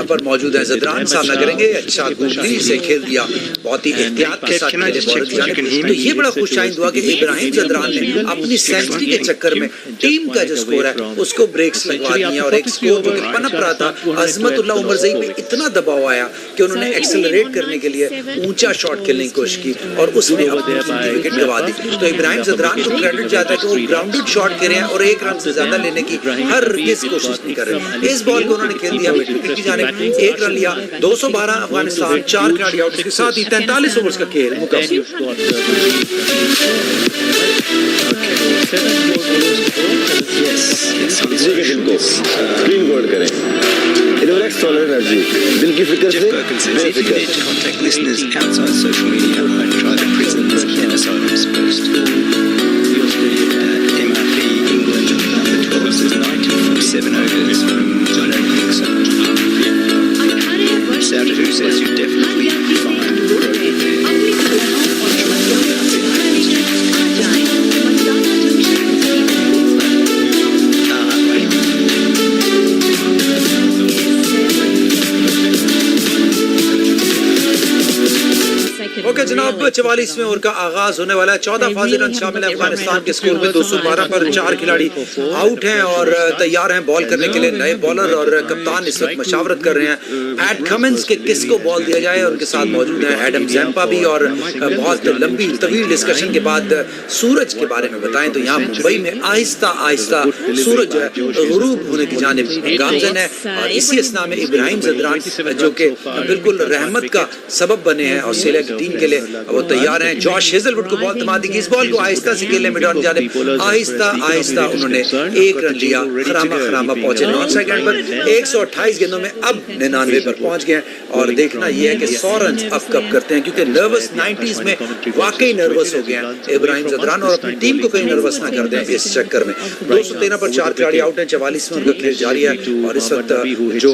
पर मौजूद है। ज़दरान सामना करेंगे, अच्छा गुंडली से खेल दिया, बहुत ही एहतियात के साथ खेले बॉलर की जानिब। तो ये बड़ा खुशाइंद हुआ कि इब्राहिम ज़दरान ने अपनी सेंचुरी के चक्कर में टीम का जो स्कोर है उसको ब्रेक्स लगवा दिए और एक स्कोर जो पनप रहा था, अजमतुल्लाह उमर ज़ई पे इतना दबाव आया कि उन्होंने एक्सेलरेट करने के लिए ऊंचा शॉट खेलने की कोशिश की और उसने अपनी विकेट गंवा दी। तो इब्राहिम ज़दरान को क्रेडिट जाता है कि वो ग्राउंडेड शॉट खेल रहे हैं और एक रन से ज्यादा लेने की हर किस कोशिश नहीं कर रहे। इस बॉल को उन्होंने खेल दिया विकेट की जानिब, एक रन लिया, 212 अफगानिस्तान, 4 खिलाड़ी आउट, इसके साथ ही 43 ओवर्स का खेल मुकम्मल। स्क्रीन बोर्ड करें, रिलैक्स सोलर एनर्जी, दिल की फिक्र से बेफिक्र। Contact listeners outside social media. I try the prisons in asylums first. MRP England number 12 says 97 overs. I don't think so. Souter who says you definitely find broken there. Okay जनाब, 44वें over का आगाज होने वाला है। 14 फाजिल run शामिल है अफगानिस्तान के score में। 212 पर 4 खिलाड़ी आउट हैं और तैयार हैं बॉल करने के लिए। नए बॉलर और कप्तान इस वक्त मशावरत कर रहे हैं पैट कमिंस के किसको बॉल दिया जाए। उनके साथ मौजूद हैं एडम ज़ैम्पा भी और बहुत लंबी तवील डिस्कशन के बाद सूरज के बारे में बताएं तो यहाँ मुंबई में आहिस्ता आहिस्ता सूरज जो है गुरूब होने की जानिब गामजन है और इसी असना में इब्राहिम ज़दरान जो कि बिल्कुल रहमत का सबब बने हैं ऑस्ट्रेलिया की टीम के लिए, वो तैयार हैं। जॉश हेजलवुड को बॉल थमा दी गई, इस बॉल को आहिस्ता से खेलने मिड ऑन जाने आहिस्ता आहिस्ता उन्होंने एक रन लिया, खरामा पहुंचे 9 सेकंड पर। 128 गेंदों में अब 99 पर पहुंच गए और देखना यह है कि 100 रन अब कब करते हैं क्योंकि नर्वस 90s में वाकई नर्वस हो गए हैं इब्राहिम ज़दरान और अपनी टीम को कहीं नर्वस ना कर दें इस चक्कर में। 213 पर 4 खिलाड़ी आउट हैं, 44 में उनका खेल जारी है और इस वक्त जो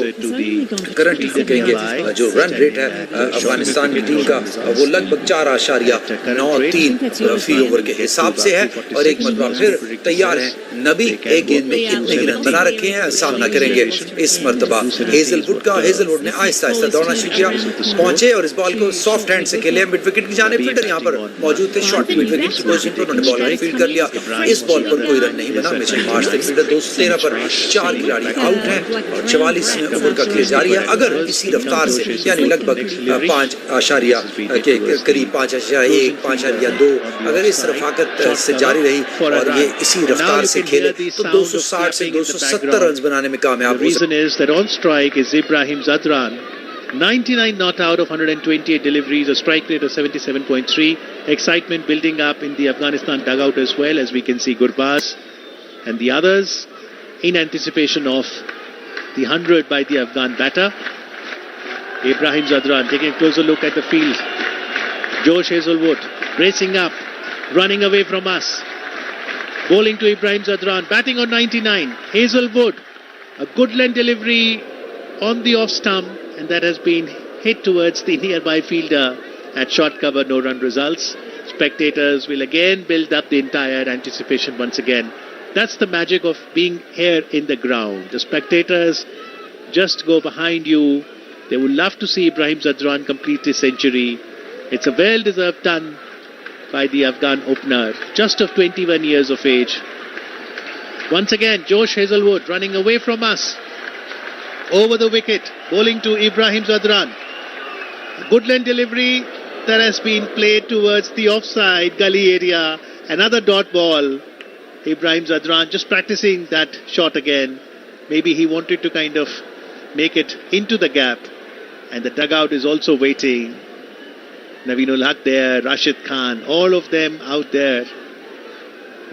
करंटली कहेंगे जो रन रेट है अफगानिस्तान की टीम का वो लगभग 4.93 फी ओवर के हिसाब से है। और एक मरतबा फिर तैयार है नबी, एक गेंद में इतने ही रन बना रखे हैं, सामना करेंगे इस मरतबा हेजलवुड का। हेजलवुड ने आहिस्ता आहिस्ता दौड़ना शुरू किया, पहुंचे और इस बॉल को सॉफ्ट हैंड से खेले। मिड विकेट की जानिब फील्डर यहाँ पर मौजूद थे, शॉर्ट मिड विकेट की पोजीशन पर उन्होंने बॉल फील्ड कर लिया। इस बॉल पर कोई रन नहीं बना, मिचेल मार्श थे फील्डर। 213 पर 4 खिलाड़ी आउट हैं और 44वें ओवर का खेल जारी है। अगर इसी रफ्तार से यानी लगभग 5 आशारिया के करीब 5.1 5.2 अगर इस रफाकत से जारी रही और ये इसी रफ्तार से खेले तो 260 से 270 रन बनाने में कामयाब हो सकते। 99 not out of 128 deliveries, a strike rate of 77.3. Excitement building up in the Afghanistan dugout as well, as we can see Gurbaz and the others in anticipation of the 100 by the Afghan batter. Ibrahim Zadran taking a closer look at the field. Josh Hazlewood bracing up, running away from us. Bowling to Ibrahim Zadran, batting on 99. Hazlewood, a good length delivery on the off stump. And that has been hit towards the nearby fielder at short cover, no run results. Spectators will again build up the entire anticipation once again. That's the magic of being here in the ground. The spectators just go behind you. They would love to see Ibrahim Zadran complete his century. It's a well-deserved done by the Afghan opener, just of 21 years of age. Once again, Josh Hazlewood running away from us. Over the wicket, bowling to Ibrahim Zadran. A good length delivery that has been played towards the offside gully area. Another dot ball. Ibrahim Zadran just practicing that shot again. Maybe he wanted to kind of make it into the gap. And the dugout is also waiting. Naveenul Haq there, Rashid Khan, all of them out there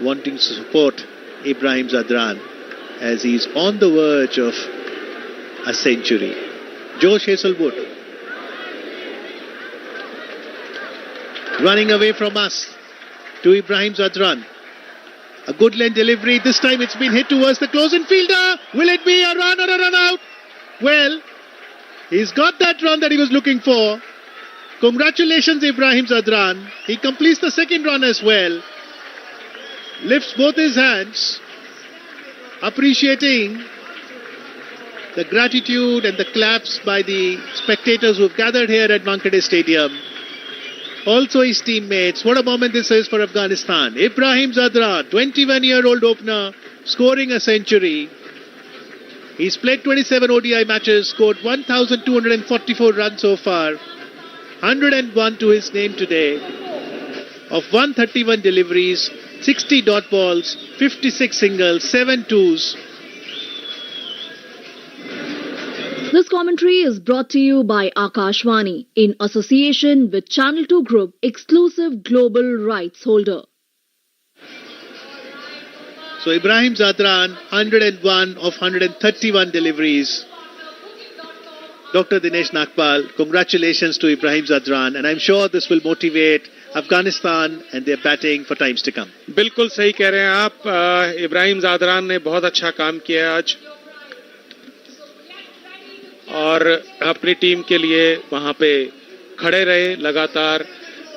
wanting to support Ibrahim Zadran as he's on the verge of a century. Josh Hazlewood running away from us to Ibrahim Zadran. A good length delivery. This time it's been hit towards the close-in fielder. Will it be a run or a run out? Well, he's got that run that he was looking for. Congratulations, Ibrahim Zadran. He completes the second run as well. Lifts both his hands, appreciating the gratitude and the claps by the spectators who've gathered here at Wankhede Stadium. Also his teammates. What a moment this is for Afghanistan. Ibrahim Zadran, 21-year-old opener, scoring a century. He's played 27 ODI matches, scored 1,244 runs so far. 101 to his name today. Of 131 deliveries, 60 dot balls, 56 singles, 7 twos. This commentary is brought to you by Akashvani in association with Channel 2 Group, exclusive global rights holder. So Ibrahim Zadran, 101 of 131 deliveries. Dr. Dinesh Nagpal, congratulations to Ibrahim Zadran, and I'm sure this will motivate Afghanistan and their batting for times to come. बिल्कुल सही कह रहे हैं आप. इब्राहिम जादरान ने बहुत अच्छा काम किया आज और अपनी टीम के लिए वहां पे खड़े रहे. लगातार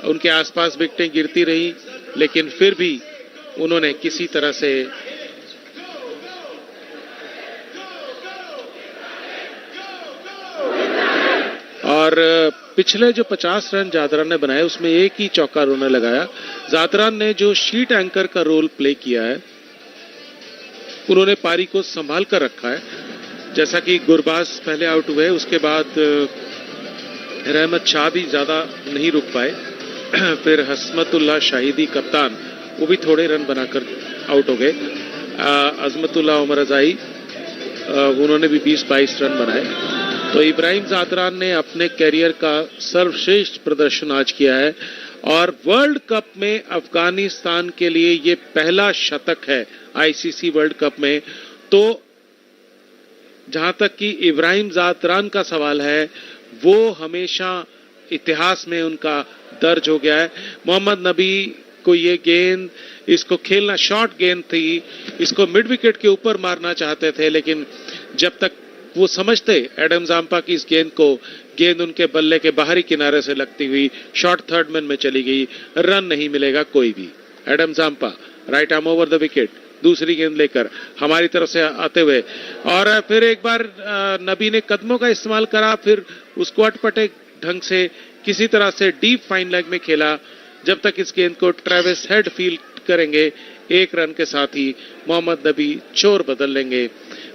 उनके आसपास विकेटें गिरती रही, लेकिन फिर भी उन्होंने किसी तरह से और पिछले जो 50 रन जादरान ने बनाए उसमें एक ही चौका उन्होंने लगाया. जादरान ने जो शीट एंकर का रोल प्ले किया है, उन्होंने पारी को संभाल कर रखा है. जैसा कि गुरबाज पहले आउट हुए, उसके बाद रहमत शाह भी ज्यादा नहीं रुक पाए. फिर हसमतुल्लाह शाहिदी कप्तान, वो भी थोड़े रन बनाकर आउट हो गए. अजमतुल्लाह उमर अजाई, उन्होंने भी 20-22 रन बनाए. तो इब्राहिम जादरान ने अपने कैरियर का सर्वश्रेष्ठ प्रदर्शन आज किया है और वर्ल्ड कप में अफगानिस्तान के लिए ये पहला शतक है आईसीसी वर्ल्ड कप में. तो जहां तक कि इब्राहिम जादरान का सवाल है, वो हमेशा इतिहास में उनका दर्ज हो गया है. मोहम्मद नबी को ये गेंद, इसको खेलना शॉर्ट गेंद थी, इसको मिड विकेट के ऊपर मारना चाहते थे, लेकिन जब तक वो समझते एडम जाम्पा की इस गेंद को, गेंद उनके बल्ले के बाहरी किनारे से लगती हुई शॉर्ट थर्ड मैन में चली गई. रन नहीं मिलेगा कोई भी. Adam Zampa right arm over the wicket, दूसरी गेंद लेकर हमारी तरफ से आते हुए, और फिर एक बार नबी ने कदमों का इस्तेमाल करा, फिर उसको अटपटे ढंग से किसी तरह से डीप फाइन लेग में खेला. जब तक इस गेंद को ट्रेविस हेड फील्ड करेंगे, एक रन के साथ ही मोहम्मद नबी चोर बदल लेंगे.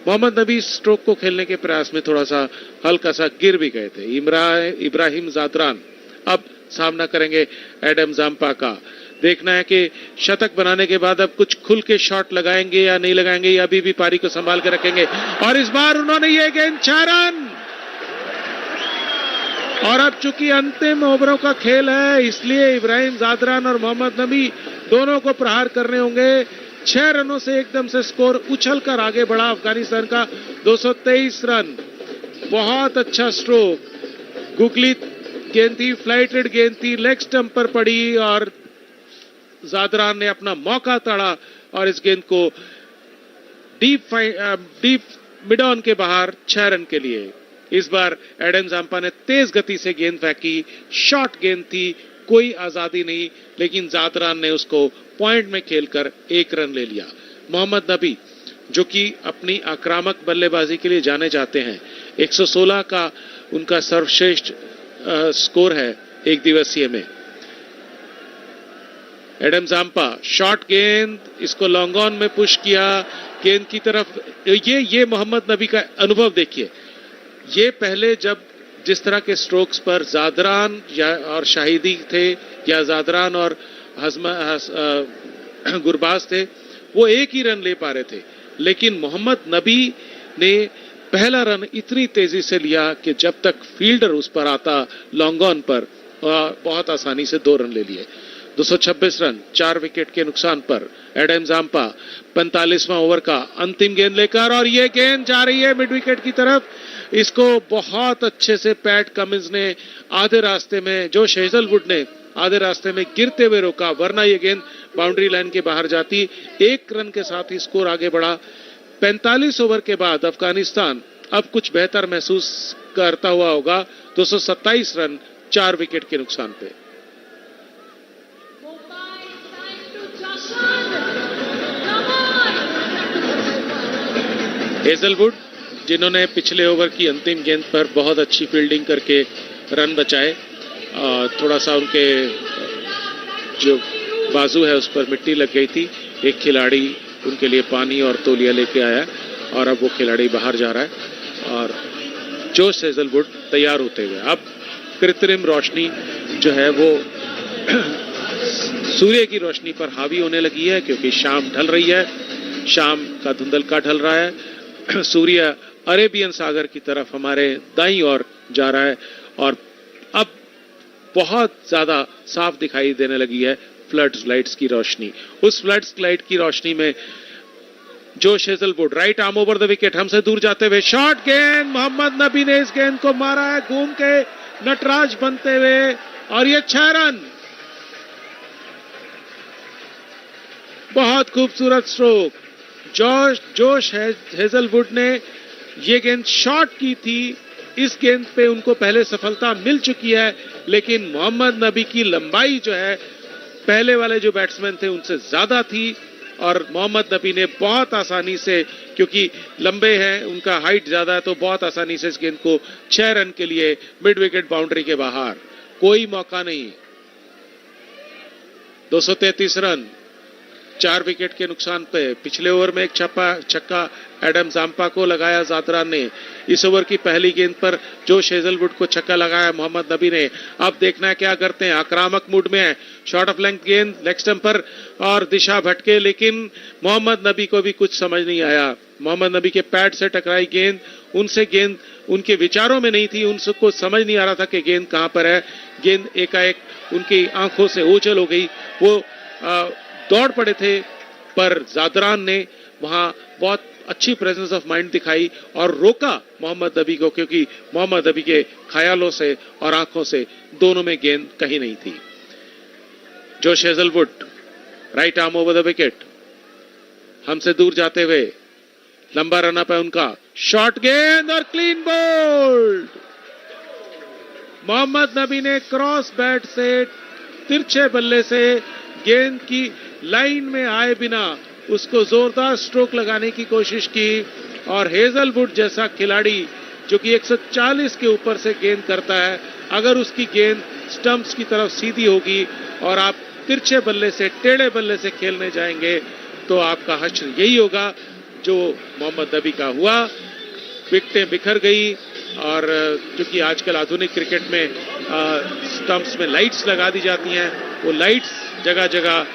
मोहम्मद नबी स्ट्रोक को खेलने के प्रयास में थोड़ा सा हल्का सा गिर भी गए थे. इब्राहिम जादरान अब सामना करेंगे एडम जाम्पा का. देखना है कि शतक बनाने के बाद अब कुछ खुल के शॉट लगाएंगे या नहीं लगाएंगे, या अभी भी पारी को संभाल के रखेंगे. और इस बार उन्होंने ये गेंद 6 रन. और अब चूंकि अंतिम ओवरों का खेल है, इसलिए इब्राहिम जादरान और मोहम्मद नबी दोनों को प्रहार करने होंगे. 6 रनों से एकदम से स्कोर उछल कर आगे बढ़ा अफगानिस्तान का. 223 रन, बहुत अच्छा स्ट्रोक. गुगली गेंद थी, फ्लाइटेड गेंद थी, लेग स्टंप पर पड़ी और जादरान ने अपना मौका ताड़ा और इस गेंद को डीप मिड ऑन के बाहर 6 रन के लिए. इस बार एडम जाम्पा ने तेज गति से गेंद फेंकी, शॉर्ट गेंद थी, कोई आजादी नहीं, लेकिन जादरान ने उसको पॉइंट में खेलकर 1 रन ले लिया. मोहम्मद नबी, जो कि अपनी आक्रामक बल्लेबाजी के लिए जाने जाते हैं, 116 का उनका सर्वश्रेष्ठ स्कोर है एक दिवसीय में. एडम जाम्पा शॉर्ट गेंद, इसको लॉन्ग ऑन में पुश किया गेंद की तरफ. ये मोहम्मद नबी का अनुभव देखिए. ये पहले जब जिस तरह के स्ट्रोक्स पर जादरान और शाहिदी थे, या जादरान और गुरबाज थे, वो एक ही रन ले पा रहे थे. लेकिन मोहम्मद नबी ने पहला रन इतनी तेजी से लिया कि जब तक फील्डर उस पर आता लॉन्ग ऑन पर, बहुत आसानी से 2 रन ले लिए. 226 रन 4 विकेट के नुकसान पर एडम जाम्पा 45वां ओवर का अंतिम गेंद लेकर, और ये गेंद जा रही है मिड विकेट की तरफ. इसको बहुत अच्छे से पैट कमिंस ने आधे रास्ते में, जोश हेजलवुड ने आधे रास्ते में गिरते हुए रोका, वरना ये गेंद बाउंड्री लाइन के बाहर जाती. 1 रन के साथ ही स्कोर आगे बढ़ा. 45 ओवर के बाद अफगानिस्तान अब कुछ बेहतर महसूस करता हुआ होगा. 227 रन 4 विकेट के नुकसान पे. हेजलवुड जिन्होंने पिछले ओवर की अंतिम गेंद पर बहुत अच्छी फील्डिंग करके रन बचाए। थोड़ा सा उनके जो बाजू है उस पर मिट्टी लग गई थी। एक खिलाड़ी उनके लिए पानी और तौलिया लेके आया और अब वो खिलाड़ी बाहर जा रहा है और जोश हेजलवुड तैयार होते हुए। अब कृत्रिम रोशनी जो है वो सूर्य की रोशनी पर हावी होने लगी है क्योंकि शाम ढल रही है, शाम का धुंधलका ढल रहा है। सूर्य अरेबियन सागर की तरफ हमारे दाईं ओर जा रहा है और अब बहुत ज्यादा साफ दिखाई देने लगी है फ्लड लाइट्स की रोशनी। उस फ्लड लाइट की रोशनी में Josh Hazlewood right arm over the wicket, हमसे दूर जाते हुए शॉट गेंद, मोहम्मद नबी ने इस गेंद को मारा है घूम के नटराज बनते हुए और ये 6 रन। बहुत खूबसूरत स्ट्रोक। जोश हेजलवुड ने ये गेंद शॉट की थी, इस गेंद पे उनको पहले सफलता मिल चुकी है, लेकिन मोहम्मद नबी की लंबाई जो है पहले वाले जो बैट्समैन थे उनसे ज्यादा थी और मोहम्मद नबी ने बहुत आसानी से, क्योंकि लंबे हैं, उनका हाइट ज्यादा है, तो बहुत आसानी से इस गेंद को 6 रन के लिए मिड विकेट बाउंड्री के बाहर, कोई मौका नहीं। 233 रन 4 विकेट के नुकसान पे। पिछले ओवर में एक छक्का एडम जाम्पा को लगाया जादरान ने। इस ओवर की पहली गेंद पर जोश हेजलवुड को छक्का लगाया मोहम्मद नबी ने। अब देखना है क्या करते हैं, आक्रामक मूड में है। शॉर्ट ऑफ लेंथ गेंद लेग स्टंप पर और दिशा भटके, लेकिन मोहम्मद नबी को भी कुछ समझ नहीं आया। मोहम्मद नबी के पैड से टकराई गेंद, उनसे गेंद उनके विचारों में नहीं थी, उनको समझ नहीं आ रहा था कि गेंद कहां पर है। गेंद एकाएक उनकी आंखों से ओझल हो गई। वो दौड़ पड़े थे पर जादरान ने वहां बहुत अच्छी प्रेजेंस ऑफ माइंड दिखाई और रोका मोहम्मद नबी को, क्योंकि मोहम्मद नबी के ख्यालों से और आंखों से दोनों में गेंद कहीं नहीं थी। Josh Hazlewood right arm over the wicket, हमसे दूर जाते हुए लंबा रन अप है उनका। शॉर्ट गेंद और क्लीन बोल्ड। मोहम्मद नबी ने क्रॉस बैट से तिरछे बल्ले से गेंद की लाइन में आए बिना उसको जोरदार स्ट्रोक लगाने की कोशिश की और हेजलवुड जैसा खिलाड़ी जो कि 140 के ऊपर से गेंद करता है, अगर उसकी गेंद स्टंप्स की तरफ सीधी होगी और आप तिरछे बल्ले से, टेढ़े बल्ले से खेलने जाएंगे तो आपका हश्र यही होगा जो मोहम्मद नबी का हुआ। विकेटें बिखर गई और क्योंकि आजकल आधुनिक क्रिकेट में स्टंप्स में लाइट्स लगा दी जाती हैं, वो लाइट्स जगह जगह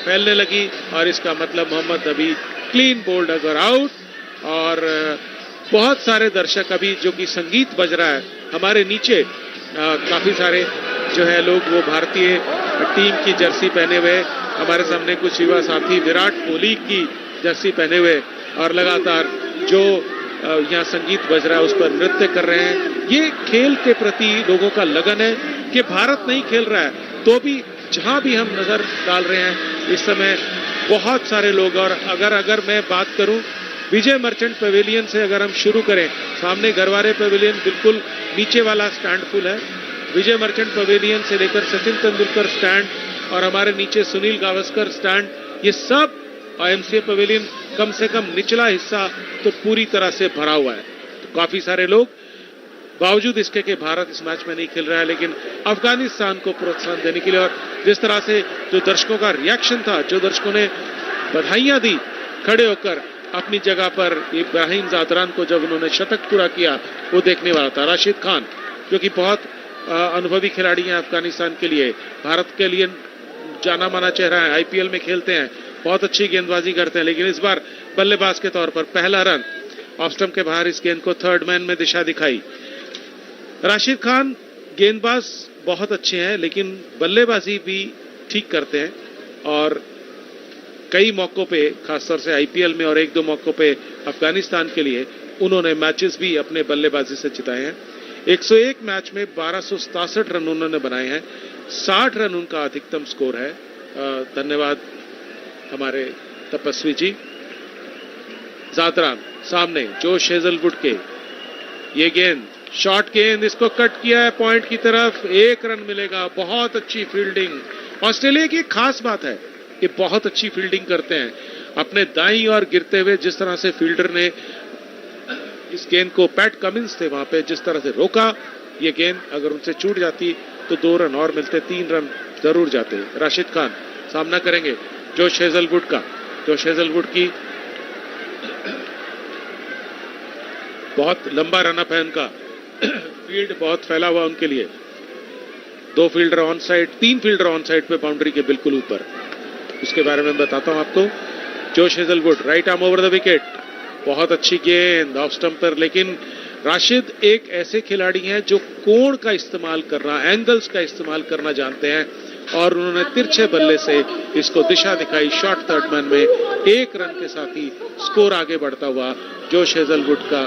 फैलने लगी और इसका मतलब मोहम्मद नबी क्लीन बोल्ड अगर आउट। और बहुत सारे दर्शक अभी जो कि संगीत बज रहा है हमारे नीचे, काफी सारे जो है लोग वो भारतीय टीम की जर्सी पहने हुए, हमारे सामने कुछ युवा साथी विराट कोहली की जर्सी पहने हुए और लगातार जो यहाँ संगीत बज रहा है उस पर नृत्य कर रहे हैं। ये खेल के प्रति लोगों का लगन है कि भारत नहीं खेल रहा है तो भी जहां भी हम नजर डाल रहे हैं इस समय बहुत सारे लोग। और अगर मैं बात करूं विजय मर्चेंट पवेलियन से, अगर हम शुरू करें, सामने गरवारे पवेलियन बिल्कुल नीचे वाला स्टैंड फुल है। विजय मर्चेंट पवेलियन से लेकर सचिन तेंदुलकर स्टैंड और हमारे नीचे सुनील गावस्कर स्टैंड, ये सब एमसीए पवेलियन कम से कम निचला हिस्सा तो पूरी तरह से भरा हुआ है। तो काफी सारे लोग, बावजूद इसके कि भारत इस मैच में नहीं खेल रहा है, लेकिन अफगानिस्तान को प्रोत्साहन देने के लिए और जिस तरह से जो दर्शकों का रिएक्शन था, जो दर्शकों ने बधाइयां दी खड़े होकर अपनी जगह पर इब्राहिम जादरान को जब उन्होंने शतक पूरा किया, वो देखने वाला था। राशिद खान जो कि बहुत अनुभवी खिलाड़ी हैं अफगानिस्तान के लिए, भारत के लिए जाना माना चेहरा है, आईपीएल में खेलते हैं, बहुत अच्छी गेंदबाजी करते हैं, लेकिन इस बार बल्लेबाज के तौर पर पहला रन ऑफ स्टंप के बाहर इस गेंद को थर्ड मैन में दिशा दिखाई। राशिद खान गेंदबाज बहुत अच्छे हैं लेकिन बल्लेबाजी भी ठीक करते हैं और कई मौकों पे, खासतौर से आईपीएल में और एक दो मौकों पे अफगानिस्तान के लिए उन्होंने मैचेस भी अपने बल्लेबाजी से जिताए हैं। 101 मैच में 1267 रन उन्होंने बनाए हैं, 60 रन उनका अधिकतम स्कोर है। धन्यवाद हमारे तपस्वी जी। जादरान सामने जोश हेजलवुड के, ये गेंद शॉर्ट गेंद, इसको कट किया है पॉइंट की तरफ, 1 रन मिलेगा। बहुत अच्छी फील्डिंग। ऑस्ट्रेलिया की खास बात है कि बहुत अच्छी फील्डिंग करते हैं। अपने दाईं और गिरते हुए जिस तरह से फील्डर ने इस गेंद को पैट कमिंस थे वहां पे, जिस तरह से रोका ये गेंद, अगर उनसे छूट जाती तो 2 रन और मिलते, 3 रन जरूर जाते। राशिद खान सामना करेंगे जोश हेजलवुड का। जोश हेजलवुड की बहुत लंबा रनअप है उनका, फील्ड बहुत फैला हुआ उनके लिए। 2 fielder on side, 3 fielder on side पे बाउंड्री के बिल्कुल ऊपर। उसके बारे में बताता हूं आपको। Josh Hazlewood right arm over the wicket, बहुत अच्छी गेंद ऑफ स्टंप पर, लेकिन राशिद एक ऐसे खिलाड़ी हैं जो कोण का इस्तेमाल करना, एंगल्स का इस्तेमाल करना जानते हैं, और उन्होंने तिरछे बल्ले से इसको दिशा दिखाई। शॉर्ट थर्ड मैन में 1 रन के साथ ही स्कोर आगे बढ़ता हुआ जोश हेजलवुड का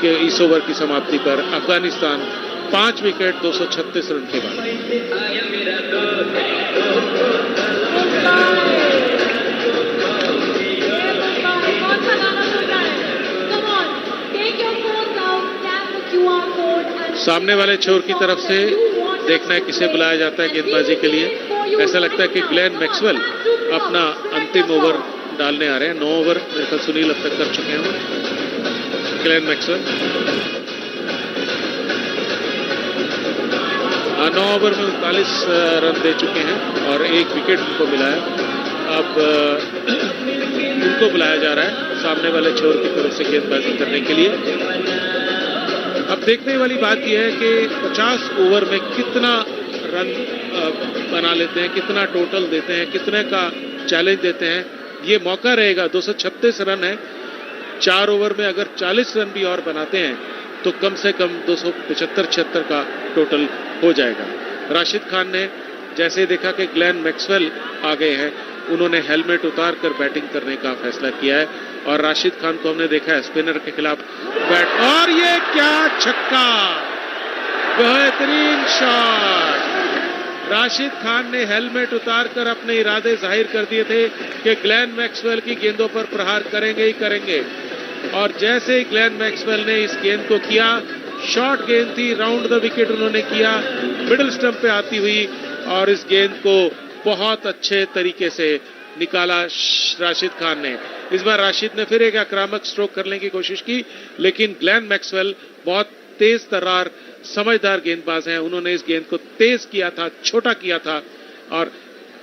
के इस ओवर की समाप्ति पर अफगानिस्तान 5 विकेट 236 रन के बाद। सामने वाले छोर की तरफ से देखना है किसे बुलाया जाता है गेंदबाजी के लिए। ऐसा लगता है कि ग्लेन मैक्सवेल अपना अंतिम ओवर डालने आ रहे हैं। 9 ओवर मेरे ख्याल सुनील अब तक कर चुके हैं। ग्लेन मैक्सवेल 9 ओवर में 39 रन दे चुके हैं और 1 विकेट उनको मिला है। अब उनको बुलाया जा रहा है सामने वाले छोर की तरफ से गेंदबाजी करने के लिए। अब देखने वाली बात यह है कि 50 ओवर में कितना रन बना लेते हैं, कितना टोटल देते हैं, कितने का चैलेंज देते हैं, ये मौका रहेगा। 236 रन है, 4 ओवर में अगर 40 रन भी और बनाते हैं तो कम से कम 275-76 का टोटल हो जाएगा। राशिद खान ने जैसे देखा कि ग्लेन मैक्सवेल आ गए हैं, उन्होंने हेलमेट उतार कर बैटिंग करने का फैसला किया है, और राशिद खान को हमने देखा है स्पिनर के खिलाफ बैट, और ये क्या छक्का, बेहतरीन शॉट। राशिद खान ने हेलमेट उतार कर अपने इरादे जाहिर कर दिए थे कि ग्लेन मैक्सवेल की गेंदों पर प्रहार करेंगे ही करेंगे, और जैसे ही ग्लेन मैक्सवेल ने इस गेंद को किया, शॉर्ट गेंद थी, राउंड द विकेट उन्होंने किया मिडिल स्टंप पे आती हुई, और इस गेंद को बहुत अच्छे तरीके से निकाला राशिद खान ने। इस बार राशिद ने फिर एक आक्रामक स्ट्रोक करने की कोशिश की, लेकिन ग्लेन मैक्सवेल बहुत तेज तर्रार समझदार गेंदबाज हैं। उन्होंने इस गेंद को तेज किया था, छोटा किया था, और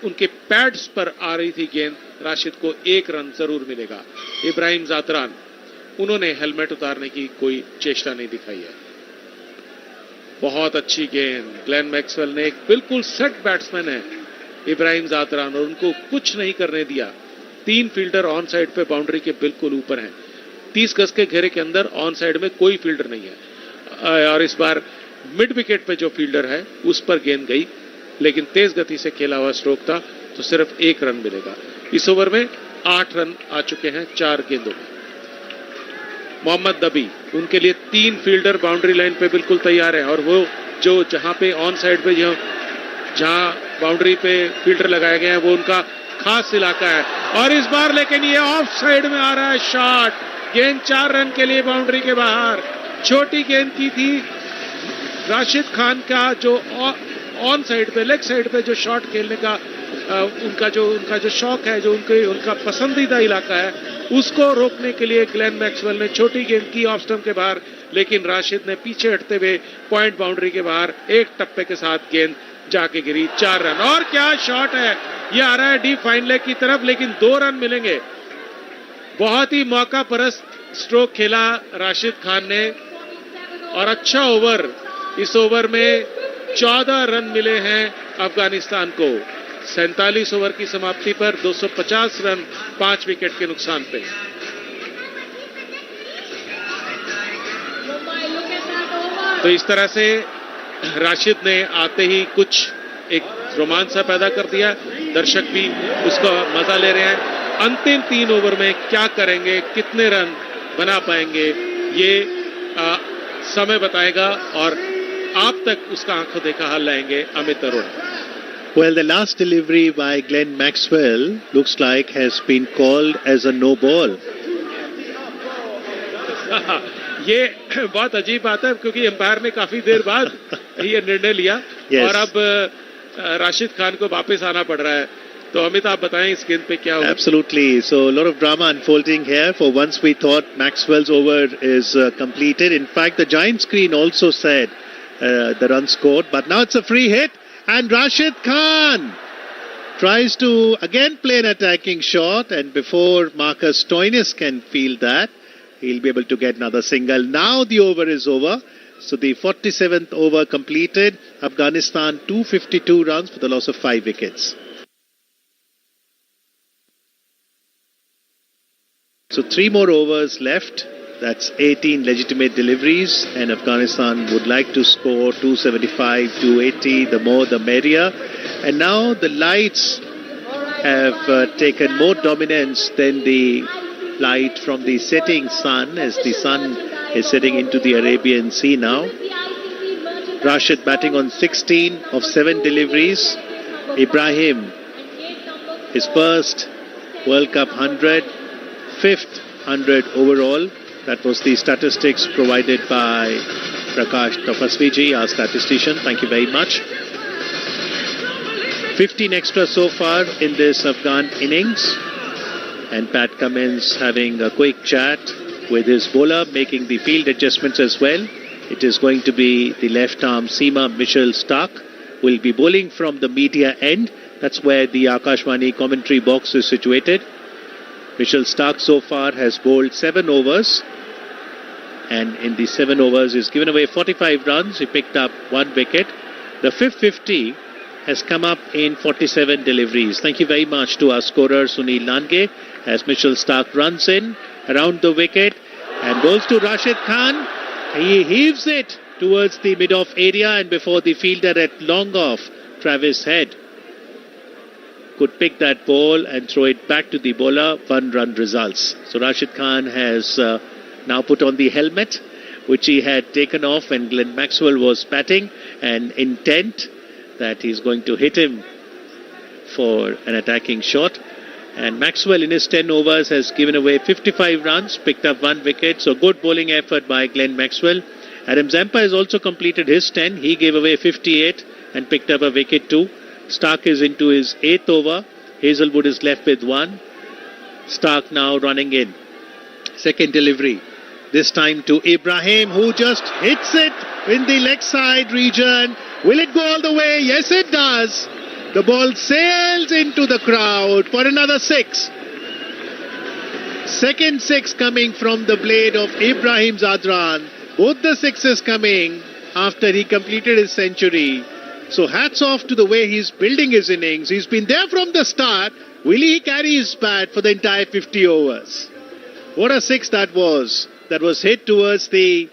उनके पैड्स पर आ रही थी गेंद। राशिद को 1 रन जरूर मिलेगा। इब्राहिम जातरान, उन्होंने हेलमेट उतारने की कोई चेष्टा नहीं दिखाई है। बहुत अच्छी गेंद, ग्लेन मैक्सवेल ने, एक बिल्कुल सेट बैट्समैन है इब्राहिम जातरान, और उनको कुछ नहीं करने दिया। 3 फील्डर ऑन साइड पे बाउंड्री के बिल्कुल ऊपर हैं। 30 गज के घेरे के अंदर ऑन साइड में कोई फील्डर नहीं है, और इस बार मिड विकेट पे जो फील्डर है उस पर गेंद गई, लेकिन तेज गति से खेला हुआ स्ट्रोक था, तो सिर्फ 1 रन मिलेगा। इस ओवर में 8 रन आ चुके हैं 4 गेंदों में। मोहम्मद नबी, उनके लिए 3 फील्डर बाउंड्री लाइन पे बिल्कुल तैयार है, और वो जो जहां पे ऑन साइड पे जहां बाउंड्री पे फील्डर लगाए गए हैं वो उनका खास इलाका है। और इस बार लेकिन ये ऑफ साइड में आ रहा है शॉट, गेंद 4 रन के लिए बाउंड्री के बाहर। छोटी गेंद की थी, राशिद खान का जो ऑन साइड पे, लेग साइड पे जो शॉट खेलने का उनका जो शौक है, जो उनका पसंदीदा इलाका है, उसको रोकने के लिए ग्लेन मैक्सवेल ने छोटी गेंद की ऑफ स्टंप के बाहर, लेकिन राशिद ने पीछे हटते हुए पॉइंट बाउंड्री के बाहर एक टप्पे के साथ गेंद जाके गिरी। 4 रन, और क्या शॉट है, ये आ रहा है डीप फाइन लेग की तरफ, लेकिन 2 रन मिलेंगे। बहुत ही मौका परस्त स्ट्रोक खेला राशिद खान ने, और अच्छा ओवर। इस ओवर में 14 रन मिले हैं अफगानिस्तान को। 47 ओवर की समाप्ति पर 250 रन 5 विकेट के नुकसान पे। तो इस तरह से राशिद ने आते ही कुछ एक रोमांच सा पैदा कर दिया, दर्शक भी उसका मजा ले रहे हैं। अंतिम 3 ओवर में क्या करेंगे, कितने रन बना पाएंगे, ये समय बताएगा, और आप तक उसका आंखों देखा हाल लाएंगे Amit Arora. Well, the last delivery by Glenn Maxwell looks like has been called as a no ball. ये बहुत अजीब बात है, क्योंकि एम्पायर ने काफी देर बाद ये निर्णय लिया, Yes. और अब राशिद खान को वापस आना पड़ रहा है। तो अमित आप बताएं इस गेंद पे क्या होगा? Absolutely. So a lot of drama unfolding here. For once we thought Maxwell's over is completed. In fact, the giant screen also said the run scored. But now it's a free hit. And Rashid Khan tries to again play an attacking shot. And before Marcus Stoinis can feel that, he'll be able to get another single. Now the over is over. So the 47th over completed. Afghanistan 252 runs for the loss of 5 wickets. So 3 more overs left. That's 18 legitimate deliveries, and Afghanistan would like to score 275, 280. The more the merrier. And now the lights have taken more dominance than the light from the setting sun, as the sun is setting into the Arabian Sea now. Rashid batting on 16 of 7 deliveries. Ibrahim, his first World Cup 100. 5th 100 overall. That was the statistics provided by Prakash Tafasviji, our statistician. Thank you very much. 15 extra so far in this Afghan innings. And Pat Cummins having a quick chat with his bowler, making the field adjustments as well. It is going to be the left arm seamer Mitchell Stark will be bowling from the media end. That's where the Akashvani commentary box is situated. Mitchell Stark so far has bowled 7 overs, and in the 7 overs he's given away 45 runs. He picked up 1 wicket. The 550 has come up in 47 deliveries. Thank you very much to our scorer Sunil Nange as Mitchell Stark runs in around the wicket and bowls to Rashid Khan. He heaves it towards the mid-off area, and before the fielder at long off, Travis Head, could pick that ball and throw it back to the bowler. 1-run results. So Rashid Khan has now put on the helmet, which he had taken off when Glenn Maxwell was batting, and intent that he's going to hit him for an attacking shot. And Maxwell in his 10 overs has given away 55 runs, picked up 1 wicket. So good bowling effort by Glenn Maxwell. Adam Zampa has also completed his 10. He gave away 58 and picked up a wicket too. Stark is into his 8th over. Hazelwood is left with 1. Stark now running in. Second delivery. This time to Ibrahim, who just hits it in the leg side region. Will it go all the way? Yes, it does. The ball sails into the crowd for another 6. Second 6 coming from the blade of Ibrahim Zadran. Both the 6s coming after he completed his century. So hats off to the way he's building his innings. He's been there from the start. Will he carry his bat for the entire 50 overs? What a 6 that was. That was hit towards the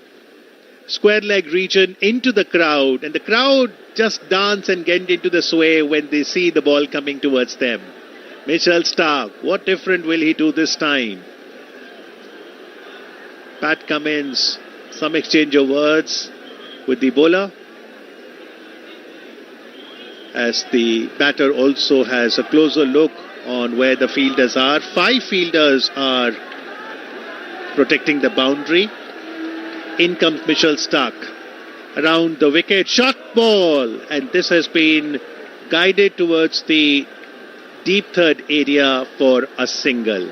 square leg region into the crowd. And the crowd just dance and get into the sway when they see the ball coming towards them. Mitchell Stark, what different will he do this time? Pat Cummins, some exchange of words with the bowler, as the batter also has a closer look on where the fielders are. 5 fielders are protecting the boundary. In comes Mitchell Stark. Around the wicket, shot ball, and this has been guided towards the deep third area for a single.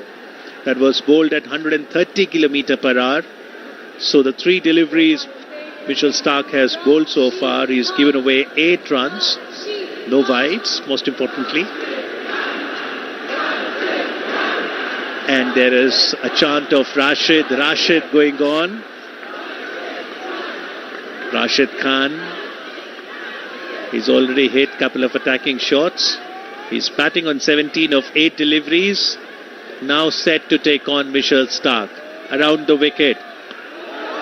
That was bowled at 130 km/h. So the 3 deliveries Mitchell Stark has bowled so far, he's given away 8 runs. No wides, most importantly. And there is a chant of Rashid going on. Rashid Khan, he's already hit a couple of attacking shots. He's batting on 17 of 8 deliveries. Now set to take on Mitchell Stark. Around the wicket.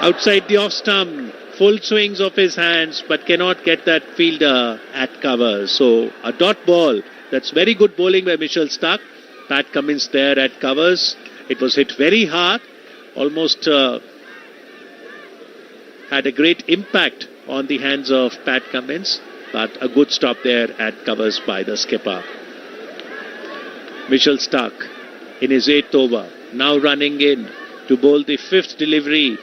Outside the off stump. Full swings of his hands, but cannot get that fielder at cover. So a dot ball. That's very good bowling by Mitchell Stark. Pat Cummins there at covers. It was hit very hard. Almost had a great impact on the hands of Pat Cummins. But a good stop there at covers by the skipper. Mitchell Stark in his 8th over. Now running in to bowl the 5th delivery.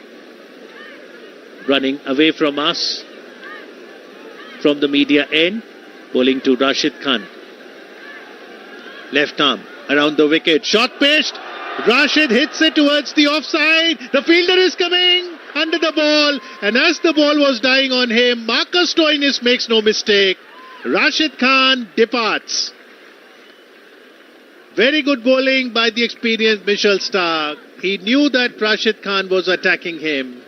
Running away from us from the media end, bowling to Rashid Khan. Left arm around the wicket. Shot pitched. Rashid hits it towards the offside. The fielder is coming under the ball. And as the ball was dying on him, Marcus Stoinis makes no mistake. Rashid Khan departs. Very good bowling by the experienced Mitchell Starc. He knew that Rashid Khan was attacking him.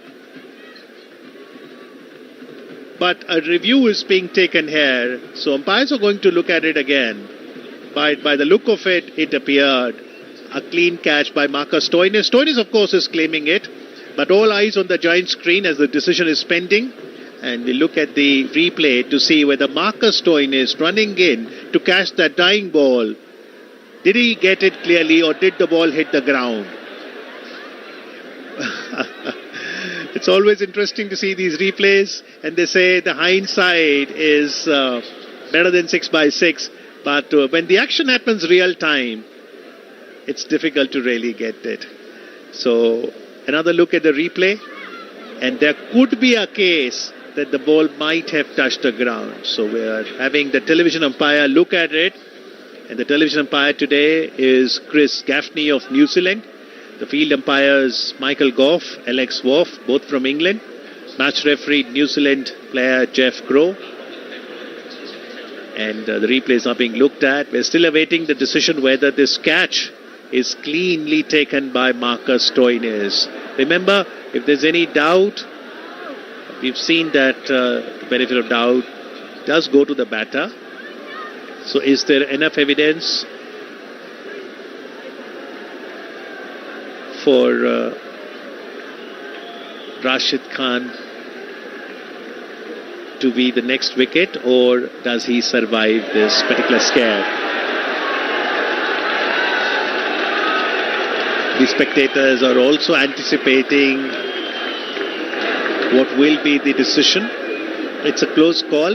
But a review is being taken here. So umpires are going to look at it again. By the look of it, it appeared a clean catch by Marcus Stoinis. Stoinis, of course, is claiming it. But all eyes on the giant screen as the decision is pending. And we look at the replay to see whether Marcus Stoinis running in to catch that dying ball. Did he get it clearly or did the ball hit the ground? It's always interesting to see these replays. And they say the hindsight is better than 6x6. But when the action happens real time, it's difficult to really get it. So another look at the replay. And there could be a case that the ball might have touched the ground. So we are having the television umpire look at it. And the television umpire today is Chris Gaffney of New Zealand. The field umpires Michael Goff, Alex Wolff, both from England. Match referee New Zealand player Jeff Crow. And the replays are being looked at. We're still awaiting the decision whether this catch is cleanly taken by Marcus Stoinis. Remember, if there's any doubt, we've seen that the benefit of doubt does go to the batter. So is there enough evidence for Rashid Khan to be the next wicket, or does he survive this particular scare? The spectators are also anticipating what will be the decision. It's a close call.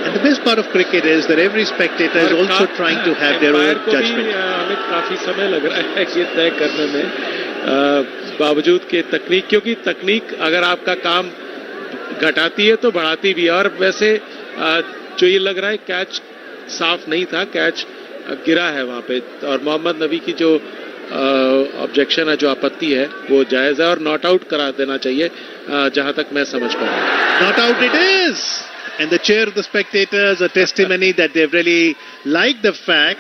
And the best part of cricket is that every spectator is also trying to have their own judgment. काफी समय लग रहा है ये तय करने में बावजूद के तकनीक, क्योंकि तकनीक अगर आपका काम घटाती है तो बढ़ाती भी है. और वैसे जो ये लग रहा है कैच साफ नहीं था, कैच गिरा है वहां पे. और मोहम्मद नबी की जो ऑब्जेक्शन है, जो आपत्ति है, वो जायज है और नॉट आउट करा देना चाहिए जहां तक मैं समझ पाऊं. Not out it is. And the cheer of the spectators, a testimony that they've really liked the fact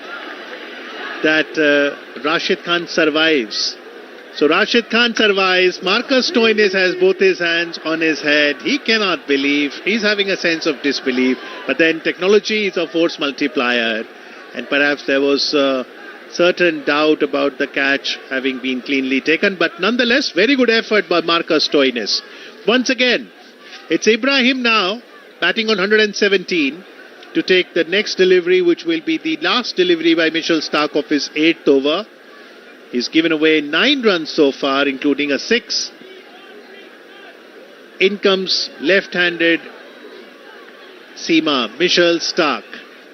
that Rashid Khan survives. So Rashid Khan survives. Marcus Stoinis has both his hands on his head. He cannot believe. He's having a sense of disbelief. But then technology is a force multiplier. And perhaps there was certain doubt about the catch having been cleanly taken. But nonetheless, very good effort by Marcus Stoinis. Once again, it's Ibrahim now, batting on 117, to take the next delivery, which will be the last delivery by Mitchell Starc of his 8th over. He's given away 9 runs so far, including a 6. In comes left-handed seamer, Mitchell Starc,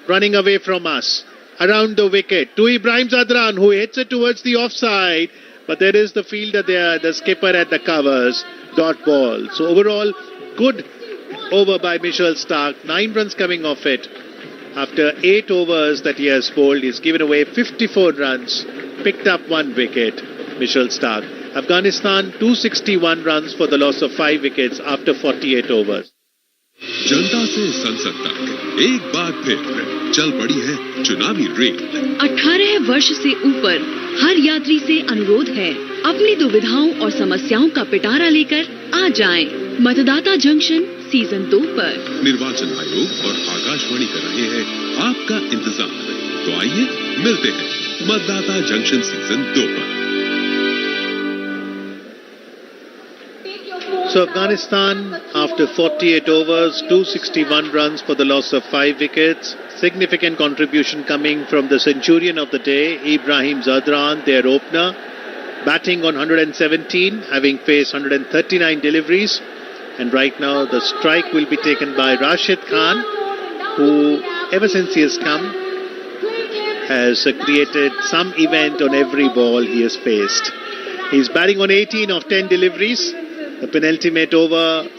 running away from us, around the wicket, to Ibrahim Zadran, who hits it towards the offside, but there is the fielder there, the skipper at the covers, dot ball. So overall, good over by Mitchell Starc, 9 runs coming off it. After 8 overs that he has bowled, he's given away 54 runs, picked up 1 wicket, Mitchell Starc. Afghanistan 261 runs for the loss of 5 wickets after 48 overs. जनता से संसद तक एक बार फिर चल पड़ी है चुनावी rail. 18 वर्ष से ऊपर हर यात्री से अनुरोध है, अपनी दुविधाओं और समस्याओं का पिटारा लेकर आ जाएं. मतदाता जंक्शन सीजन 2 पर. निर्वाचन आयोग और आकाशवाणी कर रहे हैं आपका इंतजार. तो आइए मिलते हैं मतदाता जंक्शन सीजन 2 पर. So Afghanistan, after 48 overs, 261 runs for the loss of 5 wickets. Significant contribution coming from the centurion of the day, Ibrahim Zadran, their opener, batting on 117, having faced 139 deliveries. And right now the strike will be taken by Rashid Khan, who ever since he has come has created some event on every ball he has faced. He's batting on 18 of 10 deliveries. The penultimate over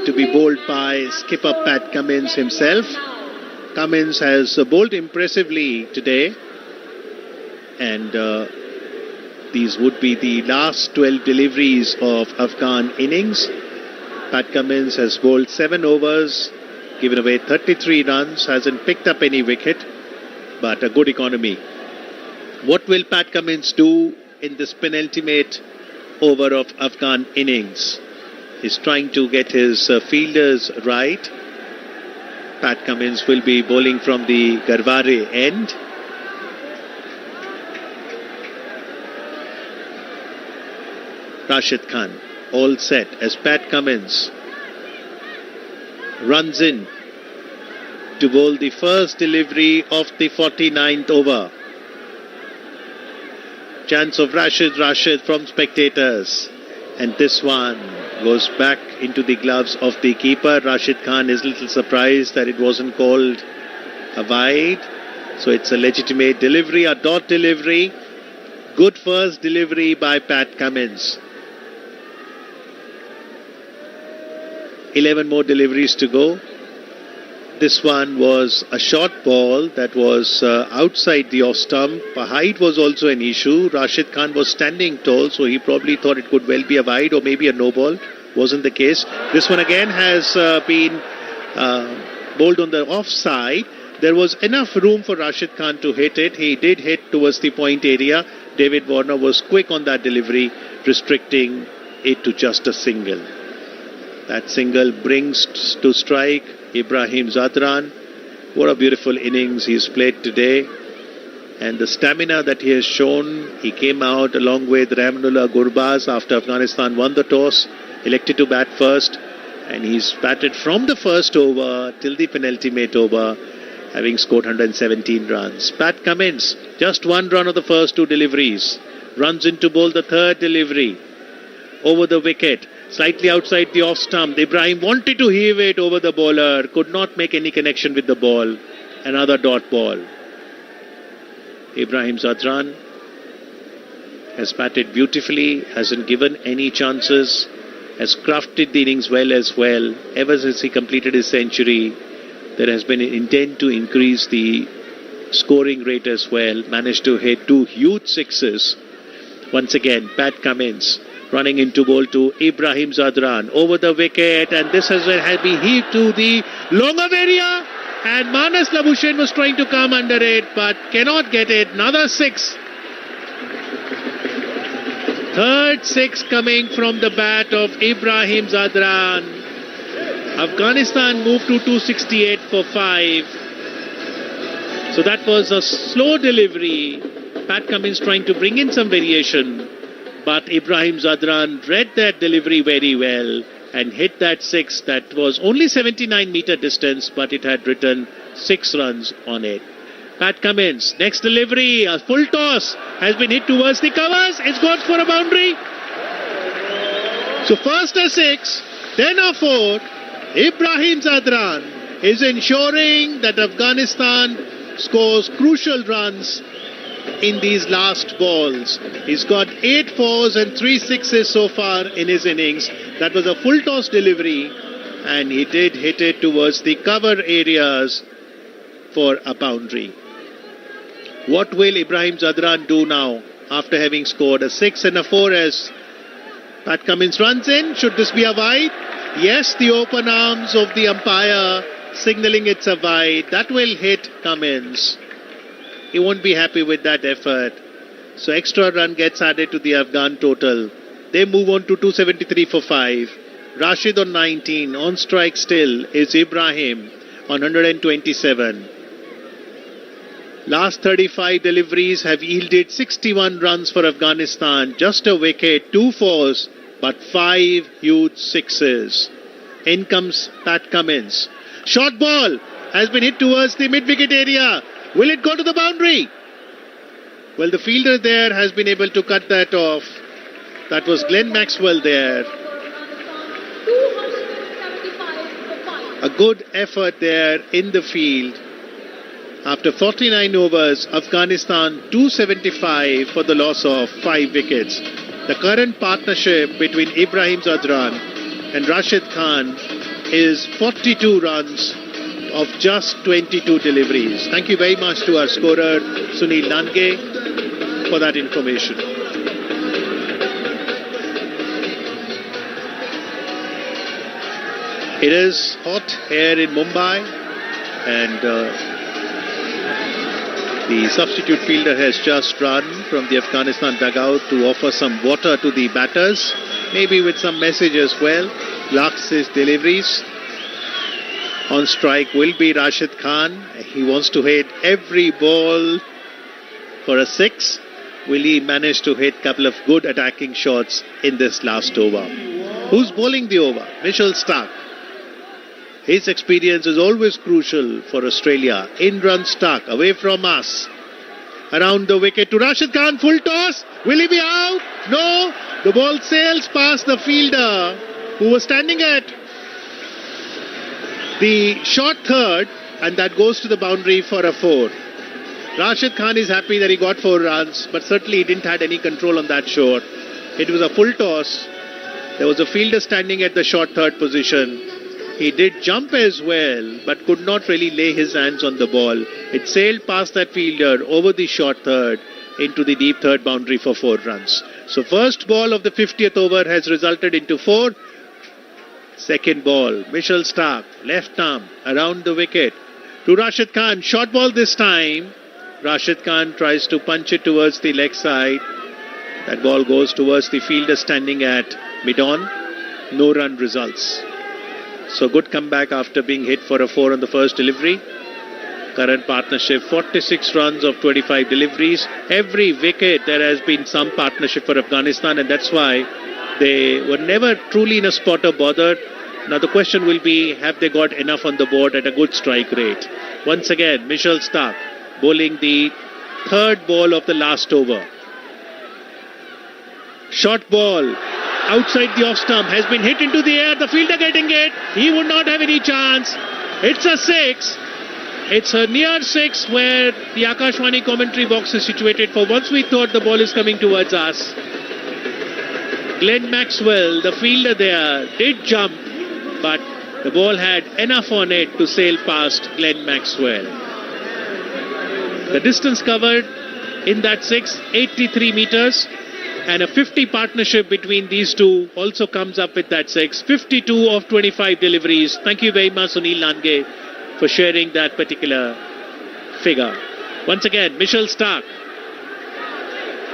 to be bowled by skipper Pat Cummins himself. Cummins has bowled impressively today, and these would be the last 12 deliveries of Afghan innings. Pat Cummins has bowled 7 overs, given away 33 runs, hasn't picked up any wicket, but a good economy. What will Pat Cummins do in this penultimate over of Afghan innings? He's trying to get his fielders right. Pat Cummins will be bowling from the Garware end. Rashid Khan all set as Pat Cummins runs in to bowl the first delivery of the 49th over. Chance of Rashid from spectators, and this one goes back into the gloves of the keeper. Rashid Khan is a little surprised that it wasn't called a wide, so it's a legitimate delivery, a dot delivery. Good first delivery by Pat Cummins. 11 more deliveries to go. This one was a short ball that was outside the off stump. Height was also an issue. Rashid Khan was standing tall, so he probably thought it could well be a wide or maybe a no ball. Wasn't the case. This one again has been bowled on the offside. There was enough room for Rashid Khan to hit it. He did hit towards the point area. David Warner was quick on that delivery, restricting it to just a single. That single brings to strike Ibrahim Zadran. What a beautiful innings he's played today. And the stamina that he has shown, he came out along with Rahmanullah Gurbaz after Afghanistan won the toss, elected to bat first, and he's batted from the first over till the penultimate over, having scored 117 runs. Pat Cummins, just 1 run of the first 2 deliveries, runs in to bowl the third delivery over the wicket. Slightly outside the off stump. Ibrahim wanted to heave it over the bowler. Could not make any connection with the ball. Another dot ball. Ibrahim Zadran has batted beautifully. Hasn't given any chances. Has crafted the innings well as well. Ever since he completed his century, there has been an intent to increase the scoring rate as well. Managed to hit 2 huge sixes. Once again, Pat Cummins running into bowl to Ibrahim Zadran over the wicket, and this has been heaved to the long of area, and Manas Labuschagne was trying to come under it but cannot get it. Another 6. Third 6 coming from the bat of Ibrahim Zadran. Afghanistan moved to 268 for 5. So that was a slow delivery. Pat Cummins trying to bring in some variation, but Ibrahim Zadran read that delivery very well and hit that 6 that was only 79-meter distance, but it had written 6 runs on it. Pat Cummins, next delivery, a full toss, has been hit towards the covers. It's gone for a boundary. So first a 6, then a 4. Ibrahim Zadran is ensuring that Afghanistan scores crucial runs in these last balls. He's got 8 4s and 3 6s so far in his innings. That was a full toss delivery, and he did hit it towards the cover areas for a boundary. What will Ibrahim Zadran do now after having scored a 6 and a 4 as Pat Cummins runs in? Should this be a wide? Yes, the open arms of the umpire signalling it's a wide. That will hit Cummins. He won't be happy with that effort. So extra run gets added to the Afghan total. They move on to 273 for 5. Rashid on 19. On strike still is Ibrahim on 127. Last 35 deliveries have yielded 61 runs for Afghanistan. Just a wicket, 2 4s, but 5 huge 6s. In comes Pat Cummins. Short ball has been hit towards the mid-wicket area. Will it go to the boundary? Well, the fielder there has been able to cut that off. That was Glenn Maxwell there. A good effort there in the field. After 49 overs, Afghanistan 275 for the loss of 5 wickets. The current partnership between Ibrahim Zadran and Rashid Khan is 42 runs of just 22 deliveries. Thank you very much to our scorer Sunil Nange for that information. It is hot here in Mumbai, and the substitute fielder has just run from the Afghanistan dugout to offer some water to the batters, maybe with some message as well. Blocks his deliveries. On strike will be Rashid Khan. He wants to hit every ball for a 6. Will he manage to hit a couple of good attacking shots in this last over? Who's bowling the over? Mitchell Starc. His experience is always crucial for Australia. In runs Starc, away from us. Around the wicket to Rashid Khan, full toss. Will he be out? No. The ball sails past the fielder who was standing at the short third, and that goes to the boundary for a 4. Rashid Khan is happy that he got 4 runs, but certainly he didn't have any control on that shot. It was a full toss. There was a fielder standing at the short third position. He did jump as well, but could not really lay his hands on the ball. It sailed past that fielder over the short third into the deep third boundary for 4 runs. So first ball of the 50th over has resulted into 4. Second ball, Mitchell Starc, left arm, around the wicket to Rashid Khan. Short ball this time. Rashid Khan tries to punch it towards the leg side. That ball goes towards the fielder standing at mid-on. No run results. So good comeback after being hit for a 4 on the first delivery. Current partnership, 46 runs of 25 deliveries. Every wicket there has been some partnership for Afghanistan, and that's why they were never truly in a spot of bother. Now the question will be, have they got enough on the board at a good strike rate? Once again, Mitchell Starc bowling the third ball of the last over. Short ball outside the off stump has been hit into the air. The fielder getting it. He would not have any chance. It's a 6. It's a near 6 where the Akashvani commentary box is situated. For once we thought the ball is coming towards us. Glenn Maxwell, the fielder there, did jump, but the ball had enough on it to sail past Glenn Maxwell. The distance covered in that 6, 83 meters. And a 50 partnership between these two also comes up with that 6. 52 of 25 deliveries. Thank you very much, Sunil Nange, for sharing that particular figure. Once again, Mitchell Starc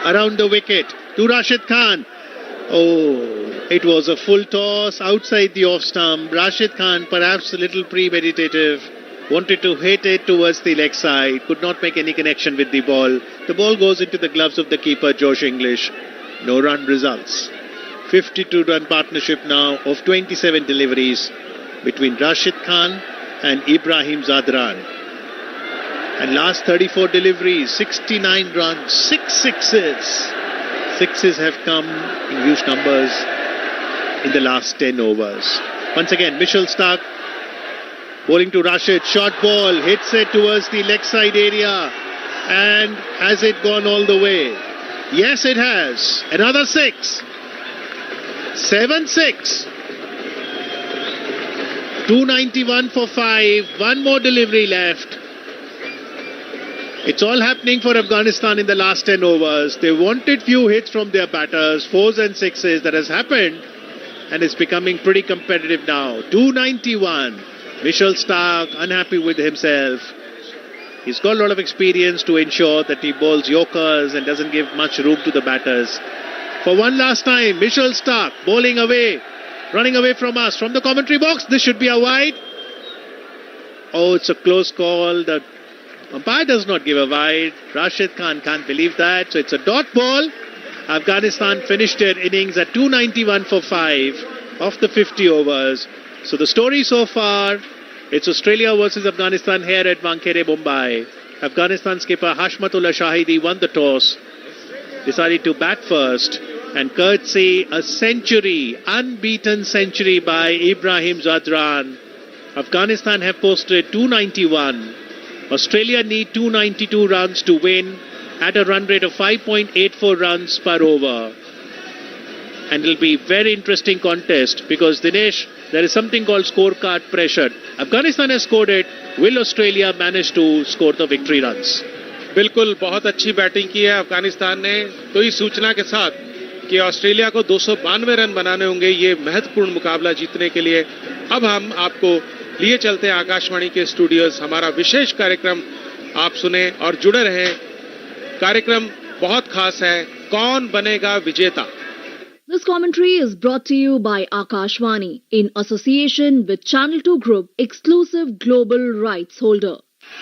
around the wicket to Rashid Khan. Oh, it was a full toss outside the off stump. Rashid Khan, perhaps a little premeditative, wanted to hit it towards the leg side. Could not make any connection with the ball. The ball goes into the gloves of the keeper, Josh English. No run results. 52 run partnership now of 27 deliveries between Rashid Khan and Ibrahim Zadran. And last 34 deliveries, 69 runs, 6 sixes. Sixes have come in huge numbers in the last 10 overs. Once again, Mitchell Starc bowling to Rashid. Short ball, hits it towards the leg side area. And has it gone all the way? Yes, it has. Another 6. 7-6. 291 for 5. One more delivery left. It's all happening for Afghanistan in the last 10 overs. They wanted few hits from their batters, 4s and 6s. That has happened. And it's becoming pretty competitive now. 291. Mitchell Starc unhappy with himself. He's got a lot of experience to ensure that he bowls yorkers and doesn't give much room to the batters. For one last time, Mitchell Starc bowling away, running away from us, from the commentary box. This should be a wide. Oh, it's a close call. The umpire does not give a wide. Rashid Khan can't believe that. So it's a dot ball. Afghanistan finished their innings at 291 for 5 of the 50 overs. So the story so far, it's Australia versus Afghanistan here at Wankhede, Mumbai. Afghanistan skipper Hashmatullah Shahidi won the toss, decided to bat first, and courtesy a century, unbeaten century by Ibrahim Zadran. Afghanistan have posted 291. Australia need 292 runs to win at a run rate of 5.84 runs per over. and it'll be very interesting contest because Dinesh, there is something called scorecard pressure. Afghanistan has scored it. Will Australia manage to score the victory runs? बिल्कुल बहुत अच्छी batting की है अफगानिस्तान ने, तो इस सूचना के साथ कि ऑस्ट्रेलिया को 292 रन बनाने होंगे ये महत्वपूर्ण मुकाबला जीतने के लिए। अब हम आपको लिए चलते हैं आकाशवाणी के स्टूडियोज, हमारा विशेष कार्यक्रम आप सुने और जुड़े रहें। कार्यक्रम बहुत खास है, कौन बनेगा विजेता। This commentary is brought to you by Akashvani in association with Channel 2 Group, exclusive global rights holder.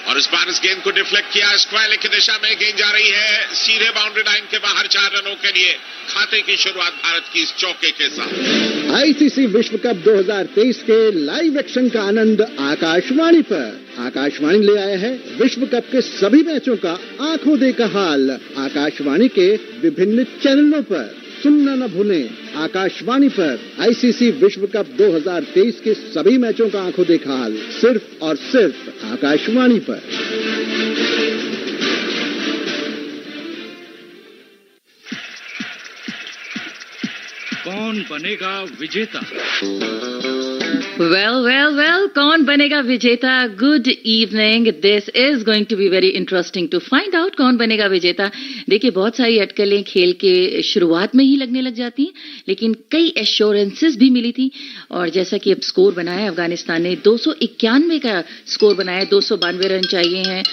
और इस बार इस गेंद को डिफ्लेक्ट किया, स्क्वायर लेग की दिशा में गेंद जा रही है सीधे बाउंड्री लाइन के बाहर 4 रनों के लिए। खाते की शुरुआत भारत की इस चौके के साथ। आईसीसी विश्व कप 2023 के लाइव एक्शन का आनंद आकाशवाणी पर। आकाशवाणी ले आया है विश्व कप के सभी मैचों का आंखों देखा हाल आकाशवाणी के विभिन्न चैनलों पर। सुनना न भूलें, आकाशवाणी पर आईसीसी विश्व कप 2023 के सभी मैचों का आंखों देखा हाल सिर्फ और सिर्फ आकाशवाणी पर। कौन बनेगा विजेता? Well, कौन बनेगा विजेता? Good evening. This is going to be very interesting to find out कौन बनेगा विजेता। देखिए, बहुत सारी अटकलें खेल के शुरुआत में ही लगने लग जाती हैं, लेकिन कई एश्योरेंसेस भी मिली थी। और जैसा कि अब स्कोर बनाया अफगानिस्तान ने 291 का स्कोर बनाया, 292 रन चाहिए हैं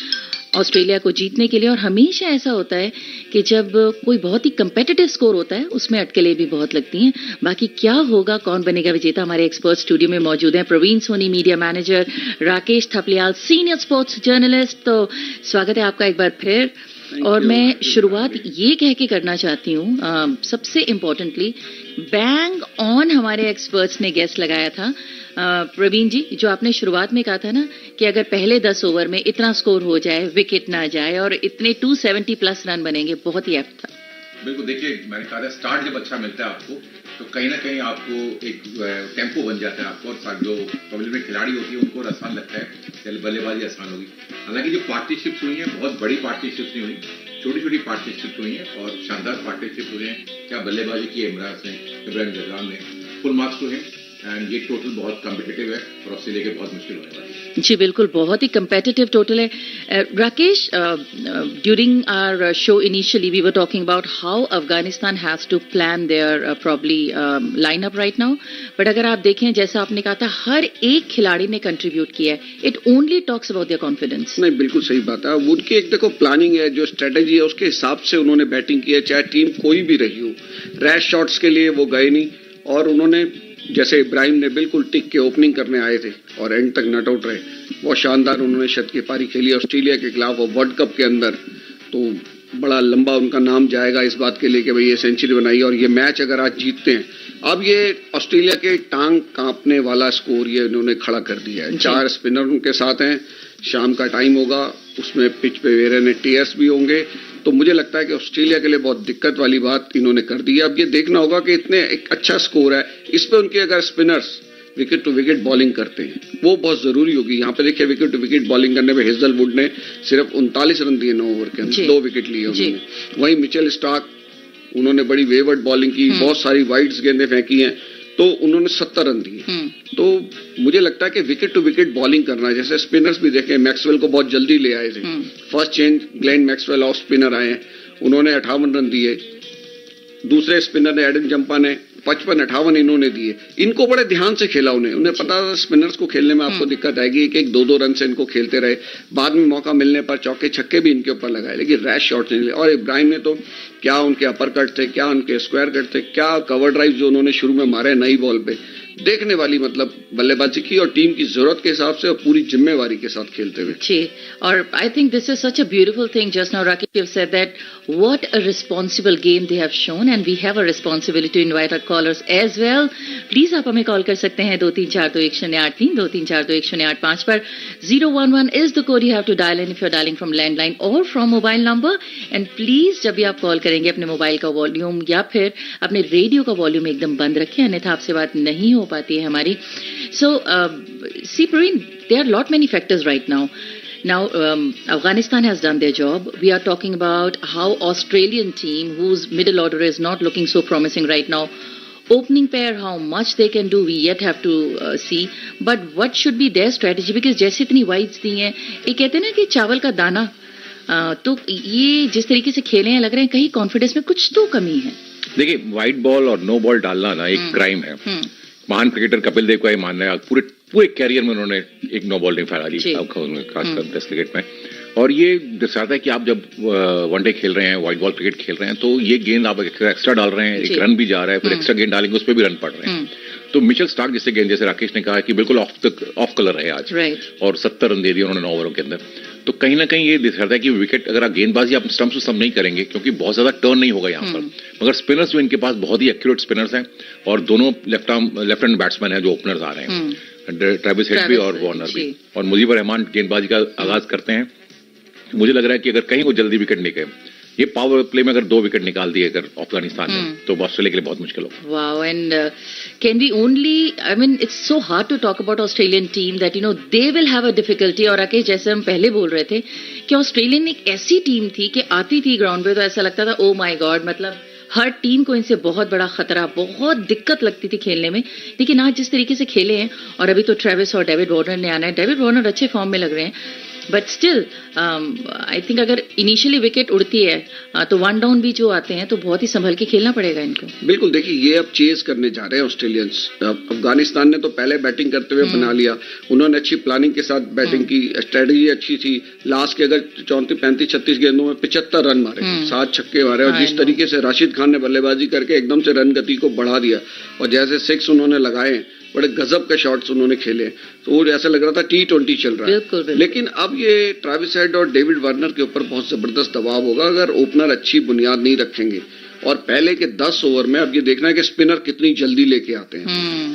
ऑस्ट्रेलिया को जीतने के लिए। और हमेशा ऐसा होता है कि जब कोई बहुत ही कंपेटिटिव स्कोर होता है उसमें अटकलें भी बहुत लगती हैं। बाकी क्या होगा, कौन बनेगा विजेता, हमारे एक्सपर्ट स्टूडियो में मौजूद हैं। Praveen Soni media manager, Rakesh Thapliyal senior sports journalist. तो स्वागत है आपका एक बार फिर। और मैं शुरुआत ये कह के करना चाहती हूँ, सबसे इम्पोर्टेंटली बैंग ऑन हमारे एक्सपर्ट्स ने गेस लगाया था। प्रवीण जी, जो आपने शुरुआत में कहा था ना कि अगर पहले 10 ओवर में इतना स्कोर हो जाए, विकेट ना जाए और इतने 270 प्लस रन बनेंगे, बहुत ही एप्ट था। बिल्कुल, देखिए मैंने कहा था स्टार्ट जब अच्छा मिलता है आपको तो कहीं ना कहीं आपको एक टेम्पो बन जाता है आपको, और जो पब्लिक में खिलाड़ी होती है उनको आसान लगता है, चल बल्लेबाजी आसान होगी। हालांकि जो पार्टनरशिप्स हुई हैं बहुत बड़ी पार्टनरशिप्स नहीं हुई, छोटी छोटी पार्टनरशिप्स हुई हैं और शानदार पार्टनरशिप हुई हैं। क्या बल्लेबाजी की इमरान ने, इब्राहिम जजान ने, full marks to him. And ये टोटल बहुत कम्पिटिटिव है और ऑस्ट्रेलिया के बहुत मुश्किल होने वाली है। जी बिल्कुल, बहुत ही कम्पिटिटिव टोटल है। Rakesh, during our show initially we were talking about how Afghanistan has to plan their probably line up right now, but अगर आप देखें जैसा आपने कहा था हर एक खिलाड़ी ने कंट्रीब्यूट किया है, it only talks about their confidence. नहीं, बिल्कुल सही बात है। उनकी एक देखो प्लानिंग है, जो स्ट्रेटेजी है उसके हिसाब से उन्होंने बैटिंग की है, चाहे टीम कोई भी रही हो। रैश शॉट्स के लिए वो गए नहीं और उन्होंने, जैसे इब्राहिम ने बिल्कुल टिक के ओपनिंग करने आए थे और एंड तक नॉट आउट रहे, बहुत शानदार उन्होंने शत की पारी खेली ऑस्ट्रेलिया के खिलाफ और वर्ल्ड कप के अंदर। तो बड़ा लंबा उनका नाम जाएगा इस बात के लिए कि भाई ये सेंचुरी बनाई और ये मैच अगर आज जीतते हैं। अब ये ऑस्ट्रेलिया के टांग कांपने वाला स्कोर ये इन्होंने खड़ा कर दिया है। 4 स्पिनर उनके साथ हैं, शाम का टाइम होगा, उसमें पिच पे वेरे टीएस भी होंगे। तो मुझे लगता है कि ऑस्ट्रेलिया के लिए बहुत दिक्कत वाली बात इन्होंने कर दी है। अब ये देखना होगा कि इतने एक अच्छा स्कोर है, इस पे उनके अगर spinners wicket to wicket bowling करते हैं वो बहुत जरूरी होगी। यहाँ पे देखिए विकेट टू विकेट बॉलिंग करने में हेजलवुड ने सिर्फ 39 रन दिए 9 ओवर के अंदर, 2 विकेट लिए उन्होंने। वहीं मिचेल स्टार्क, उन्होंने बड़ी वेवर्ड बॉलिंग की, बहुत सारी वाइड्स गेंदें फेंकी हैं, तो उन्होंने 70 रन दिए। तो मुझे लगता है कि विकेट टू विकेट बॉलिंग करना है। जैसे स्पिनर्स भी देखें, मैक्सवेल को बहुत जल्दी ले आए थे, first change Glenn Maxwell off spinner आए हैं, उन्होंने 58 रन दिए। दूसरे स्पिनर ने एडम जंपा ने 55-58 इन्होंने दिए। इनको बड़े ध्यान से खेला, उन्हें पता था स्पिनर्स को खेलने में आपको दिक्कत आएगी, 1-2 रन से इनको खेलते रहे। बाद में मौका मिलने पर चौके छक्के भी इनके ऊपर लगाए, लेकिन रैश शॉट नहीं लिए। और इब्राहिम ने तो क्या उनके अपर कट थे, क्या उनके स्क्वायर कट थे, क्या कवर ड्राइव जो उन्होंने शुरू में मारे नई बॉल पे, देखने वाली मतलब बल्लेबाजी की और टीम की जरूरत के हिसाब से और पूरी जिम्मेवारी के साथ खेलते हुए। जी, और I think this is such a beautiful thing just now Rakesh you said that what a responsible game they have shown and we have a responsibility to invite our callers as well. Please आप हमें call कर सकते हैं 23421083 23421085 पर। 011 is the code you have to dial in if you are dialling from landline और from mobile number. And please जब भी आप कॉल करेंगे अपने मोबाइल का वॉल्यूम या फिर अपने रेडियो का वॉल्यूम एकदम बंद रखें, अन्यथा आपसे बात नहीं हो पाती है हमारी। So, see, Praveen, there are lot many factors right now. Now, Afghanistan has done their job. We are talking about how Australian team, whose middle order is not looking so promising right now, opening pair, how much they can do, we yet have to see. But what should be their strategy? Because जैसे इतनी wides दी हैं, ये कहते हैं ना कि चावल का दाना, तो ये जिस तरीके से खेले हैं लग रहे हैं कहीं कॉन्फिडेंस में कुछ तो कमी है. देखिए, व्हाइट बॉल और नो बॉल डालना ना एक क्राइम है. महान क्रिकेटर कपिल देव का ये मानना है, पूरे कैरियर में उन्होंने एक नो बॉल नहीं डाली, खासकर टेस्ट क्रिकेट में. और ये दर्शाता है कि आप जब वनडे खेल रहे हैं, व्हाइट बॉल क्रिकेट खेल रहे हैं, तो ये गेंद आप एक्स्ट्रा डाल रहे हैं, एक रन भी जा रहा है, फिर एक्स्ट्रा गेंद डालेंगे उस पर भी रन पड़ रहे हैं. तो मिचेल स्टार्क जैसे गेंद, जैसे राकेश ने कहा कि बिल्कुल ऑफ कलर है आज, और 70 रन दे दिए उन्होंने 9 ओवरों के अंदर. तो कहीं ना कहीं ये दिखाता है कि विकेट, अगर आप गेंदबाजी आप स्टंप टू स्टंप नहीं करेंगे, क्योंकि बहुत ज्यादा टर्न नहीं होगा यहाँ पर, मगर स्पिनर्स जो इनके पास बहुत ही एक्यूरेट स्पिनर्स हैं, और दोनों लेफ्ट हैंड बैट्समैन हैं जो ओपनर्स आ रहे हैं, ट्रेविस हेड भी और वार्नर भी, और मुजीबर रहमान गेंदबाजी का आगाज करते हैं. मुझे लग रहा है कि अगर कहीं वो जल्दी विकेट नहीं गए, ये पावर प्ले में अगर 2 विकेट निकाल दिए अगर अफगानिस्तान ने, तो ऑस्ट्रेलिया के लिए बहुत मुश्किल होगा. Wow, and can we only, I mean, it's so hard to talk about Australian team that, you know, they will have a difficulty. और राकेश, जैसे हम पहले बोल रहे थे कि ऑस्ट्रेलियन एक ऐसी टीम थी कि आती थी ग्राउंड पे तो ऐसा लगता था ओ माय गॉड, मतलब हर टीम को इनसे बहुत बड़ा खतरा, बहुत दिक्कत लगती थी खेलने में. लेकिन आज जिस तरीके से खेले हैं, और अभी तो ट्रेविस और डेविड वार्नर ने आना है, डेविड वार्नर अच्छे फॉर्म में लग रहे हैं, बट स्टिल आई थिंक अगर इनिशियली विकेट उड़ती है तो 1 डाउन भी जो आते हैं तो बहुत ही संभल के खेलना पड़ेगा इनको. बिल्कुल, देखिए ये अब चेज करने जा रहे हैं ऑस्ट्रेलियंस. अफगानिस्तान ने तो पहले बैटिंग करते हुए बना लिया, उन्होंने अच्छी प्लानिंग के साथ बैटिंग की, स्ट्रेटजी अच्छी थी. लास्ट के अगर 34, 35, 36 गेंदों में 75 रन मारे, 7 छक्के मारे, और जिस तरीके से राशिद खान ने बल्लेबाजी करके एकदम से रन गति को बढ़ा दिया, और जैसे 6 उन्होंने लगाए, बड़े गजब के शॉट्स उन्होंने खेले, तो वो ऐसा लग रहा था T20 चल रहा है. बिल्कुल. लेकिन अब ये ट्रेविस हेड और डेविड वार्नर के ऊपर बहुत जबरदस्त दबाव होगा अगर ओपनर अच्छी बुनियाद नहीं रखेंगे. और पहले के 10 ओवर में अब ये देखना है कि स्पिनर कितनी जल्दी लेके आते हैं,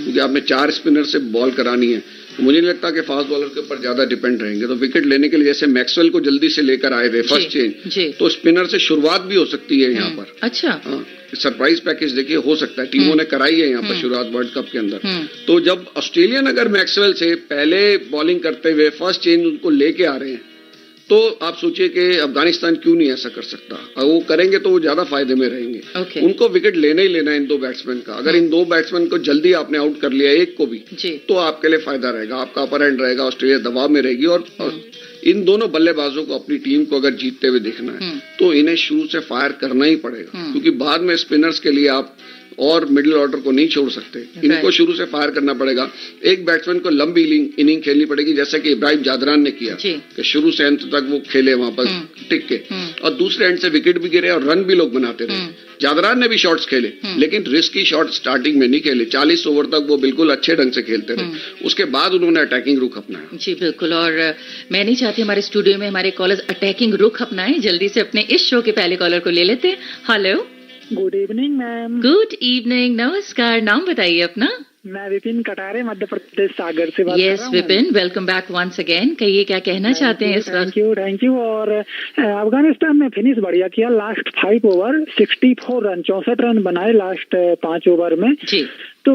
क्योंकि आपने 4 स्पिनर से बॉल करानी है. तो मुझे नहीं लगता कि फास्ट बॉलर के ऊपर ज्यादा डिपेंड रहेंगे. तो विकेट लेने के लिए जैसे मैक्सवेल को जल्दी से लेकर आए थे फर्स्ट चेंज, तो स्पिनर से शुरुआत भी हो सकती है यहाँ पर. अच्छा, हाँ, सरप्राइज पैकेज देखिए हो सकता है. टीमों ने कराई है यहाँ पर शुरुआत वर्ल्ड कप के अंदर. तो जब ऑस्ट्रेलियन अगर मैक्सवेल से पहले बॉलिंग करते हुए फर्स्ट चेंज उनको लेके आ रहे हैं, तो आप सोचिए कि अफगानिस्तान क्यों नहीं ऐसा कर सकता. और वो करेंगे तो वो ज्यादा फायदे में रहेंगे. उनको विकेट लेना ही लेना है इन 2 बैट्समैन का. अगर इन 2 बैट्समैन को जल्दी आपने आउट कर लिया, एक को भी, तो आपके लिए फायदा रहेगा, आपका अपर हैंड रहेगा, ऑस्ट्रेलिया दबाव में रहेगी. और इन दोनों बल्लेबाजों को, अपनी टीम को अगर जीतते हुए देखना है, तो इन्हें शुरू से फायर करना ही पड़ेगा, क्योंकि बाद में स्पिनर्स के लिए आप और मिडिल ऑर्डर को नहीं छोड़ सकते. इनको शुरू से फायर करना पड़ेगा. एक बैट्समैन को लंबी इनिंग खेलनी पड़ेगी, जैसे कि इब्राहिम जादरान ने किया कि शुरू से अंत तक वो खेले वहां पर टिक के, और दूसरे एंड से विकेट भी गिरे और रन भी लोग बनाते रहे. जादरान ने भी शॉट्स खेले, लेकिन रिस्की शॉट स्टार्टिंग में नहीं खेले. 40 ओवर तक वो बिल्कुल अच्छे ढंग से खेलते रहे. उसके बाद उन्होंने अटैकिंग रुख अपनाया. जी बिल्कुल. और मैं नहीं चाहती हमारे स्टूडियो में हमारे कॉलर्स अटैकिंग रुख अपनाएं. जल्दी से अपने इस शो के पहले कॉलर को ले लेते हैं. Hello, good evening ma'am. Good evening, नमस्कार. नाम बताइए अपना. मैं विपिन कटारे, मध्य प्रदेश सागर से बात कर रहा हूँ. Yes Vipin, welcome back once again. कहिए क्या कहना चाहते हैं इस वक्त. Thank you. और अफगानिस्तान ने फिनिश बढ़िया किया. लास्ट 5 ओवर 64 रन, 64 रन बनाए लास्ट 5 ओवर में. जी. तो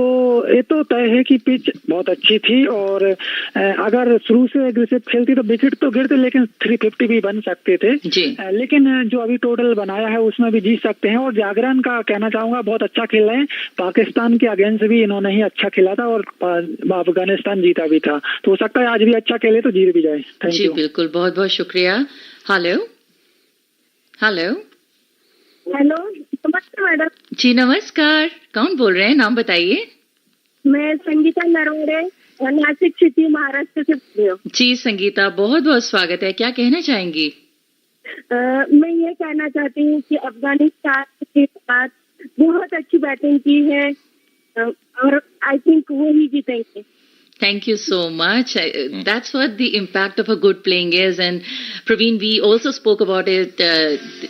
ये तो तय है कि पिच बहुत अच्छी थी, और अगर शुरू से एग्रेसिव खेलती तो विकेट तो गिरते, लेकिन 350 भी बन सकते थे. जी. लेकिन जो अभी टोटल बनाया है उसमें भी जीत सकते हैं. और जागरण का कहना चाहूंगा, बहुत अच्छा खेल रहे हैं. पाकिस्तान के अगेंस्ट भी इन्होंने ही अच्छा खेला था, और अफगानिस्तान जीता भी था. तो हो सकता है आज भी अच्छा खेले तो जीत भी जाए. Thank you. बिल्कुल, बहुत बहुत शुक्रिया. हेलो, हेलो, हेलो, नमस्ते मैडम. जी नमस्कार. कौन बोल रहे हैं, नाम बताइए. मैं संगीता नरवरे, नासिक सिटी, महाराष्ट्र से बोल रही हूँ. जी संगीता, बहुत बहुत स्वागत है. क्या कहना चाहेंगी. मैं ये कहना चाहती हूँ कि अफगानिस्तान के साथ बहुत अच्छी बैटिंग की है, और आई थिंक वो ही जीतेंगे. Thank you so much. That's what the impact of a good playing is. And Praveen, we also spoke about it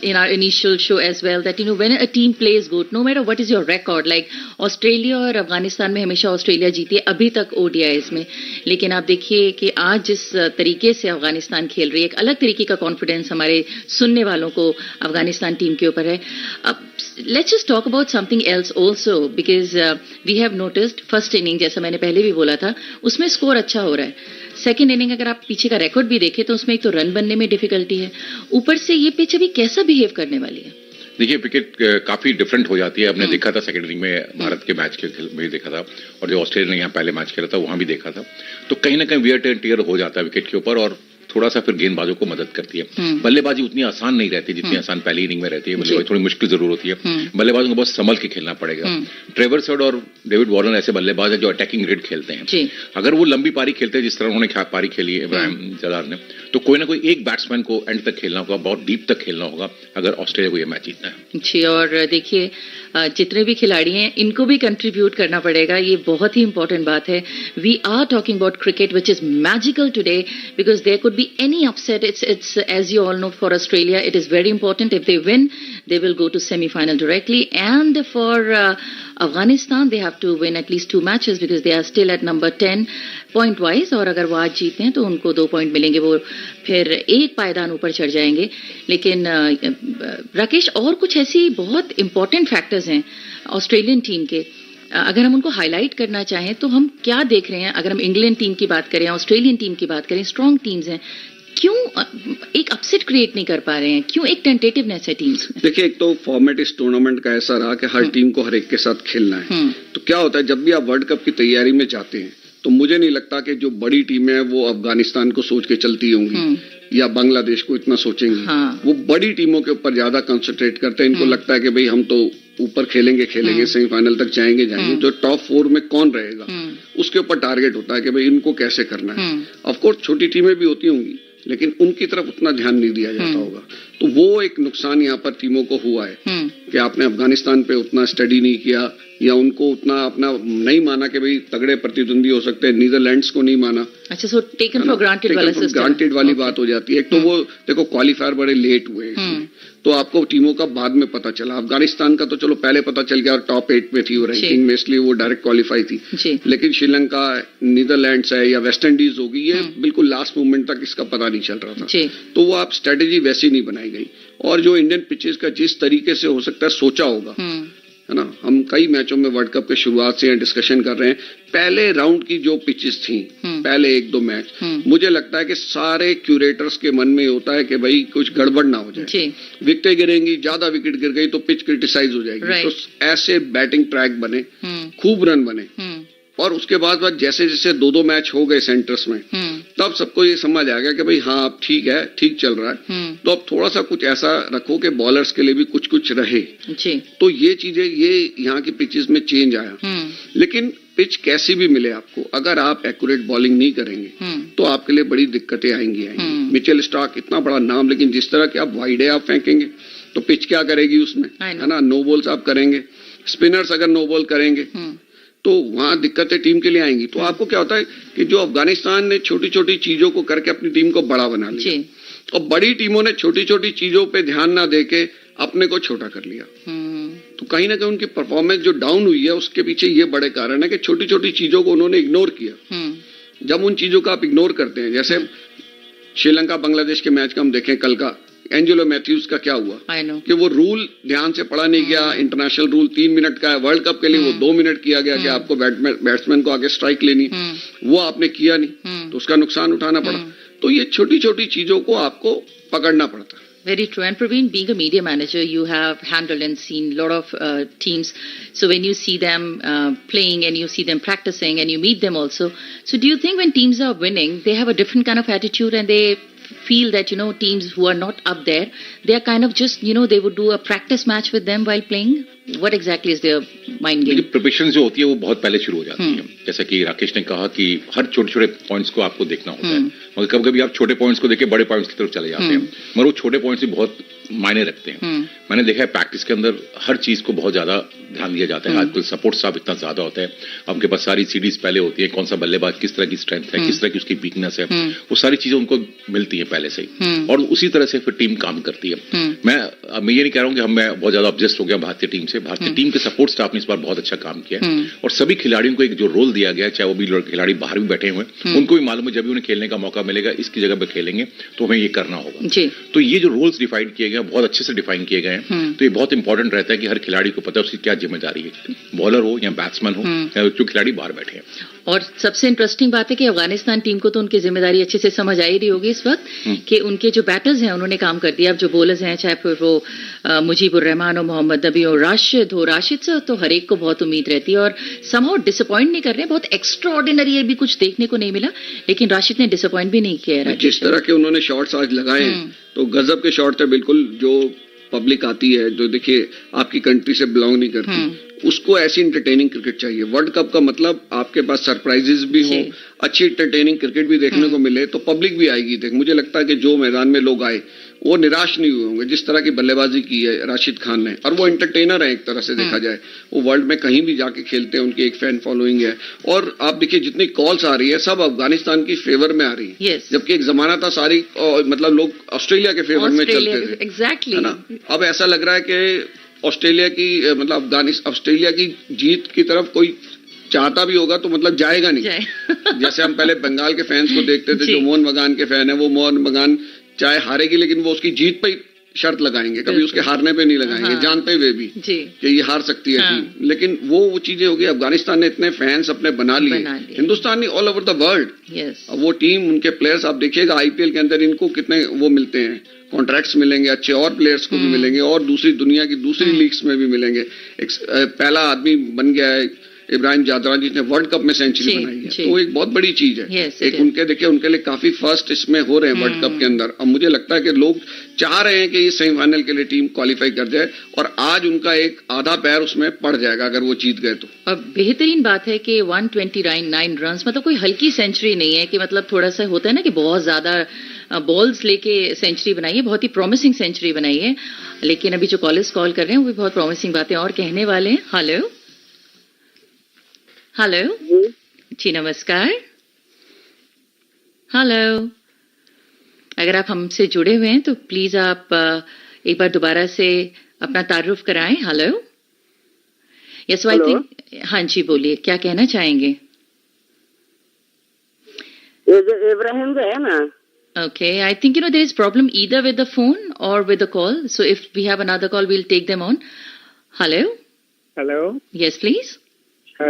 in our initial show as well, that, you know, when a team plays good, no matter what is your record, like Australia और अफगानिस्तान में हमेशा Australia जीती है अभी तक ODIs में. लेकिन आप देखिए कि आज जिस तरीके से अफगानिस्तान खेल रही है, एक अलग तरीके का कॉन्फिडेंस हमारे सुनने वालों को अफगानिस्तान टीम के ऊपर है. अब let's just talk about something else also, because we have noticed first inning, जैसा मैंने पहले भी बोला था, उसमें स्कोर अच्छा हो रहा है. सेकंड इनिंग अगर आप पीछे का रिकॉर्ड भी देखें तो उसमें एक तो रन बनने में डिफिकल्टी है, ऊपर से ये पिच अभी कैसा बिहेव करने वाली है. देखिए विकेट काफी डिफरेंट हो जाती है। हमने देखा था सेकेंड इनिंग में भारत के मैच में देखा था, और जो ऑस्ट्रेलिया ने यहाँ पहले मैच खेला था वहां भी देखा था। तो कहीं ना कहीं वियर एंड टीयर हो जाता है विकेट के ऊपर, और थोड़ा सा फिर गेंदबाजों को मदद करती है। बल्लेबाजी उतनी आसान नहीं रहती जितनी आसान पहली इनिंग में रहती है। बल्लेबाजी थोड़ी मुश्किल जरूर होती है, बल्लेबाजों को बहुत संभल के खेलना पड़ेगा। ट्रेवर्स हेड और डेविड वार्नर ऐसे बल्लेबाज है जो अटैकिंग ग्रिड खेलते हैं। अगर वो लंबी पारी खेलते हैं जिस तरह उन्होंने पारी खेली है इब्राहिम जलाल ने, तो कोई ना कोई एक बैट्समैन को एंड तक खेलना होगा, बहुत डीप तक खेलना होगा अगर ऑस्ट्रेलिया को ये मैच जीतना है। जी, और देखिए जितने भी खिलाड़ी हैं इनको भी कंट्रीब्यूट करना पड़ेगा, ये बहुत ही इंपॉर्टेंट बात है। We are talking about cricket which is magical today because there could be any upset. It's as you all know, for Australia it is very important. If they win, they will go to semi-final directly, and for Afghanistan they have to win at least 2 matches because they are still at number 10 point wise. और अगर वो आज जीते हैं तो उनको 2 point मिलेंगे, वो फिर एक पायदान ऊपर चढ़ जाएंगे। लेकिन राकेश, और कुछ ऐसी बहुत इंपॉर्टेंट फैक्टर्स हैं ऑस्ट्रेलियन टीम के, अगर हम उनको हाईलाइट करना चाहें तो हम क्या देख रहे हैं? अगर हम इंग्लैंड टीम की बात करें, ऑस्ट्रेलियन टीम की बात करें, स्ट्रॉन्ग टीम्स हैं, क्यों एक अपसेट क्रिएट नहीं कर पा रहे हैं? क्यों एक टेंटेटिवनेस है टीम्स में? देखिए, एक तो फॉर्मेट इस टूर्नामेंट का ऐसा रहा कि हर टीम को हर एक के साथ खेलना है। तो क्या होता है, जब भी आप वर्ल्ड कप की तैयारी में जाते हैं तो मुझे नहीं लगता कि जो बड़ी टीमें हैं वो अफगानिस्तान को सोच के चलती होंगी या बांग्लादेश को इतना सोचेंगी। वो बड़ी टीमों के ऊपर ज्यादा कंसंट्रेट करते हैं। इनको लगता है कि भाई हम तो ऊपर खेलेंगे सेमीफाइनल तक जाएंगे। जो टॉप 4 में कौन रहेगा उसके ऊपर टारगेट होता है कि भाई इनको कैसे करना है। ऑफकोर्स छोटी टीमें भी होती होंगी लेकिन उनकी तरफ उतना ध्यान नहीं दिया जाता होगा। तो वो एक नुकसान यहाँ पर टीमों को हुआ है कि आपने अफगानिस्तान पे उतना स्टडी नहीं किया या उनको उतना अपना नहीं माना कि भाई तगड़े प्रतिद्वंदी हो सकते हैं। नीदरलैंड्स को नहीं माना। अच्छा, सो टेकन फॉर ग्रांटेड वाली बात हो जाती है। एक तो वो देखो क्वालिफायर बड़े लेट हुए तो आपको टीमों का बाद में पता चला। अफगानिस्तान का तो चलो पहले पता चल गया और टॉप 8 में थी वो रैंकिंग में, इसलिए वो डायरेक्ट क्वालिफाई थी। लेकिन श्रीलंका, नीदरलैंड्स है या वेस्ट इंडीज होगी, ये बिल्कुल लास्ट मोमेंट तक इसका पता नहीं चल रहा था। तो वो आप स्ट्रेटेजी वैसी नहीं बनाई गई। और जो इंडियन पिचेस का जिस तरीके से हो सकता है सोचा होगा, है ना, हम कई मैचों में वर्ल्ड कप के शुरुआत से डिस्कशन कर रहे हैं। पहले राउंड की जो पिचेस थी, पहले 1-2 मैच, मुझे लगता है कि सारे क्यूरेटर्स के मन में होता है कि भाई कुछ गड़बड़ ना हो जाए, विकेटें गिरेंगी, ज्यादा विकेट गिर गई तो पिच क्रिटिसाइज हो जाएगी। तो ऐसे बैटिंग ट्रैक बने, खूब रन बने, और उसके बाद जैसे जैसे 2-2 मैच हो गए सेंटर्स में, तब सबको ये समझ आ गया कि भाई हाँ अब ठीक है, ठीक चल रहा है। तो अब थोड़ा सा कुछ ऐसा रखो कि बॉलर्स के लिए भी कुछ कुछ रहे। तो ये चीजें, ये यहाँ की पिचेस में चेंज आया। लेकिन पिच कैसी भी मिले आपको, अगर आप एक्यूरेट बॉलिंग नहीं करेंगे तो आपके लिए बड़ी दिक्कतें आएंगी। मिचेल स्टार्क इतना बड़ा नाम, लेकिन जिस तरह के आप वाइड आप फेंकेंगे तो पिच क्या करेगी उसमें, है ना। नो बॉल्स आप करेंगे, स्पिनर्स अगर नो बॉल करेंगे तो वहां दिक्कतें टीम के लिए आएंगी। तो आपको क्या होता है कि जो अफगानिस्तान ने छोटी छोटी चीजों को करके अपनी टीम को बड़ा बना लिया, और बड़ी टीमों ने छोटी छोटी चीजों पे ध्यान ना देके अपने को छोटा कर लिया। तो कहीं ना कहीं उनकी परफॉर्मेंस जो डाउन हुई है उसके पीछे ये बड़े कारण है कि छोटी छोटी चीजों को उन्होंने इग्नोर किया। जब उन चीजों का आप इग्नोर करते हैं, जैसे श्रीलंका बांग्लादेश के मैच का हम देखें कल का, एंजेलो मैथ्यूज का क्या हुआ कि वो रूल ध्यान से पढ़ा नहीं गया। इंटरनेशनल रूल 3 मिनट का है, वर्ल्ड कप के लिए वो 2 मिनट किया गया कि आपको बैट्समैन को आगे स्ट्राइक लेनी, वो आपने किया नहीं, तो उसका नुकसान उठाना पड़ा। तो ये छोटी छोटी चीजों को आपको पकड़ना पड़ता है। Very true. And Praveen, being a media manager, you have handled and seen a lot of teams. So when you see them playing and you see them practicing and you meet them also, so do you think when teams are winning, they have a different kind of attitude and they feel that, you know, teams who are not up there, they are kind of just, you know, they would do a practice match with them while playing? What exactly is their mind game? Preparation जो होती है वो बहुत पहले शुरू हो जाती है। जैसा कि राकेश ने कहा कि हर छोटे छोटे पॉइंट्स को आपको देखना होता है, मगर कभी कभी आप छोटे पॉइंट्स को देख के बड़े पॉइंट्स की तरफ चले जाते हैं, मगर वो छोटे पॉइंट्स भी बहुत मायने रखते हैं। मैंने देखा है प्रैक्टिस के अंदर हर चीज को बहुत ज्यादा ध्यान दिया जाता है। आजकल सपोर्ट स्टाफ इतना ज्यादा होता है, आपके पास सारी सीडीज पहले होती है, कौन सा बल्लेबाज किस तरह की स्ट्रेंथ है, किस तरह की उसकी वीकनेस है, वो सारी चीजें उनको मिलती है पहले से ही, और उसी तरह से फिर टीम काम करती है। मैं ये नहीं कह रहा हूँ कि मैं बहुत ज्यादा ऑब्जेस्ट हो गया भारतीय टीम से। भारतीय टीम के सपोर्ट स्टाफ ने इस बार बहुत अच्छा काम किया है, और सभी खिलाड़ियों को एक जो रोल दिया गया है, चाहे वो भी खिलाड़ी बाहर भी बैठे हुए हैं, उनको भी मालूम है जब भी उन्हें खेलने का मौका मिलेगा, इसकी जगह पर खेलेंगे तो हमें ये करना होगा। तो ये जो रोल्स डिफाइन किए गए, बहुत अच्छे से डिफाइन किए गए हैं। तो ये बहुत इंपॉर्टेंट रहता है कि हर खिलाड़ी को पता है उसकी क्या जिम्मेदारी है, बॉलर हो या बैट्समैन हो या जो खिलाड़ी बाहर बैठे हैं। और सबसे इंटरेस्टिंग बात है कि अफगानिस्तान टीम को तो उनकी जिम्मेदारी अच्छे से समझ आ ही रही होगी इस वक्त कि उनके जो बैटर्स हैं उन्होंने काम कर दिया। अब जो बॉलर्स हैं, चाहे फिर वो मुजीबुर रहमान और मोहम्मद नबी और राशिद से तो हर एक को बहुत उम्मीद रहती है और समहाउ डिसअपॉइंट नहीं कर रहे। बहुत एक्स्ट्रा ऑर्डिनरी भी कुछ देखने को नहीं मिला, लेकिन राशिद ने डिसअपॉइंट भी नहीं किया है। जिस तरह के उन्होंने शॉट्स आज लगाए हैं तो गजब के शॉट थे बिल्कुल। जो पब्लिक आती है जो देखिए आपकी कंट्री से बिलोंग नहीं करती, उसको ऐसी इंटरटेनिंग क्रिकेट चाहिए। वर्ल्ड कप का मतलब आपके पास सरप्राइजेस भी हो, अच्छी इंटरटेनिंग क्रिकेट भी देखने को मिले तो पब्लिक भी आएगी देख। मुझे लगता है कि जो मैदान में लोग आए वो निराश नहीं हुए होंगे जिस तरह की बल्लेबाजी की है राशिद खान ने। और वो एंटरटेनर है एक तरह से देखा जाए, वो वर्ल्ड में कहीं भी जाके खेलते हैं, उनकी एक फैन फॉलोइंग है। और आप देखिए जितनी कॉल्स आ रही है सब अफगानिस्तान की फेवर में आ रही है, जबकि एक जमाना था सारी मतलब लोग ऑस्ट्रेलिया के फेवर में चलते थे। एग्जैक्टली। है ना? अब ऐसा लग रहा है कि ऑस्ट्रेलिया की मतलब ऑस्ट्रेलिया की जीत की तरफ कोई चाहता भी होगा तो मतलब जाएगा नहीं। जैसे हम पहले बंगाल के फैंस को देखते थे, जो मोहन बगान के फैन है वो मोहन बगान चाहे हारेगी लेकिन वो उसकी जीत पे ही शर्त लगाएंगे, कभी उसके हारने पे नहीं लगाएंगे, जानते हुए भी कि ये हार सकती है टीम। लेकिन वो चीजें हो गई। अफगानिस्तान ने इतने फैंस अपने बना लिए, हिंदुस्तान नहीं ऑल ओवर द वर्ल्ड। अब वो टीम, उनके प्लेयर्स आप देखिएगा आईपीएल के अंदर इनको कितने वो मिलते हैं, कॉन्ट्रैक्ट्स मिलेंगे अच्छे, और प्लेयर्स को भी मिलेंगे और दूसरी दुनिया की दूसरी लीग्स में भी मिलेंगे। एक पहला आदमी बन गया है इब्राहिम जादरा जिसने वर्ल्ड कप में सेंचुरी बनाई है, तो एक बहुत बड़ी चीज है। एक उनके देखिए उनके लिए काफी फर्स्ट इसमें हो रहे हैं वर्ल्ड कप के अंदर। अब मुझे लगता है कि लोग चाह रहे हैं कि ये सेमीफाइनल के लिए टीम क्वालिफाई कर जाए और आज उनका एक आधा पैर उसमें पड़ जाएगा अगर वो जीत गए तो। और बेहतरीन बात है कि 129 रन मतलब कोई हल्की सेंचुरी नहीं है कि मतलब थोड़ा सा होता है ना कि बहुत ज्यादा बॉल्स लेके सेंचुरी बनाई है, बहुत ही प्रॉमिसिंग सेंचुरी बनाई है। लेकिन अभी जो कॉलर्स कॉल कर रहे हैं वो भी बहुत प्रॉमिसिंग बातें और कहने वाले हैं। हेलो हेलो जी नमस्कार। हेलो, अगर आप हमसे जुड़े हुए हैं तो प्लीज आप एक बार दोबारा से अपना तारुफ कराएं। हेलो यस आई थिंक, हाँ जी बोलिए, क्या कहना चाहेंगे? ये जो इब्राहिम जो है ना, okay, I think there is problem either with the phone or with the call, so if we have another call we'll take them on. Hello, yes please.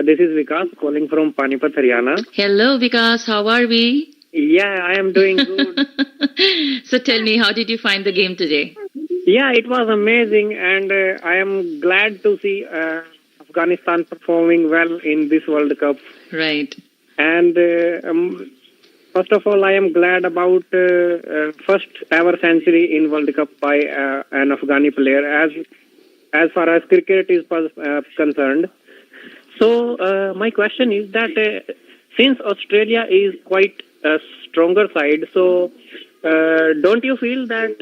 This is Vikas calling from Panipat, Haryana. Hello Vikas, how are we? Yeah, I am doing good. So tell me, how did you find the game today? Yeah, it was amazing and I am glad to see Afghanistan performing well in this World Cup. Right. And first of all, I am glad about first ever century in World Cup by an Afghani player as far as cricket is concerned. So my question is that since Australia is quite a stronger side, so don't you feel that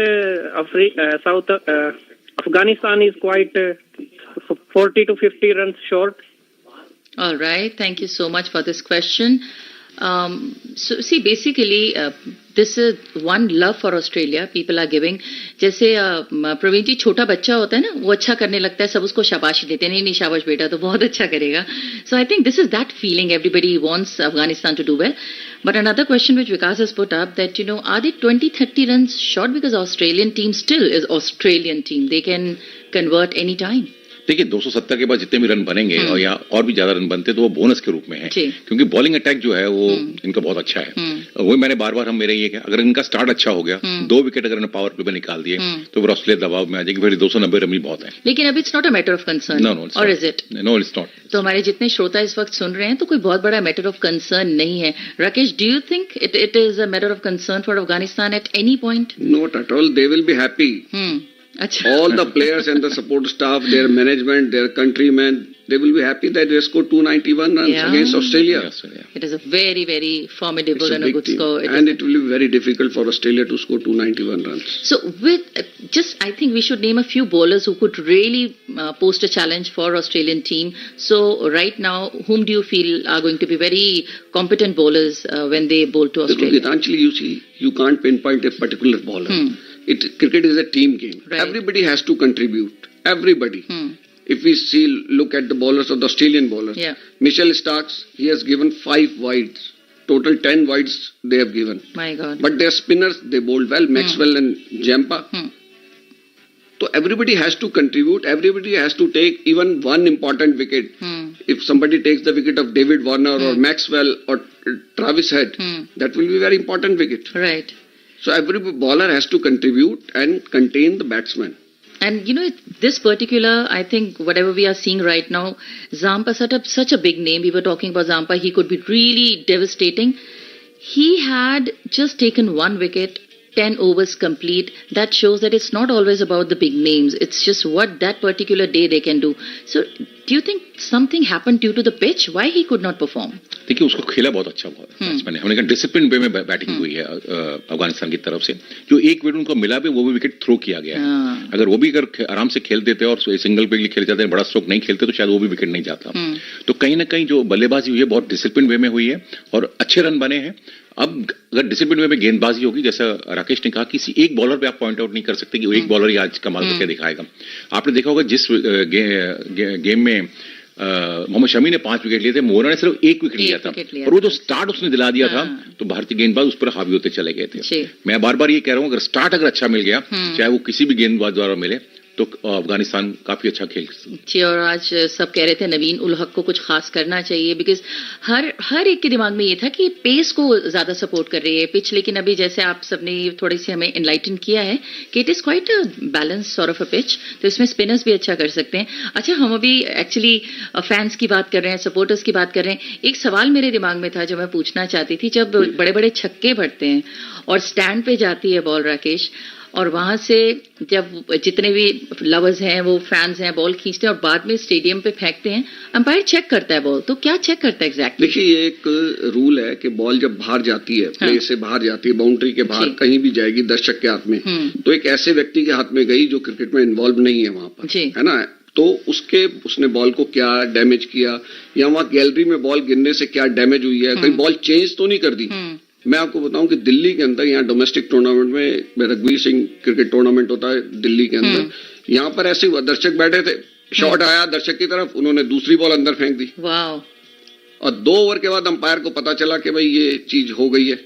Afghanistan is quite 40 to 50 runs short? All right, thank you so much for this question. So see, basically this is one love for Australia people are giving. जैसे प्रवीण जी, छोटा बच्चा होता है ना, वो अच्छा करने लगता है, सब उसको शाबाशी देते हैं, नहीं शाबाश बेटा तो बहुत अच्छा करेगा. So I think this is that feeling everybody wants Afghanistan to do well. But another question which Vikas has put up that are they 20-30 runs short because Australian team still is Australian team, they can convert any time. देखिए 270 के बाद जितने भी run बनेंगे और या और भी ज्यादा रन बनते तो वो बोनस के रूप में है, क्योंकि बॉलिंग अटैक जो है वो इनका बहुत अच्छा है. वही मैंने बार-बार हम मेरे ये कहा, अगर इनका स्टार्ट अच्छा हो गया, 2 विकेट अगर पावर प्ले में निकाल दिए तो फिर ऑस्ट्रेलिया दबाव में आ जाएगी. फिर 290 रन भी बहुत है. लेकिन अब it's not a matter of concern, और is it? No it's not. तो हमारे जितने श्रोता इस वक्त सुन रहे हैं तो कोई बहुत बड़ा मैटर ऑफ कंसर्न नहीं है. Rakesh, do you think it is a matter of concern for Afghanistan at any point? Not at all. They will be happy. All the players and the support staff, their management, their countrymen, they will be happy that they scored 291 runs against Australia. It is a very, very formidable and a good score. And it will be very difficult for Australia to score 291 runs. So I think we should name a few bowlers who could really post a challenge for Australian team. So right now, whom do you feel are going to be very competent bowlers when they bowl to Australia? Actually, you see, you can't pinpoint a particular bowler. Cricket is a team game. Right. Everybody has to contribute. Everybody. If we look at the bowlers of the Australian bowlers, Mitchell Starks, he has given 5 wides. Total 10 wides they have given. My God. But their spinners, they bowled well. Maxwell and Jampa. तो everybody has to contribute, everybody has to take even one important wicket. If somebody takes the wicket of David Warner or Maxwell or Travis Head, that will be a very important wicket. Right. So every bowler has to contribute and contain the batsman. And you know, this particular, I think whatever we are seeing right now, Zampa set up such a big name. We were talking about Zampa. He could be really devastating. He had just taken one wicket, 10 overs complete. That shows that it's not always about the big names. It's just what that particular day they can do. So, do you think something happened due to the pitch? Why he could not perform? देखिए, उसको खेला बहुत अच्छा batsman है. हमने कहा discipline way में batting हुई है अफगानिस्तान की तरफ से. जो एक विकेट उनको मिला भी, वो भी विकेट थ्रो किया गया है. अगर वो भी आराम से खेल देते और सिंगल पे खेल जाते, बड़ा स्ट्रोक नहीं खेलते, तो शायद वो भी विकेट नहीं जाता. तो कहीं ना कहीं जो बल्लेबाजी हुई है बहुत डिसिप्लिन वे में हुई है और अच्छे रन बने हैं. अब अगर डिसिप्लिन वे में गेंदबाजी होगी, जैसा राकेश ने कहा, किसी एक बॉलर पे आप पॉइंट आउट नहीं कर सकते कि वो एक बॉलर ही आज कमाल करके दिखाएगा. आपने देखा होगा जिस गेम में मोहम्मद शमी ने 5 विकेट लिए थे, मोहरा ने सिर्फ 1 विकेट लिया था, और वो जो स्टार्ट उसने दिला दिया था, तो भारतीय गेंदबाज उस पर हावी होते चले गए थे. मैं बार बार ये कह रहा हूँ, अगर स्टार्ट अगर अच्छा मिल गया, चाहे वो किसी भी गेंदबाज द्वारा मिले, तो अफगानिस्तान काफी अच्छा खेल. जी, और आज सब कह रहे थे नवीन उल हक को कुछ खास करना चाहिए, बिकॉज हर एक के दिमाग में ये था कि पेस को ज्यादा सपोर्ट कर रही है पिच. लेकिन अभी जैसे आप सबने थोड़ी सी हमें एनलाइटन किया है कि it is quite a balance sort of a pitch, तो इसमें स्पिनर्स भी अच्छा कर सकते हैं. अच्छा, हम अभी एक्चुअली फैंस की बात कर रहे हैं, सपोर्टर्स की बात कर रहे हैं. एक सवाल मेरे दिमाग में था जो मैं पूछना चाहती थी. जब बड़े बड़े छक्के पड़ते हैं और स्टैंड पे जाती है बॉल राकेश, और वहां से जब जितने भी लवर्स हैं, वो फैंस हैं, बॉल खींचते हैं और बाद में स्टेडियम पे फेंकते हैं, अंपायर चेक करता है बॉल. तो क्या चेक करता है एग्जैक्टली? देखिए, ये एक रूल है कि बॉल जब बाहर जाती है, प्ले से बाहर जाती है, बाउंड्री के बाहर कहीं भी जाएगी दर्शक के हाथ में, तो एक ऐसे व्यक्ति के हाथ में गई जो क्रिकेट में इन्वॉल्व नहीं है वहां पर, है ना. तो उसने बॉल को क्या डैमेज किया, या वहां गैलरी में बॉल गिरने से क्या डैमेज हुई है, कहीं बॉल चेंज तो नहीं कर दी. मैं आपको बताऊं कि दिल्ली के अंदर, यहाँ डोमेस्टिक टूर्नामेंट में रघुवीर सिंह क्रिकेट टूर्नामेंट होता है दिल्ली के अंदर, यहाँ पर ऐसे दर्शक बैठे थे, शॉट आया दर्शक की तरफ, उन्होंने दूसरी बॉल अंदर फेंक दी. और 2 ओवर के बाद अंपायर को पता चला कि भाई ये चीज हो गई है.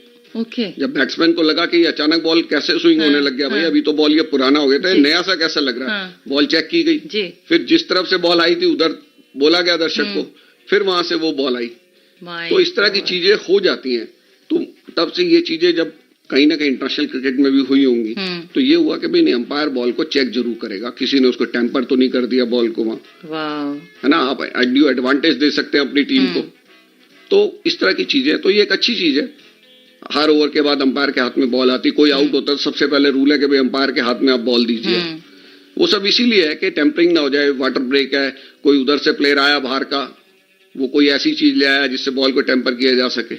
जब बैट्समैन को लगा कि अचानक बॉल कैसे स्विंग होने लग गया, भाई अभी तो बॉल ये पुराना हो गया था, नया सा कैसा लग रहा है. बॉल चेक की गई, फिर जिस तरफ से बॉल आई थी उधर बोला गया दर्शक को, फिर वहां से वो बॉल आई. तो इस तरह की चीजें हो जाती हैं. तो तब से ये चीजें जब कहीं ना कहीं इंटरनेशनल क्रिकेट में भी हुई होंगी, तो ये हुआ कि भाई नहीं, अंपायर बॉल को चेक जरूर करेगा, किसी ने उसको टेम्पर तो नहीं कर दिया बॉल को वहां, है ना. आप ड्यू एडवांटेज दे सकते हैं अपनी टीम को. तो इस तरह की चीजें, तो ये एक अच्छी चीज है. हर ओवर के बाद अंपायर के हाथ में बॉल आती, कोई आउट होता है, सबसे पहले रूल है कि भाई अंपायर के हाथ में आप बॉल दीजिए. वो सब इसीलिए है कि टेम्परिंग ना हो जाए. वाटर ब्रेक है, कोई उधर से प्लेयर आया बाहर का, वो कोई ऐसी चीज ले आया जिससे बॉल को टेम्पर किया जा सके.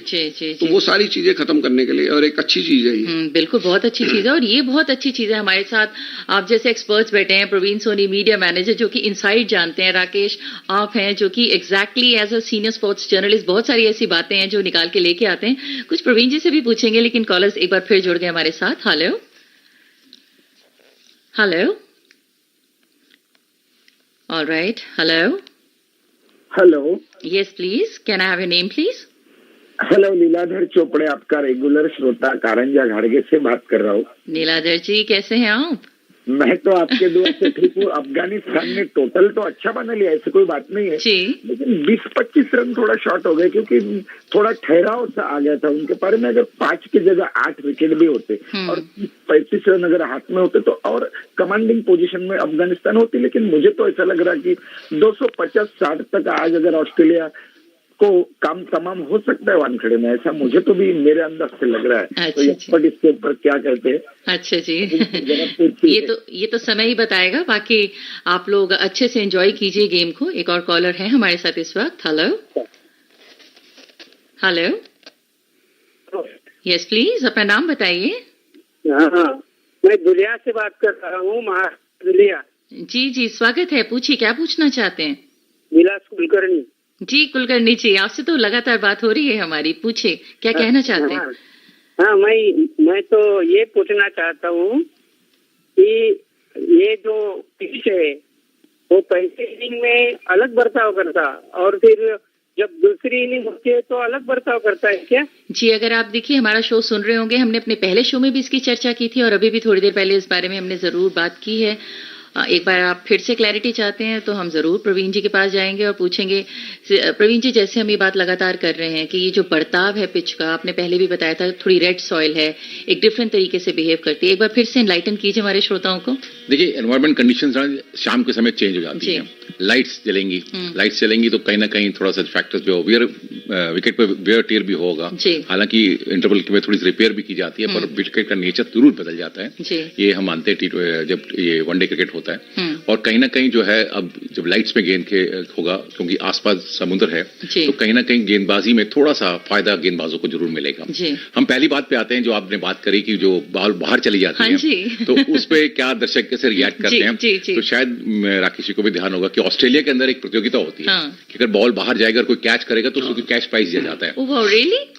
तो वो सारी चीजें खत्म करने के लिए, और एक अच्छी चीज है ये. बिल्कुल, बहुत अच्छी चीज है. और ये बहुत अच्छी चीज है. हमारे साथ आप जैसे एक्सपर्ट्स बैठे हैं, प्रवीण सोनी मीडिया मैनेजर जो कि इनसाइड जानते हैं, राकेश आप हैं जो कि exactly as a senior sports journalist बहुत सारी ऐसी बातें हैं जो निकाल के लेके आते हैं. कुछ प्रवीण जी से भी पूछेंगे, लेकिन कॉलर्स एक बार फिर जुड़ गए हमारे साथ. Hello hello, alright, hello hello, yes please, can I have your name please? Hello, Leeladhar Chopde, आपका रेगुलर श्रोता कारंजा घाड़गे से बात कर रहा हूँ. नीलाधर जी, कैसे हैं आप? मैं तो आपके दुआ से ठीक हूँ. अफगानिस्तान ने टोटल तो अच्छा बना लिया, ऐसी कोई बात नहीं है, लेकिन 20-25 रन थोड़ा शॉर्ट हो गए, क्योंकि थोड़ा ठहराव सा आ गया था उनके पारे में. अगर 5 की जगह 8 विकेट भी होते और 35 रन अगर हाथ में होते, तो और कमांडिंग पोजीशन में अफगानिस्तान होती. लेकिन मुझे तो ऐसा लग रहा कि 250-60 तक आज अगर ऑस्ट्रेलिया को काम तमाम हो सकता है वानखेड़े में, ऐसा मुझे तो भी मेरे अंदर से लग रहा है. अच्छा, तो एक्सपर्ट इसके ऊपर क्या कहते हैं? अच्छा जी, ये तो समय ही बताएगा. बाकी आप लोग अच्छे से एंजॉय कीजिए गेम को. एक और कॉलर है हमारे साथ इस वक्त. हेलो हेलो, यस प्लीज, अपना नाम बताइए. मैं दुलिया से बात कर रहा हूँ, महाराष्ट्र दुलिया. जी जी, स्वागत है. पूछिए, क्या पूछना चाहते हैं? विलास कुलकर्णी. जी, कुलकर्णी जी, आपसे तो लगातार बात हो रही है हमारी. पूछे, क्या कहना चाहते हैं? हाँ, मैं तो ये पूछना चाहता हूँ कि ये जो पिच है वो पहले इनिंग में अलग बर्ताव करता और फिर जब दूसरी इनिंग होती है तो अलग बर्ताव करता है क्या? जी, अगर आप देखिए हमारा शो सुन रहे होंगे, हमने अपने पहले शो में भी इसकी चर्चा की थी और अभी भी थोड़ी देर पहले इस बारे में हमने जरूर बात की है. एक बार आप फिर से क्लैरिटी चाहते हैं तो हम जरूर प्रवीण जी के पास जाएंगे और पूछेंगे। प्रवीण जी, जैसे हम ये बात लगातार कर रहे हैं कि ये जो बर्ताव है पिच का, आपने पहले भी बताया था थोड़ी रेड सॉइल है, एक डिफरेंट तरीके से बिहेव करती है, एक बार फिर से एनलाइटन कीजिए हमारे श्रोताओं को। देखिए, एनवायरमेंट कंडीशंस शाम के समय चेंज हो जाती हैं, लाइट्स जलेंगी तो कहीं ना कहीं थोड़ा सा फैक्टर्स जो विकेट पे वेयर टेयर भी होगा। हालांकि इंटरवल में थोड़ी सी रिपेयर भी की जाती है, पर विकेट का नेचर जरूर बदल जाता है, ये हम मानते हैं जब ये वनडे क्रिकेट होता है। और कहीं ना कहीं जो है, अब जब लाइट्स में गेंद होगा, क्योंकि आसपास समुद्र है, तो कहीं ना कहीं गेंदबाजी में थोड़ा सा फायदा गेंदबाजों को जरूर मिलेगा। हम पहली बात पे आते हैं, जो आपने बात करी कि जो बॉल बाहर चली जाती है, तो उस पे क्या दर्शक कैसे रिएक्ट करते हैं। तो शायद राकेश जी को भी ध्यान होगा कि ऑस्ट्रेलिया के अंदर एक प्रतियोगिता होती है कि अगर बॉल बाहर जाएगा और कोई कैच करेगा तो उसको कैच प्राइज दिया जाता है।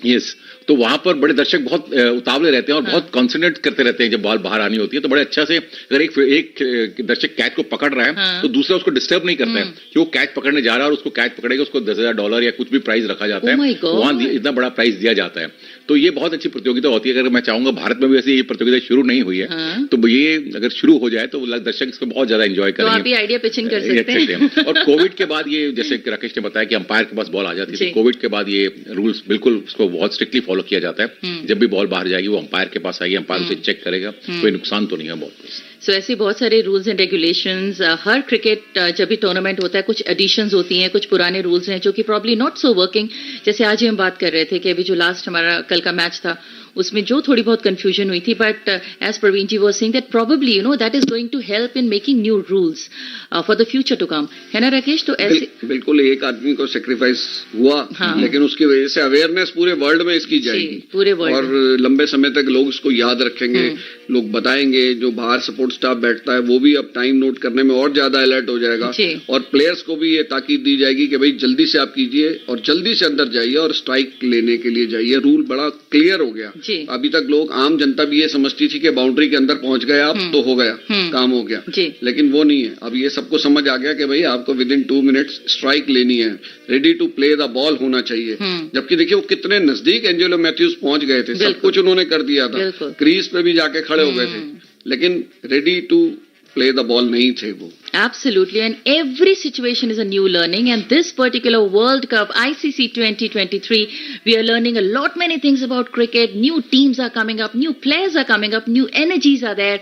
यस, तो वहां पर बड़े दर्शक बहुत उतावले रहते हैं और बहुत कॉन्सेंट्रेट करते रहते हैं। जब बॉल बाहर आनी होती है तो बड़े अच्छा से, अगर एक दर्शक कैच को पकड़ रहा है तो दूसरा उसको डिस्टर्ब नहीं करता है कि वो कैच पकड़ने जा रहा है और उसको कैच पकड़ेगा, उसको $10,000 या कुछ भी प्राइज रखा जाता है, वहां इतना बड़ा प्राइज दिया जाता है। तो ये बहुत अच्छी प्रतियोगिता होती है। अगर मैं चाहूंगा भारत में भी ऐसी ये प्रतियोगिता शुरू नहीं हुई है, तो ये अगर शुरू हो जाए तो दर्शक इसको बहुत ज्यादा एंजॉय करेंगे। तो आप भी आइडिया पिचिंग कर सकते हैं। और कोविड के बाद ये, जैसे राकेश ने बताया कि अंपायर के पास बॉल आ जाती थी, कोविड के बाद ये रूल्स बिल्कुल उसको बहुत स्ट्रिक्टली फॉलो किया जाता है। जब भी बॉल बाहर जाएगी वो अंपायर के पास आएगी, अंपायर उसे चेक करेगा, कोई नुकसान तो नहीं है बॉल को। सो ऐसे बहुत सारे rules and regulations, her cricket जब भी टूर्नामेंट होता है कुछ एडिशंस होती हैं, कुछ पुराने रूल्स हैं जो कि प्रॉब्ली नॉट सो वर्किंग। जैसे आज ही हम बात कर रहे थे कि अभी जो लास्ट हमारा कल का मैच था उसमें जो थोड़ी बहुत कंफ्यूजन हुई थी, but as Praveen ji was saying that probably that is going to help in making new rules for the future to come, है ना राकेश? तो ऐसे बिल्कुल एक आदमी को सेक्रीफाइस हुआ, लेकिन उसकी वजह से अवेयरनेस पूरे वर्ल्ड में इसकी जाएगी, पूरे वर्ल्ड, और लंबे समय तक लोग इसको याद रखेंगे, लोग बताएंगे। जो बाहर सपोर्ट स्टाफ बैठता है वो भी अब टाइम नोट करने में और ज्यादा अलर्ट हो जाएगा, और प्लेयर्स को भी ये ताकीद दी जाएगी कि भाई जल्दी से आप कीजिए और जल्दी से अंदर जाइए और स्ट्राइक लेने के लिए जाइए। रूल बड़ा क्लियर हो गया। अभी तक लोग, आम जनता भी ये समझती थी कि बाउंड्री के अंदर पहुंच गए आप तो हो गया, काम हो गया, लेकिन वो नहीं है। अब ये सबको समझ आ गया कि भाई आपको विद इन 2 मिनट्स स्ट्राइक लेनी है, ready to play the ball होना चाहिए। जबकि देखिए वो कितने नजदीक एंजेलो मैथ्यूज पहुंच गए थे, सब कुछ उन्होंने कर दिया था, क्रीज पे भी जाके खड़े हो गए थे, लेकिन ready to play the ball nahi the wo. Absolutely, and every situation is a new learning, and this particular World Cup ICC 2023 we are learning a lot many things about cricket. New teams are coming up, new players are coming up, new energies are there,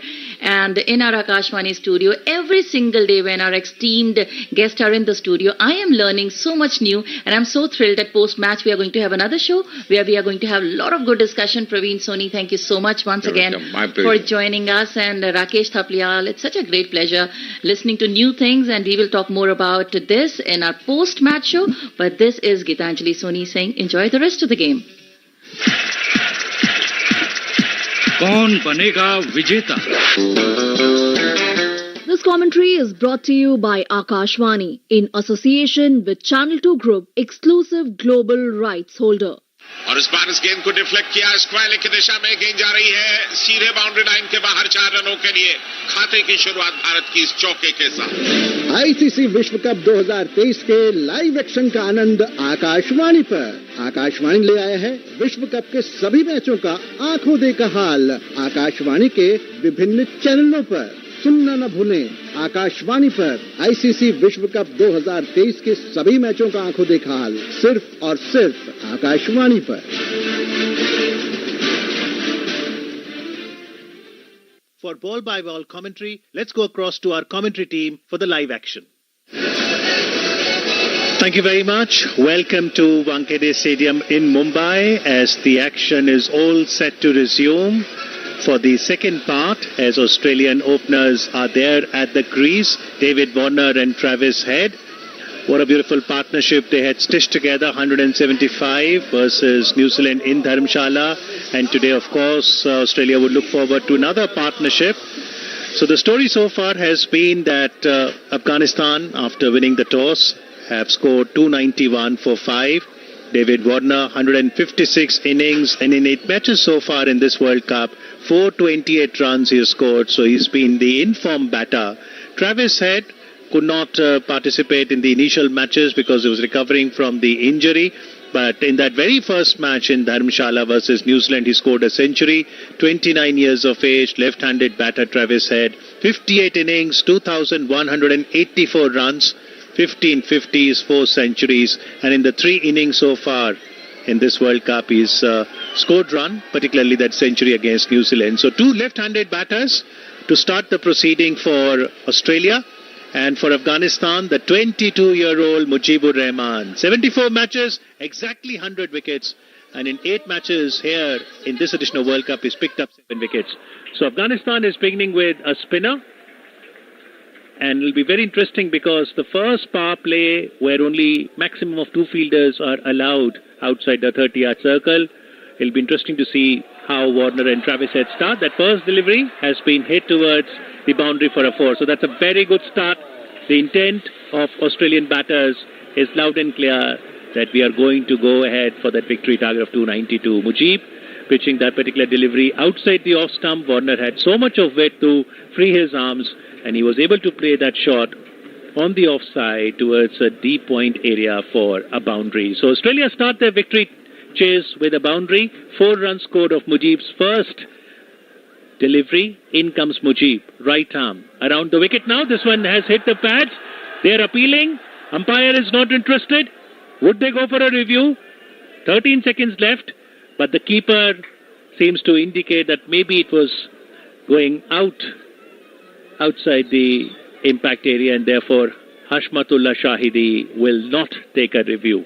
and in our Akashvani studio every single day when our esteemed guests are in the studio, I am learning so much new, and I'm so thrilled that post match we are going to have another show where we are going to have a lot of good discussion. Praveen Soni, thank you so much once again for joining us, and Rakesh Thapliyal, it's such a great pleasure listening to new things, and we will talk more about this in our post match show. But this is Gitanjali Soni saying enjoy the rest of the game. कौन बनेगा विजेता? This commentary is brought to you by Akashvani in association with Channel 2 Group, exclusive global rights holder. और इस बार इस गेंद को deflect किया, square की दिशा में गेंद जा रही है सीधे बाउंड्री लाइन के बाहर 4 रनों के लिए। खाते की शुरुआत भारत की इस चौके के साथ। आईसीसी विश्व कप 2023 के लाइव एक्शन का आनंद आकाशवाणी पर। आकाशवाणी ले आया है विश्व कप के सभी मैचों का आंखों देखा हाल आकाशवाणी के विभिन्न चैनलों पर। सुनना न भूलें, आकाशवाणी पर आईसीसी विश्व कप 2023 के सभी मैचों का आंखों देखा हाल सिर्फ और सिर्फ आकाशवाणी पर। For ball by ball commentary, let's go across to our commentary team for the live action. Thank you very much. Welcome to Wankhede Stadium in Mumbai as the action is all set to resume for the second part, as Australian openers are there at the crease, David Warner and Travis Head. What a beautiful partnership they had stitched together, 175 versus New Zealand in Dharamshala. And today, of course, Australia would look forward to another partnership. So the story so far has been that Afghanistan, after winning the toss, have scored 291 for 5. David Warner, 156 innings, and in 8 matches so far in this World Cup, 428 runs he has scored, so he's been the informed batter. Travis Head could not participate in the initial matches because he was recovering from the injury, But in that very first match in Dharamshala versus New Zealand, he scored a century. 29 years of age, left-handed batter Travis Head. 58 innings, 2,184 runs, 15 50s, 4 centuries. And in the 3 innings so far in this World Cup, he's scored run, particularly that century against New Zealand. So 2 left-handed batters to start the proceeding for Australia. And for Afghanistan, the 22-year-old Mujibur Rahman. 74 matches, exactly 100 wickets. And in 8 matches here in this edition of World Cup, he's picked up 7 wickets. So Afghanistan is beginning with a spinner. And it'll be very interesting because the first power play, where only maximum of 2 fielders are allowed outside the 30-yard circle, it'll be interesting to see how Warner and Travis Head start. That first delivery has been hit towards the boundary for a 4. So that's a very good start. The intent of Australian batters is loud and clear that we are going to go ahead for that victory target of 292. Mujib pitching that particular delivery outside the off stump. Warner had so much of it to free his arms, and he was able to play that shot on the offside towards a deep point area for a boundary. So Australia start their victory chase with a boundary. 4 runs scored of Mujib's first delivery. In comes Mujib, right arm around the wicket now. This one has hit the pads. They're appealing. Umpire is not interested. Would they go for a review? 13 seconds left, but the keeper seems to indicate that maybe it was going outside the impact area, and therefore Hashmatullah Shahidi will not take a review.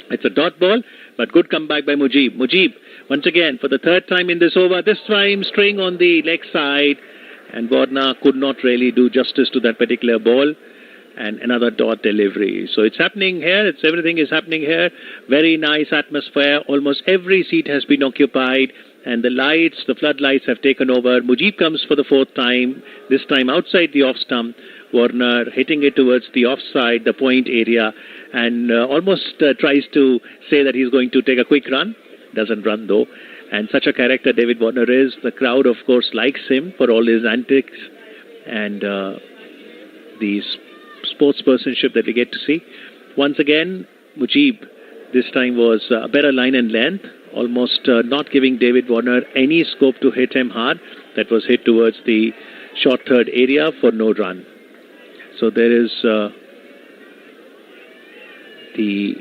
It's a dot ball, but good comeback by Mujib. Mujib, once again, for the 3rd time in this over, this time straying on the leg side, and Warner could not really do justice to that particular ball, and another dot delivery. So it's happening here, everything is happening here. Very nice atmosphere, almost every seat has been occupied, and the floodlights have taken over. Mujib comes for the 4th time, this time outside the off stump. Warner hitting it towards the offside, the point area, and almost tries to say that he's going to take a quick run. Doesn't run though. And such a character David Warner is. The crowd, of course, likes him for all his antics and the sportspersonship that we get to see. Once again, Mujib this time was a better line and length, almost not giving David Warner any scope to hit him hard. That was hit towards the short third area for no run. So there is the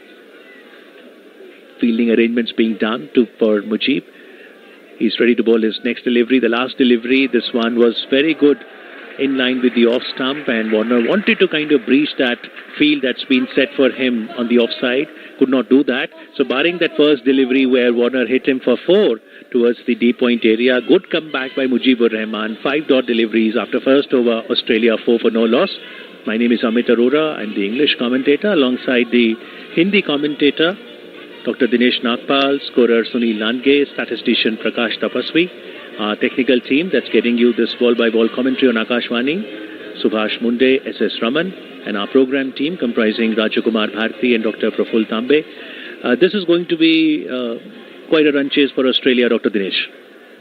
fielding arrangements being done for Mujib. He's ready to bowl his next delivery. The last delivery, this one was very good in line with the off stump, and Warner wanted to kind of breach that field that's been set for him on the offside. Could not do that. So barring that first delivery where Warner hit him for 4 towards the deep point area, good comeback by Mujibur Rahman. 5 dot deliveries after first over. Australia 4 for no loss. My name is Amit Arora. I'm the English commentator alongside the Hindi commentator Dr. Dinesh Nagpal, scorer Sunil Lange, statistician Prakash Tapaswi, our technical team that's getting you this ball-by-ball commentary on Akashvani, Subhash Munde, S.S. Raman, and our program team comprising Rajakumar Bharti and Dr. Praful Tambe. This is going to be quite a run chase for Australia, Dr. Dinesh.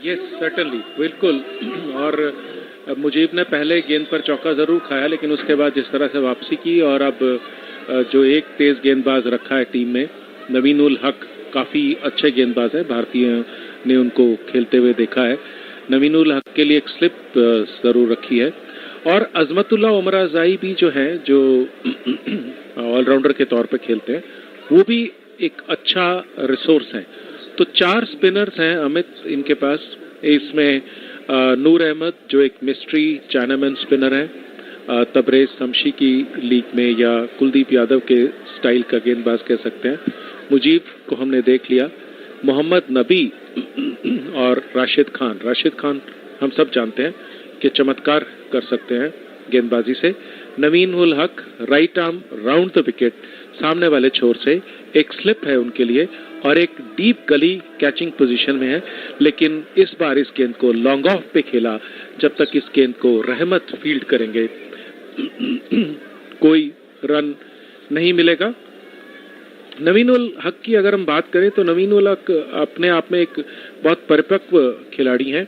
Yes, certainly, बिल्कुल. और मुजीब ने पहले गेंद पर चौका जरूर खाया, लेकिन उसके बाद जिस तरह से वापसी की और अब जो एक तेज गेंदबाज रखा है टीम में, नवीन उल हक काफी अच्छे गेंदबाज हैं. भारतीय ने उनको खेलते हुए देखा है. नवीन उल हक के लिए एक स्लिप जरूर रखी है. और अजमतुल्लाह उमराज़ाई भी जो हैं, जो ऑलराउंडर के तौर पे खेलते हैं, वो भी एक अच्छा रिसोर्स है. तो 4 स्पिनर्स हैं अमित इनके पास. इसमें नूर अहमद जो एक मिस्ट्री चाइनामैन स्पिनर है, तबरेज शमशी की लीग में या कुलदीप यादव के स्टाइल का गेंदबाज कह सकते हैं. मुजीब को हमने देख लिया. मोहम्मद नबी और राशिद खान हम सब जानते हैं कि चमत्कार कर सकते हैं गेंदबाजी से. नवीन उल हक right arm round the wicket, सामने वाले छोर से एक स्लिप है उनके लिए और एक डीप गली कैचिंग पोजीशन में है. लेकिन इस बार इस गेंद को लॉन्ग ऑफ पे खेला. जब तक इस गेंद को रहमत फील्ड करेंगे कोई रन नहीं मिलेगा. नवीन उल हक की अगर हम बात करें तो नवीन उल हक अपने आप में एक बहुत परिपक्व खिलाड़ी हैं.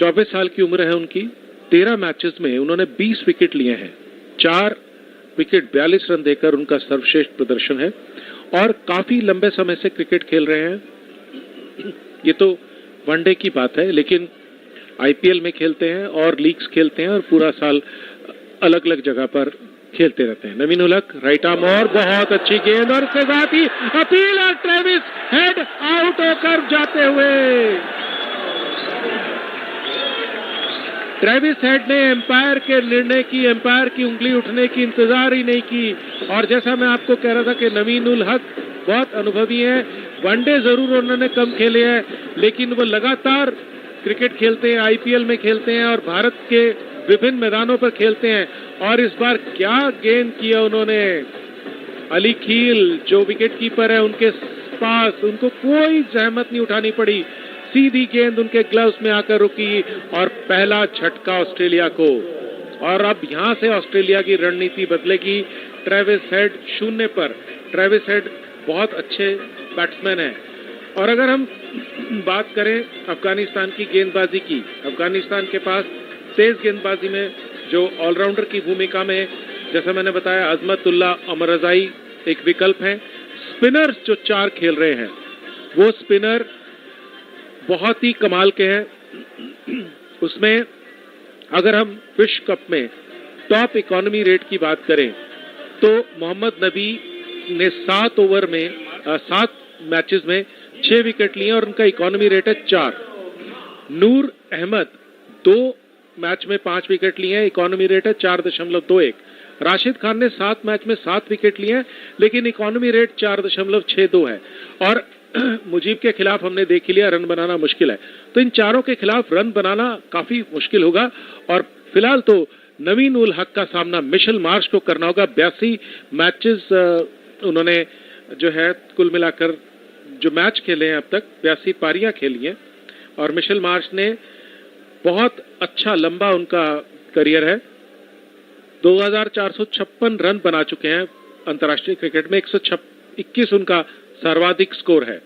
24 साल की उम्र है उनकी. 13 मैचेस में उन्होंने 20 विकेट लिए हैं. 4 विकेट 42 रन देकर उनका सर्वश्रेष्ठ प्रदर्शन है. और काफी लंबे समय से क्रिकेट खेल रहे हैं। ये तो वनडे की बात है, लेकिन आईपीएल में खेलते हैं और लीग्स खेलते हैं और पूरा साल अलग अलग जगह पर खेलते रहते हैं। नवीन उल हक राइट आर्म और बहुत अच्छी गेंद और उसके साथ ही अपील और ट्रेविस हेड आउट होकर जाते हुए। ट्रेविस हेड ने एम्पायर के निर्णय की, एम्पायर की उंगली उठने की इंतजार ही नहीं की। और जैसा मैं आपको कह रहा था कि नवीन उल हक बहुत अनुभवी है, वनडे जरूर उन्होंने कम खेले हैं लेकिन वो लगातार क्रिकेट खेलते हैं, आईपीएल में खेलते हैं और भारत के विभिन्न मैदानों पर खेलते हैं। और इस बार क्या गेंद किया उन्होंने। अली खील जो विकेट कीपर है उनके पास, उनको कोई जहमत नहीं उठानी पड़ी, सीधी गेंद उनके ग्लव्स में आकर रुकी और पहला झटका ऑस्ट्रेलिया को। और अब यहां से ऑस्ट्रेलिया की रणनीति बदलेगी। ट्रेविस हेड 0 पर। ट्रेविस हेड बहुत अच्छे बैट्समैन हैं। और अगर हम बात करें अफगानिस्तान की गेंदबाजी की, अफगानिस्तान के पास तेज गेंदबाजी में जो ऑलराउंडर की भूमिका में, जैसा मैंने बताया, अजमतुल्ला अमरजाई एक विकल्प है। स्पिनर्स जो 4 खेल रहे हैं वो स्पिनर बहुत ही कमाल के हैं। उसमें अगर हम विश्व कप में टॉप इकोनॉमी रेट की बात करें तो मोहम्मद नबी ने 7 ओवर में 7 मैचेस में 6 विकेट लिए और उनका इकोनॉमी रेट है 4। नूर अहमद 2 मैच में 5 विकेट लिए हैं, इकोनॉमी रेट है 4.21। राशिद खान ने 7 मैच में 7 विकेट लिए हैं लेकिन इकोनॉमी रेट 4.62 है। और मुजीब के खिलाफ हमने देख लिया रन बनाना मुश्किल है, तो इन चारों के खिलाफ रन बनाना काफी मुश्किल होगा। और फिलहाल तो नवीन उल हक का सामना मिशेल मार्श को करना होगा। 82 मैचेस उन्होंने जो है कुल मिलाकर जो मैच खेले हैं अब तक 82 पारियां खेली हैं और मिशेल मार्श ने बहुत अच्छा लंबा उनका करियर है। 2456 रन बना चुके हैं अंतर्राष्ट्रीय क्रिकेट में, 121 उनका सर्वाधिक स्कोर है।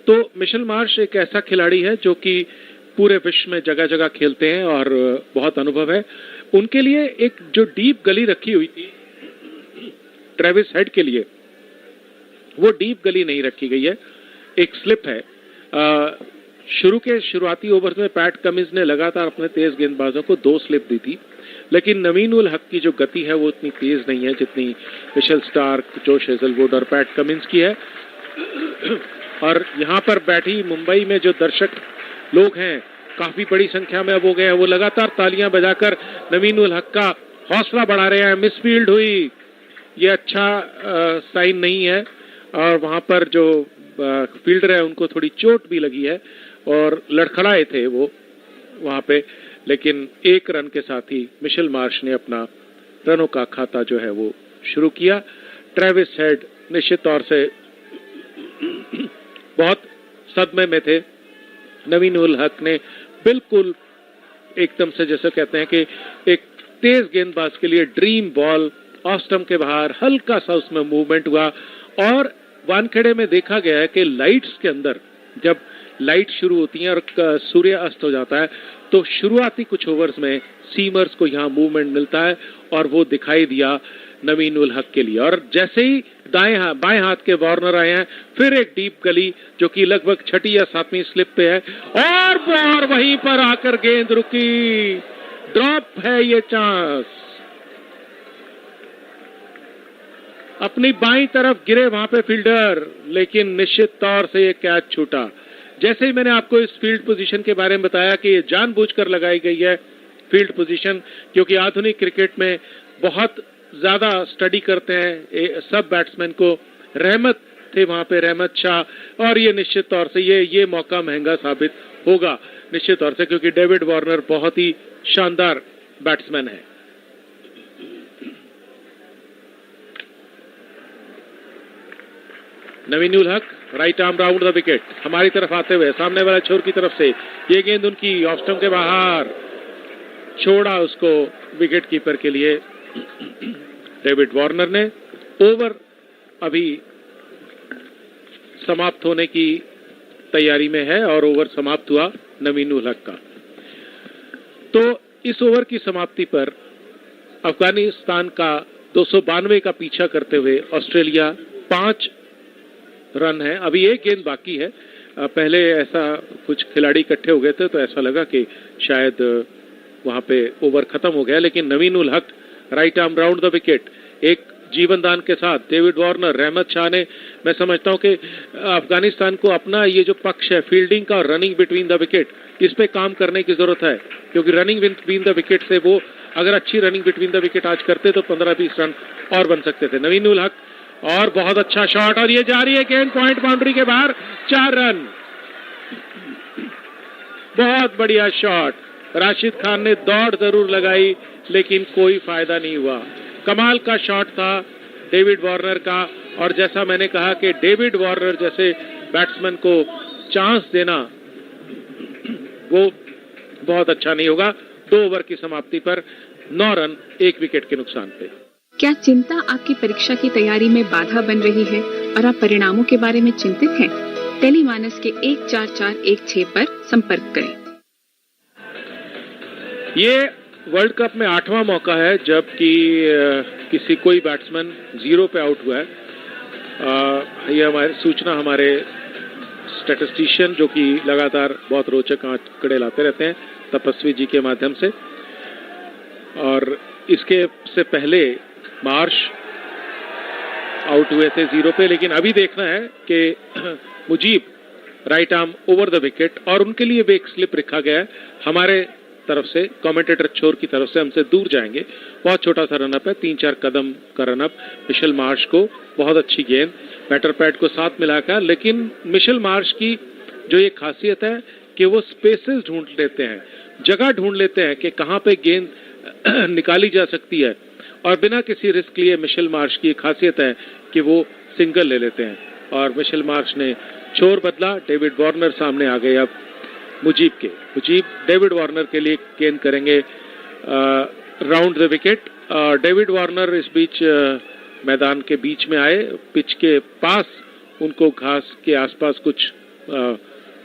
तो मिशेल मार्श एक ऐसा खिलाड़ी है जो कि पूरे विश्व में जगह जगह खेलते हैं और बहुत अनुभव है। उनके लिए एक जो डीप गली रखी हुई थी ट्रेविस हेड के लिए, वो डीप गली नहीं रखी गई है, एक स्लिप है। शुरुआती ओवर में पैट कमिंस ने लगातार अपने तेज गेंदबाजों को 2 स्लिप दी थी, लेकिन नवीन उल हक की जो गति है वो इतनी तेज नहीं है जितनी मिशेल स्टार्क, जोश हेजलवुड और पैट कमिंस की है। और यहाँ पर बैठी मुंबई में जो दर्शक लोग हैं काफी बड़ी संख्या में अब हो गए हैं, वो लगातार तालियां बजाकर नवीन उल हक का हौसला बढ़ा रहे हैं। मिसफील्ड हुई, ये अच्छा साइन नहीं है और वहां पर जो फील्डर है उनको थोड़ी चोट भी लगी है और लड़खड़ाए थे वो वहां पे, लेकिन 1 रन के साथ ही मिशेल मार्श ने अपना रनों का खाता जो है वो शुरू किया। ट्रेविस हेड निश्चित तौर से बहुत सदमे में थे। नवीन उल हक ने बिल्कुल एकदम से जैसे कहते हैं कि एक तेज गेंदबाज के लिए ड्रीम बॉल, ऑफ स्टंप के बाहर हल्का सा उसमें मूवमेंट हुआ। और वानखेड़े में देखा गया है कि लाइट्स के अंदर जब लाइट शुरू होती है और सूर्य अस्त हो जाता है तो शुरुआती कुछ ओवर्स में सीमर्स को यहाँ मूवमेंट मिलता है और वो दिखाई दिया नवीन उल हक के लिए। और जैसे ही बाएं हाथ के वार्नर आए हैं, फिर एक डीप गली जो कि लगभग 6ठी या 7वीं स्लिप पे है और वहीं पर आकर गेंद रुकी। ड्रॉप है ये चांस, अपनी बाईं तरफ गिरे वहां पे फील्डर, लेकिन निश्चित तौर से ये कैच छूटा। जैसे ही मैंने आपको इस फील्ड पोजीशन के बारे में बताया कि ये जानबूझकर लगाई गई है फील्ड पोजीशन, क्योंकि आधुनिक क्रिकेट में बहुत ज्यादा स्टडी करते हैं सब बैट्समैन को। रहमत थे वहां पे, रहमत शाह, और ये निश्चित तौर से ये मौका महंगा साबित होगा निश्चित तौर से, क्योंकि डेविड वार्नर बहुत ही शानदार बैट्समैन है। नवीन उल हक right arm round the wicket, हमारी तरफ आते हुए सामने वाला छोर की तरफ से ये गेंद उनकी ऑफ स्टंप के बाहर, छोड़ा उसको विकेट कीपर के लिए डेविड वार्नर ने। ओवर अभी समाप्त होने की तैयारी में है और ओवर समाप्त हुआ नवीन उल हक का। तो इस ओवर की समाप्ति पर अफगानिस्तान का 292 का पीछा करते हुए ऑस्ट्रेलिया 5 रन है। अभी एक गेंद बाकी है। पहले ऐसा कुछ खिलाड़ी इकट्ठे हो गए थे तो ऐसा लगा कि शायद वहां पे ओवर खत्म हो गया, लेकिन नवीन उल हक right arm round the wicket एक जीवन दान के साथ डेविड वार्नर, रहमत शाह ने, मैं समझता हूं कि अफगानिस्तान को अपना ये जो पक्ष है फील्डिंग का और रनिंग बिटवीन द विकेट, इस पे काम करने की जरूरत है, क्योंकि रनिंग बिटवीन द विकेट से वो अगर अच्छी रनिंग बिटवीन द विकेट आज करते तो 15-20 रन और बन सकते थे। नवीन उल हक और बहुत अच्छा शॉट और ये जा रही है गेंद पॉइंट बाउंड्री के बाहर, 4 रन। बहुत बढ़िया शॉट। राशिद खान ने दौड़ जरूर लगाई लेकिन कोई फायदा नहीं हुआ। कमाल का शॉट था डेविड वार्नर का, और जैसा मैंने कहा कि डेविड वार्नर जैसे बैट्समैन को चांस देना वो बहुत अच्छा नहीं होगा। 2 ओवर की समाप्ति पर 9 रन 1 विकेट के नुकसान पे। क्या चिंता आपकी परीक्षा की तैयारी में बाधा बन रही है और आप परिणामों के बारे में चिंतित हैं? टेलीमानस के 14416 पर संपर्क करें। ये वर्ल्ड कप में 8वां मौका है जबकि किसी कोई बैट्समैन 0 पे आउट हुआ है। ये हमारे सूचना हमारे स्टैटिस्टिशियन जो कि लगातार बहुत रोचक आंकड़े लाते रहते हैं तपस्वी जी के माध्यम से, और इसके से पहले मार्श आउट हुए थे 0 पे, लेकिन अभी देखना है कि Mujeeb right arm over the wicket, और उनके लिए भी एक स्लिप रखा गया है हमारे तरफ से, कमेंटेटर छोर की तरफ से हमसे दूर जाएंगे। बहुत छोटा सा रनअप है, 3-4 कदम का रनअप। मिशेल मार्श को बहुत अच्छी गेंद, बैटर पैड को साथ मिलाकर, लेकिन मिशेल मार्श की जो ये खासियत है कि वो स्पेसेस ढूंढ लेते हैं, जगह ढूंढ लेते हैं कि कहां पे गेंद निकाली जा सकती है, और बिना किसी रिस्क लिए मिशेल मार्श की खासियत है कि वो सिंगल ले लेते हैं। और मिशेल मार्श ने छोर बदला, डेविड वार्नर सामने आ गए अब मुजीब के। मुजीब डेविड वार्नर के लिए गेंद करेंगे round the wicket. David Warner इस बीच मैदान के बीच में आए, पिच के पास उनको घास के आसपास कुछ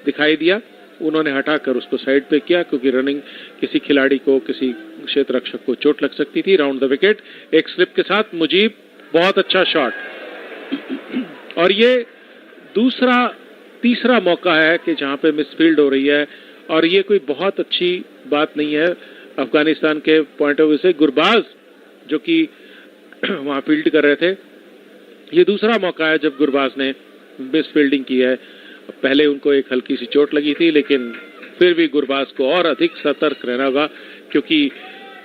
दिखाई दिया, उन्होंने हटाकर उसको साइड पे किया क्योंकि रनिंग किसी खिलाड़ी को, किसी क्षेत्र रक्षक को चोट लग सकती थी। राउंड द विकेट एक स्लिप के साथ मुजीब, बहुत अच्छा शॉट। और ये तीसरा मौका है कि जहां पे मिसफील्ड हो रही है, और ये कोई बहुत अच्छी बात नहीं है अफगानिस्तान के पॉइंट ऑफ व्यू से। गुरबाज जो कि वहां फील्ड कर रहे थे, ये दूसरा मौका है जब गुरबाज ने मिसफील्डिंग की है। पहले उनको एक हल्की सी चोट लगी थी, लेकिन फिर भी गुरबाज को और अधिक सतर्क रहना होगा, क्योंकि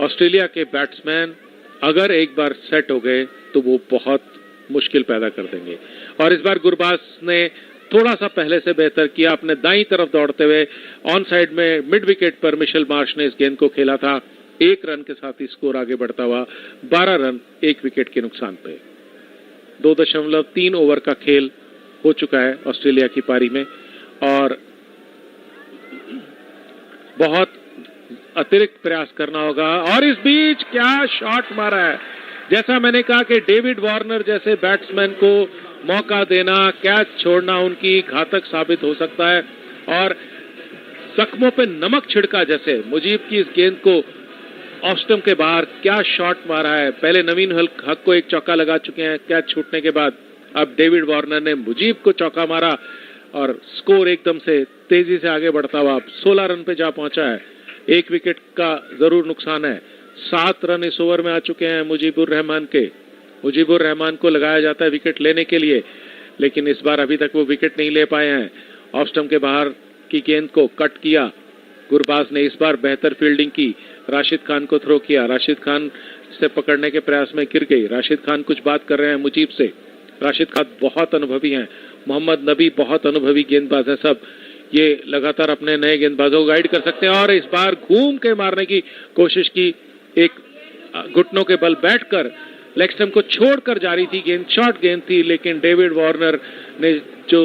ऑस्ट्रेलिया के बैट्समैन अगर एक बार सेट हो गए तो वो बहुत मुश्किल पैदा कर देंगे। और इस बार गुरबाज ने थोड़ा सा पहले से बेहतर किया, अपने दाईं तरफ दौड़ते हुए ऑन साइड में मिड विकेट पर मिशेल मार्श ने इस गेंद को खेला था। 1 रन के साथ ही स्कोर आगे बढ़ता हुआ 12 रन 1 विकेट के नुकसान पे। 2.3 ओवर का खेल हो चुका है ऑस्ट्रेलिया की पारी में, और बहुत अतिरिक्त प्रयास करना होगा। और इस बीच क्या शॉट मारा है! जैसा मैंने कहा कि डेविड वार्नर जैसे बैट्समैन को मौका देना, कैच छोड़ना उनकी घातक साबित हो सकता है, और जख्मों पे नमक छिड़का जैसे मुजीब की इस गेंद को ऑफ स्टंप के बाहर क्या शॉट मारा है। पहले नवीन हक को एक चौका लगा चुके हैं कैच छूटने के बाद, अब डेविड वार्नर ने मुजीब को चौका मारा और स्कोर एकदम से तेजी से आगे बढ़ता हुआ 16 रन पे जा पहुंचा है। 1 विकेट का जरूर नुकसान है। 7 रन इस ओवर में आ चुके हैं मुजीबुर रहमान के। मुजीबुर रहमान को लगाया जाता है विकेट लेने के लिए, लेकिन इस बार अभी तक वो विकेट नहीं ले पाए हैं। ऑफ स्टंप के बाहर की गेंद को कट किया गुरबाज ने, इस बार बेहतर फील्डिंग की, राशिद खान को थ्रो किया, राशिद खान से पकड़ने के प्रयास में गिर गई। राशिद खान कुछ बात कर रहे हैं मुजीब से। राशिद खान बहुत अनुभवी हैं, मोहम्मद नबी बहुत अनुभवी गेंदबाज है, सब ये लगातार अपने नए गेंदबाजों को गाइड कर सकते हैं। और इस बार घूम के मारने की कोशिश की, एक घुटनों के बल बैठकर लेग स्टंप को छोड़कर जा रही थी गेंद, शॉर्ट गेंद थी, लेकिन डेविड वार्नर ने जो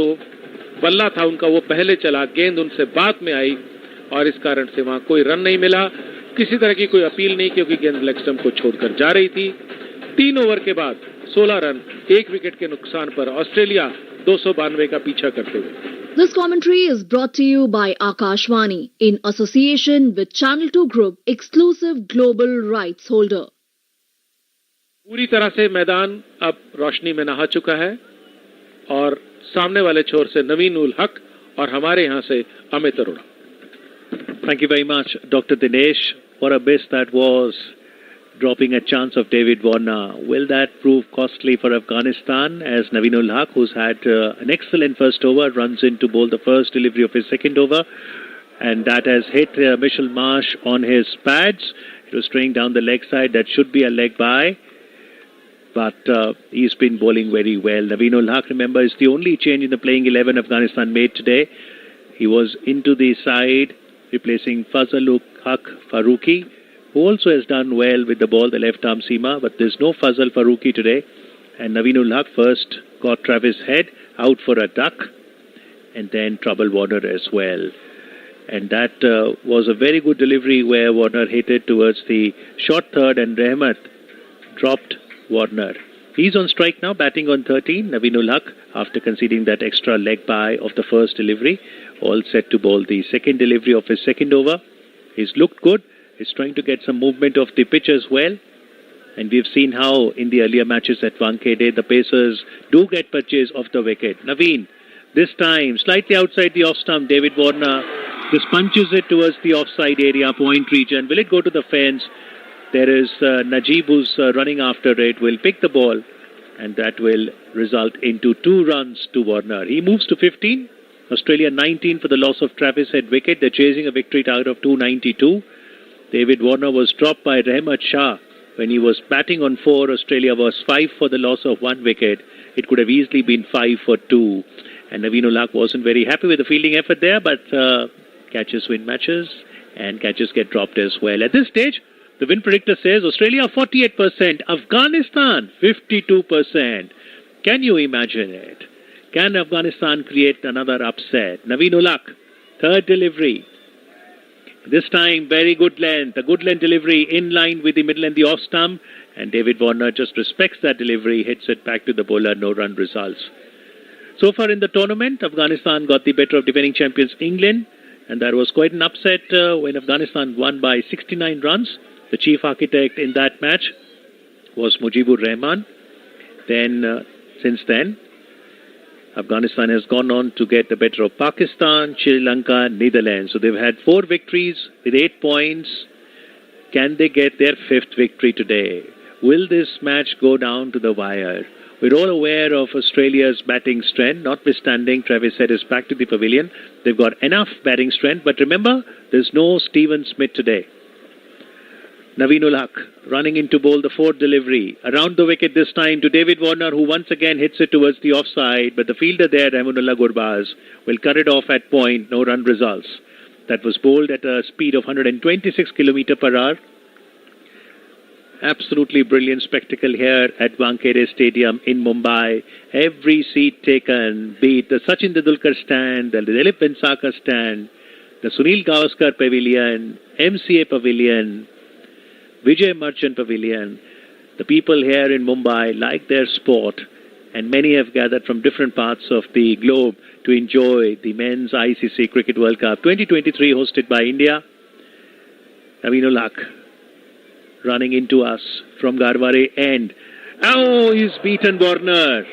बल्ला था उनका वो पहले चला, गेंद उनसे बाद में आई और इस कारण से वहां कोई रन नहीं मिला। किसी तरह की कोई अपील नहीं, क्योंकि गेंद लेग स्टंप को छोड़कर जा रही थी। 3 ओवर के बाद 16 रन 1 विकेट के नुकसान पर ऑस्ट्रेलिया 292 का पीछा करते हुए। This commentary is brought to you by Akashvani in association with Channel 2 Group, exclusive global rights holder. पूरी तरह से मैदान अब रोशनी में नहा चुका है और सामने वाले छोर से नवीन उल हक और हमारे यहाँ से Amit Arora. Thank you very much, Dr. Dinesh. What a miss that was, dropping a chance of David Warner. Will that prove costly for Afghanistan, as Naveen ul Haq, who's had an excellent first over, runs in to bowl the first delivery of his second over, and that has hit Mitchell Marsh on his pads. It was straying down the leg side. That should be a leg by, but he's been bowling very well. Naveen ul Haq, remember, is the only change in the playing 11 Afghanistan made today. He was into the side, replacing Fazl Haq Farooqi, who also has done well with the ball, the left arm seamer, but there's no Fazl Farooqi today. And Naveen ul Haq first got Travis Head out for a duck, and then trouble Warner as well. And that was a very good delivery where Warner hit it towards the short third, and Rahmat dropped Warner. He's on strike now, batting on 13, Naveen ul Haq, after conceding that extra leg by of the first delivery. All set to bowl the second delivery of his second over. He's looked good. He's trying to get some movement of the pitch as well. And we've seen how in the earlier matches at Wankhede, the Pacers do get purchase of the wicket. Naveen, this time, slightly outside the off stump, David Warner just punches it towards the offside area, point region. Will it go to the fence? There is Najib, who's running after it, will pick the ball, and that will result into 2 runs to Warner. He moves to 15. Australia 19 for the loss of Travis Head wicket. They're chasing a victory target of 292. David Warner was dropped by Rahmat Shah when he was batting on 4. Australia was 5 for the loss of 1 wicket. It could have easily been 5 for 2. And Naveen ul Haq wasn't very happy with the fielding effort there, but catches win matches and catches get dropped as well. At this stage, the win predictor says Australia 48%, Afghanistan 52%. Can you imagine it? Can Afghanistan create another upset? Naveen ul Haq, third delivery. This time, very good length. A good length delivery in line with the middle and the off stump. And David Warner just respects that delivery, hits it back to the bowler, no run results. So far in the tournament, Afghanistan got the better of defending champions England. And that was quite an upset when Afghanistan won by 69 runs. The chief architect in that match was Mujibur Rahman. Then, since then, Afghanistan has gone on to get the better of Pakistan, Sri Lanka, Netherlands. So they've had 4 victories with 8 points. Can they get their 5th victory today? Will this match go down to the wire? We're all aware of Australia's batting strength, notwithstanding Travis Head is back to the pavilion. They've got enough batting strength, but remember, there's no Stephen Smith today. Naveen ul Haq running in to bowl the 4th delivery. Around the wicket this time to David Warner, who once again hits it towards the offside. But the fielder there, Rahmanullah Gurbaz, will cut it off at point. No run results. That was bowled at a speed of 126 km per hour. Absolutely brilliant spectacle here at Wankhede Stadium in Mumbai. Every seat taken, be it the Sachin Tendulkar stand, the Dilip Vinsaka stand, the Sunil Gavaskar Pavilion, MCA Pavilion, Vijay Merchant Pavilion. The people here in Mumbai like their sport, and many have gathered from different parts of the globe to enjoy the men's ICC Cricket World Cup 2023 hosted by India. Naveen ul Haq running into us from Garware end. Oh, he's beaten Warner.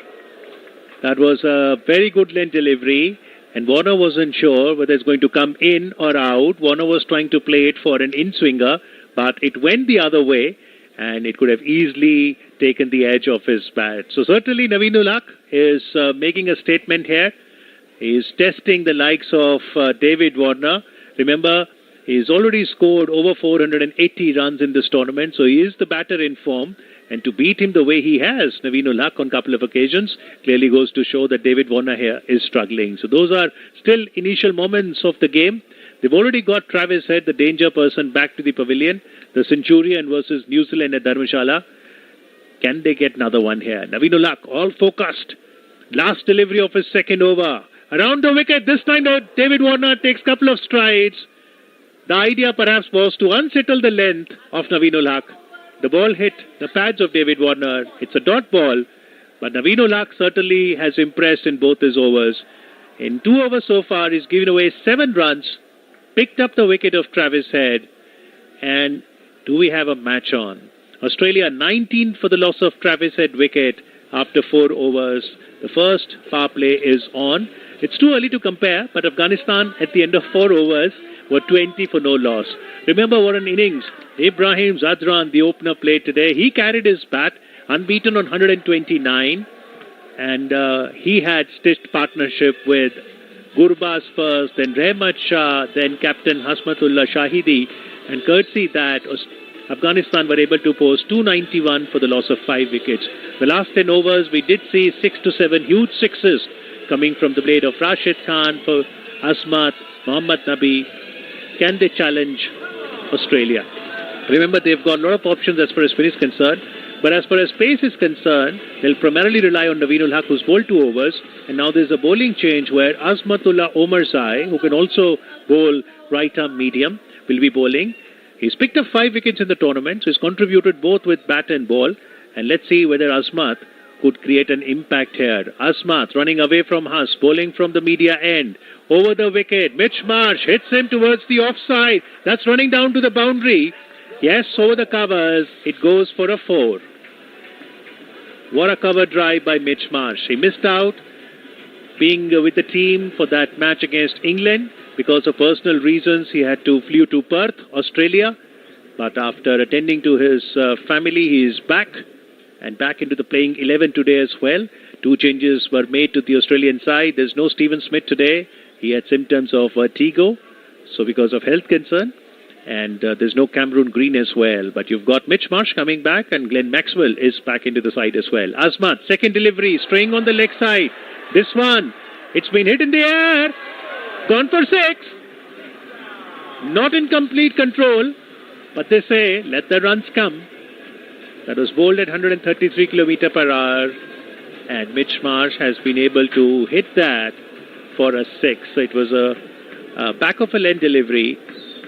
That was a very good length delivery, and Warner wasn't sure whether it's going to come in or out. Warner was trying to play it for an in-swinger, but it went the other way, and it could have easily taken the edge of his bat. So certainly Naveen ul Haq is making a statement here. He is testing the likes of David Warner. Remember, he's already scored over 480 runs in this tournament, so he is the batter in form. And to beat him the way he has, Naveen ul Haq on a couple of occasions, clearly goes to show that David Warner here is struggling. So those are still initial moments of the game. They've already got Travis Head, the danger person, back to the pavilion. The Centurion versus New Zealand at Dharamshala. Can they get another one here? Naveen ul Haq, all focused. Last delivery of his second over. Around the wicket, this time David Warner takes a couple of strides. The idea perhaps was to unsettle the length of Naveen ul Haq. The ball hit the pads of David Warner. It's a dot ball, but Naveen ul Haq certainly has impressed in both his overs. In 2 overs so far, he's given away 7 runs, picked up the wicket of Travis Head, and do we have a match on? Australia 19 for the loss of Travis Head wicket after 4 overs. The first power play is on. It's too early to compare, but Afghanistan at the end of 4 overs were 20 for no loss. Remember what an innings Ibrahim Zadran, the opener, played today. He carried his bat unbeaten on 129, and he had stitched partnership with Gurbaz first, then Rehmat Shah, then Captain Hasmatullah Shahidi, and courtesy that Afghanistan were able to post 291 for the loss of 5 wickets. The last 10 overs, we did see 6 to 7 huge sixes coming from the blade of Rashid Khan for Asmat, Mohammad Nabi. Can they challenge Australia? Remember, they've got a lot of options as far as spin is concerned, but as far as pace is concerned, they'll primarily rely on Naveen ul Haq, who's bowled 2 overs, and now there's a bowling change where Azmatullah Omarzai, who can also bowl right-arm medium, will be bowling. He's picked up 5 wickets in the tournament, so he's contributed both with bat and ball, and let's see whether Azmat could create an impact here. Azmat running away from Haas, bowling from the media end. Over the wicket, Mitch Marsh hits him towards the offside. That's running down to the boundary. Yes, over the covers, it goes for a 4. What a cover drive by Mitch Marsh. He missed out being with the team for that match against England. Because of personal reasons, he had to flew to Perth, Australia. But after attending to his family, he is back. And back into the playing 11 today as well. 2 changes were made to the Australian side. There's no Stephen Smith today. He had symptoms of vertigo, so because of health concern. And there's no Cameron Green as well. But you've got Mitch Marsh coming back, and Glenn Maxwell is back into the side as well. Azmat, second delivery, straying on the leg side. This one, it's been hit in the air. Gone for 6. Not in complete control, but they say, let the runs come. That was bowled at 133 km per hour, and Mitch Marsh has been able to hit that for a 6. So it was a back of a length delivery.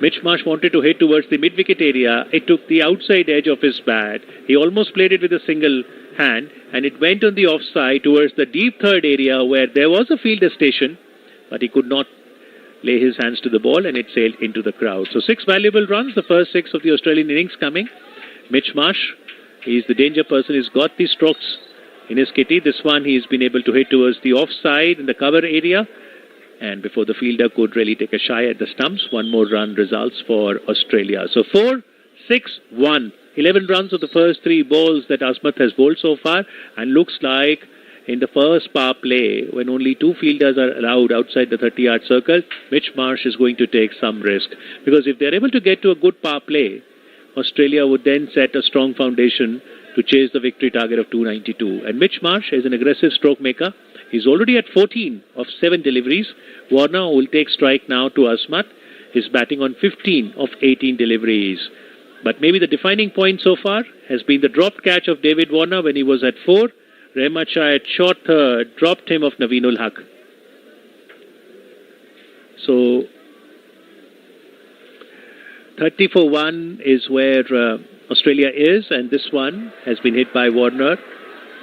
Mitch Marsh wanted to hit towards the mid-wicket area. It took the outside edge of his bat. He almost played it with a single hand, and it went on the offside towards the deep third area where there was a fielder station, but he could not lay his hands to the ball, and it sailed into the crowd. So 6 valuable runs, the first 6 of the Australian innings coming. Mitch Marsh, he's the danger person. He's got the strokes in his kitty. This one he's been able to hit towards the offside in the cover area, and before the fielder could really take a shy at the stumps, 1 more run results for Australia. So 4, 6, 1. 11 runs of the first 3 balls that Azmat has bowled so far, and looks like in the first power play, when only 2 fielders are allowed outside the 30-yard circle, Mitch Marsh is going to take some risk. Because if they're able to get to a good power play, Australia would then set a strong foundation to chase the victory target of 292. And Mitch Marsh is an aggressive stroke maker. He's already at 14 of 7 deliveries. Warner will take strike now to Azmat. He's batting on 15 of 18 deliveries. But maybe the defining point so far has been the dropped catch of David Warner when he was at 4. Rehmat Shah at short third dropped him of Naveen ul Haq. So 30 for 1 is where Australia is, and this one has been hit by Warner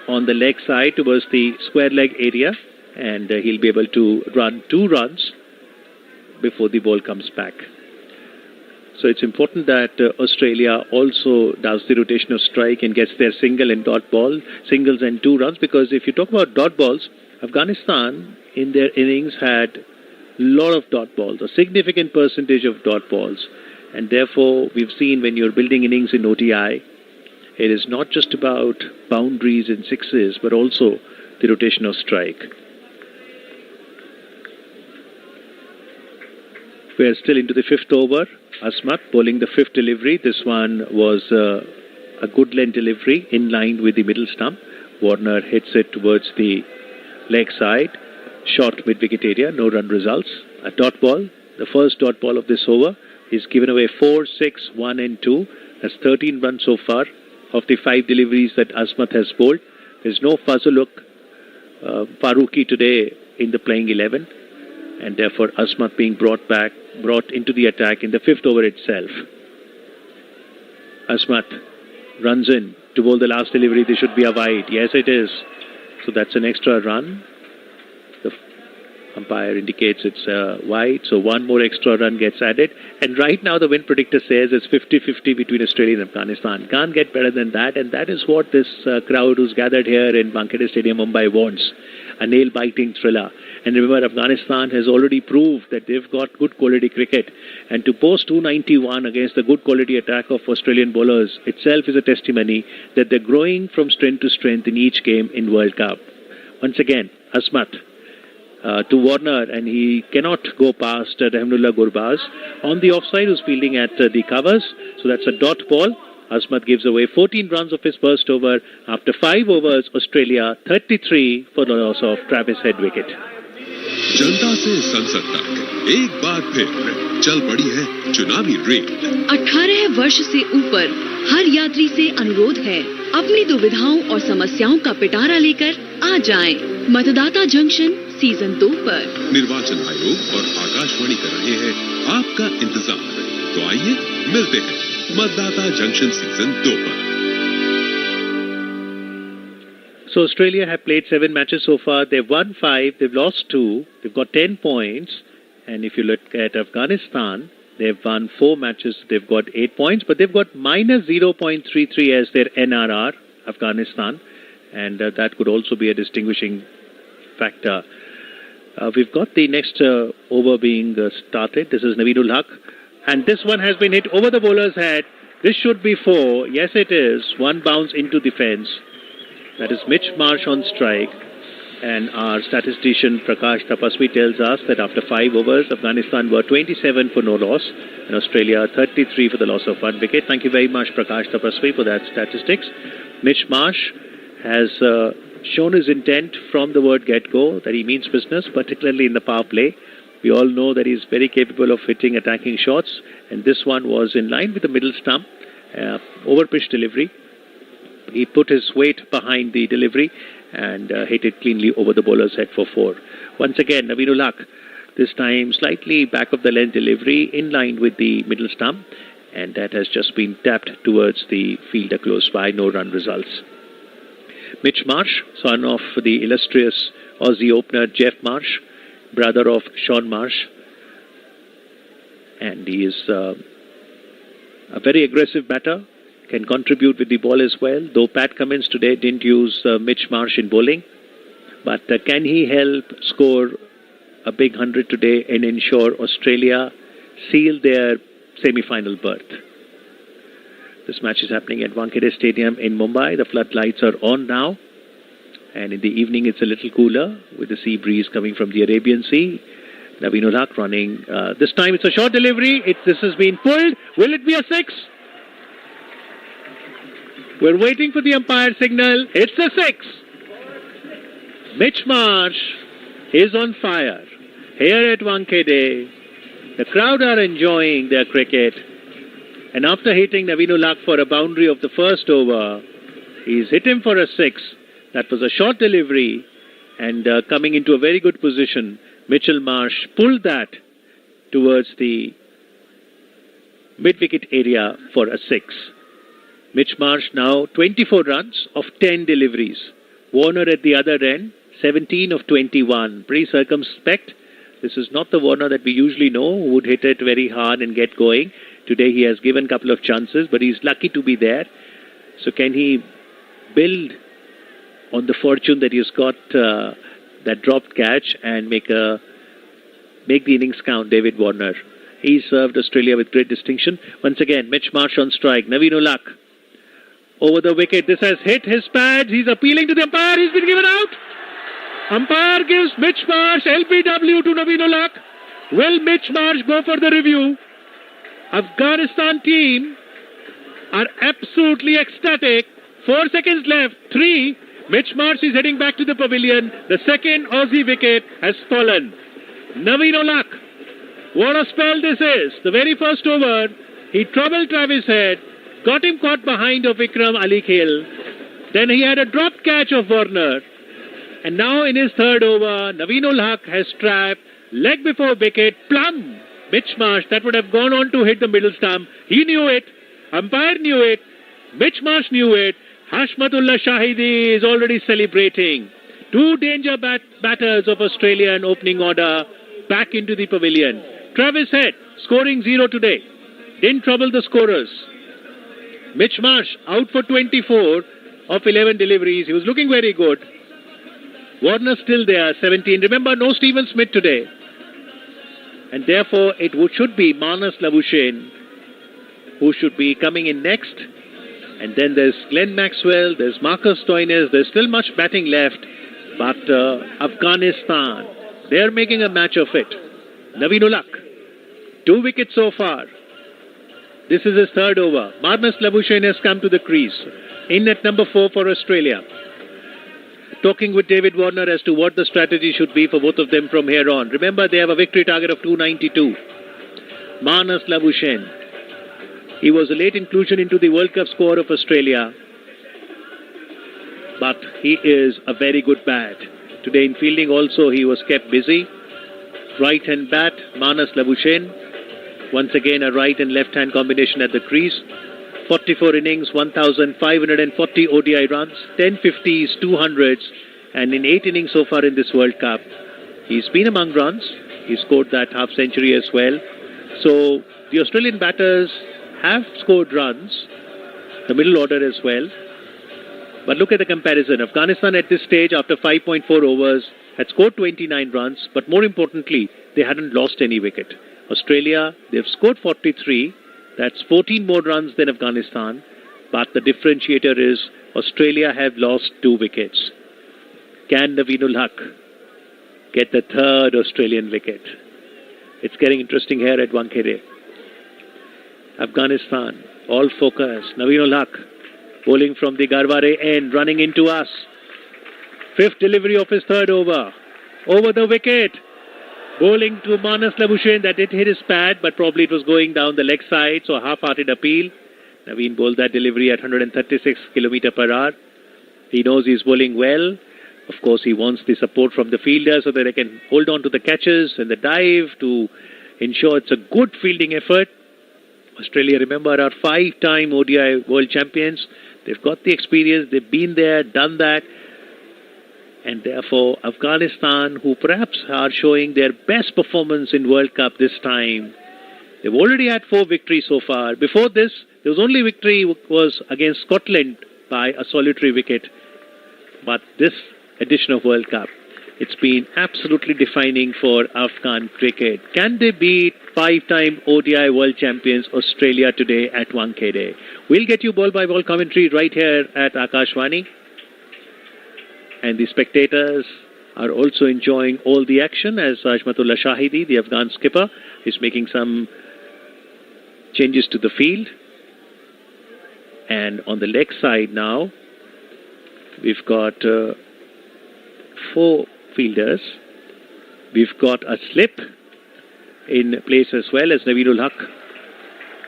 on the leg side towards the square leg area, and he'll be able to run 2 runs before the ball comes back. So it's important that Australia also does the rotation of strike and gets their single and dot ball, singles and 2 runs, because if you talk about dot balls, Afghanistan in their innings had a lot of dot balls, a significant percentage of dot balls, and therefore we've seen when you're building innings in ODI, it is not just about boundaries and sixes, but also the rotation of strike. We're still into the 5th over. Azmat bowling the 5th delivery. This one was a good length delivery in line with the middle stump. Warner hits it towards the leg side. Short mid-wicket area, no run results. A dot ball, the first dot ball of this over. He's given away 4, 6, 1 and 2. That's 13 runs so far of the 5 deliveries that Azmat has bowled. There's no Fazlul Farooqi today in the playing 11. And therefore Azmat being brought into the attack in the 5th over itself. Azmat runs in to bowl the last delivery. This should be a wide. Yes, it is. So that's an extra run. The Umpire indicates it's wide, so one more extra run gets added. And right now the wind predictor says it's 50-50 between Australia and Afghanistan. Can't get better than that, and that is what this crowd who's gathered here in Wankhede Stadium, Mumbai wants. A nail-biting thriller. And remember, Afghanistan has already proved that they've got good quality cricket. And to post 291 against the good quality attack of Australian bowlers itself is a testimony that they're growing from strength to strength in each game in World Cup. Once again, Asmat to Warner, and he cannot go past Rahmanullah Gurbaz on the offside, who's fielding at the covers. So that's a dot ball. Asmat gives away 14 runs of his first over. After 5 overs, Australia 33 for the loss of Travis Head wicket. जनता से संसद तक एक बार फिर चल पड़ी है चुनावी rail. 18 वर्ष से ऊपर हर यात्री से अनुरोध है, अपनी दुविधाओं और समस्याओं का पिटारा लेकर आ जाएं। मतदाता जंक्शन सीजन 2 पर। निर्वाचन आयोग और आकाशवाणी कर रहे हैं आपका इंतजार। तो आइए मिलते हैं मतदाता जंक्शन सीजन 2 पर। So Australia have played 7 matches so far. They've won 5, they've lost 2, they've got 10 points. And if you look at Afghanistan, they've won 4 matches, they've got 8 points, but they've got minus 0.33 as their NRR, Afghanistan. And that could also be a distinguishing factor. We've got the next over being started. This is Naveedul Haq. And this one has been hit over the bowler's head. This should be 4. Yes, it is. One bounce into the fence. That is Mitch Marsh on strike. And our statistician Prakash Tapaswi tells us that after 5 overs, Afghanistan were 27 for no loss and Australia 33 for the loss of 1 wicket. Thank you very much, Prakash Tapaswi, for that statistics. Mitch Marsh has shown his intent from the word get-go that he means business, particularly in the power play. We all know that he's very capable of hitting attacking shots, and this one was in line with the middle stump, over-pitch delivery. He put his weight behind the delivery and hit it cleanly over the bowler's head for 4. Once again, Naveedul Haq, this time slightly back of the length delivery in line with the middle stump, and that has just been tapped towards the fielder close by. No run results. Mitch Marsh, son of the illustrious Aussie opener Jeff Marsh, brother of Sean Marsh, and he is a very aggressive batter, can contribute with the ball as well, though Pat Cummins today didn't use Mitch Marsh in bowling. But can he help score a big 100 today and ensure Australia seal their semi-final berth? This match is happening at Wankhede Stadium in Mumbai. The floodlights are on now, and in the evening it's a little cooler with the sea breeze coming from the Arabian Sea. Naveedul Haq running. This time it's a short delivery. This has been pulled. Will it be a 6? We're waiting for the umpire signal. It's a 6. Mitch Marsh is on fire here at Wankhede. The crowd are enjoying their cricket. And after hitting Naveedul Haq for a boundary of the first over, he's hit him for a 6. That was a short delivery. And coming into a very good position, Mitchell Marsh pulled that towards the mid-wicket area for a 6. Mitch Marsh now 24 runs of 10 deliveries. Warner at the other end, 17 of 21. Pretty circumspect. This is not the Warner that we usually know, who would hit it very hard and get going. Today he has given a couple of chances, but he's lucky to be there. So can he build on the fortune that he's got, that dropped catch, and make the innings count, David Warner? He served Australia with great distinction. Once again, Mitch Marsh on strike. Naveedul Haq over the wicket. This has hit his pads. He's appealing to the umpire. He's been given out. Umpire gives Mitch Marsh LBW to Naveedul Haq. Will Mitch Marsh go for the review? Afghanistan team are absolutely ecstatic. 4 seconds left. 3. Mitch Marsh is heading back to the pavilion. The second Aussie wicket has fallen. Naveedul Haq. What a spell this is. The very first over, he troubled Travis Head, got him caught behind of Vikram Ali Khel. Then he had a drop catch of Warner. And now in his third over, Naveedul Haq has trapped, leg before wicket, plumb. Mitch Marsh, that would have gone on to hit the middle stump. He knew it. Umpire knew it. Mitch Marsh knew it. Hashmatullah Shahidi is already celebrating. Two danger batters of Australia in opening order back into the pavilion. Travis Head scoring 0 today. Didn't trouble the scorers. Mitch Marsh out for 24 of 11 deliveries. He was looking very good. Warner still there, 17. Remember, no Stephen Smith today. And therefore, it should be Manas Labuschagne who should be coming in next. And then there's Glenn Maxwell, there's Marcus Stoinis. There's still much batting left. But Afghanistan, they're making a match of it. Naveen Ulak, 2 wickets so far. This is his third over. Manas Labuschagne has come to the crease. In at number 4 for Australia. Talking with David Warner as to what the strategy should be for both of them from here on. Remember, they have a victory target of 292. Manas Labuschagne. He was a late inclusion into the World Cup squad of Australia. But he is a very good bat. Today in fielding also he was kept busy. Right hand bat, Manas Labuschagne. Once again a right and left hand combination at the crease. 44 innings, 1,540 ODI runs, 10 50s, 200s, and in 8 innings so far in this World Cup. He's been among runs. He scored that half century as well. So the Australian batters have scored runs, the middle order as well. But look at the comparison. Afghanistan at this stage, after 5.4 overs, had scored 29 runs, but more importantly, they hadn't lost any wicket. Australia, they've scored 43. That's 14 more runs than Afghanistan. But the differentiator is Australia have lost 2 wickets. Can Naveen Ul Haq get the third Australian wicket? It's getting interesting here at Wankhede. Afghanistan, all focus. Naveen Ul Haq bowling from the Garware end, running into us. 5th delivery of his third over. Over the wicket. Bowling to Manas Labuschagne. That did hit his pad, but probably it was going down the leg side, so a half-hearted appeal. Naveen bowled that delivery at 136 km per hour. He knows he's bowling well. Of course, he wants the support from the fielder so that they can hold on to the catches and the dive to ensure it's a good fielding effort. Australia, remember, are 5-time ODI world champions. They've got the experience. They've been there, done that. And therefore, Afghanistan, who perhaps are showing their best performance in World Cup this time, they've already had 4 victories so far. Before this, there was only victory was against Scotland by a solitary wicket. But this edition of World Cup, it's been absolutely defining for Afghan cricket. Can they beat 5-time ODI world champions Australia today at Wankhede? We'll get you ball-by-ball commentary right here at Akashvani. And the spectators are also enjoying all the action as Ajmatullah Shahidi, the Afghan skipper, is making some changes to the field. And on the leg side now, we've got 4 fielders. We've got a slip in place as well as Naveen Ul Haq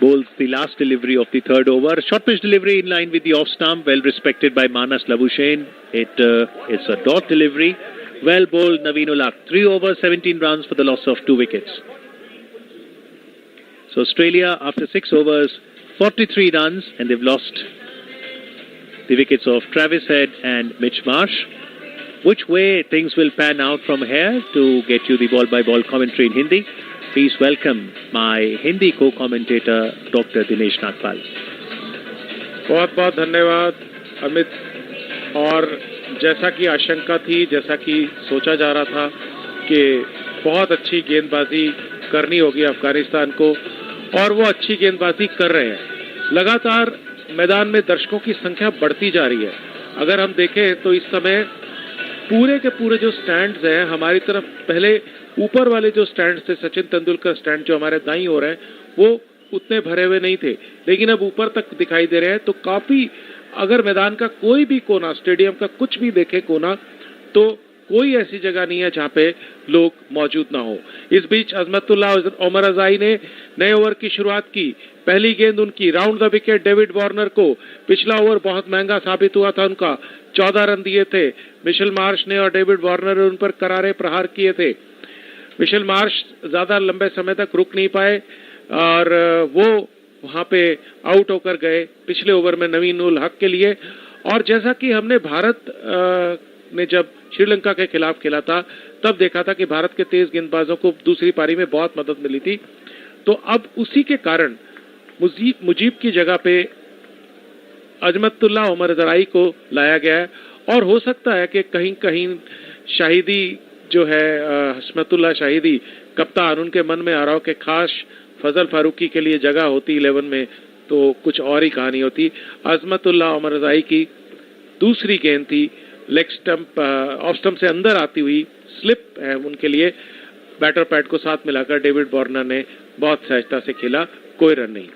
bowls the last delivery of the third over. Short pitch delivery in line with the off stump, well respected by Manas Labuschagne. It's a dot delivery. Well bowled Naveen Ul Haq. 3 overs, 17 runs for the loss of 2 wickets. So Australia, after 6 overs, 43 runs, and they've lost the wickets of Travis Head and Mitch Marsh. Which way things will pan out from here? To get you the ball-by-ball commentary in Hindi, please welcome my Hindi co-commentator, Dr. Dinesh Nagpal. बहुत बहुत धन्यवाद अमित. और जैसा कि आशंका थी, जैसा कि सोचा जा रहा था कि बहुत अच्छी गेंदबाजी करनी होगी अफगानिस्तान को, और वो अच्छी गेंदबाजी कर रहे हैं. लगातार मैदान में दर्शकों की संख्या बढ़ती जा रही है. अगर हम देखें तो इस समय पूरे के पूरे जो स्टैंड्स हैं हमारी तरफ, पहले ऊपर वाले जो स्टैंड्स थे, सचिन तेंदुलकर स्टैंड जो हमारे दाईं ओर है, वो उतने भरे हुए नहीं थे, लेकिन अब ऊपर तक दिखाई दे रहे हैं. तो काफी, अगर मैदान का कोई भी कोना, स्टेडियम का कुछ भी देखे कोना, तो कोई ऐसी जगह नहीं है जहां पे लोग मौजूद ना हो. इस बीच अजमतुल्लाह उमर अजाई ने नए ओवर की शुरुआत की. पहली गेंद उनकी round the wicket David Warner को. पिछला ओवर बहुत महंगा साबित हुआ था उनका, 14 रन दिए थे. मिशेल मार्श ने और डेविड वार्नर ने उन पर करारे प्रहार किए थे. मिशेल मार्श ज्यादा लंबे समय तक रुक नहीं पाए और वो वहां पे आउट होकर गए पिछले ओवर में नवीन उल हक के लिए. और जैसा कि हमने भारत ने जब श्रीलंका के खिलाफ खेला था तब देखा था कि भारत के तेज गेंदबाजों को दूसरी पारी में बहुत मदद मिली थी। तो अब उसी के कारण मुजीब की जगह पे अजमतुल्लाह उमर ज़राई को लाया गया है और हो सकता है कि कहीं कहीं शाहिदी जो है हस्मतुल्लाह शाहिदी कप्तान, उनके मन में आ रहा हो कि खास फजल फारूकी के लिए जगह होती 11 में तो कुछ और ही कहानी होती। अजमतुल्लाह उमर ज़राई की दूसरी गेंद थी, लेग स्टंप ऑफ स्टंप से अंदर आती हुई स्लिप है उनके लिए। बैटर पैड को साथ मिलाकर डेविड वार्नर ने बहुत सहजता से खेला, कोई रन नहीं।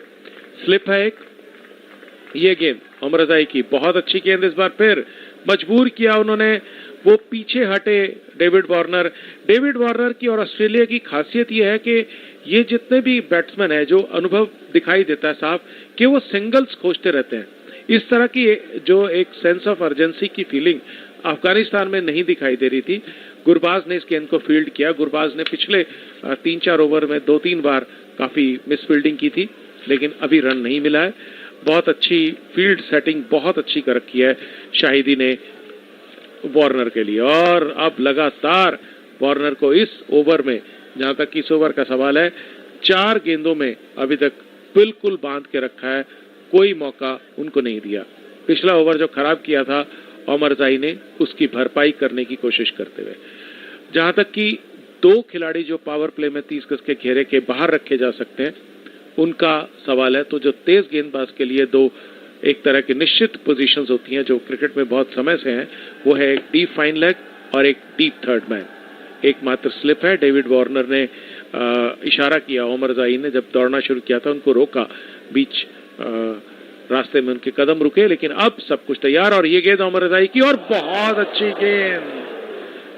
स्लिप है एक, ये गेंद उमर ज़राई की बहुत अच्छी गेंद, इस बार फिर मजबूर किया उन्होंने, वो पीछे हटे डेविड वार्नर की। और ऑस्ट्रेलिया की खासियत यह है कि ये जितने भी बैट्समैन है जो अनुभव दिखाई देता है साफ कि वो सिंगल्स खोजते रहते हैं। इस तरह की जो एक सेंस ऑफ अर्जेंसी की फीलिंग अफगानिस्तान में नहीं दिखाई दे रही थी। गुरबाज ने इस गेंद को फील्ड किया। गुरबाज ने पिछले 3-4 ओवर में 2-3 बार काफी मिस फील्डिंग की थी, लेकिन अभी रन नहीं मिला है। बहुत अच्छी फील्ड सेटिंग बहुत अच्छी कर रखी है शाहिदी ने वार्नर के लिए। और अब लगातार वार्नर को इस ओवर में, जहां तक इस ओवर का सवाल है, 4 गेंदों में अभी तक बिल्कुल बांध के रखा है, कोई मौका उनको नहीं दिया। पिछला ओवर जो खराब किया था उमर ज़राई ने, उसकी भरपाई करने की कोशिश करते हुए। जहां तक कि 2 खिलाड़ी जो पावर प्ले में 30 गज के घेरे के बाहर रखे जा सकते हैं उनका सवाल है, तो जो तेज गेंदबाज के लिए 2 एक तरह की निश्चित पोजीशंस होती हैं जो क्रिकेट में बहुत समय से हैं, वो है एक डीप फाइन लेग और एक डीप थर्ड मैन। एकमात्र स्लिप है। डेविड वार्नर ने इशारा किया, उमर ज़राई ने जब दौड़ना शुरू किया था उनको रोका, बीच रास्ते में उनके कदम रुके, लेकिन अब सब कुछ तैयार। और ये गेंद उमर ज़राई की और बहुत अच्छी गेंद,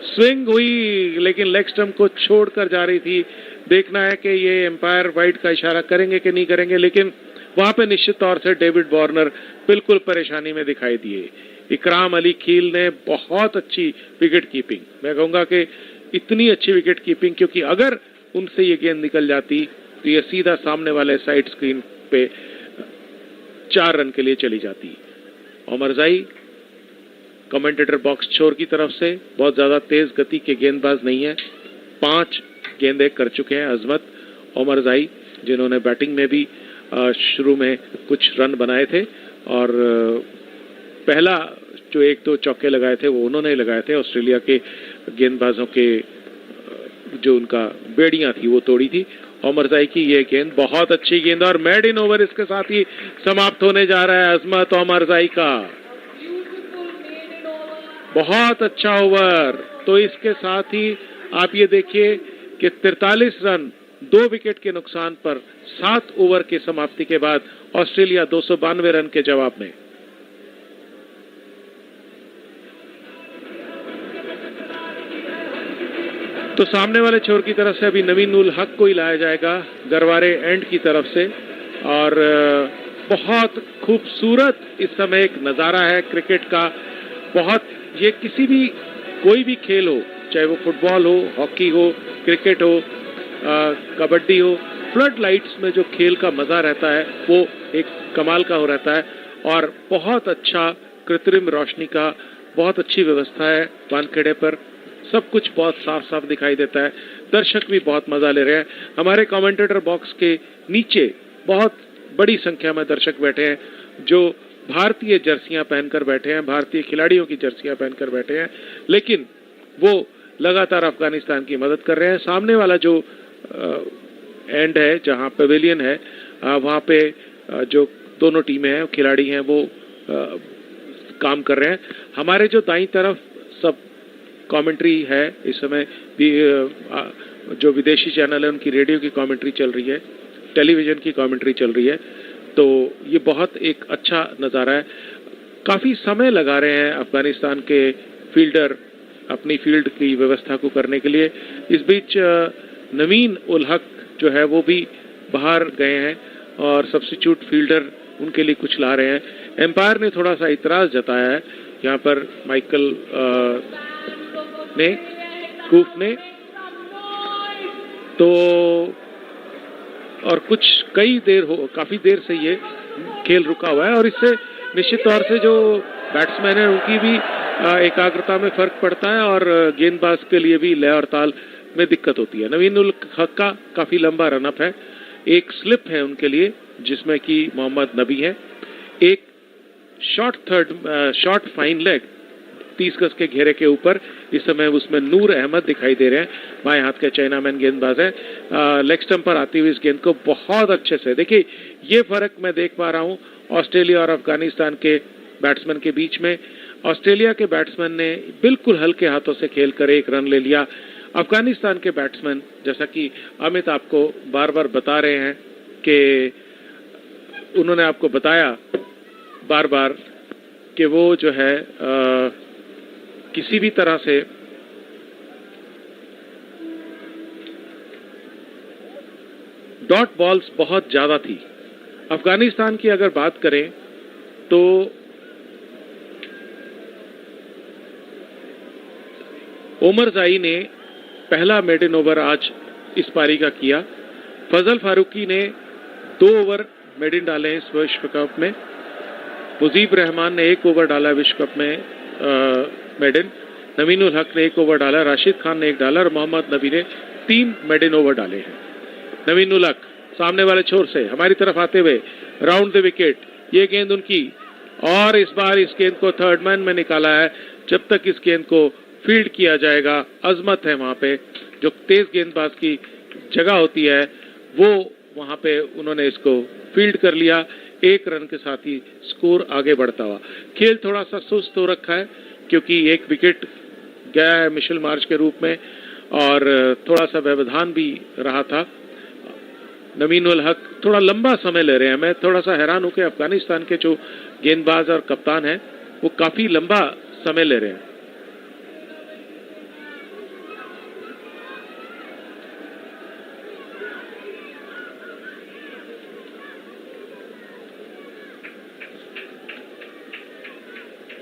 स्विंग हुई लेकिन लेग स्टंप को छोड़कर जा रही थी। देखना है कि ये एम्पायर वाइड का इशारा करेंगे कि नहीं करेंगे, लेकिन वहां पे निश्चित तौर से डेविड वार्नर बिल्कुल परेशानी में दिखाई दिए। इकराम अली खील ने बहुत अच्छी विकेट कीपिंग, मैं कहूंगा कि इतनी अच्छी विकेट कीपिंग, क्योंकि अगर उनसे ये गेंद निकल जाती तो ये सीधा सामने वाले साइड स्क्रीन पे 4 रन के लिए चली जाती। उमर ज़राई कमेंटेटर बॉक्स छोर की तरफ से बहुत ज्यादा तेज गति के गेंदबाज नहीं है, 5 गेंदें कर चुके हैं अजमत उमर ज़राई, जिन्होंने बैटिंग में भी शुरू में कुछ रन बनाए थे और पहला जो 1-2 चौके लगाए थे वो उन्होंने लगाए थे। ऑस्ट्रेलिया के गेंदबाजों के जो उनका बेड़ियां थी वो तोड़ी थी। उमर ज़राई की ये गेंद बहुत अच्छी गेंद और मेड इन ओवर इसके साथ ही समाप्त होने जा रहा है अजमत उमर ज़राई का। बहुत अच्छा ओवर। तो इसके साथ ही आप ये देखिए कि 43 रन 2 विकेट के नुकसान पर 7 ओवर के समाप्ति के बाद ऑस्ट्रेलिया 292 रन के जवाब में। तो सामने वाले छोर की तरफ से अभी नवीन उल हक को ही लाया जाएगा गरवारे एंड की तरफ से। और बहुत खूबसूरत इस समय एक नजारा है क्रिकेट का। बहुत, ये किसी भी कोई भी खेल हो, चाहे वो फुटबॉल हो, हॉकी हो, क्रिकेट हो, कबड्डी हो, फ्लड लाइट्स में जो खेल का मजा रहता है वो एक कमाल का हो रहता है। और बहुत अच्छा कृत्रिम रोशनी का बहुत अच्छी व्यवस्था है वानखेड़े पर, सब कुछ बहुत साफ साफ दिखाई देता है। दर्शक भी बहुत मजा ले रहे हैं। हमारे कमेंटेटर बॉक्स के नीचे बहुत बड़ी संख्या में दर्शक बैठे हैं जो भारतीय जर्सियां पहनकर बैठे हैं, भारतीय खिलाड़ियों की जर्सियां पहनकर बैठे हैं, लेकिन वो लगातार अफगानिस्तान की मदद कर रहे हैं। सामने वाला जो एंड है जहां पवेलियन है, वहां पे जो दोनों टीमें हैं, खिलाड़ी हैं, वो काम कर रहे हैं। हमारे जो दाईं तरफ सब कमेंट्री है इस समय भी, जो विदेशी चैनल है उनकी रेडियो की कमेंट्री चल रही है, टेलीविजन की कमेंट्री चल रही है। तो ये बहुत एक अच्छा नज़ारा है। काफ़ी समय लगा रहे हैं अफगानिस्तान के फील्डर अपनी फील्ड की व्यवस्था को करने के लिए। इस बीच नवीन उल हक जो है वो भी बाहर गए हैं और सब्स्टिट्यूट फील्डर उनके लिए कुछ ला रहे हैं। एम्पायर ने थोड़ा सा इतराज जताया है यहाँ पर माइकल कूफ ने, तो और कुछ काफी देर से ये खेल रुका हुआ है और इससे निश्चित तौर से जो बैट्समैन है उनकी भी एकाग्रता में फर्क पड़ता है और गेंदबाज के लिए भी लय और ताल में दिक्कत होती है। नवीन उल हक का काफी लंबा रनअप है, एक स्लिप है उनके लिए जिसमें कि मोहम्मद नबी है, एक शॉर्ट फाइन लेग 30 गज के घेरे के ऊपर, इस समय उसमें नूर अहमद दिखाई दे रहे हैं, बाएं हाथ के चाइनामैन गेंदबाज है। लेग स्टंप पर आती हुई इस गेंद को बहुत अच्छे से, देखिए ये फर्क मैं देख पा रहा हूं ऑस्ट्रेलिया और अफगानिस्तान के बैट्समैन के बीच में। ऑस्ट्रेलिया के बैट्समैन ने बिल्कुल हल्के हाथों से खेलकर एक रन ले लिया। अफगानिस्तान के बैट्समैन, जैसा कि अमित आपको बार बार बता रहे हैं कि उन्होंने आपको बताया बार बार कि वो जो है किसी भी तरह से डॉट बॉल्स बहुत ज्यादा थी। अफगानिस्तान की अगर बात करें तो ओमर जाई ने पहला मेडन ओवर आज इस पारी का किया। फजल फारूकी ने 2 ओवर मेडन डाले इस विश्व कप में। मुजीब रहमान ने 1 ओवर डाला विश्व कप में मेडन। नवीन उल हक ने 1 ओवर डाला, राशिद खान ने 1 डाला और मोहम्मद नबी ने 3 मेडन ओवर डाले हैं। नवीन उल हक सामने वाले छोर से हमारी तरफ आते हुए राउंड द विकेट, ये गेंद उनकी, और इस बार इस गेंद को थर्ड मैन में निकाला है। जब तक इस गेंद को फील्ड किया जाएगा, अजमत है वहां पे, जो तेज गेंदबाज की जगह होती है वो वहां पे उन्होंने इसको फील्ड कर लिया। 1 रन के साथ ही स्कोर आगे बढ़ता हुआ। खेल थोड़ा सा सुस्त हो रखा है क्योंकि 1 विकेट गया है मिशेल मार्च के रूप में और थोड़ा सा व्यवधान भी रहा था। नवीन उल हक थोड़ा लंबा समय ले रहे हैं। मैं थोड़ा सा हैरान हूं कि अफगानिस्तान के जो गेंदबाज और कप्तान हैं वो काफी लंबा समय ले रहे हैं।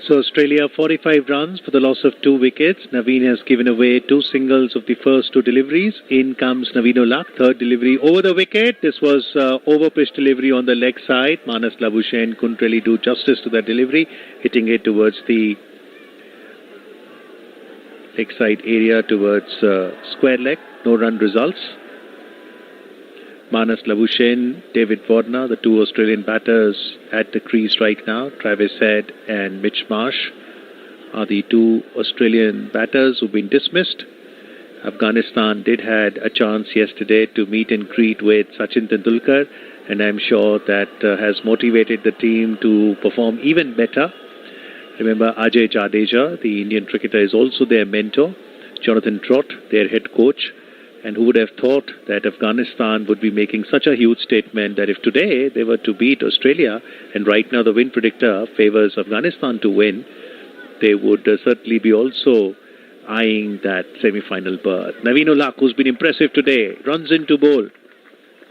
So Australia 45 runs for the loss of 2 wickets. Naveen has given away 2 singles of the first 2 deliveries. In comes Naveen Ulak, third delivery over the wicket. This was over pitch delivery on the leg side. Manas Labuschagne couldn't really do justice to that delivery, hitting it towards the leg side area towards square leg. No run results. Manas Labuschagne, David Warner, the 2 Australian batters at the crease right now. Travis Head and Mitch Marsh are the 2 Australian batters who've been dismissed. Afghanistan did had a chance yesterday to meet and greet with Sachin Tendulkar, and I'm sure that has motivated the team to perform even better. Remember, Ajay Jadeja, the Indian cricketer, is also their mentor. Jonathan Trott, their head coach. And who would have thought that Afghanistan would be making such a huge statement that if today they were to beat Australia, and right now the win predictor favors Afghanistan to win, they would certainly be also eyeing that semi-final berth. Naveen Ulak, who's been impressive today, runs into bowl.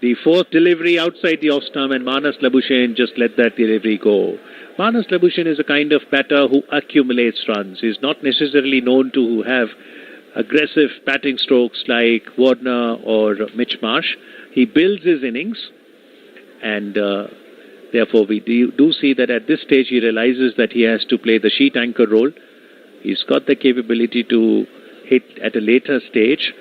The 4th delivery outside the off-stump, and Manas Labuschagne just let that delivery go. Manas Labuschagne is a kind of batter who accumulates runs. He's not necessarily known to have aggressive batting strokes like Warner or Mitch Marsh. He builds his innings, and therefore we do see that at this stage he realizes that he has to play the sheet anchor role. He's got the capability to hit at a later stage.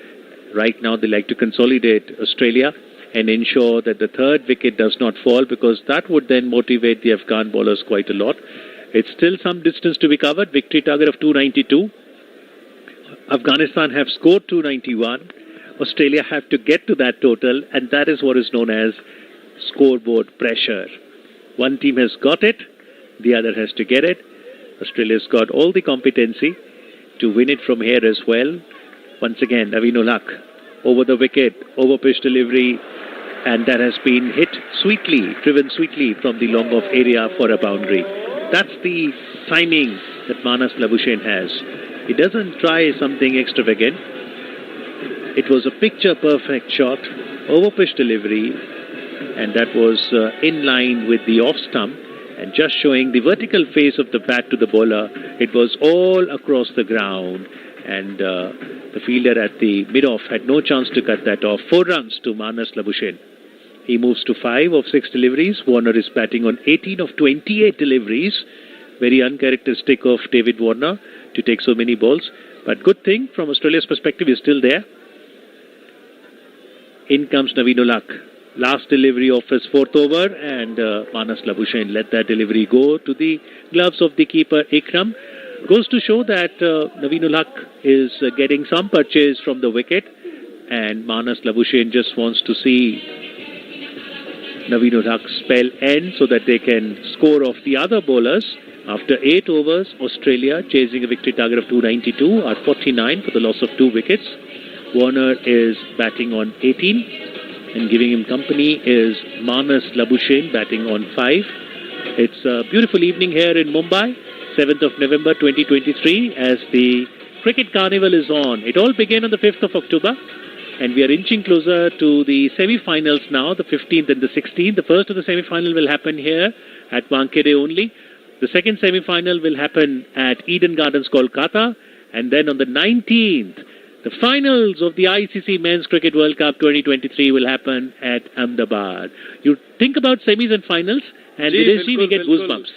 Right now they like to consolidate Australia and ensure that the 3rd wicket does not fall, because that would then motivate the Afghan bowlers quite a lot. It's still some distance to be covered. Victory target of 292. Afghanistan have scored 291. Australia have to get to that total, and that is what is known as scoreboard pressure. One team has got it, the other has to get it. Australia's got all the competency to win it from here as well. Once again, Naveen Ulak over the wicket, over pitch delivery, and that has been hit sweetly, driven sweetly from the long off area for a boundary. That's the timing that Manas Labuschagne has. He doesn't try something extravagant. It was a picture-perfect shot, over-pitch delivery, and that was in line with the off-stump, and just showing the vertical face of the bat to the bowler. It was all across the ground, and the fielder at the mid-off had no chance to cut that off. 4 runs to Manas Labuschagne. He moves to 5 of 6 deliveries. Warner is batting on 18 of 28 deliveries. Very uncharacteristic of David Warner. to take so many balls. But good thing from Australia's perspective is still there. In comes Naveen Ulak. Last delivery of his fourth over, and Manas Labuschagne let that delivery go to the gloves of the keeper Ikram. Goes to show that Naveen Ulak is getting some purchase from the wicket, and Manas Labuschagne just wants to see Naveen Ulak's spell end so that they can score off the other bowlers. After 8 overs, Australia chasing a victory target of 292 are 49 for the loss of 2 wickets. Warner is batting on 18, and giving him company is Manas Labuschagne batting on 5. It's a beautiful evening here in Mumbai, 7th of November 2023, as the cricket carnival is on. It all began on the 5th of October, and we are inching closer to the semi-finals now, the 15th and the 16th. The first of the semi-final will happen here at Wankhede only. The second semi-final will happen at Eden Gardens, Kolkata, and then on the 19th, the finals of the ICC Men's Cricket World Cup 2023 will happen at Ahmedabad. You think about semis and finals, and Videshi, we get goosebumps.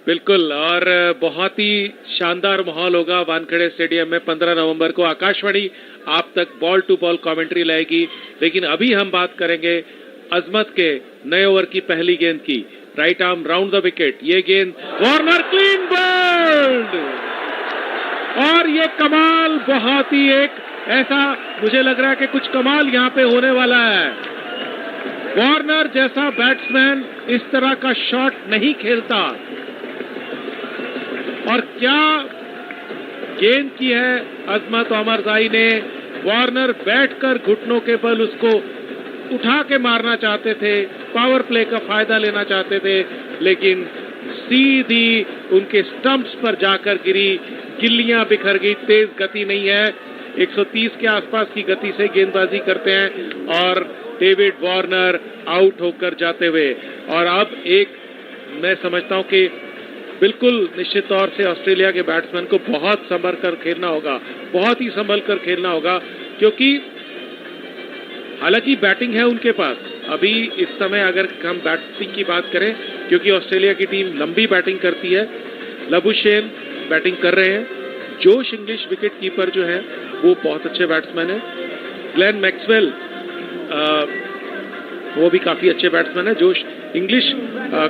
बिल्कुल, और बहुत ही शानदार माहौल होगा Wankhede stadium में 15 नवंबर को। आकाशवाणी आप तक बॉल टू बॉल कमेंट्री लाएगी, लेकिन अभी हम बात करेंगे अजमत के नए ओवर की पहली गेंद की। Right arm round the wicket, ये गेंद वार्नर क्लीन बोल्ड, और ये कमाल, बहुत ही एक ऐसा मुझे लग रहा है कि कुछ कमाल यहाँ पे होने वाला है। वार्नर जैसा बैट्समैन इस तरह का शॉट नहीं खेलता, और क्या गेंद की है अजमत ओमरज़ाई ने। वार्नर बैठकर घुटनों के बल उसको उठा के मारना चाहते थे, पावर प्ले का फायदा लेना चाहते थे, लेकिन सीधी उनके स्टंप्स पर जाकर गिरी, गिल्लियां बिखर गई। तेज गति नहीं है, 130 के आसपास की गति से गेंदबाजी करते हैं, और डेविड वार्नर आउट होकर जाते हुए। और अब एक मैं समझता हूं कि बिल्कुल निश्चित तौर से ऑस्ट्रेलिया के बैट्समैन को बहुत संभल कर खेलना होगा, बहुत ही संभल कर खेलना होगा, क्योंकि हालांकि बैटिंग है उनके पास अभी इस समय। अगर हम बैटिंग की बात करें, क्योंकि ऑस्ट्रेलिया की टीम लंबी बैटिंग करती है, लबुशेन बैटिंग कर रहे हैं, जोश इंग्लिश विकेट कीपर जो है वो बहुत अच्छे बैट्समैन है, ग्लेन मैक्सवेल वो भी काफी अच्छे बैट्समैन है। जोश इंग्लिश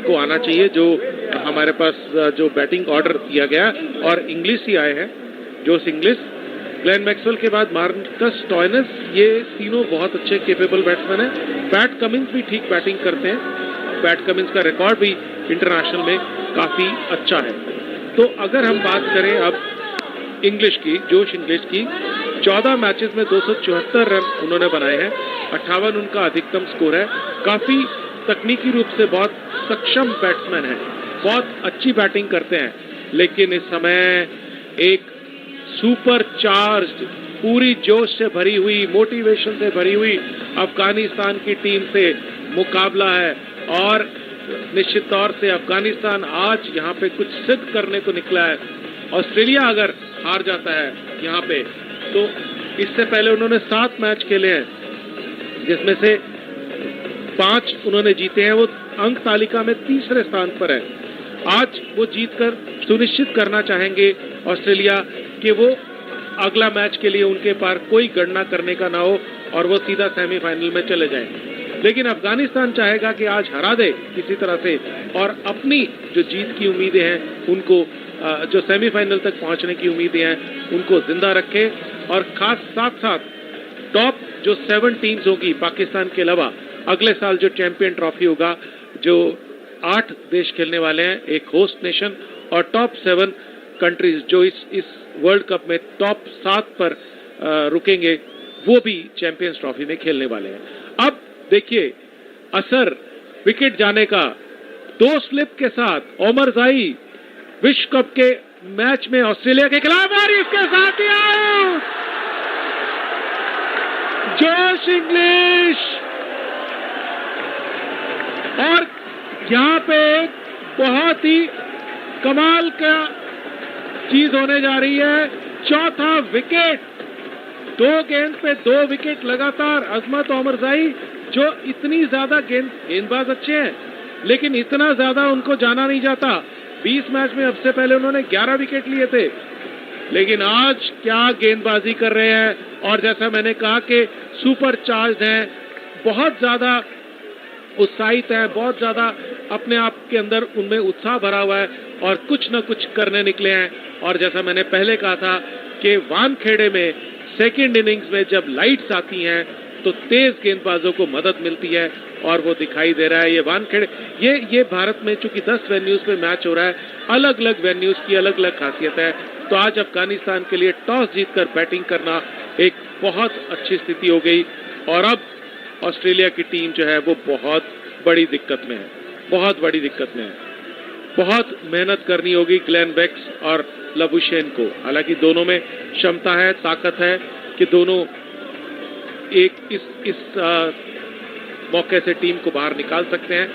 को आना चाहिए, जो हमारे पास जो बैटिंग ऑर्डर दिया गया, और इंग्लिश ही आए हैं, जोश इंग्लिश, ग्लेन मैक्सवेल के बाद मार्कस स्टॉयनस, ये तीनों बहुत अच्छे केपेबल बैट्समैन हैं। पैट कमिंस भी ठीक बैटिंग करते हैं, पैट कमिंस का रिकॉर्ड भी इंटरनेशनल में काफी अच्छा है। तो अगर हम बात करें अब इंग्लिश की, जोश इंग्लिश की, 14 मैचेस में 274 रन उन्होंने बनाए हैं, 58 उनका अधिकतम स्कोर है। काफी तकनीकी रूप से बहुत सक्षम बैट्समैन है, बहुत अच्छी बैटिंग करते हैं, लेकिन इस समय एक सुपर चार्ज्ड, पूरी जोश से भरी हुई, मोटिवेशन से भरी हुई अफगानिस्तान की टीम से मुकाबला है, और निश्चित तौर से अफगानिस्तान आज यहाँ पे कुछ सिद्ध करने को निकला है। ऑस्ट्रेलिया अगर हार जाता है यहाँ पे, तो इससे पहले उन्होंने 7 मैच खेले हैं, जिसमें से 5 उन्होंने जीते हैं, वो अंक तालिका में तीसरे स्थान पर है। आज वो जीतकर सुनिश्चित करना चाहेंगे ऑस्ट्रेलिया कि वो अगला मैच के लिए उनके पार कोई गणना करने का ना हो, और वो सीधा सेमीफाइनल में चले जाएं। लेकिन अफगानिस्तान चाहेगा कि आज हरा दे किसी तरह से, और अपनी जो जीत की उम्मीदें हैं उनको, जो सेमीफाइनल तक पहुंचने की उम्मीदें हैं, उनको जिंदा रखे। और खास साथ साथ टॉप जो 7 टीम्स होगी पाकिस्तान के अलावा, अगले साल जो चैंपियन ट्रॉफी होगा, जो 8 देश खेलने वाले हैं, एक होस्ट नेशन, और टॉप 7 कंट्रीज जो इस वर्ल्ड कप में टॉप 7 पर रुकेंगे, वो भी चैंपियंस ट्रॉफी में खेलने वाले हैं। अब देखिए असर विकेट जाने का, 2 स्लिप के साथ ओमरज़ाई विश्व कप के मैच में ऑस्ट्रेलिया के खिलाफ, और इसके साथ ही आउट जोश इंग्लिश। और यहां पे बहुत ही कमाल का चीज होने जा रही है, चौथा विकेट, 2 गेंद पे 2 विकेट लगातार। अजमत ओमरज़ाई जो इतनी ज्यादा गेंदबाज अच्छे हैं, लेकिन इतना ज्यादा उनको जाना नहीं जाता। 20 मैच में अब से पहले उन्होंने 11 विकेट लिए थे, लेकिन आज क्या गेंदबाजी कर रहे हैं, और जैसा मैंने कहा कि सुपर चार्ज हैं, बहुत ज्यादा उत्साहित हैं, बहुत ज्यादा अपने आप के अंदर उनमें उत्साह भरा हुआ है और कुछ न कुछ करने निकले हैं। और जैसा मैंने पहले कहा था कि वानखेड़े में सेकेंड इनिंग्स में जब लाइट्स आती हैं तो तेज गेंदबाजों को मदद मिलती है, और वो दिखाई दे रहा है। ये वानखेड़े, ये भारत में चूंकि 10 वेन्यूज पे मैच हो रहा है, अलग अलग वेन्यूज की अलग अलग खासियत है। तो आज अफगानिस्तान के लिए टॉस जीतकर बैटिंग करना एक बहुत अच्छी स्थिति हो गई, और अब ऑस्ट्रेलिया की टीम जो है वो बहुत बड़ी दिक्कत में है, बहुत बड़ी दिक्कत में है। बहुत मेहनत करनी होगी ग्लेन वेक्स और लबुशेन को। हालांकि दोनों में क्षमता है, ताकत है कि दोनों एक इस मौके से टीम को बाहर निकाल सकते हैं।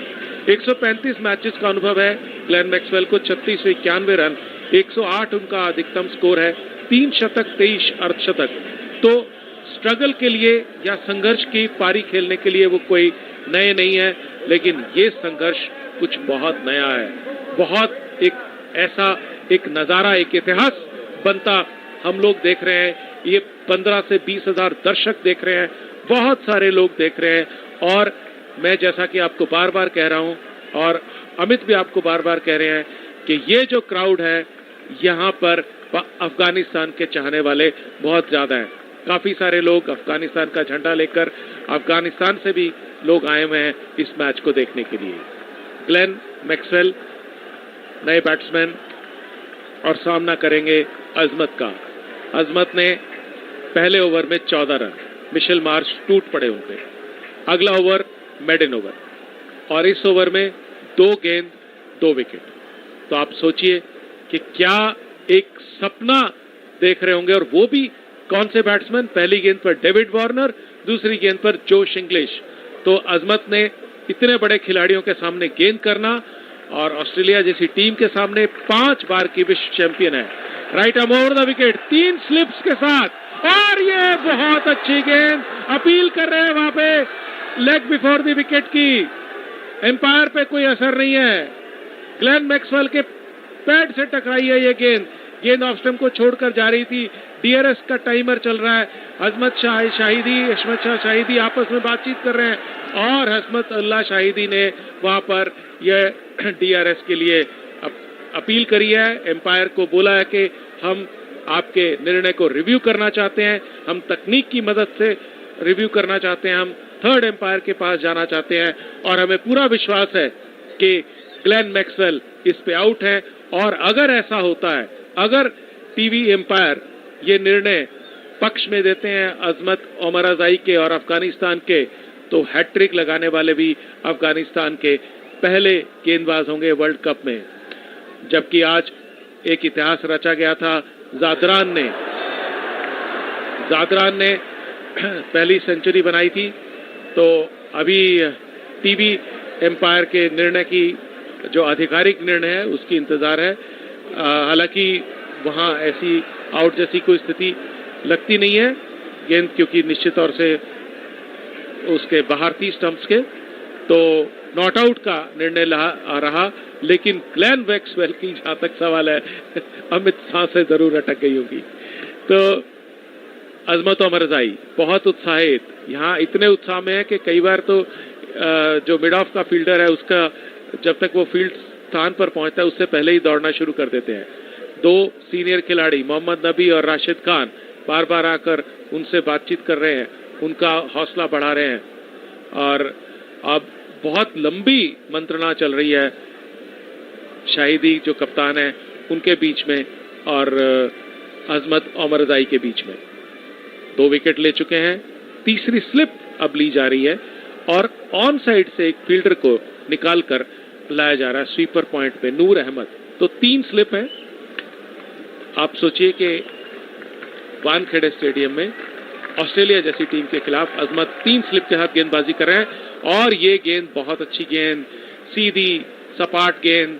135 मैचेस का अनुभव है ग्लेन मैक्सवेल को, 3691 रन, 108 उनका अधिकतम स्कोर है, 3 शतक 23 अर्धशतक। तो स्ट्रगल के लिए या संघर्ष की पारी खेलने के लिए वो कोई नए नहीं है, लेकिन ये संघर्ष कुछ बहुत नया है, बहुत ऐसा एक नजारा, एक इतिहास बनता हम लोग देख रहे हैं। ये 15 से 20 हजार दर्शक देख रहे हैं, बहुत सारे लोग देख रहे हैं, और मैं जैसा कि आपको बार बार कह रहा हूं, और अमित भी आपको बार बार कह रहे हैं कि ये जो क्राउड है यहाँ पर अफगानिस्तान के चाहने वाले बहुत ज्यादा हैं। काफी सारे लोग अफगानिस्तान का झंडा लेकर, अफगानिस्तान से भी लोग आए हुए हैं इस मैच को देखने के लिए। ग्लेन मैक्सवेल नए बैट्समैन और सामना करेंगे अजमत का। अजमत ने पहले ओवर में 14 रन, मिशेल मार्श टूट पड़े उनपे। अगला ओवर मेडन ओवर, और इस ओवर में 2 गेंद 2 विकेट। तो आप सोचिए कि क्या एक सपना देख रहे होंगे, और वो भी कौन से बैट्समैन? पहली गेंद पर डेविड वार्नर, दूसरी गेंद पर जोश इंग्लिश। तो अजमत ने इतने बड़े खिलाड़ियों के सामने गेंद करना, और ऑस्ट्रेलिया जैसी टीम के सामने 5 बार की विश्व चैंपियन है, right arm over the wicket 3 slips के साथ, और ये बहुत अच्छी गेंद, अपील कर रहे हैं वहां पे लेग बिफोर द विकेट की। एम्पायर पे कोई असर नहीं है, ग्लेन मैक्सवेल के पैड से टकराई है ये गेंद। गेंद ऑफ स्टंप को छोड़कर जा रही थी, डीआरएस का टाइमर चल रहा है। हसमत शाह शाहिदी आपस में बातचीत कर रहे हैं, और हसमत अल्लाह शाहिदी ने वहां पर यह डीआरएस के लिए अपील करी है। एम्पायर को बोला है कि हम आपके निर्णय को रिव्यू करना चाहते हैं, हम तकनीक की मदद से रिव्यू करना चाहते हैं, हम थर्ड एम्पायर के पास जाना चाहते हैं, और हमें पूरा विश्वास है कि ग्लेन मैक्सवेल इस पे आउट है। और अगर ऐसा होता है, अगर टीवी एम्पायर ये निर्णय पक्ष में देते हैं अजमत ओमर अजाई के और अफगानिस्तान के, तो हैट्रिक लगाने वाले भी अफगानिस्तान के पहले गेंदबाज होंगे वर्ल्ड कप में। जबकि आज एक इतिहास रचा गया था, जादरान ने पहली सेंचुरी बनाई थी। तो अभी टीवी एम्पायर के निर्णय की जो आधिकारिक निर्णय है उसकी इंतजार है। हालांकि वहां ऐसी आउट जैसी कोई स्थिति लगती नहीं है, गेंद क्योंकि निश्चित तौर से उसके बाहर थी स्टंप्स के, तो नॉट आउट का निर्णय रहा। लेकिन ग्लेन मैक्सवेल की जहां तक सवाल है, अमित सांसें जरूर अटक गई होगी। तो अजमत ओमर अजाई बहुत उत्साहित, यहाँ इतने उत्साह में है कि कई बार तो जो मिड ऑफ का फील्डर है उसका जब तक वो फील्ड स्थान पर पहुंचता है उससे पहले ही दौड़ना शुरू कर देते हैं। 2 सीनियर खिलाड़ी मोहम्मद नबी और राशिद खान बार बार आकर उनसे बातचीत कर रहे हैं, उनका हौसला बढ़ा रहे हैं, और अब बहुत लंबी मंत्रणा चल रही है शाहिदी जो कप्तान है उनके बीच में और अजमत ओमर अजाई के बीच में। 2 विकेट ले चुके हैं, तीसरी स्लिप अब ली जा रही है, और ऑन साइड से एक फील्डर को निकालकर लाया जा रहा है स्वीपर पॉइंट पे, नूर अहमद। तो 3 स्लिप है। आप सोचिए कि वानखेड़े स्टेडियम में ऑस्ट्रेलिया जैसी टीम के खिलाफ अजमत 3 स्लिप के साथ गेंदबाजी कर रहे हैं, और ये गेंद बहुत अच्छी गेंद, सीधी सपाट गेंद,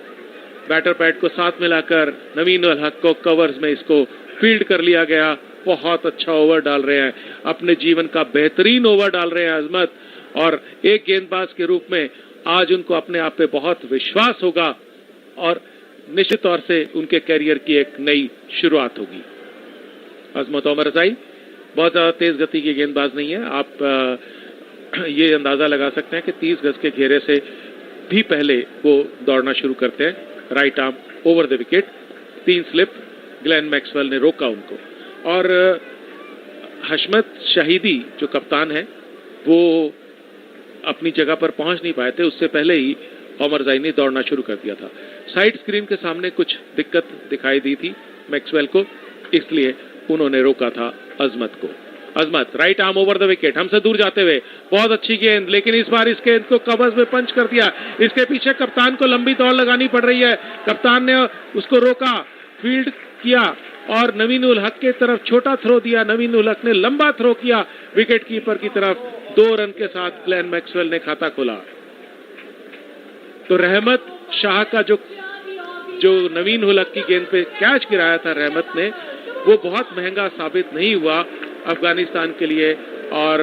बैटर पैड को साथ मिलाकर नवीन उल हक को कवर्स में इसको फील्ड कर लिया गया। बहुत अच्छा ओवर डाल रहे हैं, अपने जीवन का बेहतरीन ओवर डाल रहे हैं अजमत, और एक गेंदबाज के रूप में आज उनको अपने आप पे बहुत विश्वास होगा, और निश्चित तौर से उनके कैरियर की एक नई शुरुआत होगी। अजमत ओमरज़ाई बहुत ज़्यादा तेज गति की गेंदबाज नहीं है। आप ये अंदाजा लगा सकते हैं कि 30 गज के घेरे से भी पहले वो दौड़ना शुरू करते हैं। Right arm over the wicket, 3 slip, Glenn Maxwell ने रोका उनको। और हशमत शाहिदी जो कप्तान है वो अपनी जगह पर पहुंच नहीं पाए थे, उससे पहले ही ओमरज़ाई ने दौड़ना शुरू कर दिया था। साइड स्क्रीन के सामने कुछ दिक्कत दिखाई दी थी मैक्सवेल को, इसलिए उन्होंने रोका था अजमत को। Azmat right arm over the wicket, हमसे दूर जाते हुए बहुत अच्छी गेंद, लेकिन इस बार इस गेंद को कवर्स में पंच कर दिया। इसके पीछे कप्तान को लंबी दौड़ लगानी पड़ रही है। कप्तान ने उसको रोका, फील्ड किया और नवीन उल हक के तरफ छोटा थ्रो दिया। नवीन उल हक ने लंबा थ्रो किया विकेट कीपर की तरफ। 2 रन के साथ ग्लेन मैक्सवेल ने खाता खोला। तो रहमत शाह का जो नवीन उल हक की गेंद पे कैच गिराया था रहमत ने, वो बहुत महंगा साबित नहीं हुआ अफगानिस्तान के लिए, और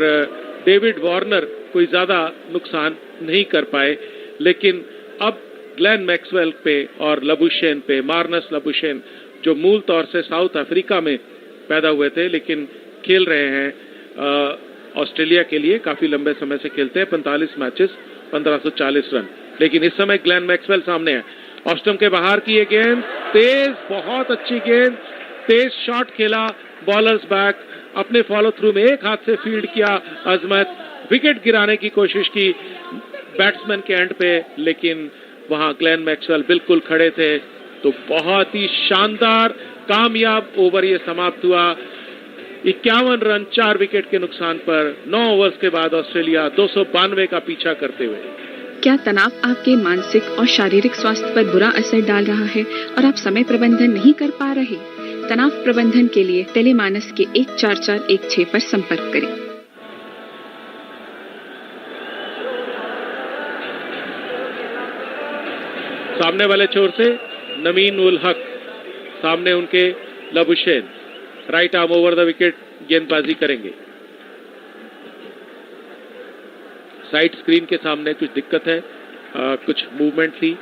डेविड वार्नर कोई ज्यादा नुकसान नहीं कर पाए। लेकिन अब ग्लेन मैक्सवेल पे और लबुशेन पे, मार्नस लबुशेन जो मूल तौर से साउथ अफ्रीका में पैदा हुए थे लेकिन खेल रहे हैं ऑस्ट्रेलिया के लिए, काफी लंबे समय से खेलते हैं, 45 मैचेस, 1540 रन। लेकिन इस समय ग्लेन मैक्सवेल सामने है। ऑस्टम के बाहर की ये गेंद तेज, बहुत अच्छी गेंद, तेज शॉट खेला, बॉलर्स बैक, अपने फॉलो थ्रू में एक हाथ से फील्ड किया अजमत, विकेट गिराने की कोशिश की बैट्समैन के एंड पे, लेकिन वहां ग्लेन मैक्सवेल बिल्कुल खड़े थे। तो बहुत ही शानदार कामयाब ओवर ये समाप्त हुआ। 51 रन 4 विकेट के नुकसान पर 9 ओवर्स के बाद ऑस्ट्रेलिया 292 का पीछा करते हुए। क्या तनाव आपके मानसिक और शारीरिक स्वास्थ्य पर बुरा असर डाल रहा है और आप समय प्रबंधन नहीं कर पा रहे? तनाव प्रबंधन के लिए टेलीमानस के 14416 पर संपर्क करें। सामने वाले छोर से नवीन उल हक, सामने उनके Labuschagne, right arm over the wicket गेंदबाजी करेंगे। साइड स्क्रीन के सामने कुछ दिक्कत है, कुछ मूवमेंट थी,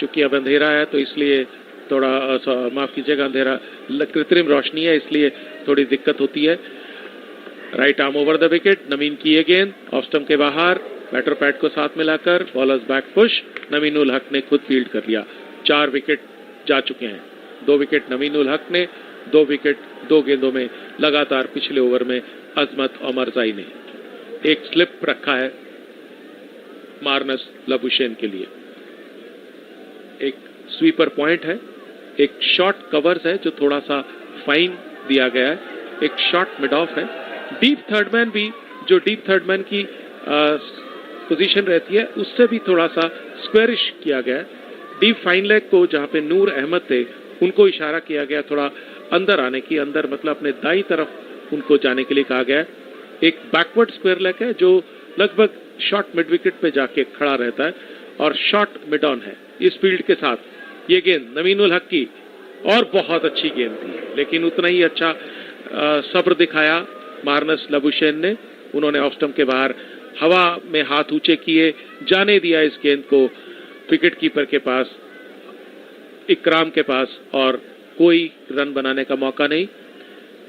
चूंकि अब अंधेरा है तो इसलिए थोड़ा, माफ कीजिएगा, अंधेरा कृत्रिम रोशनी है इसलिए थोड़ी दिक्कत होती है। Right arm over the wicket, Naveen की ये गेंद ऑफ स्टंप के बाहर, बैटर पैड को साथ मिलाकर बॉलर्स बैक पुश, नवीन उल हक ने खुद फील्ड कर लिया। 4 विकेट जा चुके हैं। 2 विकेट नवीन उल हक ने, 2 विकेट 2 गेंदों में लगातार पिछले ओवर में अजमत ओमरज़ाई ने। एक स्लिप रखा है मार्नस लबुशेन के लिए, एक स्वीपर पॉइंट है, एक शॉर्ट कवर्स है जो थोड़ा सा फाइन दिया गया है, एक शॉर्ट मिड ऑफ है, डीप थर्डमैन भी, जो डीप थर्डमैन की पोजीशन रहती है उससे भी थोड़ा सा स्क्वेरिश किया गया है। डीप फाइन लेग को, जहां पे नूर अहमद थे, उनको इशारा किया गया थोड़ा अंदर आने की, अंदर मतलब अपने दाईं तरफ उनको जाने के लिए कहा गया है। एक बैकवर्ड स्क्वायर लेग है जो लगभग शॉर्ट मिड विकेट पे जाके खड़ा रहता है और शॉर्ट मिड ऑन है। इस फील्ड के साथ ये गेंद नवीन उल हक की, और बहुत अच्छी गेंद थी, लेकिन उतना ही अच्छा सब्र दिखाया मार्नस लबुशेन ने। उन्होंने ऑफ स्टंप के बाहर हवा में हाथ ऊंचे किए, जाने दिया इस गेंद को विकेट कीपर के पास, इकराम के पास, और कोई रन बनाने का मौका नहीं।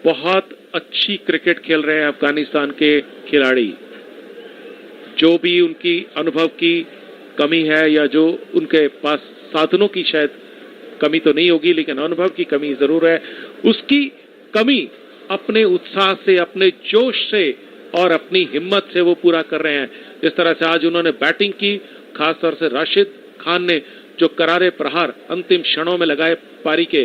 बहुत अच्छी क्रिकेट खेल रहे हैं अफगानिस्तान के खिलाड़ी। जो भी उनकी अनुभव की कमी है या जो उनके पास साधनों की शायद कमी तो नहीं होगी, लेकिन अनुभव की कमी जरूर है, उसकी कमी अपने उत्साह से, अपने जोश से और अपनी हिम्मत से वो पूरा कर रहे हैं। जिस तरह से आज उन्होंने बैटिंग की, खासतौर से राशिद खान ने जो करारे प्रहार अंतिम क्षणों में लगाए पारी के,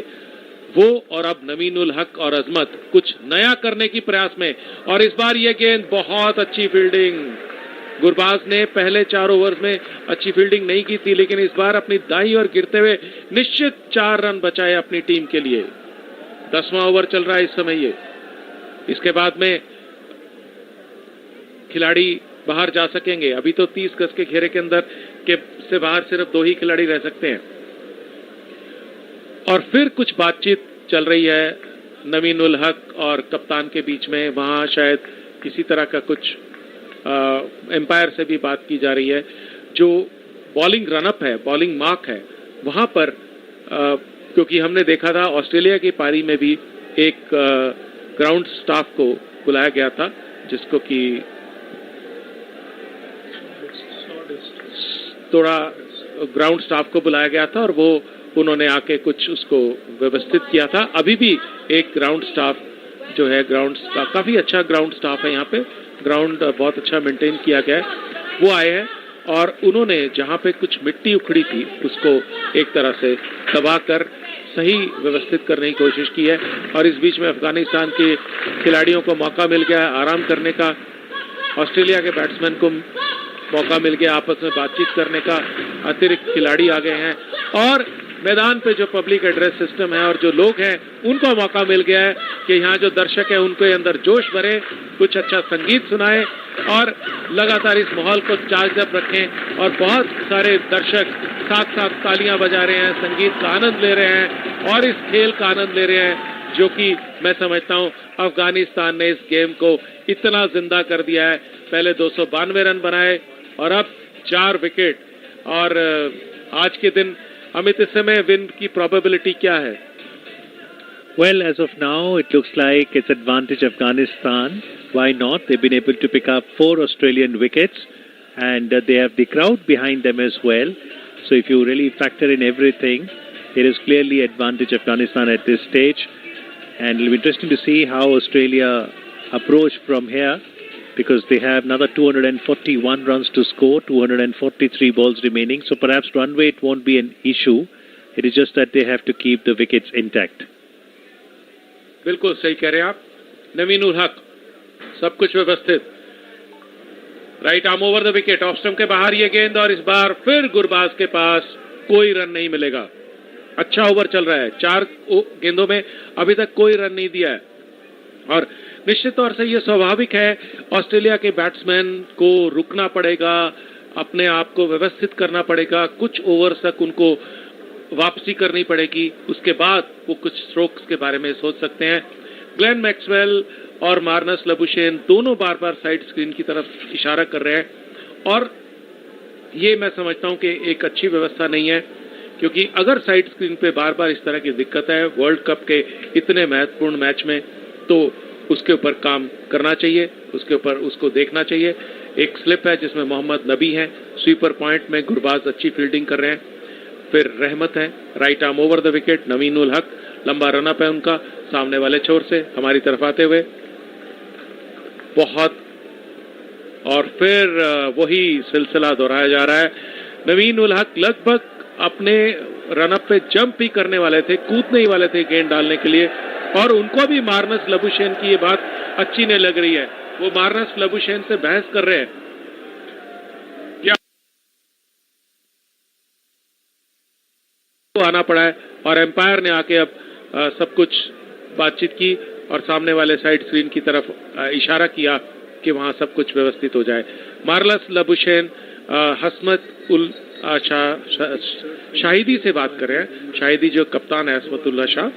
वो, और अब नवीन उल हक और अजमत कुछ नया करने की प्रयास में। और इस बार ये गेंद, बहुत अच्छी फील्डिंग। गुरबाज ने पहले 4 ओवर्स में अच्छी फील्डिंग नहीं की थी, लेकिन इस बार अपनी दाईं ओर गिरते हुए निश्चित 4 रन बचाए अपनी टीम के लिए। 10वां ओवर चल रहा है इस समय ये। इसके बाद में खिलाड़ी बाहर जा सकेंगे। अभी तो 30 गज के घेरे के अंदर के से बाहर सिर्फ 2 ही खिलाड़ी रह सकते हैं। और फिर कुछ बातचीत चल रही है नवीन उल हक और कप्तान के बीच में। वहां शायद किसी तरह का कुछ एम्पायर से भी बात की जा रही है। जो बॉलिंग रनअप है, बॉलिंग मार्क है, वहां पर क्योंकि हमने देखा था ऑस्ट्रेलिया की पारी में भी एक ग्राउंड स्टाफ को बुलाया गया था, जिसको कि थोड़ा ग्राउंड स्टाफ को बुलाया गया था और वो उन्होंने आके कुछ उसको व्यवस्थित किया था। अभी भी एक ग्राउंड स्टाफ जो है, ग्राउंड स्टाफ काफी अच्छा ग्राउंड स्टाफ है यहाँ पे, ग्राउंड बहुत अच्छा मेंटेन किया गया है, वो आए हैं और उन्होंने जहाँ पे कुछ मिट्टी उखड़ी थी उसको एक तरह से दबाकर सही व्यवस्थित करने की कोशिश की है। और इस बीच में अफगानिस्तान के खिलाड़ियों को मौका मिल गया है आराम करने का, ऑस्ट्रेलिया के बैट्समैन को मौका मिल गया आपस में बातचीत करने का, अतिरिक्त खिलाड़ी आ गए हैं और मैदान पे जो पब्लिक एड्रेस सिस्टम है और जो लोग हैं उनको मौका मिल गया है कि यहाँ जो दर्शक है उनके अंदर जोश भरे, कुछ अच्छा संगीत सुनाए और लगातार इस माहौल को चार्ज अप रखें। और बहुत सारे दर्शक साथ साथ तालियां बजा रहे हैं, संगीत का आनंद ले रहे हैं और इस खेल का आनंद ले रहे हैं, जो कि मैं समझता हूँ अफगानिस्तान ने इस गेम को इतना जिंदा कर दिया है। पहले 292 रन बनाए और अब 4 विकेट, और आज के दिन अमित इस समय विन की प्रोबेबिलिटी क्या है? Well, as of now, it looks like it's advantage Afghanistan. Why not? They've been able to pick up 4 Australian wickets and they have the crowd behind them as well. So if you really factor in everything, it is clearly advantage Afghanistan at this stage. And it'll be interesting to see how Australia approach from here, because they have another 241 runs to score, 243 balls remaining. So perhaps run rate won't be an issue. It is just that they have to keep the wickets intact. बिल्कुल सही कह रहे हैं आप। नवीन उल हक, सब कुछ व्यवस्थित, right arm over the wicket, of stump के बाहर ये गेंद और इस बार फिर गुरबाज के पास कोई रन नहीं मिलेगा। अच्छा ओवर चल रहा है, 4 गेंदों में अभी तक कोई रन नहीं दिया है और निश्चित तौर से ये स्वाभाविक है। ऑस्ट्रेलिया के बैट्समैन को रुकना पड़ेगा, अपने आप को व्यवस्थित करना पड़ेगा, कुछ ओवर्स तक उनको वापसी करनी पड़ेगी, उसके बाद वो कुछ स्ट्रोक्स के बारे में सोच सकते हैं। ग्लेन मैक्सवेल और मार्नस लबुशेन दोनों बार बार साइड स्क्रीन की तरफ इशारा कर रहे हैं और ये मैं समझता हूं कि एक अच्छी व्यवस्था नहीं है, क्योंकि अगर साइड स्क्रीन पे बार बार इस तरह की दिक्कत है वर्ल्ड कप के इतने महत्वपूर्ण मैच में, तो उसके ऊपर काम करना चाहिए, उसके ऊपर उसको देखना चाहिए। एक स्लिप है जिसमें मोहम्मद नबी हैं, स्वीपर पॉइंट में गुरबाज अच्छी फील्डिंग कर रहे हैं, फिर रहमत है, right arm over the wicket, Naveen ul Haq लंबा रनअप है उनका सामने वाले छोर से हमारी तरफ आते हुए, बहुत, और फिर वही सिलसिला दोहराया जा रहा है। नवीन उल हक लगभग अपने रनअप पे जंप ही करने वाले थे, कूदने ही वाले थे गेंद डालने के लिए, और उनको भी मार्नस लबुशेन की ये बात अच्छी नहीं लग रही है। वो मार्नस लबुशेन से बहस कर रहे हैं, आना पड़ा है और एम्पायर ने आके अब सब कुछ बातचीत की और सामने वाले साइड स्क्रीन की तरफ इशारा किया कि वहां सब कुछ व्यवस्थित हो जाए। मार्नस लबुशेन हसमत उल शाहिदी से बात कर रहे हैं, शाहिदी जो कप्तान है हसमतुल्लाह शाह,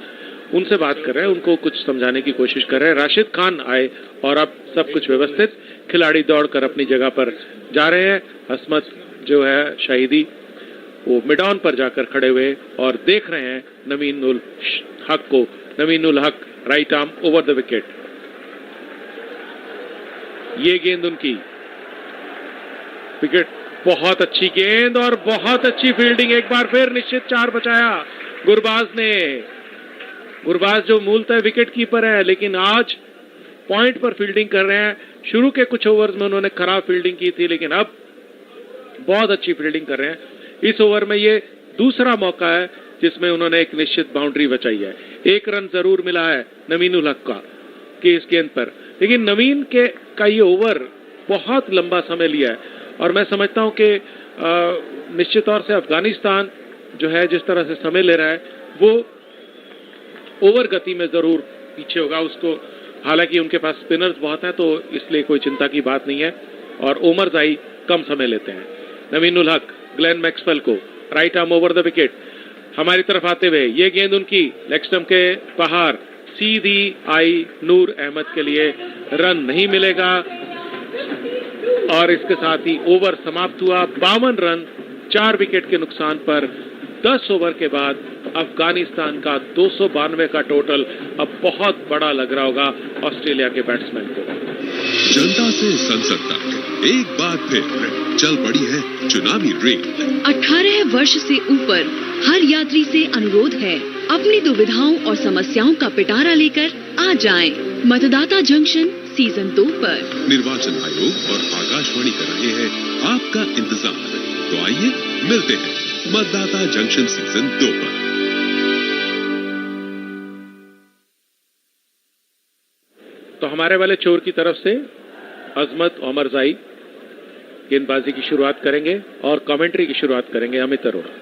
उनसे बात कर रहे हैं, उनको कुछ समझाने की कोशिश कर रहे हैं। राशिद खान आए और अब सब कुछ व्यवस्थित, खिलाड़ी दौड़कर अपनी जगह पर जा रहे हैं। हसमत जो है शाहिदी वो मिड ऑन पर जाकर खड़े हुए और देख रहे हैं नवीन उल हक को। नवीन उल हक right arm over the wicket, ये गेंद उनकी, विकेट, बहुत अच्छी गेंद और बहुत अच्छी फील्डिंग, एक बार फिर निश्चित 4 बचाया गुरबाज ने। गुरबाज जो मूलतः विकेट कीपर है लेकिन आज पॉइंट पर फील्डिंग कर रहे हैं। शुरू के कुछ ओवर्स में उन्होंने खराब फील्डिंग की थी लेकिन अब बहुत अच्छी फील्डिंग कर रहे हैं। इस ओवर में ये दूसरा मौका है जिसमें उन्होंने एक निश्चित बाउंड्री बचाई है। 1 रन जरूर मिला है नवीन उल हक का कि इस गेंद पर, लेकिन नवीन के का ये ओवर बहुत लंबा समय लिया है और मैं समझता हूं कि निश्चित तौर से अफगानिस्तान जो है जिस तरह से समय ले रहा है वो ओवर गति में जरूर पीछे होगा उसको, हालांकि उनके पास स्पिनर्स बहुत हैं तो इसलिए कोई चिंता की बात नहीं है और ओमर जाई कम समय लेते हैं। नवीन उल हक ग्लेन मैक्सवेल को right arm over the wicket हमारी तरफ आते हुए, ये गेंद उनकी लेग स्टंप के बाहर सीधी आई, नूर अहमद के लिए रन नहीं मिलेगा और इसके साथ ही ओवर समाप्त हुआ। 52 रन 4 विकेट के नुकसान पर 10 ओवर के बाद अफगानिस्तान का 292 का टोटल अब बहुत बड़ा लग रहा होगा ऑस्ट्रेलिया के बैट्समैन को। जनता से संसद तक एक बार फिर चल पड़ी है चुनावी रेल। 18 वर्ष से ऊपर हर यात्री से अनुरोध है, अपनी दुविधाओं और समस्याओं का पिटारा लेकर आ जाएं। मतदाता जंक्शन सीजन 2 पर। निर्वाचन आयोग और आकाशवाणी कर रहे हैं आपका इंतजार। तो आइए मिलते हैं मतदाता जंक्शन सीजन 2 पर। तो हमारे वाले चोर की तरफ से अजमत ओमरजाई गेंदबाजी की शुरुआत करेंगे और कमेंट्री की शुरुआत करेंगे Amit Arora.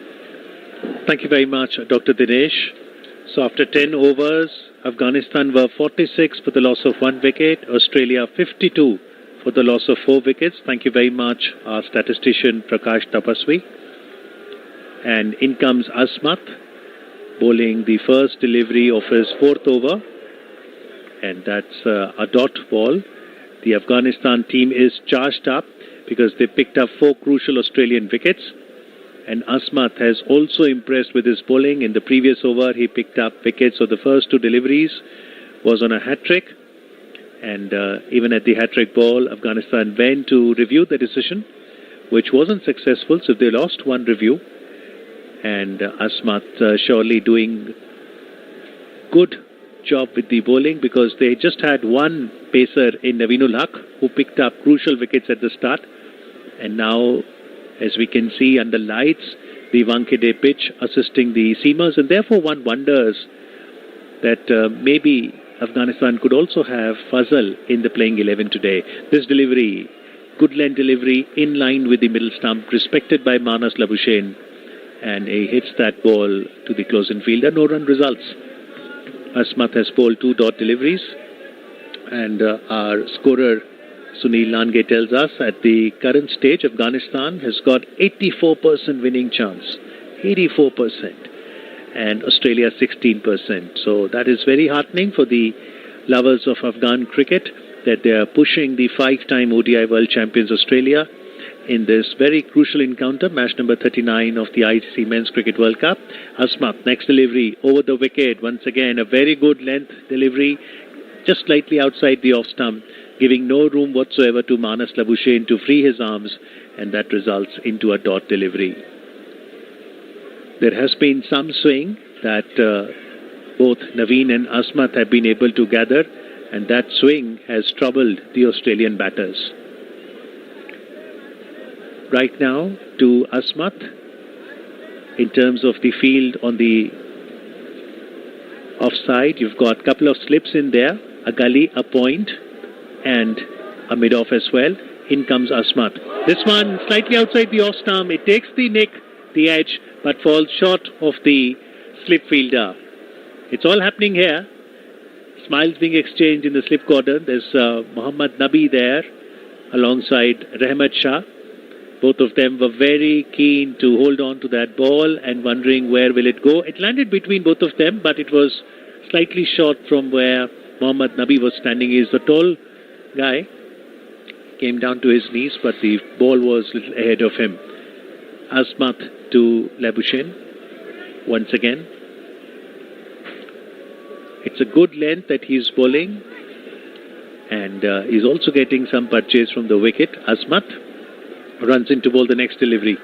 Thank you very much, Dr. Dinesh. So after 10 overs, Afghanistan were 46 for the loss of 1 wicket, Australia 52 for the loss of 4 wickets. Thank you very much, our statistician Prakash Tapaswi. And in comes Asmat, bowling the first delivery of his 4th over. And that's a dot ball. The Afghanistan team is charged up because they picked up 4 crucial Australian wickets. And Asmat has also impressed with his bowling. In the previous over, he picked up wickets. So the first 2 deliveries was on a hat-trick. And even at the hat-trick ball, Afghanistan went to review the decision, which wasn't successful. So they lost 1 review. And Asmat surely doing good job with the bowling, because they just had 1 pacer in Naveenul Haq who picked up crucial wickets at the start. And now, as we can see under lights, the Wankhede pitch assisting the seamers, and therefore one wonders that maybe Afghanistan could also have Fazal in the playing 11 today. This delivery, good length delivery, in line with the middle stump, respected by Manas Labuschagne, and he hits that ball to the close-in fielder. No run results. Asmat has bowled 2 dot deliveries, and our scorer Sunil Lange tells us at the current stage, Afghanistan has got 84% winning chance. 84%. And Australia 16%. So that is very heartening for the lovers of Afghan cricket, that they are pushing the 5-time ODI World Champions Australia in this very crucial encounter, match number 39 of the ICC Men's Cricket World Cup. Asmat, next delivery, over the wicket. Once again, a very good length delivery, just slightly outside the off stump, giving no room whatsoever to Manas Labuschagne to free his arms, and that results into a dot delivery. There has been some swing that both Naveen and Asmat have been able to gather, and that swing has troubled the Australian batters. Right now to Asmat, in terms of the field on the offside, you've got a couple of slips in there, a gully, a point, and a mid-off as well. In comes Asmat. This one slightly outside the off stump. It takes the nick, the edge, but falls short of the slip fielder. It's all happening here. Smiles being exchanged in the slip corner. There's Mohammad Nabi there alongside Rahmat Shah. Both of them were very keen to hold on to that ball and wondering where will it go. It landed between both of them, but it was slightly short from where Mohammad Nabi was standing. He's a tall guy, came down to his knees, but the ball was a little ahead of him. Asmat to Labuschagne once again. It's a good length that he's bowling, and he's also getting some purchase from the wicket. Asmat runs in to bowl the next delivery,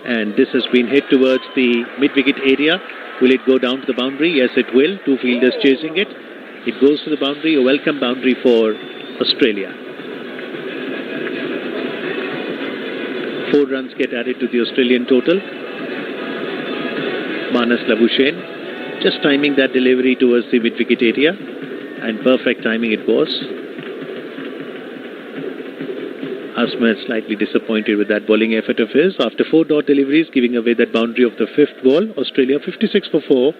and this has been hit towards the mid-wicket area. Will it go down to the boundary? Yes, it will. 2 fielders chasing it. It goes to the boundary, a welcome boundary for Australia. 4 runs get added to the Australian total. Manas Labuschagne just timing that delivery towards the mid-wicket area, and perfect timing it was. Asmat slightly disappointed with that bowling effort of his. After 4 dot deliveries, giving away that boundary of the 5th ball. Australia 56 for 4.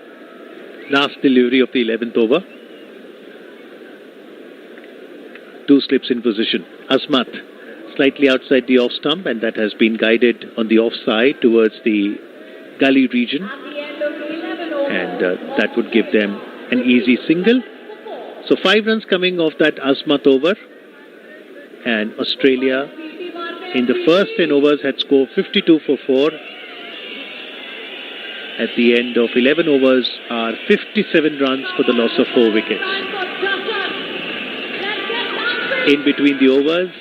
Last delivery of the 11th over. 2 slips in position. Asmat slightly outside the off stump, and that has been guided on the offside towards the gully region, and that would give them an easy single. So 5 runs coming off that Asmat over, and Australia in the first 10 overs had scored 52 for 4. at the end of 11 overs are 57 runs for the loss of 4 wickets. In between the overs,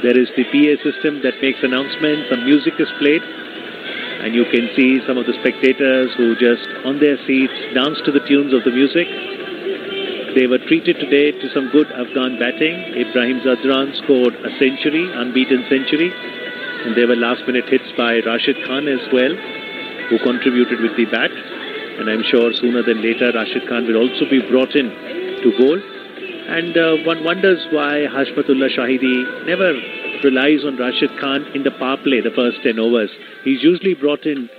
there is the PA system that makes announcements, some music is played, and you can see some of the spectators who just on their seats dance to the tunes of the music. They were treated today to some good Afghan batting. Ibrahim Zadran scored a century, unbeaten century, and there were last-minute hits by Rashid Khan as well, who contributed with the bat. And I'm sure sooner than later Rashid Khan will also be brought in to bowl. And one wonders why Hashmatullah Shahidi never relies on Rashid Khan in the power play, the first 10 overs. He's usually brought in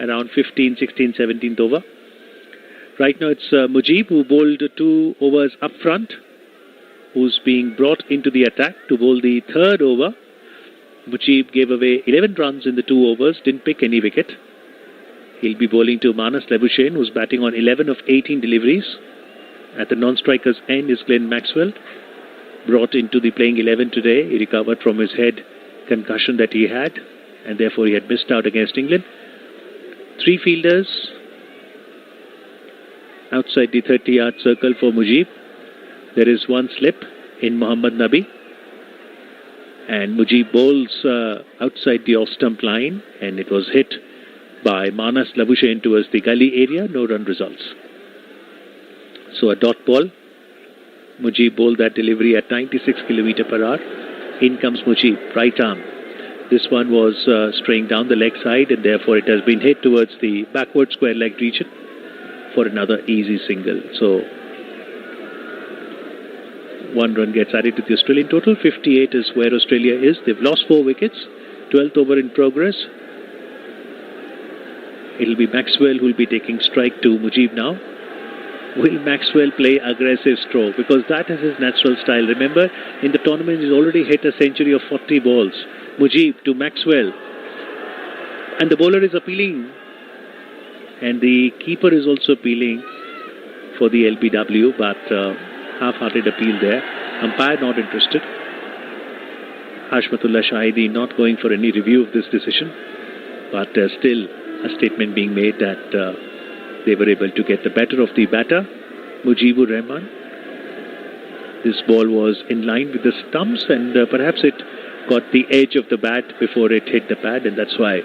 around 15th, 16th, 17th over. Right now it's Mujib who bowled 2 overs up front, who's being brought into the attack to bowl the third over. Mujib gave away 11 runs in the 2 overs, didn't pick any wicket. He'll be bowling to Manas Labuschagne, who's batting on 11 of 18 deliveries. At the non-striker's end is Glenn Maxwell, brought into the playing 11 today. He recovered from his head concussion that he had, and therefore he had missed out against England. 3 fielders outside the 30-yard circle for Mujib. There is 1 slip in Mohammad Nabi, and Mujib bowls outside the off-stump line, and it was hit by Manas Labuschagne towards the gully area. No run results. So a dot ball. Mujib bowled that delivery at 96 km per hour. In comes Mujib, right arm. This one was straying down the leg side, and therefore it has been hit towards the backward square leg region for another easy single. So 1 run gets added to the Australian total. 58 is where Australia is. They've lost 4 wickets. 12th over in progress. It'll be Maxwell who will be taking strike to Mujib now. Will Maxwell play aggressive stroke? Because that is his natural style. Remember, in the tournament he's already hit a century of 40 balls. Mujib to Maxwell. And the bowler is appealing. And the keeper is also appealing for the LBW, but half-hearted appeal there. Umpire not interested. Hashmatullah Shahidi not going for any review of this decision, but still a statement being made that they were able to get the better of the batter, Mujibur Rahman. This ball was in line with the stumps, and perhaps it got the edge of the bat before it hit the pad, and that's why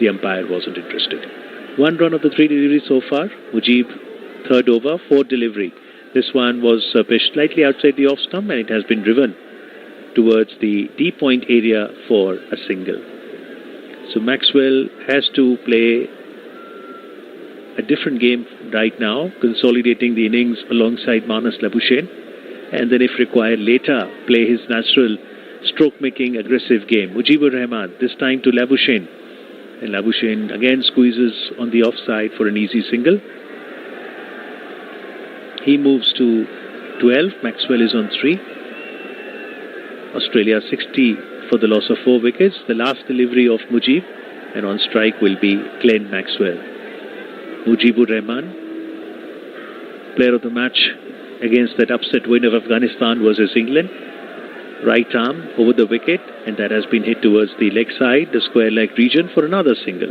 the umpire wasn't interested. 1 run of the 3 deliveries so far. Mujib, 3rd over, 4th delivery. This one was pitched slightly outside the off stump, and it has been driven towards the deep point area for a single. So Maxwell has to play a different game right now, consolidating the innings alongside Manas Labuschagne, and then if required later play his natural stroke-making aggressive game. Mujibur Rahman, this time to Labuschagne, and Labuschagne again squeezes on the offside for an easy single. He moves to 12, Maxwell is on 3. Australia 60 for the loss of 4 wickets. The last delivery of Mujib, and on strike will be Glenn Maxwell. Mujibur Rahman, player of the match against that upset win of Afghanistan versus England. Right arm over the wicket, and that has been hit towards the leg side, the square leg region, for another single.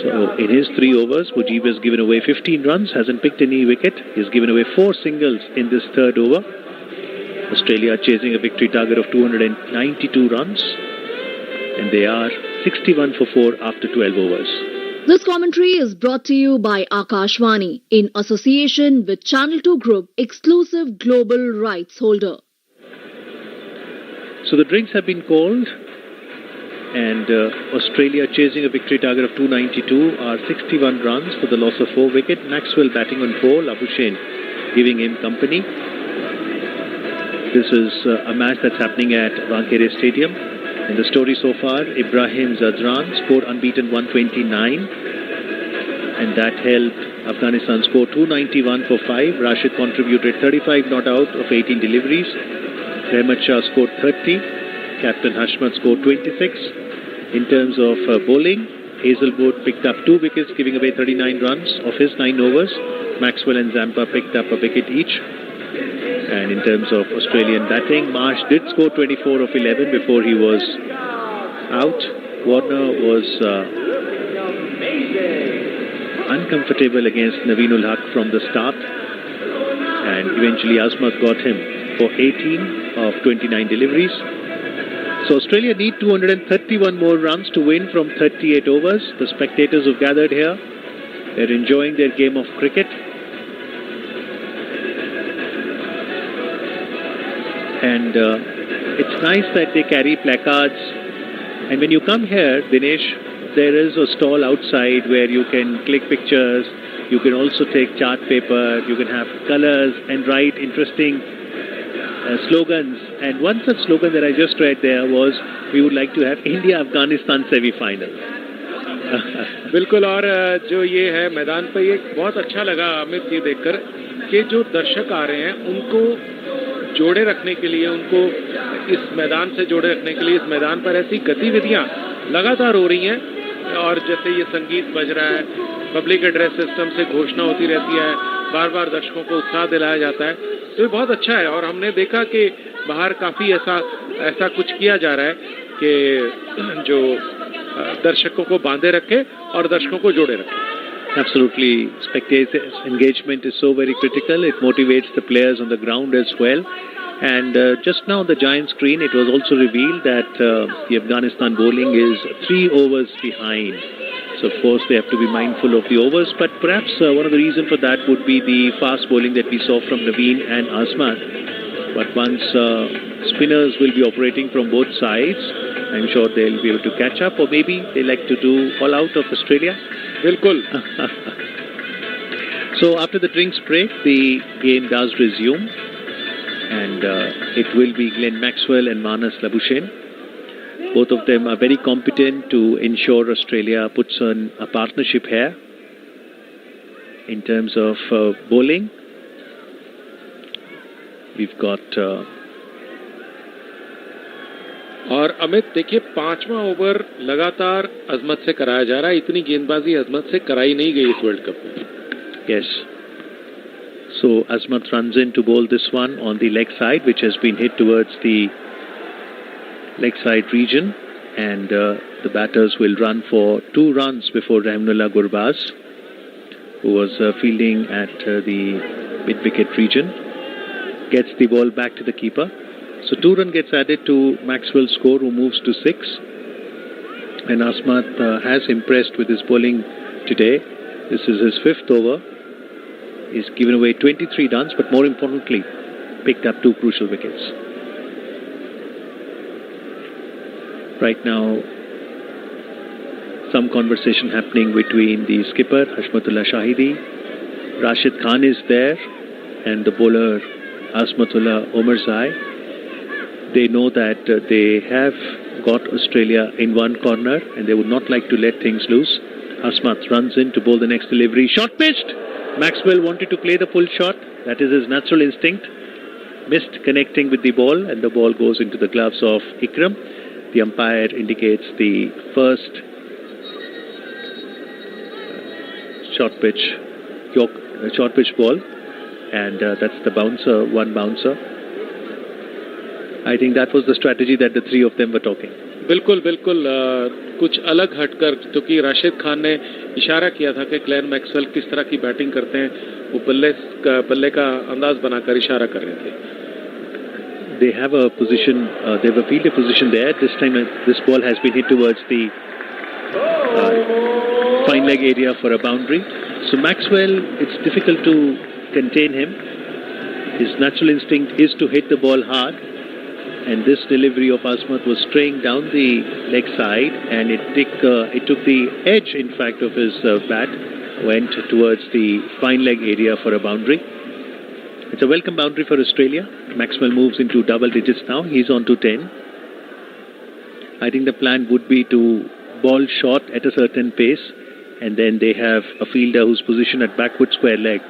So in his 3 overs, Mujib has given away 15 runs, hasn't picked any wicket. He's given away 4 singles in this 3rd over. Australia chasing a victory target of 292 runs, and they are 61 for 4 after 12 overs. This commentary is brought to you by Akashvani in association with Channel 2 Group, exclusive global rights holder. So the drinks have been called, and Australia chasing a victory target of 292 are 61 runs for the loss of 4 wickets. Maxwell batting on 4, Labuschagne giving him company. This is a match that's happening at Wankhede Stadium. And the story so far, Ibrahim Zadran scored unbeaten 129, and that helped Afghanistan score 291 for 5. Rashid contributed 35 not out of 18 deliveries. Rahmat Shah scored 30. Captain Hashmat scored 26. In terms of bowling, Hazelwood picked up 2 wickets, giving away 39 runs of his 9 overs. Maxwell and Zampa picked up a wicket each. And in terms of Australian batting, Marsh did score 24 of 11 before he was out. Warner was uncomfortable against Naveenul Haq from the start, and eventually Azmat got him for 18 of 29 deliveries. So Australia need 231 more runs to win from 38 overs. The spectators have gathered here. They're enjoying their game of cricket. And it's nice that they carry placards. And when you come here, Dinesh, there is a stall outside where you can click pictures. You can also take chart paper. You can have colors and write interesting slogans. And one such slogan that I just read there was, we would like to have India-Afghanistan semi-final. बिल्कुल. और जो ये है मैदान पर, ये बहुत अच्छा लगा अमित ये देखकर कि जो दर्शक आ रहे हैं उनको जोड़े रखने के लिए, उनको इस मैदान से जोड़े रखने के लिए इस मैदान पर ऐसी गतिविधियां लगातार हो रही हैं. और जैसे ये संगीत बज रहा है, पब्लिक एड्रेस सिस्टम से घोषणा होती रहती है, बार बार दर्शकों को उत्साह दिलाया जाता है, तो ये बहुत अच्छा है. और हमने देखा कि बाहर काफी ऐसा कुछ किया जा रहा है कि जो दर्शकों को बांधे रखे और दर्शकों को जोड़े रखे. Absolutely. Spectators' engagement is so very critical. It motivates the players on the ground as well. And just now on the giant screen, it was also revealed that the Afghanistan bowling is 3 overs behind. So, of course, they have to be mindful of the overs. But perhaps one of the reasons for that would be the fast bowling that we saw from Naveen and Azmat. But once spinners will be operating from both sides, I'm sure they'll be able to catch up. Or maybe they like to do all out of Australia. Bilkul. So after the drinks break, the game does resume. And it will be Glenn Maxwell and Manas Labuschagne. Both of them are very competent to ensure Australia puts on a partnership here in terms of bowling. We've got... और अमित देखिए 5वां over लगातार अजमत से कराया जा रहा है. इतनी गेंदबाजी अजमत से कराई नहीं गई इस वर्ल्ड कप में. Yes. So Azmat runs in to bowl this one on the leg side, which has been hit towards the leg side region, and the batters will run for 2 runs before Rahimullah Gurbaz, who was fielding at the mid-wicket region, gets the ball back to the keeper. So 2 runs gets added to Maxwell's score, who moves to 6. And Azmat has impressed with his bowling today. This is his 5th over. He's given away 23 runs, but more importantly, picked up 2 crucial wickets. Right now, some conversation happening between the skipper, Hashmatullah Shahidi. Rashid Khan is there, and the bowler, Azmatullah Omarzai. They know that they have got Australia in one corner, and they would not like to let things loose. Azmat runs in to bowl the next delivery. Shot missed! Maxwell wanted to play the full shot. That is his natural instinct. Missed connecting with the ball, and the ball goes into the gloves of Ikram. The umpire indicates the first short pitch ball, and that's the bouncer, 1 bouncer. I think that was the strategy that the 3 of them were talking. बिल्कुल बिल्कुल. कुछ अलग हटकर, क्योंकि राशिद खान ने इशारा किया था कि ग्लेन मैक्सवेल किस तरह की बैटिंग करते हैं, वो बल्ले का अंदाज बनाकर इशारा कर रहे थे. They have a position, they have a fielder position there. This time this ball has been hit towards the fine leg area for a boundary. So Maxwell, it's difficult to contain him. His natural instinct is to hit the ball hard. And this delivery of Azmat was straying down the leg side, and it took the edge, in fact, of his bat, went towards the fine leg area for a boundary. It's a welcome boundary for Australia. Maxwell moves into double digits now. He's on to 10. I think the plan would be to ball short at a certain pace, and then they have a fielder who's positioned at backward square leg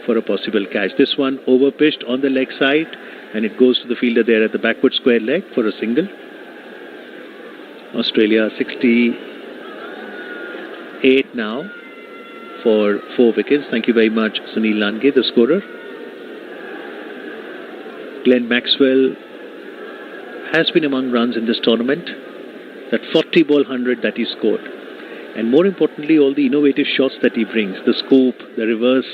for a possible catch. This one over-pitched on the leg side, and it goes to the fielder there at the backward square leg for a single. Australia 68 now for 4 wickets. Thank you very much, Sunil Lange, the scorer. Glenn Maxwell has been among runs in this tournament. That 40 ball 100 that he scored. and more importantly, all the innovative shots that he brings, the scoop, the reverse.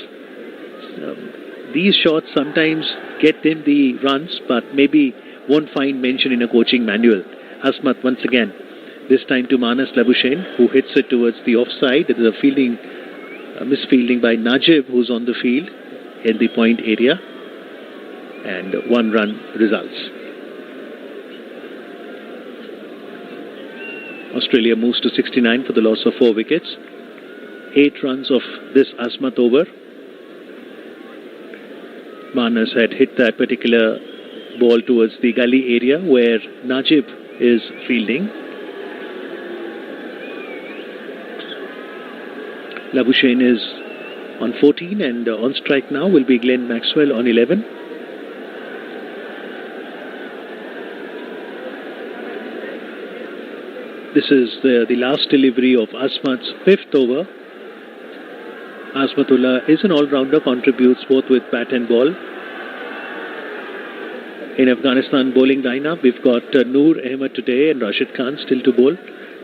These shots sometimes get him the runs, but maybe won't find mention in a coaching manual. Asmat once again, this time to Manas Labuschagne, who hits it towards the offside. It is a misfielding by Najib, who's on the field in the point area, and 1 run results. Australia moves to 69 for the loss of 4 wickets. 8 runs of this Asmat over. Manas had hit that particular ball towards the gully area where Najib is fielding. Labuschagne is on 14, and on strike now will be Glenn Maxwell on 11. This is the last delivery of Asmat's 5th over. Asmatullah is an all-rounder, contributes both with bat and ball. In Afghanistan bowling lineup, we've got Noor Ahmed today and Rashid Khan still to bowl.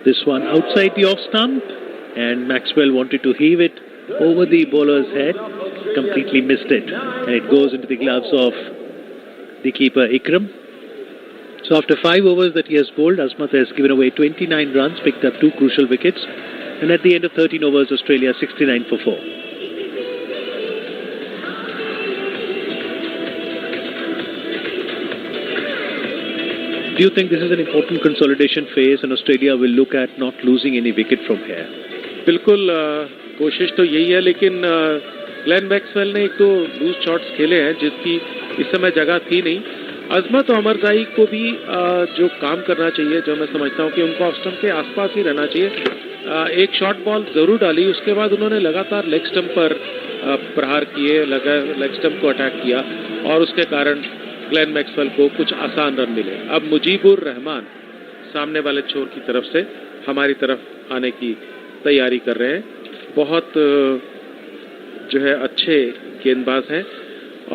This one outside the off stump, and Maxwell wanted to heave it over the bowler's head, completely missed it, and it goes into the gloves of the keeper Ikram. So after 5 overs that he has bowled, Asmat has given away 29 runs, picked up 2 crucial wickets, and at the end of 13 overs, Australia 69 for 4. Do you think this is an important consolidation phase and Australia will look at not losing any wicket from here? बिल्कुल कोशिश तो यही है, लेकिन Glenn Maxwell ने एक तो loose shots खेले हैं जिसकी इस समय जगह थी नहीं. अजमत और अमरजाई को भी जो काम करना चाहिए, जो मैं समझता हूं कि उनको ऑफ स्टंप के आसपास ही रहना चाहिए. एक शॉर्ट बॉल जरूर डाली, उसके बाद उन्होंने लगातार लेग स्टंप पर प्रहार किए, लेग स्टंप को अटैक किया और उसके कारण ग्लेन मैक्सवेल को कुछ आसान रन मिले. अब मुजीबुर रहमान सामने वाले छोर की तरफ से हमारी तरफ आने की तैयारी कर रहे हैं. बहुत जो है अच्छे गेंदबाज हैं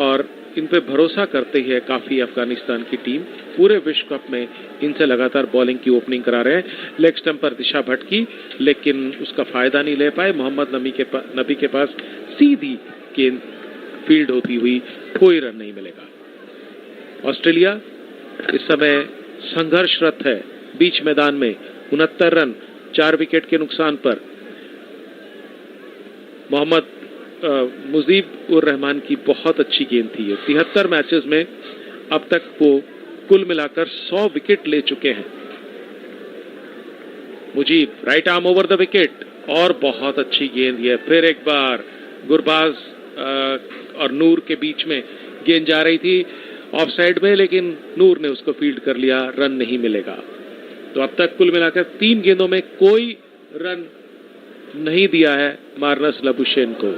और इन पे भरोसा करते हैं काफी अफगानिस्तान की टीम. पूरे विश्व कप में इनसे लगातार बॉलिंग की ओपनिंग करा रहे हैं. लेग स्टंप पर दिशा भटकी लेकिन उसका फायदा नहीं ले पाए. मोहम्मद नबी के पास सीधी गेंद फील्ड होती हुई कोई रन नहीं मिलेगा. ऑस्ट्रेलिया इस समय संघर्षरत है बीच मैदान में. 69 रन 4 विकेट के नुकसान पर. मोहम्मद मुजीब उर रहमान की बहुत अच्छी गेंद थी. 73 मैचेस में अब तक वो कुल मिलाकर 100 विकेट ले चुके हैं. Mujeeb right arm over the wicket और बहुत अच्छी गेंद है. फिर एक बार गुरबाज और नूर के बीच में गेंद जा रही थी ऑफ साइड में, लेकिन नूर ने उसको फील्ड कर लिया. रन नहीं मिलेगा. तो अब तक कुल मिलाकर 3 गेंदों में कोई रन नहीं दिया है मार्नस लबुशेन को.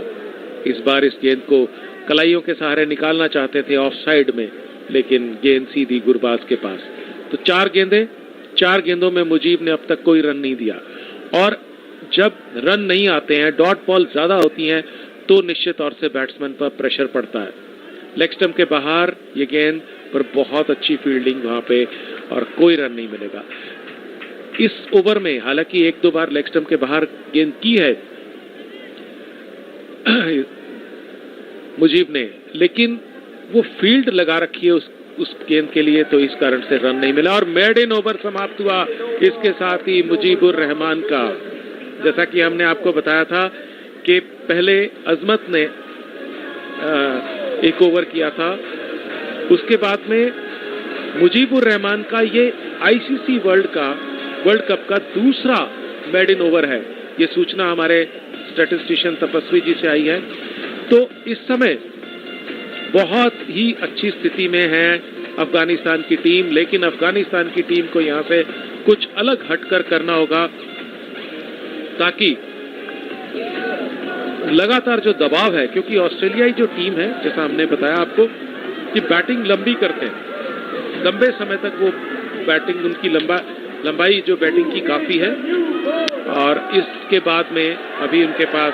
इस बार इस गेंद को कलाइयों के सहारे निकालना चाहते थे ऑफ साइड में, लेकिन गेंद सीधी गुरबाज के पास. तो 4 गेंदों में मुजीब ने अब तक कोई रन नहीं दिया. और जब रन नहीं आते हैं, डॉट बॉल ज्यादा होती हैं, तो निश्चित तौर से बैट्समैन पर प्रेशर पड़ता है. लेग स्टंप के बाहर ये गेंद पर बहुत अच्छी फील्डिंग वहां पे और कोई रन नहीं मिलेगा. इस ओवर में हालांकि 1-2 बार लेग स्टंप के बाहर गेंद की है मुजीब ने, लेकिन वो फील्ड लगा रखी है उस गेंद के लिए, तो इस कारण से रन नहीं मिला. और मेडन ओवर समाप्त हुआ इसके साथ ही मुजीबुर रहमान का. जैसा कि हमने आपको बताया था कि पहले अजमत ने एक ओवर किया था, उसके बाद में मुजीबुर रहमान का ये आईसीसी वर्ल्ड कप का दूसरा मेडन ओवर है. ये सूचना हमारे स्टैटिस्टिशियन तपस्वी जी से आई है. तो इस समय बहुत ही अच्छी स्थिति में है अफगानिस्तान की टीम, लेकिन अफगानिस्तान की टीम को यहां से कुछ अलग हटकर करना होगा ताकि लगातार जो दबाव है, क्योंकि ऑस्ट्रेलियाई जो टीम है, जैसा हमने बताया आपको कि बैटिंग लंबी करते हैं, लंबे समय तक वो बैटिंग उनकी लंबाई जो बैटिंग की काफी है. और इसके बाद में अभी उनके पास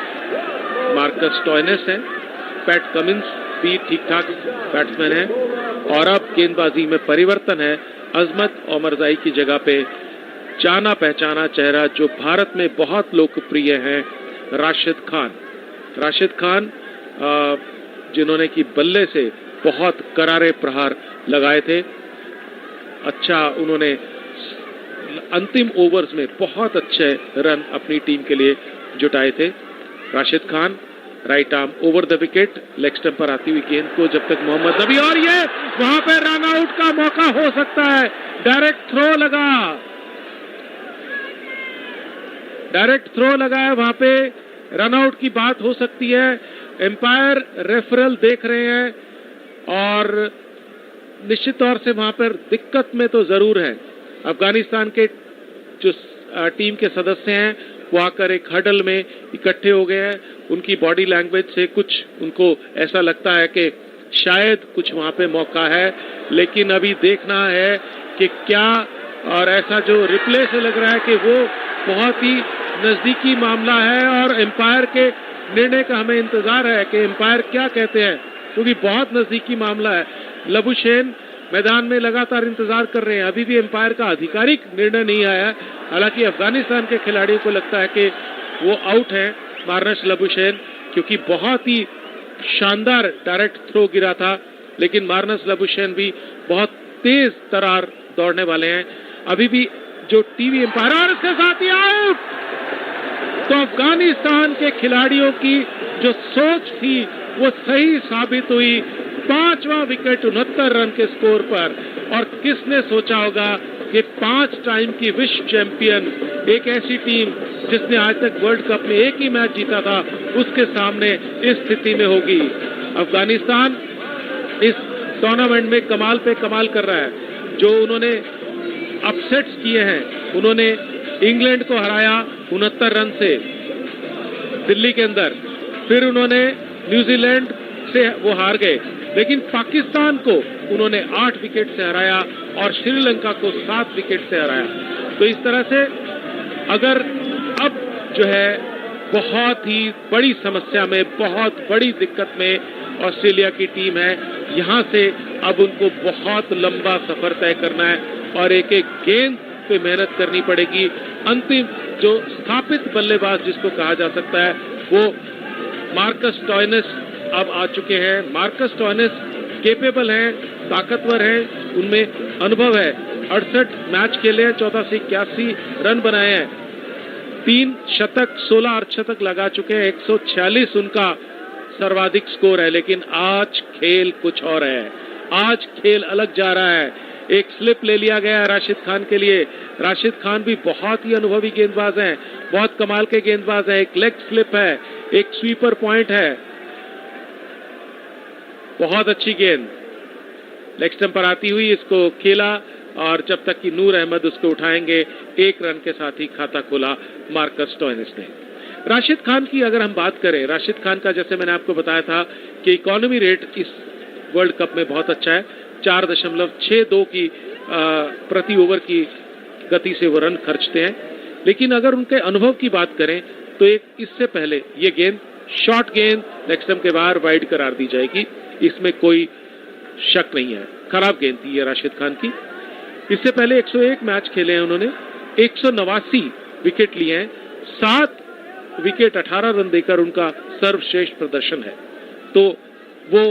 मार्कस स्टॉयनेस है, पैट कमिंस भी ठीक ठाक बैट्समैन है. और अब गेंदबाजी में परिवर्तन है. अजमत और मरजाई की जगह पे जाना पहचाना चेहरा जो भारत में बहुत लोकप्रिय है, राशिद खान। राशिद खान जिन्होंने कि बल्ले से बहुत करारे प्रहार लगाए थे। अच्छा, उन्होंने अंतिम ओवर्स में बहुत अच्छे रन अपनी टीम के लिए जुटाए थे। Rashid Khan right arm over the wicket, leg stump पर आती हुई गेंद को जब तक मोहम्मद नबी, और ये वहां पे रन आउट का मौका हो सकता है। डायरेक्ट थ्रो लगा है वहां पे, रन आउट की बात हो सकती है। एम्पायर रेफरल देख रहे हैं और निश्चित तौर से वहां पर दिक्कत में तो जरूर है। अफगानिस्तान के जो टीम के सदस्य हैं वो आकर एक हडल में इकट्ठे हो गए हैं। उनकी बॉडी लैंग्वेज से कुछ उनको ऐसा लगता है कि शायद कुछ वहां पे मौका है, लेकिन अभी देखना है कि क्या, और ऐसा जो रिप्ले से लग रहा है कि वो बहुत ही नजदीकी मामला है और एम्पायर के निर्णय का हमें इंतजार है कि एम्पायर क्या कहते हैं, क्योंकि बहुत नजदीकी मामला है। लबुशेन मैदान में लगातार इंतजार कर रहे हैं, अभी भी एम्पायर का आधिकारिक निर्णय नहीं आया। हालांकि अफगानिस्तान के खिलाड़ियों को लगता है कि वो आउट हैं, मार्नस लबुशेन, क्योंकि बहुत ही शानदार डायरेक्ट थ्रो गिरा था, लेकिन मार्नस लबुशेन भी बहुत तेज तरार दौड़ने वाले हैं। अभी भी जो टीवी एम्पायर, और इसके साथ ही आउट। तो अफगानिस्तान के खिलाड़ियों की जो सोच थी वो सही साबित हुई। 5वां विकेट 69 रन के स्कोर पर, और किसने सोचा होगा कि 5 टाइम की विश्व चैंपियन एक ऐसी टीम जिसने आज तक वर्ल्ड कप में एक ही मैच जीता था, उसके सामने इस स्थिति में होगी। अफगानिस्तान इस टूर्नामेंट में कमाल पे कमाल कर रहा है। जो उन्होंने अपसेट्स किए हैं, उन्होंने इंग्लैंड को हराया 69 रन से दिल्ली के अंदर, फिर उन्होंने न्यूजीलैंड से वो हार गए, लेकिन पाकिस्तान को उन्होंने 8 विकेट से हराया और श्रीलंका को 7 विकेट से हराया। तो इस तरह से अगर अब जो है बहुत ही बड़ी समस्या में, बहुत बड़ी दिक्कत में ऑस्ट्रेलिया की टीम है, यहां से अब उनको बहुत लंबा सफर तय करना है और एक एक गेंद पे मेहनत करनी पड़ेगी। अंतिम जो स्थापित बल्लेबाज जिसको कहा जा सकता है वो मार्कस स्टोइनिस अब आ चुके हैं। मार्कस स्टोइनिस केपेबल हैं, ताकतवर हैं, उनमें अनुभव है। 68 मैच खेले हैं, 14 से 81 रन बनाए हैं, 3 शतक 16 अर्धशतक लगा चुके हैं, 146 उनका सर्वाधिक स्कोर है। लेकिन आज खेल कुछ और है, आज खेल अलग जा रहा है। एक स्लिप ले लिया गया है राशिद खान के लिए। राशिद खान भी बहुत ही अनुभवी गेंदबाज हैं, बहुत कमाल के गेंदबाज हैं। एक लेग स्लिप है, एक स्वीपर पॉइंट है, बहुत अच्छी गेंद लेग स्टंप पर आती हुई इसको खेला, और जब तक कि नूर अहमद उसको उठाएंगे, 1 रन के साथ ही खाता खोला मार्कस स्टोइनिस ने। राशिद खान की अगर हम बात करें, राशिद खान का जैसे मैंने आपको बताया था कि इकोनॉमी रेट इस वर्ल्ड कप में बहुत अच्छा है, 4.62 की प्रति ओवर की गति से वो रन खर्चते हैं। लेकिन अगर उनके अनुभव की बात करें तो एक इससे पहले ये गेंद शॉर्ट गेंद लेग स्टंप के बाहर वाइड करार दी जाएगी, इसमें कोई शक नहीं है। खराब गेंद थी ये राशिद खान की। इससे पहले 101 मैच खेले हैं उन्होंने, 189 विकेट लिए हैं, 7 विकेट 18 रन देकर उनका सर्वश्रेष्ठ प्रदर्शन है। तो वो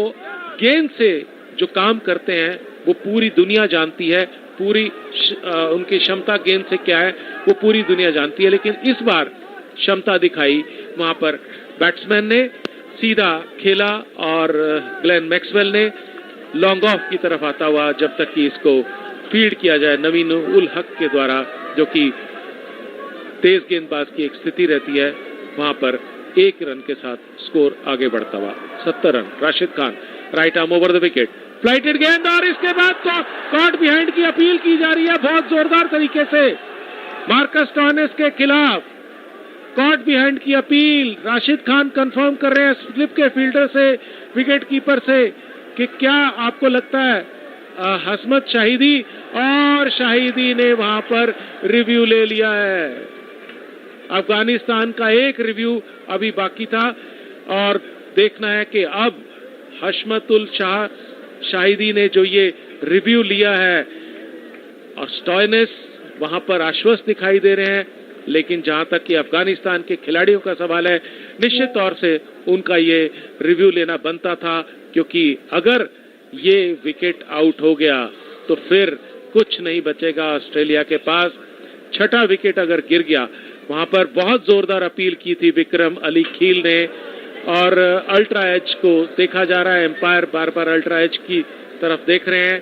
गेंद से जो काम करते हैं वो पूरी दुनिया जानती है, पूरी उनकी क्षमता गेंद से क्या है वो पूरी दुनिया जानती है। लेकिन इस बार क्षमता दिखाई, वहां पर बैट्समैन ने सीधा खेला और ग्लेन मैक्सवेल ने लॉन्ग ऑफ की तरफ आता हुआ, जब तक कि इसको फील्ड किया जाए नवीन उल हक के द्वारा, जो कि तेज गेंदबाज की एक स्थिति रहती है, वहां पर 1 रन के साथ स्कोर आगे बढ़ता हुआ 70 run. Rashid Khan right arm over the wicket, flighted गेंद, और इसके बाद तो कॉट बिहाइंड की अपील की जा रही है बहुत जोरदार तरीके से मार्कस स्टोइनिस के खिलाफ। कॉट बिहाइंड की अपील राशिद खान कंफर्म कर रहे हैं स्लिप के फील्डर से, विकेट कीपर से, कि क्या आपको लगता है हसमत शाहिदी, और शाहिदी ने वहां पर रिव्यू ले लिया है। अफगानिस्तान का एक रिव्यू अभी बाकी था और देखना है कि अब हशमतुल शाहिदी ने जो ये रिव्यू लिया है, और स्टोइनिस वहां पर आश्वस्त दिखाई दे रहे हैं, लेकिन जहां तक कि अफगानिस्तान के खिलाड़ियों का सवाल है, निश्चित तौर से उनका ये रिव्यू लेना बनता था, क्योंकि अगर ये विकेट आउट हो गया तो फिर कुछ नहीं बचेगा ऑस्ट्रेलिया के पास। छठा विकेट अगर गिर गया, वहां पर बहुत जोरदार अपील की थी विक्रम अली खील ने, और अल्ट्रा एज को देखा जा रहा है, एम्पायर बार बार अल्ट्रा एज की तरफ देख रहे हैं।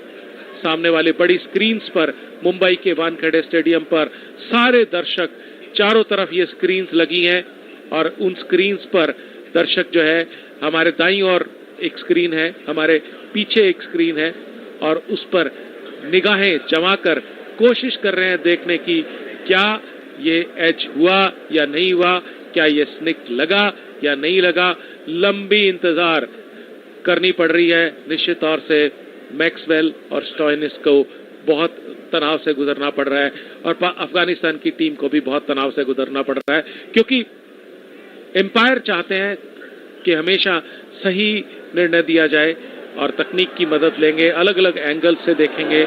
सामने वाले बड़ी स्क्रीन्स पर, मुंबई के वानखेड़े स्टेडियम पर सारे दर्शक, चारों तरफ ये स्क्रीन्स लगी हैं, और उन स्क्रीन्स पर दर्शक जो है, हमारे दाईं ओर एक स्क्रीन है, हमारे पीछे एक स्क्रीन है, और उस पर निगाहें जमाकर कोशिश कर रहे हैं देखने की क्या ये एज हुआ या नहीं हुआ, क्या ये स्निक लगा या नहीं लगा। लंबी इंतजार करनी पड़ रही है। निश्चित तौर से मैक्सवेल और स्टॉइनिस को बहुत तनाव से गुजरना पड़ रहा है, और अफगानिस्तान की टीम को भी बहुत तनाव से गुजरना पड़ रहा है, क्योंकि एम्पायर चाहते हैं कि हमेशा सही निर्णय दिया जाए, और तकनीक की मदद लेंगे, अलग अलग एंगल से देखेंगे,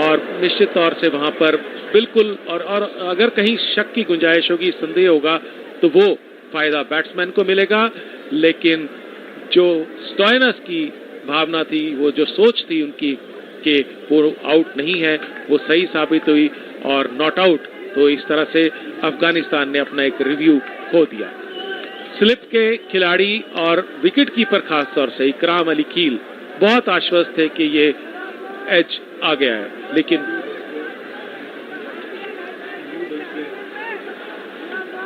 और निश्चित तौर से वहां पर बिल्कुल, और अगर कहीं शक की गुंजाइश होगी, संदेह होगा, तो वो फायदा बैट्समैन को मिलेगा। लेकिन जो स्टॉइनस की भावना थी, वो जो सोच थी उनकी कि वो आउट नहीं है, वो सही साबित हुई, और नॉट आउट। तो इस तरह से अफगानिस्तान ने अपना एक रिव्यू खो दिया। स्लिप के खिलाड़ी और विकेट कीपर खास तौर से इकराम अली खील बहुत आश्वस्त थे कि ये एज आ गया है, लेकिन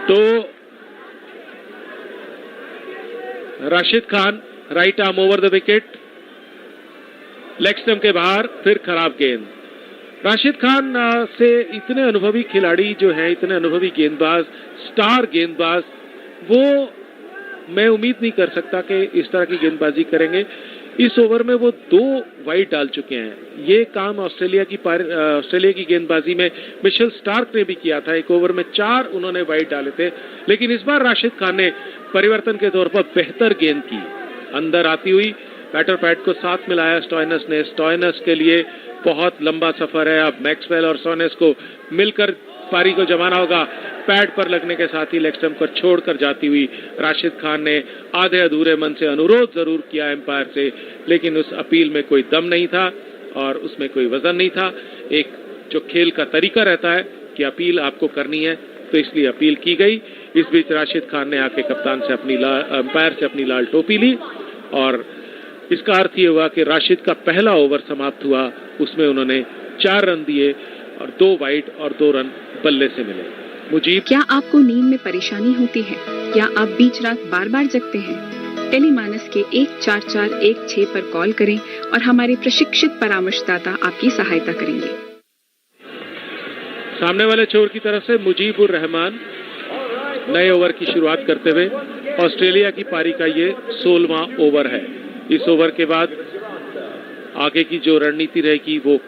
तो Rashid Khan right arm over the wicket, leg stump के बाहर, फिर खराब गेंद। राशिद खान से इतने अनुभवी खिलाड़ी जो हैं, इतने अनुभवी गेंदबाज, स्टार गेंदबाज, वो मैं उम्मीद नहीं कर सकता कि इस तरह की गेंदबाजी करेंगे। इस ओवर में वो 2 वाइड डाल चुके हैं। ये काम ऑस्ट्रेलिया की गेंदबाजी में मिशेल स्टार्क ने भी किया था। एक ओवर में 4 उन्होंने वाइड डाले थे, लेकिन इस बार राशिद खान ने परिवर्तन के तौर पर बेहतर गेंद की, अंदर आती हुई बैटर पैड को साथ मिलाया स्टॉइनस ने। स्टॉइनस के लिए बहुत लंबा सफर है, अब मैक्सवेल और स्टॉइनस को मिलकर पारी को जमाना होगा। पैड पर लगने के साथ ही लेग स्टंप पर छोड़कर जाती हुई राशिद खान ने आधे अधूरे मन से अनुरोध जरूर किया एम्पायर से, लेकिन उस अपील में कोई दम नहीं था और उसमें कोई वजन नहीं था। एक जो खेल का तरीका रहता है कि अपील आपको करनी है, तो इसलिए अपील की गई। इस बीच राशिद खान ने आके कप्तान से एम्पायर से अपनी लाल टोपी ली, और इसका अर्थ ये हुआ कि राशिद का पहला ओवर समाप्त हुआ, उसमें उन्होंने 4 रन दिए और 2 वाइड और 2 रन बल्ले से मिले। मुजीब, क्या आपको नींद में परेशानी होती है? क्या आप बीच रात बार बार जगते हैं? टेलीमानस के 14416 पर कॉल करें और हमारे प्रशिक्षित परामर्शदाता आपकी सहायता करेंगे। सामने वाले छोर की तरफ से मुजीबुर रहमान नए ओवर की शुरुआत करते हुए, ऑस्ट्रेलिया की पारी का ये 16वां ओवर है। इस ओवर के बाद आगे की जो रणनीति रहेगी वो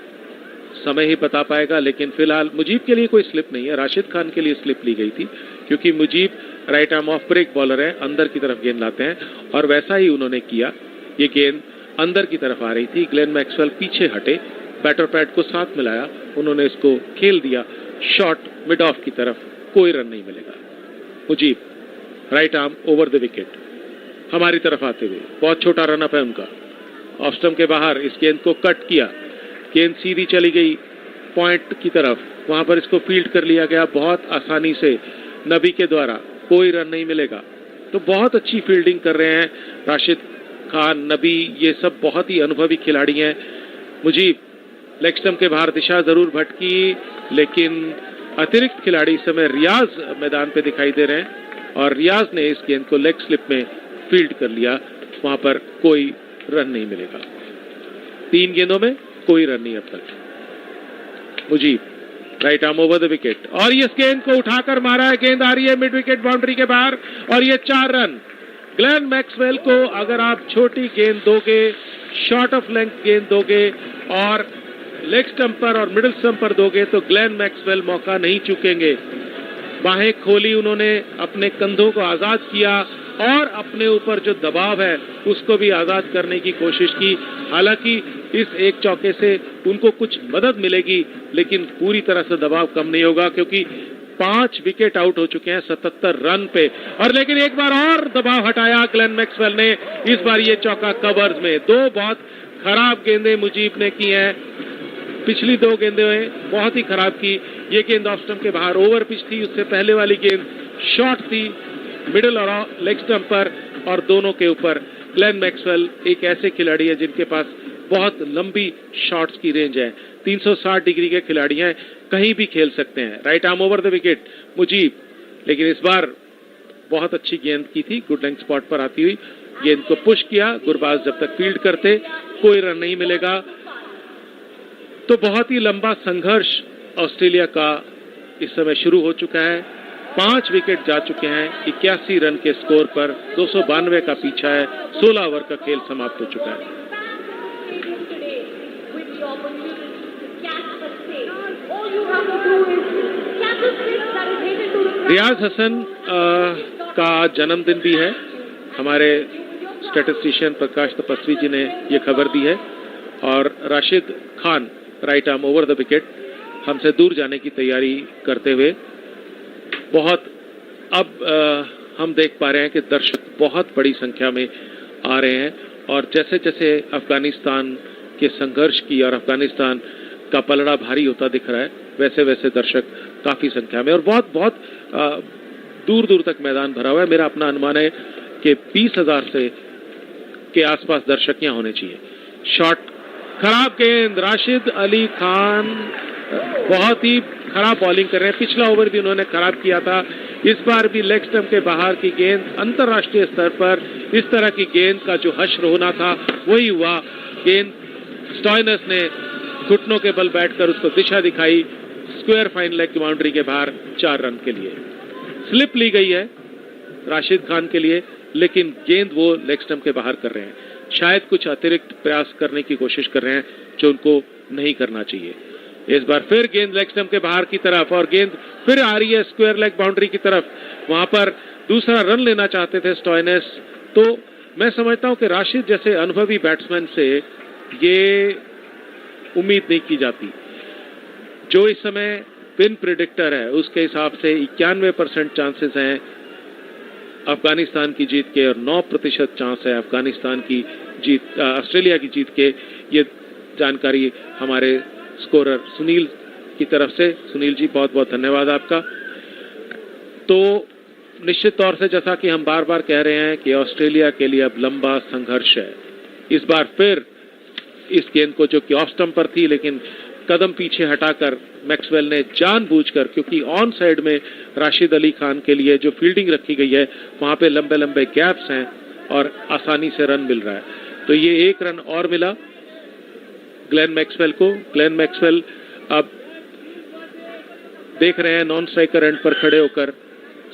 समय ही बता पाएगा, लेकिन फिलहाल मुजीब के लिए कोई स्लिप नहीं है। राशिद खान के लिए स्लिप ली गई थी, क्योंकि Mujeeb right arm off break bowler है, अंदर की तरफ गेंद लाते हैं, और वैसा ही उन्होंने किया। ये गेंद अंदर की तरफ आ रही थी, ग्लेन मैक्सवेल पीछे हटे, बैटर पैड को साथ मिलाया, उन्होंने इसको खेल दिया शॉर्ट मिड ऑफ की तरफ, कोई रन नहीं मिलेगा। Mujeeb right arm over the wicket हमारी तरफ आते हुए, बहुत छोटा रन अप है उनका, ऑफ स्टंप के बाहर इस गेंद को कट किया, गेंद सीधी चली गई पॉइंट की तरफ, वहां पर इसको फील्ड कर लिया गया बहुत आसानी से नबी के द्वारा, कोई रन नहीं मिलेगा। तो बहुत अच्छी फील्डिंग कर रहे हैं राशिद खान, नबी, ये सब बहुत ही अनुभवी खिलाड़ी हैं। मुजीब लेग स्टंप के बाहर दिशा जरूर भटकी, लेकिन अतिरिक्त खिलाड़ी इस समय रियाज मैदान पे दिखाई दे रहे हैं, और रियाज ने इस गेंद को लेग स्लिप में फील्ड कर लिया, वहां पर कोई रन नहीं मिलेगा। 3 गेंदों में कोई रन नहीं अब तक। Mujeeb right arm over the wicket, और इस गेंद को उठाकर मारा है, गेंद आ रही है मिड विकेट बाउंड्री के बाहर, और ये 4 रन। ग्लेन मैक्सवेल को अगर आप छोटी गेंद दोगे, शॉर्ट ऑफ लेंथ गेंद दोगे और लेग स्टंप पर और मिडिल स्टंप पर दोगे, तो ग्लेन मैक्सवेल मौका नहीं चूकेंगे। बाहें खोली उन्होंने, अपने कंधों को आजाद किया और अपने ऊपर जो दबाव है उसको भी आजाद करने की कोशिश की। हालांकि इस एक चौके से उनको कुछ मदद मिलेगी, लेकिन पूरी तरह से दबाव कम नहीं होगा, क्योंकि 5 विकेट आउट हो चुके हैं 77 रन पे। और लेकिन एक बार और दबाव हटाया ग्लेन मैक्सवेल ने, इस बार ये चौका कवर्स में। 2 बहुत खराब गेंदें मुजीब ने की हैं, पिछली 2 गेंदें बहुत ही खराब की। ये गेंद ऑफ स्टंप के बाहर ओवर पिच थी, उससे पहले वाली गेंद शॉर्ट थी मिडिल और लेग स्टंप पर, और दोनों के ऊपर। ग्लेन मैक्सवेल एक ऐसे खिलाड़ी है जिनके पास बहुत लंबी शॉट्स की रेंज है, 360 डिग्री के खिलाड़ी हैं, कहीं भी खेल सकते हैं। Right arm over the wicket Mujeeb, लेकिन इस बार बहुत अच्छी गेंद की थी, गुड लेंथ स्पॉट पर आती हुई गेंद को पुश किया। गुरबाज जब तक फील्ड करते कोई रन नहीं मिलेगा। तो बहुत ही लंबा संघर्ष ऑस्ट्रेलिया का इस समय शुरू हो चुका है। 5 विकेट जा चुके हैं 81 रन के स्कोर पर, 292 का पीछा है, 16 ओवर का खेल समाप्त हो चुका है। रियाज हसन का जन्मदिन भी है। हमारे स्टैटिस्टिशियन प्रकाश तपस्वी जी ने ये खबर दी है। और Rashid Khan right arm over the wicket हमसे दूर जाने की तैयारी करते हुए बहुत हम देख पा रहे हैं कि दर्शक बहुत बड़ी संख्या में आ रहे हैं। और जैसे जैसे अफगानिस्तान के संघर्ष की और अफगानिस्तान का पलड़ा भारी होता दिख रहा है, वैसे वैसे दर्शक काफी संख्या में और बहुत दूर दूर तक मैदान भरा हुआ है। मेरा अपना अनुमान है कि 20,000 से के आसपास दर्शक यहाँ होने चाहिए। शॉट खराब गेंद, राशिद अली खान बहुत ही खराब बॉलिंग कर रहे हैं। पिछला ओवर भी उन्होंने खराब किया था, इस बार भी लेग स्टंप के बाहर की गेंद। अंतर्राष्ट्रीय स्तर पर इस तरह की गेंद का जो हश्र होना था वही हुआ। गेंद स्टॉइनस ने घुटनों के बल बैठकर उसको दिशा दिखाई, स्क्वायर फाइन लेग की बाउंड्री के बाहर 4 रन के लिए। स्लिप ली गई है राशिद खान के लिए, लेकिन गेंद वो लेग स्टंप के बाहर कर रहे हैं। शायद कुछ अतिरिक्त प्रयास करने की कोशिश कर रहे हैं जो उनको नहीं करना चाहिए। इस बार फिर गेंद लेग स्टंप के बाहर की तरफ और गेंद फिर आ रही है स्क्वायर लेग बाउंड्री की तरफ। वहां पर दूसरा रन लेना चाहते थे स्टॉइनस। तो मैं समझता हूं कि राशिद जैसे अनुभवी बैट्समैन से ये उम्मीद नहीं की जाती। जो इस समय पिन प्रिडिक्टर है उसके हिसाब से 91% चांसेस हैं अफगानिस्तान की जीत के और 9% चांस है अफगानिस्तान की जीत, ऑस्ट्रेलिया की जीत के। ये जानकारी हमारे स्कोरर सुनील की तरफ से। सुनील जी बहुत बहुत धन्यवाद आपका। तो निश्चित तौर से जैसा कि हम बार बार कह रहे हैं कि ऑस्ट्रेलिया के लिए अब लंबा संघर्ष है। इस बार फिर इस गेंद को जो कि ऑफ स्टंप पर थी लेकिन कदम पीछे हटाकर मैक्सवेल ने जानबूझकर, क्योंकि ऑन साइड में राशिद अली खान के लिए जो फील्डिंग रखी गई है वहां पे लंबे लंबे गैप्स हैं और आसानी से रन मिल रहा है। तो ये 1 रन और मिला ग्लेन मैक्सवेल को। ग्लेन मैक्सवेल अब देख रहे हैं नॉन स्ट्राइकर एंड पर खड़े होकर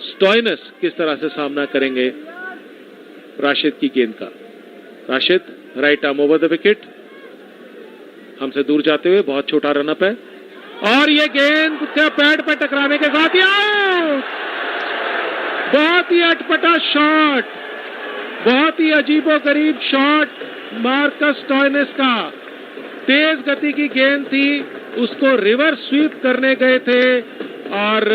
स्टॉइनस किस तरह से सामना करेंगे राशिद की गेंद का। Rashid right arm over the wicket हमसे दूर जाते हुए बहुत छोटा रन अप है और ये गेंद के पैड पर टकराने के साथ बहुत ही अटपटा शॉट, बहुत ही अजीबोगरीब शॉट मार्कस स्टॉइनस का। तेज गति की गेंद थी, उसको रिवर्स स्वीप करने गए थे और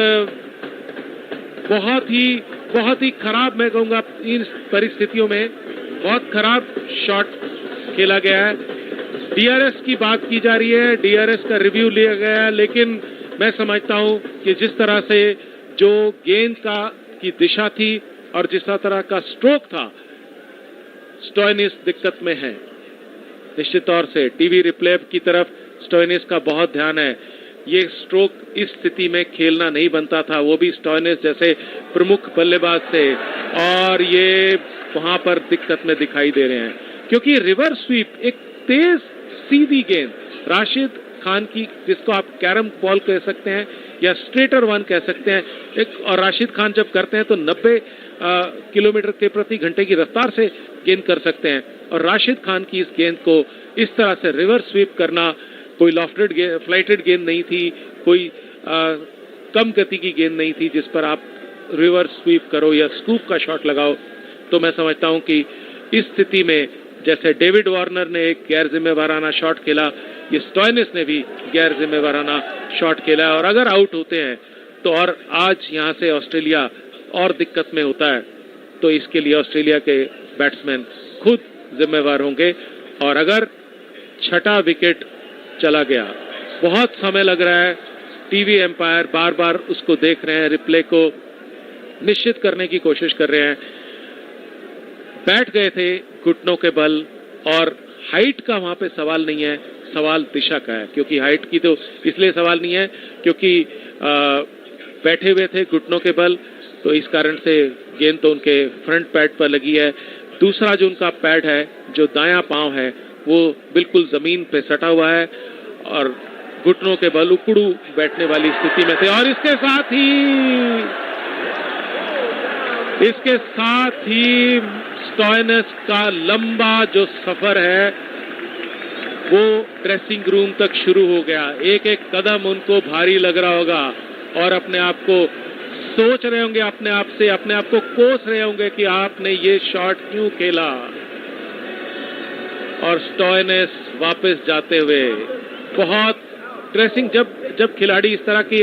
बहुत ही खराब, मैं कहूंगा इन परिस्थितियों में बहुत खराब शॉट खेला गया है। डीआरएस की बात की जा रही है, डीआरएस का रिव्यू लिया गया है, लेकिन मैं समझता हूं कि जिस तरह से जो गेंद की दिशा थी और जिस तरह का स्ट्रोक था, स्टॉइनिस दिक्कत में है। निश्चित तौर से टीवी रिप्ले की तरफ स्टॉइनिस का बहुत ध्यान है। ये स्ट्रोक इस स्थिति में खेलना नहीं बनता था, वो भी स्टॉइनिस जैसे प्रमुख बल्लेबाज से, और ये वहां पर दिक्कत में दिखाई दे रहे हैं क्योंकि रिवर्स स्वीप एक तेज सीधी गेंद राशिद खान की, जिसको आप कैरम बॉल कह सकते हैं या स्ट्रेटर वन कह सकते हैं, एक और राशिद खान जब करते हैं तो 90 किलोमीटर के प्रति घंटे की रफ्तार से गेंद कर सकते हैं। और राशिद खान की इस गेंद को इस तरह से रिवर्स स्वीप करना कोई लॉफ्टेड फ्लाइटेड गेंद नहीं थी, कोई कम गति की गेंद नहीं थी जिस पर आप रिवर्स स्वीप करो या स्कूप का शॉट लगाओ। तो मैं समझता हूं कि इस स्थिति में जैसे डेविड वार्नर ने एक गैर जिम्मेवाराना शॉट खेला, ये स्टॉइनिस ने भी गैर जिम्मेवाराना शॉट खेला और अगर आउट होते हैं तो और आज यहां से ऑस्ट्रेलिया और दिक्कत में होता है, तो इसके लिए ऑस्ट्रेलिया के बैट्समैन खुद जिम्मेवार होंगे। और अगर छठा विकेट चला गया, बहुत समय लग रहा है, टीवी एम्पायर बार बार उसको देख रहे हैं, रिप्ले को निश्चित करने की कोशिश कर रहे हैं। बैठ गए थे घुटनों के बल, और हाइट का वहां पे सवाल नहीं है, सवाल दिशा का है, क्योंकि हाइट की तो इसलिए सवाल नहीं है क्योंकि बैठे हुए थे घुटनों के बल, तो इस कारण से गेंद तो उनके फ्रंट पैड पर लगी है। दूसरा जो उनका पैड है, जो दायां पांव है, वो बिल्कुल जमीन पे सटा हुआ है और घुटनों के बल उकड़ू बैठने वाली स्थिति में थे। और इसके साथ ही स्टॉइनिस का लंबा जो सफर है वो ड्रेसिंग रूम तक शुरू हो गया। एक एक कदम उनको भारी लग रहा होगा और अपने आप को सोच रहे होंगे, अपने आप को कोस रहे होंगे कि आपने ये शॉट क्यों खेला। और स्टॉइनिस वापस जाते हुए बहुत ड्रेसिंग, जब खिलाड़ी इस तरह की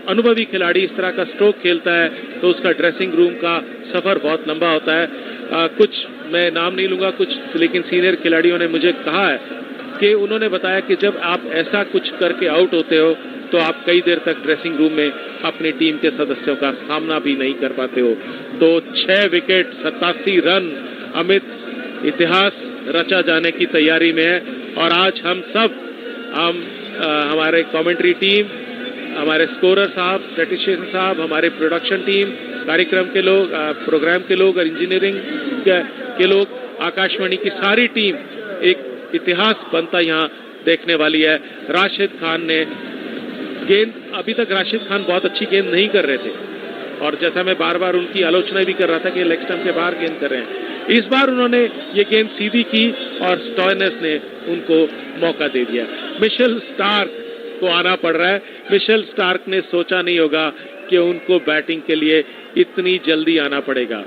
अनुभवी खिलाड़ी इस तरह का स्ट्रोक खेलता है तो उसका ड्रेसिंग रूम का सफर बहुत लंबा होता है। कुछ मैं नाम नहीं लूंगा, कुछ लेकिन सीनियर खिलाड़ियों ने मुझे कहा है कि उन्होंने बताया कि जब आप ऐसा कुछ करके आउट होते हो तो आप कई देर तक ड्रेसिंग रूम में अपनी टीम के सदस्यों का सामना भी नहीं कर पाते हो। तो 6 विकेट 87 रन, अमित इतिहास रचा जाने की तैयारी में है। और आज हमारे कमेंट्री टीम, हमारे स्कोरर साहब, स्टैटिस्टिशियन साहब, हमारे प्रोडक्शन टीम, कार्यक्रम के लोग, प्रोग्राम के लोग और इंजीनियरिंग के लोग, आकाशवाणी की सारी टीम एक इतिहास बनता यहाँ देखने वाली है। राशिद खान ने गेंद, अभी तक राशिद खान बहुत अच्छी गेंद नहीं कर रहे थे और जैसा मैं बार बार उनकी आलोचना भी कर रहा था कि लेग स्टंप के बाहर गेंद कर रहे हैं, इस बार उन्होंने ये गेंद सीधी की और स्टॉइनिस ने उनको मौका दे दिया। मिशेल स्टार्क को आना पड़ रहा है। मिशेल स्टार्क ने सोचा नहीं होगा कि उनको बैटिंग के लिए इतनी जल्दी आना पड़ेगा।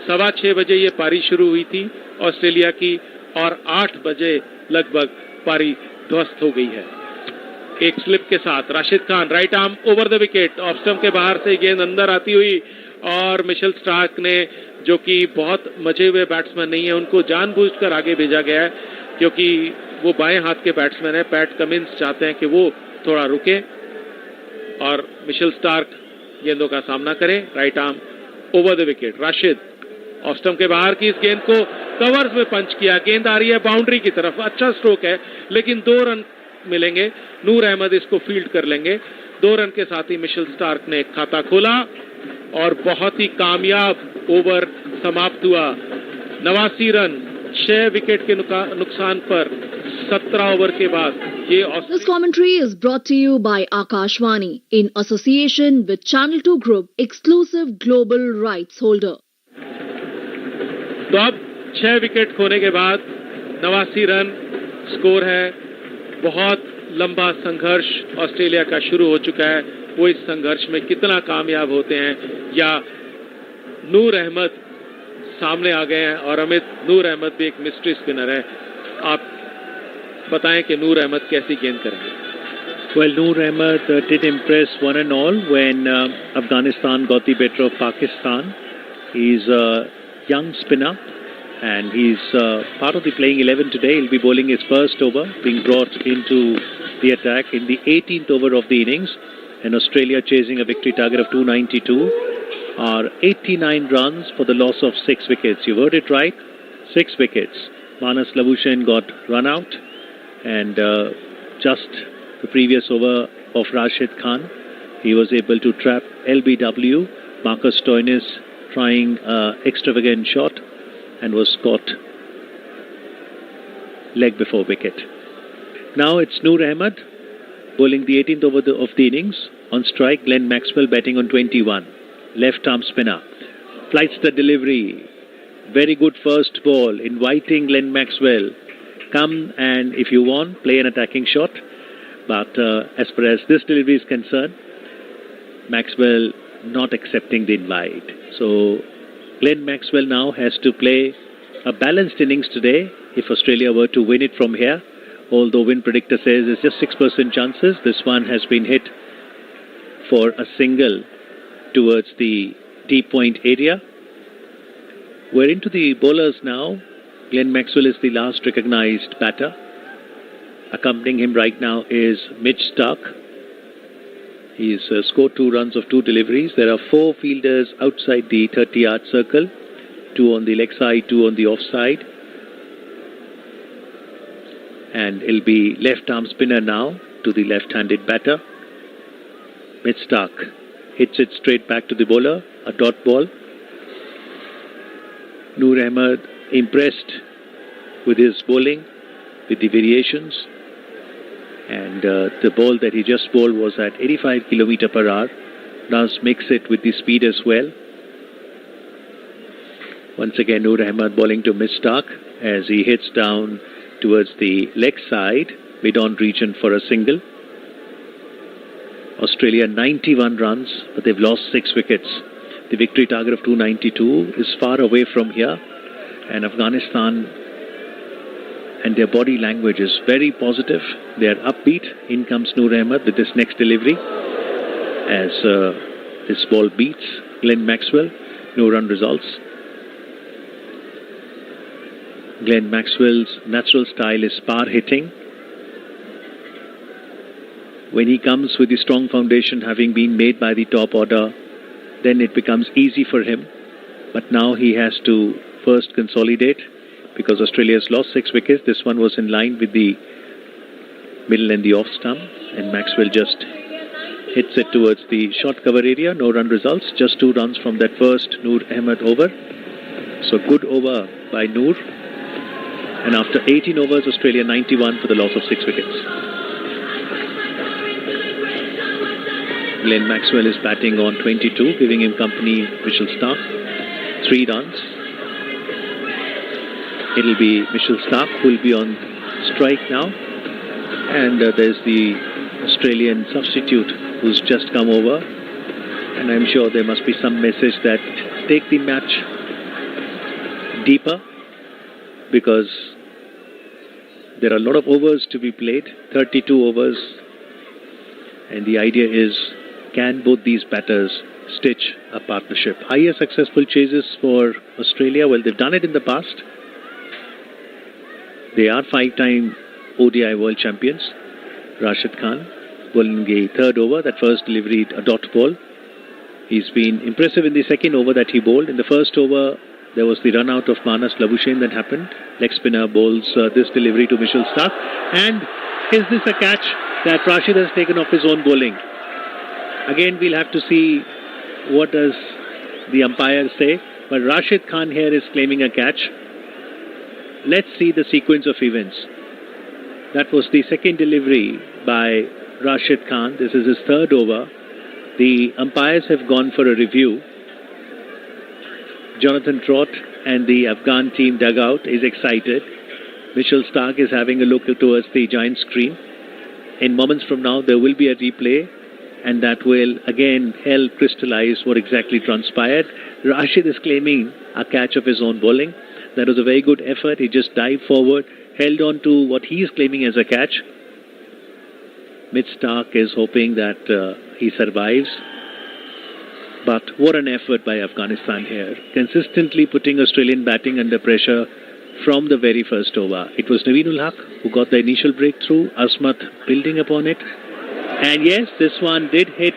6:15 बजे ये पारी शुरू हुई थी ऑस्ट्रेलिया की और 8 बजे लगभग पारी ध्वस्त हो गई है। एक स्लिप के साथ Rashid Khan right arm over the wicket, of stump के बाहर से गेंद अंदर आती हुई और मिशेल स्टार्क ने, जो कि बहुत मजे हुए बैट्समैन नहीं है, उनको जानबूझकर आगे भेजा गया है क्योंकि वो बाएं हाथ के बैट्समैन है। पैट कमिंस चाहते हैं कि वो थोड़ा रुके और मिशेल स्टार्क गेंदों का सामना करें। Right arm over the wicket, Rashid of stump के बाहर की इस गेंद को कवर्स में पंच किया, गेंद आ रही है बाउंड्री की तरफ। अच्छा स्ट्रोक है लेकिन 2 रन मिलेंगे, नूर अहमद इसको फील्ड कर लेंगे। 2 रन के साथ ही मिशेल स्टार्क ने खाता खोला और बहुत ही कामयाब ओवर समाप्त हुआ। 89 रन 6 विकेट के नुकसान पर 17 ओवर के बाद ये। This commentary is brought to you by Akashvani in association with Channel 2 Group, exclusive global rights holder. तो अब 6 विकेट खोने के बाद 89 रन स्कोर है। बहुत लंबा संघर्ष ऑस्ट्रेलिया का शुरू हो चुका है। वो इस संघर्ष में कितना कामयाब होते हैं, या नूर अहमद सामने आ गए हैं और अमित, नूर अहमद भी एक मिस्ट्री स्पिनर है। आप बताएं कि नूर अहमद कैसी गेंद करेंगे। Well, Noor Ahmed did impress one and all when Afghanistan got the better of Pakistan. He's a young spinner and he's part of the playing 11 today. He'll be bowling his first over, being brought into the attack in the 18th over of the innings, and Australia chasing a victory target of 292 are 89 runs for the loss of 6 wickets. You heard it right, 6 wickets. Manas Labuschagne got run out, and just the previous over of Rashid Khan, he was able to trap LBW. Marcus Stoinis trying extravagant shot and was caught leg before wicket. Now it's Noor Ahmed bowling the 18th over of the innings. On strike, Glenn Maxwell batting on 21. Left arm spinner. Flights the delivery. Very good first ball, inviting Glenn Maxwell. Come and, if you want, play an attacking shot. But as far as this delivery is concerned, Maxwell not accepting the invite. So Glenn Maxwell now has to play a balanced innings today if Australia were to win it from here. Although Win Predictor says it's just 6% chances, this one has been hit for a single towards the deep point area. We're into the bowlers now. Glenn Maxwell is the last recognized batter. Accompanying him right now is Mitch Starc. He's scored 2 runs of 2 deliveries. There are 4 fielders outside the 30-yard circle. 2 on the leg side, 2 on the off side. And it'll be left-arm spinner now to the left-handed batter. Mitch Starc hits it straight back to the bowler, a dot ball. Noor Ahmed impressed with his bowling, with the variations. And the ball that he just bowled was at 85 km per hour. Does mix it with the speed as well. Once again, Noor Ahmed bowling to Mitch Starc as he hits down towards the leg side, mid-on region for a single. Australia 91 runs, but they've lost 6 wickets. The victory target of 292 is far away from here. And Afghanistan and their body language is very positive. They are upbeat. In comes Noor Ahmed with this next delivery as this ball beats Glenn Maxwell. No run results. Glenn Maxwell's natural style is power hitting. When he comes with the strong foundation having been made by the top order, then it becomes easy for him. But now he has to first consolidate because Australia's lost 6 wickets. This one was in line with the middle and the off stump, and Maxwell just hits it towards the short cover area. No run results, just 2 runs from that first Noor Ahmed over. So good over by Noor. And after 18 overs, Australia 91 for the loss of 6 wickets. Glenn Maxwell is batting on 22, giving him company Mitchell Starc. 3 runs. It'll be Mitchell Starc who will be on strike now. And there's the Australian substitute who's just come over. And I'm sure there must be some message that take the match deeper, because there are a lot of overs to be played, 32 overs, and the idea is, can both these batters stitch a partnership? Higher successful chases for Australia, well, they've done it in the past. They are 5-time ODI world champions. Rashid Khan bowling a 3rd over, that first delivery a dot ball. He's been impressive in the 2nd over that he bowled. In the 1st over, there was the run out of Manas Labuschagne that happened. Leg spinner bowls this delivery to Mitchell Starc. And is this a catch that Rashid has taken off his own bowling? Again, we'll have to see what does the umpire say. But Rashid Khan here is claiming a catch. Let's see the sequence of events. That was the 2nd delivery by Rashid Khan. This is his 3rd over. The umpires have gone for a review. Jonathan Trott and the Afghan team dugout is excited. Mitchell Starc is having a look towards the giant screen. In moments from now, there will be a replay, and that will again help crystallize what exactly transpired. Rashid is claiming a catch of his own bowling. That was a very good effort. He just dived forward, held on to what he is claiming as a catch. Mitch Starc is hoping that he survives. But what an effort by Afghanistan here. Consistently putting Australian batting under pressure from the very first over. It was Naveen Haq who got the initial breakthrough. Asmat building upon it. And yes, this one did hit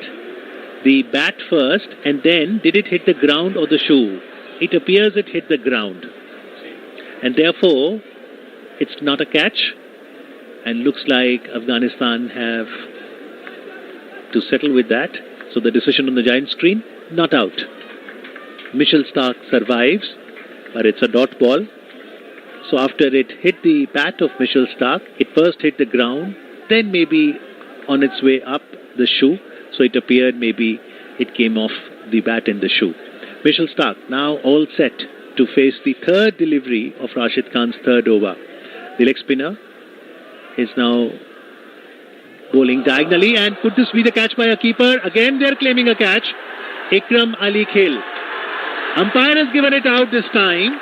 the bat first, and then did it hit the ground or the shoe? It appears it hit the ground. And therefore, it's not a catch. And looks like Afghanistan have to settle with that. So the decision on the giant screen, not out. Mitchell Starc survives, but it's a dot ball. So after it hit the bat of Mitchell Starc, it first hit the ground, then maybe on its way up the shoe. So it appeared maybe it came off the bat and the shoe. Mitchell Starc now all set to face the 3rd delivery of Rashid Khan's 3rd over. The leg spinner is now bowling diagonally, and could this be the catch by a keeper? Again they're claiming a catch. Ikram Ali Khel. Umpire has given it out this time.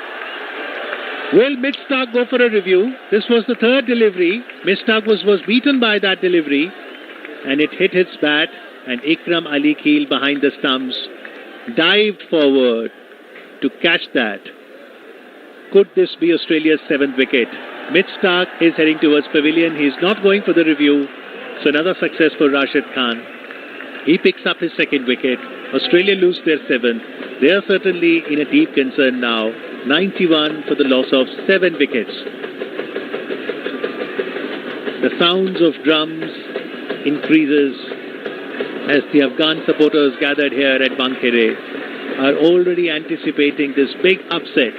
Will Mitch Starc go for a review? This was the third delivery. Mitch Starc was beaten by that delivery, and it hit his bat, and Ikram Ali Kheel behind the stumps dived forward to catch that. Could this be Australia's 7th wicket? Mitch Starc is heading towards pavilion. He is not going for the review. So another success for Rashid Khan. He picks up his 2nd wicket. Australia lose their 7th. They are certainly in a deep concern now. 91 for the loss of 7 wickets. The sounds of drums increases as the Afghan supporters gathered here at Wankhede are already anticipating this big upset.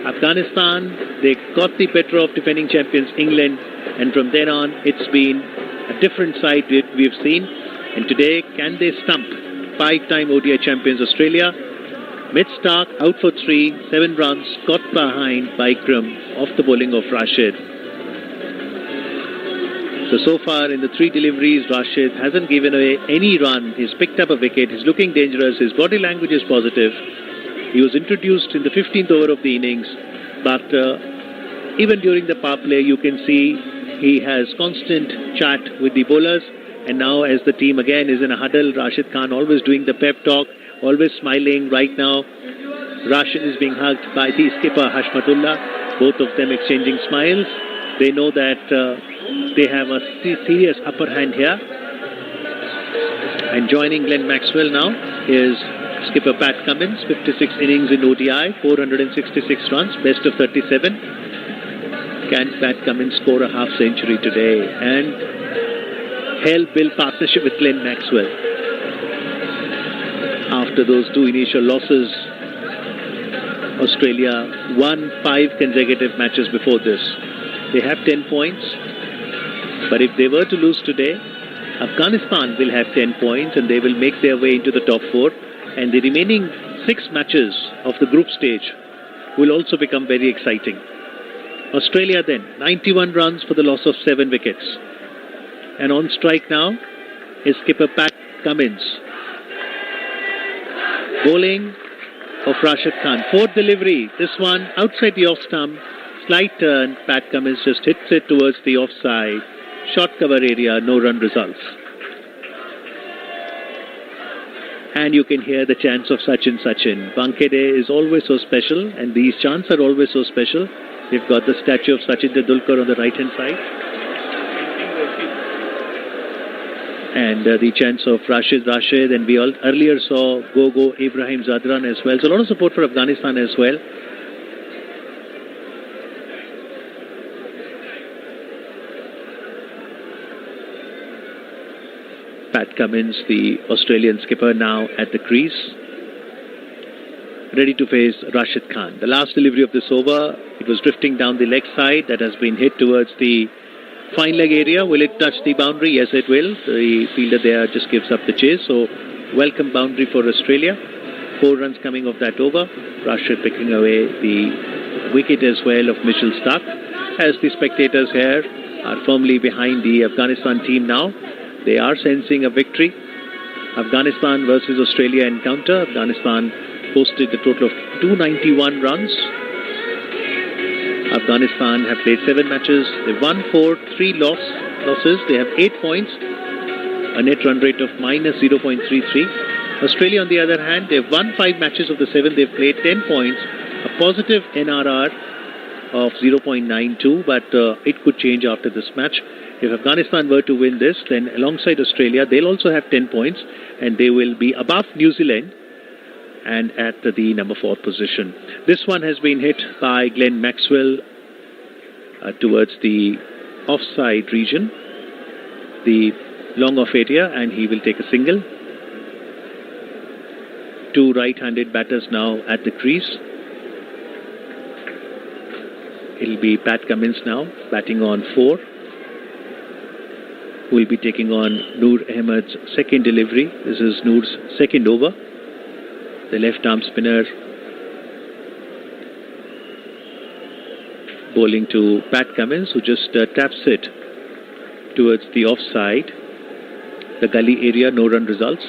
Afghanistan, they got the better of defending champions England, and from then on it's been a different side we've seen. And today, can they stump 5-time ODI champions Australia? Mitch Starc out for 3, 7 runs, got behind by Ikram off the bowling of Rashid. So far in the 3 deliveries, Rashid hasn't given away any run. He's picked up a wicket. He's looking dangerous. His body language is positive. He was introduced in the 15th over of the innings, but even during the power play, you can see he has constant chat with the bowlers. And now as the team again is in a huddle, Rashid Khan always doing the pep talk, always smiling. Right now, Rashid is being hugged by the skipper Hashmatullah, both of them exchanging smiles. They know that they have a serious upper hand here. And joining Glenn Maxwell now is skipper Pat Cummins, 56 innings in ODI, 466 runs, best of 37. Can Pat Cummins score a half century today and help build partnership with Glenn Maxwell? After those 2 initial losses, Australia won 5 consecutive matches before this. They have 10 points, but if they were to lose today, Afghanistan will have 10 points and they will make their way into the top 4. And the remaining 6 matches of the group stage will also become very exciting. Australia then, 91 runs for the loss of 7 wickets. And on strike now is skipper Pat Cummins. Bowling of Rashid Khan. 4th delivery, this one outside the off stump. Slight turn, Pat Cummins just hits it towards the offside. Short cover area, no run results. And you can hear the chants of Sachin Sachin. Wankhede is always so special, and these chants are always so special. They've got the statue of Sachin Tendulkar on the right hand side. And the chants of Rashid, and we earlier saw Go Ibrahim Zadran as well. So a lot of support for Afghanistan as well. Pat Cummins, the Australian skipper, now at the crease, ready to face Rashid Khan. The last delivery of this over, it was drifting down the leg side. That has been hit towards the fine leg area. Will it touch the boundary? Yes, it will. The fielder there just gives up the chase. So, welcome boundary for Australia. 4 runs coming off that over. Rashid picking away the wicket as well of Mitchell Starc. As the spectators here are firmly behind the Afghanistan team now. They are sensing a victory. Afghanistan versus Australia encounter. Afghanistan posted a total of 291 runs. Afghanistan have played 7 matches. They've won 4, 3 losses. They have 8 points. A net run rate of minus 0.33. Australia, on the other hand, they've won 5 matches of the 7. They've played 10 points. A positive NRR of 0.92, but it could change after this match. If Afghanistan were to win this, then alongside Australia, they'll also have 10 points and they will be above New Zealand and at the number 4 position. This one has been hit by Glenn Maxwell towards the offside region, the long off area, and he will take a single. 2 right-handed batters now at the crease. It'll be Pat Cummins now batting on 4. Who will be taking on Noor Ahmed's 2nd delivery. This is Noor's 2nd over. The left arm spinner bowling to Pat Cummins, who just taps it towards the offside. The gully area, no run results.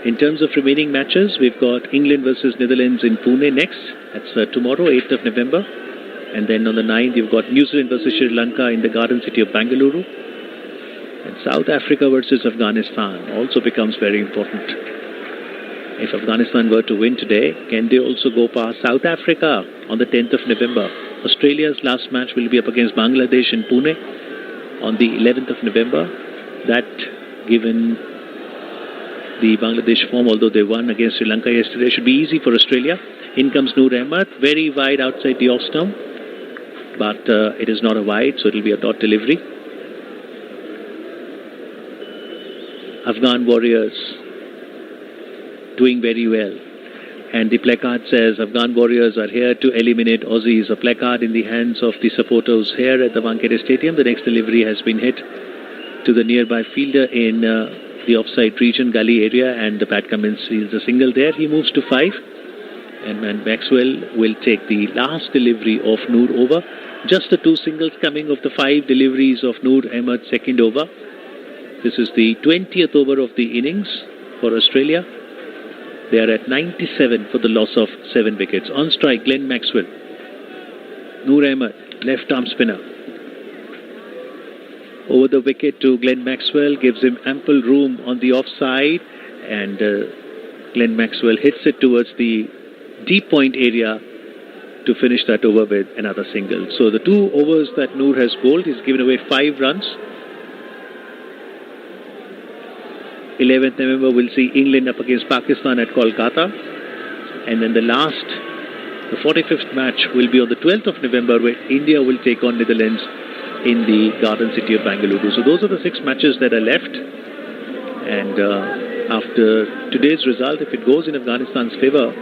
In terms of remaining matches, we've got England versus Netherlands in Pune next. That's tomorrow, 8th of November. And then on the 9th, you've got New Zealand versus Sri Lanka in the garden city of Bangalore. And South Africa versus Afghanistan also becomes very important. If Afghanistan were to win today, can they also go past South Africa on the 10th of November? Australia's last match will be up against Bangladesh in Pune on the 11th of November. That, given the Bangladesh form, although they won against Sri Lanka yesterday, should be easy for Australia. In comes Noor Ahmed, very wide outside the off stump, but it is not a wide, so it will be a dot delivery. Afghan Warriors doing very well. And the placard says, Afghan Warriors are here to eliminate Aussies. A placard in the hands of the supporters here at the Wankhede Stadium. The next delivery has been hit to the nearby fielder in the offside region, gully area, and the Pat Cummins seals a single there. He moves to 5. And Maxwell will take the last delivery of Noor over. Just the 2 singles coming of the 5 deliveries of Noor Ahmed's second over. This is the 20th over of the innings for Australia. They are at 97 for the loss of 7 wickets. On strike, Glenn Maxwell. Noor Ahmed, left arm spinner. Over the wicket to Glenn Maxwell, gives him ample room on the offside, and Glenn Maxwell hits it towards the deep point area to finish that over with another single. So the 2 overs that Noor has bowled, he's given away 5 runs. 11th November we'll see England up against Pakistan at Kolkata, and then the 45th match will be on the 12th of November, where India will take on Netherlands in the garden city of Bangalore. So those are the 6 matches that are left, and after today's result, if it goes in Afghanistan's favour,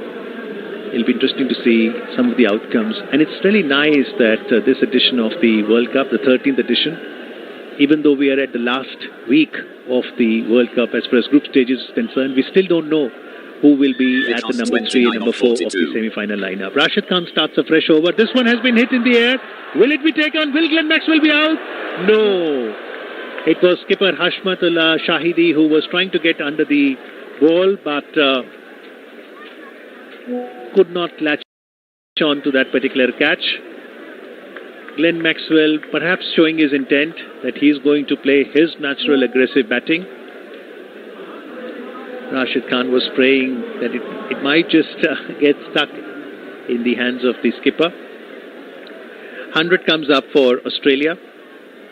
it'll be interesting to see some of the outcomes. And it's really nice that this edition of the World Cup, the 13th edition, even though we are at the last week of the World Cup as far as group stages is concerned, we still don't know who will be at the number 3 and number 4 of the semi-final lineup. Rashid Khan starts a fresh over. This one has been hit in the air. Will it be taken? Will Glenn Maxwell be out? No. It was skipper Hashmatullah Shahidi who was trying to get under the ball, but could not latch on to that particular catch. Glenn Maxwell perhaps showing his intent that he is going to play his natural aggressive batting. Rashid Khan was praying that it might just get stuck in the hands of the skipper. 100 comes up for Australia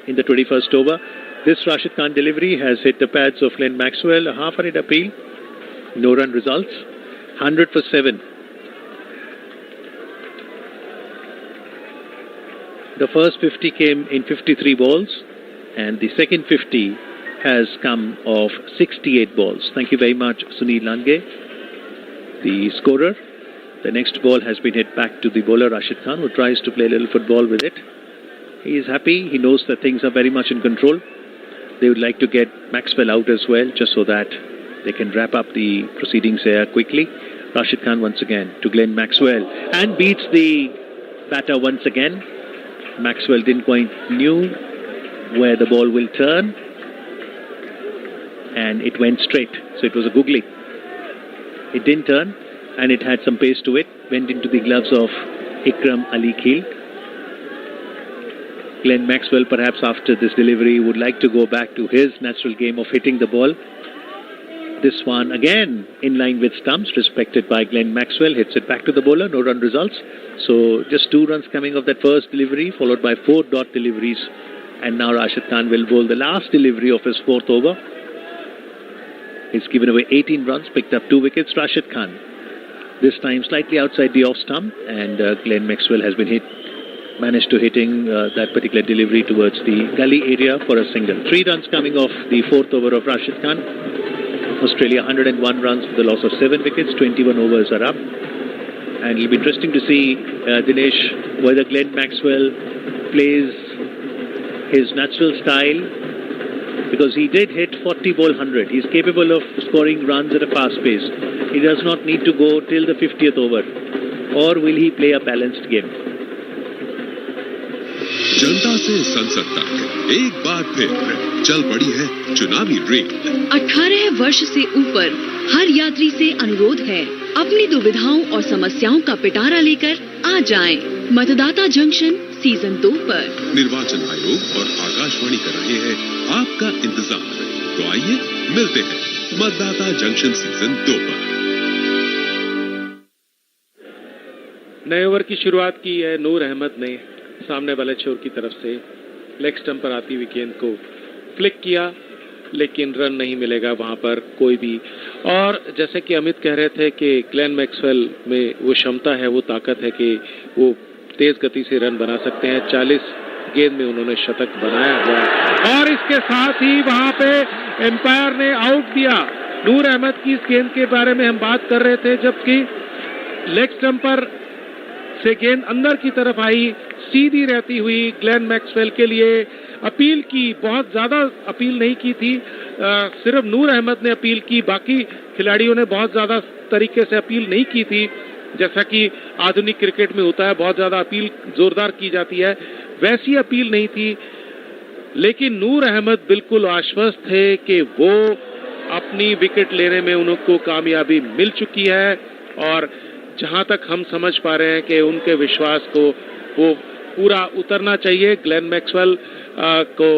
in the 21st over. This Rashid Khan delivery has hit the pads of Glenn Maxwell. A half-a-hit appeal. No run results. 100 for 7. The first 50 came in 53 balls, and the second 50 has come of 68 balls. Thank you very much, Sunil Lange, the scorer. The next ball has been hit back to the bowler Rashid Khan, who tries to play a little football with it. He is happy. He knows that things are very much in control. They would like to get Maxwell out as well, just so that they can wrap up the proceedings here quickly. Rashid Khan once again to Glenn Maxwell and beats the batter once again. Maxwell didn't quite knew where the ball will turn, and it went straight. So it was a googly. It didn't turn, and it had some pace to it. Went into the gloves of Ikram Ali Khil. Glenn Maxwell, perhaps after this delivery, would like to go back to his natural game of hitting the ball. This one again in line with stumps, respected by Glenn Maxwell, hits it back to the bowler, no run results. So just 2 runs coming of that first delivery, followed by 4 dot deliveries. And now Rashid Khan will bowl the last delivery of his 4th over. He's given away 18 runs, picked up 2 wickets. Rashid Khan, this time slightly outside the off stump, and Glenn Maxwell has been managed to hitting that particular delivery towards the gully area for a single. 3 runs coming off the 4th over of Rashid Khan. Australia 101 runs for the loss of 7 wickets, 21 overs are up. And it'll be interesting to see, Dinesh, whether Glenn Maxwell plays his natural style, because he did hit 40 ball 100. He's capable of scoring runs at a fast pace. He does not need to go till the 50th over. Or will he play a balanced game? जनता से संसद तक एक बार फिर चल पड़ी है चुनावी rail. 18 वर्ष से ऊपर हर यात्री से अनुरोध है, अपनी दुविधाओं और समस्याओं का पिटारा लेकर आ जाएं। मतदाता जंक्शन सीजन 2 पर। निर्वाचन आयोग और आकाशवाणी कर रहे हैं आपका इंतजार। तो आइए मिलते हैं मतदाता जंक्शन सीजन 2 पर। नए ओवर की शुरुआत की है नूर अहमद ने सामने वाले छोर की तरफ से लेग स्टंप पर आती हुई गेंद को फ्लिक किया, लेकिन रन नहीं मिलेगा वहां पर कोई भी। और जैसे कि अमित कह रहे थे कि ग्लेन मैक्सवेल में वो क्षमता है, वो ताकत है कि वो तेज गति से रन बना सकते हैं। 40 गेंद में उन्होंने शतक बनाया हुआ और इसके साथ ही वहां पे एम्पायर ने आउट दिया। नूर अहमद की इस गेंद के बारे में हम बात कर रहे थे, जबकि लेग स्टंप पर से गेंद अंदर की तरफ आई, सीधी रहती हुई ग्लेन मैक्सवेल के लिए अपील की। बहुत ज्यादा अपील नहीं की थी, सिर्फ नूर अहमद ने अपील की, बाकी खिलाड़ियों ने बहुत ज्यादा तरीके से अपील नहीं की थी। जैसा कि आधुनिक क्रिकेट में होता है, बहुत ज्यादा अपील जोरदार की जाती है, वैसी अपील नहीं थी। लेकिन नूर अहमद बिल्कुल आश्वस्त थे कि वो अपनी विकेट लेने में उनको कामयाबी मिल चुकी है। और जहां तक हम समझ पा रहे हैं कि उनके विश्वास को वो पूरा उतरना चाहिए। ग्लेन मैक्सवेल को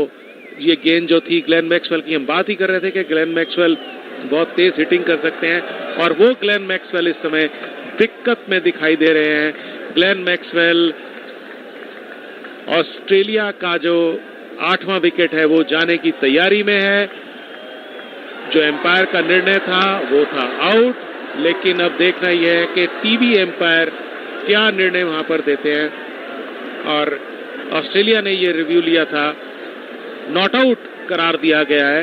ये गेंद जो थी, ग्लेन मैक्सवेल की हम बात ही कर रहे थे कि ग्लेन मैक्सवेल बहुत तेज हिटिंग कर सकते हैं, और वो ग्लेन मैक्सवेल इस समय दिक्कत में दिखाई दे रहे हैं। ग्लेन मैक्सवेल ऑस्ट्रेलिया का जो 8वां विकेट है वो जाने की तैयारी में है। जो एम्पायर का निर्णय था वो था आउट, लेकिन अब देखना यह है कि टीवी एम्पायर क्या निर्णय वहां पर देते हैं। और ऑस्ट्रेलिया ने ये रिव्यू लिया था, नॉट आउट करार दिया गया है।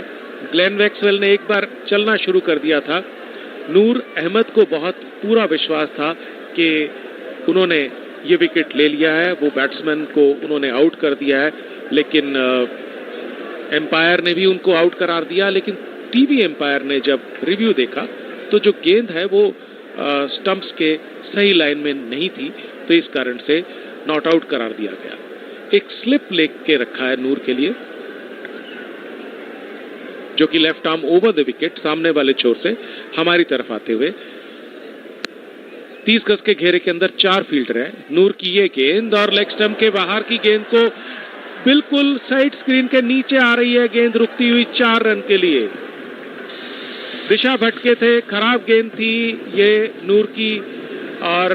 ग्लेन मैक्सवेल ने एक बार चलना शुरू कर दिया था। नूर अहमद को बहुत पूरा विश्वास था कि उन्होंने ये विकेट ले लिया है, वो बैट्समैन को उन्होंने आउट कर दिया है, लेकिन एम्पायर ने भी उनको आउट करार दिया। लेकिन टीवी एम्पायर ने जब रिव्यू देखा तो जो गेंद है वो स्टंप्स के सही लाइन में नहीं थी, तो इस कारण से नॉट आउट करार दिया गया। एक स्लिप लेके रखा है नूर के लिए, जो कि left arm over the wicket सामने वाले छोर से हमारी तरफ आते हुए 30 गज के घेरे के अंदर 4 फील्डर है। नूर की ये गेंद और लेग स्टंप के बाहर की गेंद को बिल्कुल साइड स्क्रीन के नीचे आ रही है गेंद, रुकती हुई 4 रन के लिए। दिशा भटके थे, खराब गेंद थी ये नूर की, और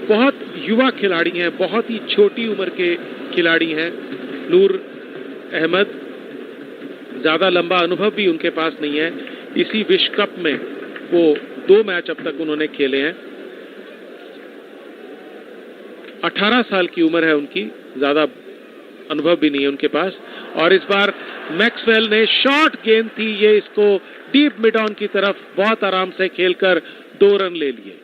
बहुत युवा खिलाड़ी हैं, बहुत ही छोटी उम्र के खिलाड़ी हैं नूर अहमद। ज्यादा लंबा अनुभव भी उनके पास नहीं है। इसी विश्व कप में वो 2 मैच अब तक उन्होंने खेले हैं। 18 साल की उम्र है उनकी, ज्यादा अनुभव भी नहीं है उनके पास। और इस बार मैक्सवेल ने शॉर्ट गेंद थी ये, इसको डीप मिड ऑन की तरफ बहुत आराम से खेलकर 2 रन ले लिए।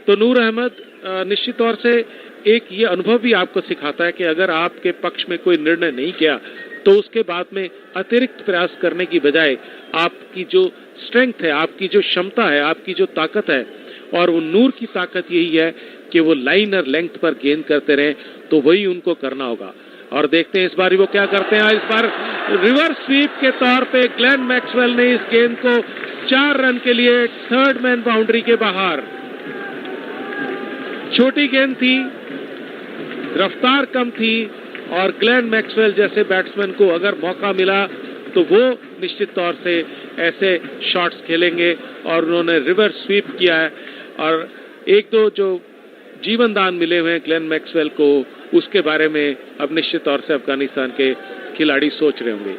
तो नूर अहमद निश्चित तौर से एक ये अनुभव भी आपको सिखाता है कि अगर आपके पक्ष में कोई निर्णय नहीं किया तो उसके बाद में अतिरिक्त प्रयास करने की बजाय आपकी जो स्ट्रेंथ है, आपकी जो क्षमता है, आपकी जो ताकत है, और वो नूर की ताकत यही है कि वो लाइन और लेंथ पर गेंद करते रहे, तो वही उनको करना होगा। और देखते हैं इस बार वो क्या करते हैं। इस बार रिवर्स स्वीप के तौर पे ग्लेन मैक्सवेल ने इस गेंद को 4 रन के लिए थर्ड मैन बाउंड्री के बाहर। छोटी गेंद थी, रफ्तार कम थी, और ग्लेन मैक्सवेल जैसे बैट्समैन को अगर मौका मिला तो वो निश्चित तौर से ऐसे शॉट्स खेलेंगे, और उन्होंने रिवर्स स्वीप किया है। और 1-2 जो जीवन दान मिले हुए हैं ग्लेन मैक्सवेल को, उसके बारे में अब निश्चित तौर से अफगानिस्तान के खिलाड़ी सोच रहे होंगे।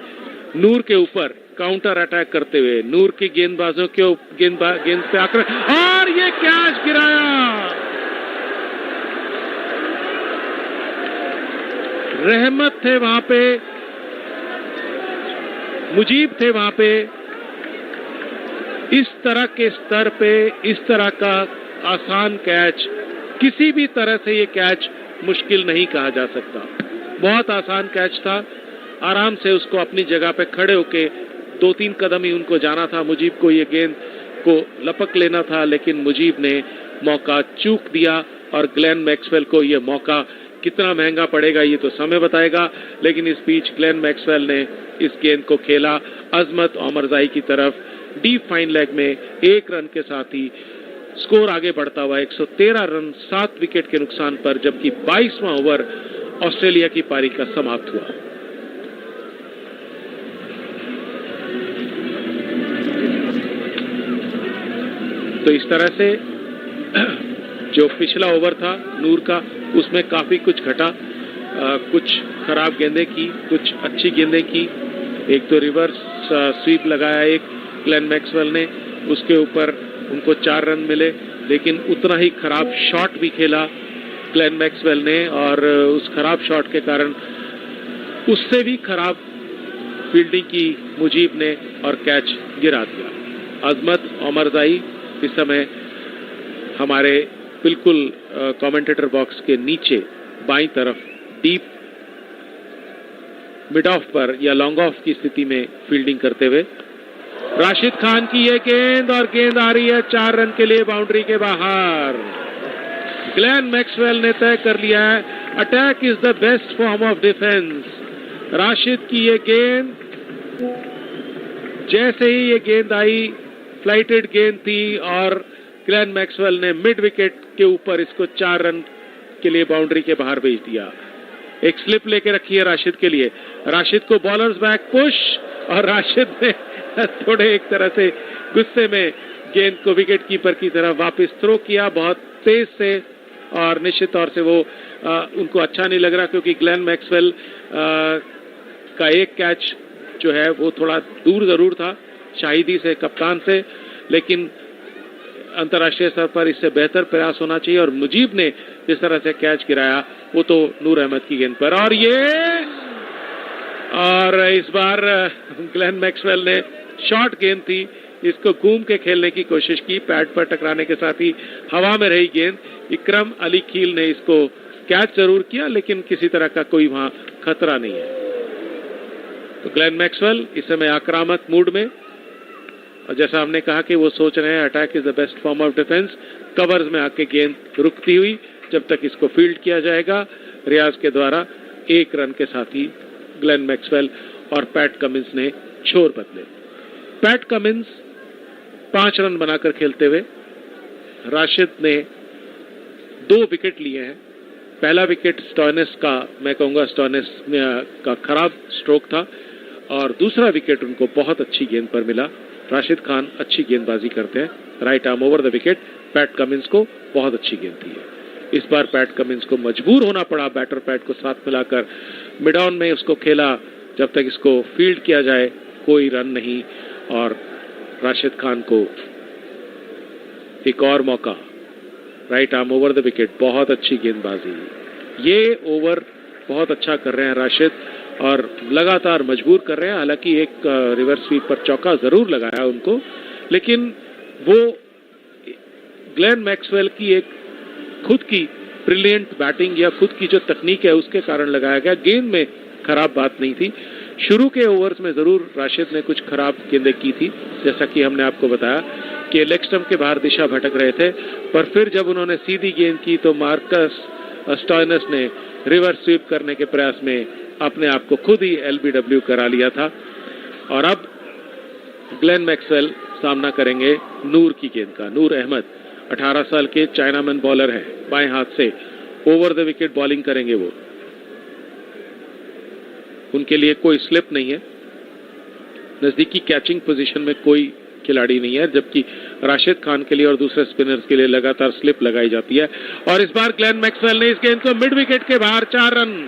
नूर के ऊपर काउंटर अटैक करते हुए नूर की गेंदबाजों के गेंद पे आक्रमण, और ये कैच गिराया। रहमत थे वहां पे, मुजीब थे वहां पे। इस तरह के स्तर पे इस तरह का आसान कैच, किसी भी तरह से ये कैच मुश्किल नहीं कहा जा सकता। बहुत आसान कैच था, आराम से उसको अपनी जगह पे खड़े होके 2-3 कदम ही उनको जाना था। मुजीब को ये गेंद को लपक लेना था, लेकिन मुजीब ने मौका चूक दिया और ग्लेन मैक्सवेल को ये मौका कितना महंगा पड़ेगा ये तो समय बताएगा, लेकिन इस बीच ग्लेन मैक्सवेल ने इस गेंद को खेला अजमत ओमरजाई की तरफ डीप फाइन लेग में 1 रन के साथ ही स्कोर आगे बढ़ता हुआ 113 रन 7 विकेट के नुकसान पर, जबकि 22वां ओवर ऑस्ट्रेलिया की पारी का समाप्त हुआ। तो इस तरह से जो पिछला ओवर था नूर का, उसमें काफी कुछ घटा, कुछ खराब गेंदें की, कुछ अच्छी गेंदें की। एक तो रिवर्स स्वीप लगाया एक ग्लेन मैक्सवेल ने, उसके ऊपर उनको 4 रन मिले, लेकिन उतना ही खराब शॉट भी खेला ग्लेन मैक्सवेल ने, और उस खराब शॉट के कारण उससे भी खराब फील्डिंग की मुजीब ने और कैच गिरा दिया। अजमत ओमरजाई इस समय हमारे बिल्कुल कमेंटेटर बॉक्स के नीचे बाईं तरफ डीप मिड ऑफ पर या लॉन्ग ऑफ की स्थिति में फील्डिंग करते हुए। राशिद खान की ये गेंद, और गेंद आ रही है 4 रन के लिए बाउंड्री के बाहर। ग्लेन मैक्सवेल ने तय कर लिया है attack is the best form of defence. Rashid की ये गेंद, जैसे ही ये गेंद आई, फ्लाइटेड गेंद थी और ग्लेन मैक्सवेल ने मिड विकेट के ऊपर इसको 4 रन के लिए बाउंड्री के बाहर भेज दिया। एक स्लिप लेके रखी है राशिद के लिए, राशिद को बॉलर्स बैक पुश, और राशिद ने थोड़े एक तरह से गुस्से में गेंद को विकेट कीपर की तरफ वापस थ्रो किया बहुत तेज से, और निश्चित तौर से वो उनको अच्छा नहीं लग रहा, क्योंकि ग्लेन मैक्सवेल का एक कैच जो है वो थोड़ा दूर जरूर था शाहिदी से, कप्तान से, लेकिन अंतर्राष्ट्रीय स्तर पर इससे बेहतर प्रयास होना चाहिए। और मुजीब ने जिस तरह से कैच गिराया वो तो नूर अहमद की गेंद पर, और इस बार ग्लेन मैक्सवेल ने शॉर्ट गेंद थी, इसको घूम के खेलने की कोशिश की, पैड पर टकराने के साथ ही हवा में रही गेंद। इकरम अली खील ने इसको कैच जरूर किया, लेकिन किसी तरह का कोई वहां खतरा नहीं है। तो ग्लेन मैक्सवेल इस समय आक्रामक मूड में, और जैसा हमने कहा कि वो सोच रहे हैं attack is the best form of defence, covers में आके गेंद रुकती हुई जब तक इसको फील्ड किया जाएगा रियाज के द्वारा। 1 रन के साथ ही ग्लेन मैक्सवेल और पैट कमिंस ने छोर बदले। पैट कमिंस 5 रन बनाकर खेलते हुए, राशिद ने 2 विकेट लिए हैं। पहला विकेट स्टॉयनेस का, मैं कहूंगा स्टॉयनेस का खराब स्ट्रोक था, और दूसरा विकेट उनको बहुत अच्छी गेंद पर मिला। राशिद खान अच्छी गेंदबाजी करते हैं, right arm over the wicket. PAT Cummins को बहुत अच्छी गेंद थी। इस बार पैट कमिंस को मजबूर होना पड़ा बैटर पैट को साथ मिलाकर मिड ऑन में उसको खेला, जब तक इसको फील्ड किया जाए कोई रन नहीं, और राशिद खान को एक और मौका, right arm over the wicket. बहुत अच्छी गेंदबाजी, ये ओवर बहुत अच्छा कर रहे हैं राशिद, और लगातार मजबूर कर रहे हैं। हालांकि एक रिवर्स स्वीप पर चौका जरूर लगाया उनको, लेकिन वो ग्लेन मैक्सवेल की एक खुद की ब्रिलियंट बैटिंग या खुद की जो तकनीक है उसके कारण लगाया गया। गेंद में खराब बात नहीं थी। शुरू के ओवर्स में जरूर राशिद ने कुछ खराब गेंदें की थी, जैसा कि हमने आपको बताया कि लेग स्टंप के बाहर दिशा भटक रहे थे, पर फिर जब उन्होंने सीधी गेंद की तो मार्कस स्टॉयनस ने रिवर्स स्वीप करने के प्रयास में अपने आप को खुद ही LBW करा लिया था। और अब ग्लेन मैक्सवेल सामना करेंगे नूर की गेंद का। नूर अहमद 18 साल के चाइनामैन बॉलर हैं, बाएं हाथ से ओवर द विकेट बॉलिंग करेंगे वो। उनके लिए कोई स्लिप नहीं है, नजदीकी कैचिंग पोजीशन में कोई खिलाड़ी नहीं है, जबकि राशिद खान के लिए और दूसरे स्पिनर्स के लिए लगातार स्लिप लगाई जाती है। और इस बार ग्लेन मैक्सवेल ने इस गेंद को मिड विकेट के बाहर 4 रन।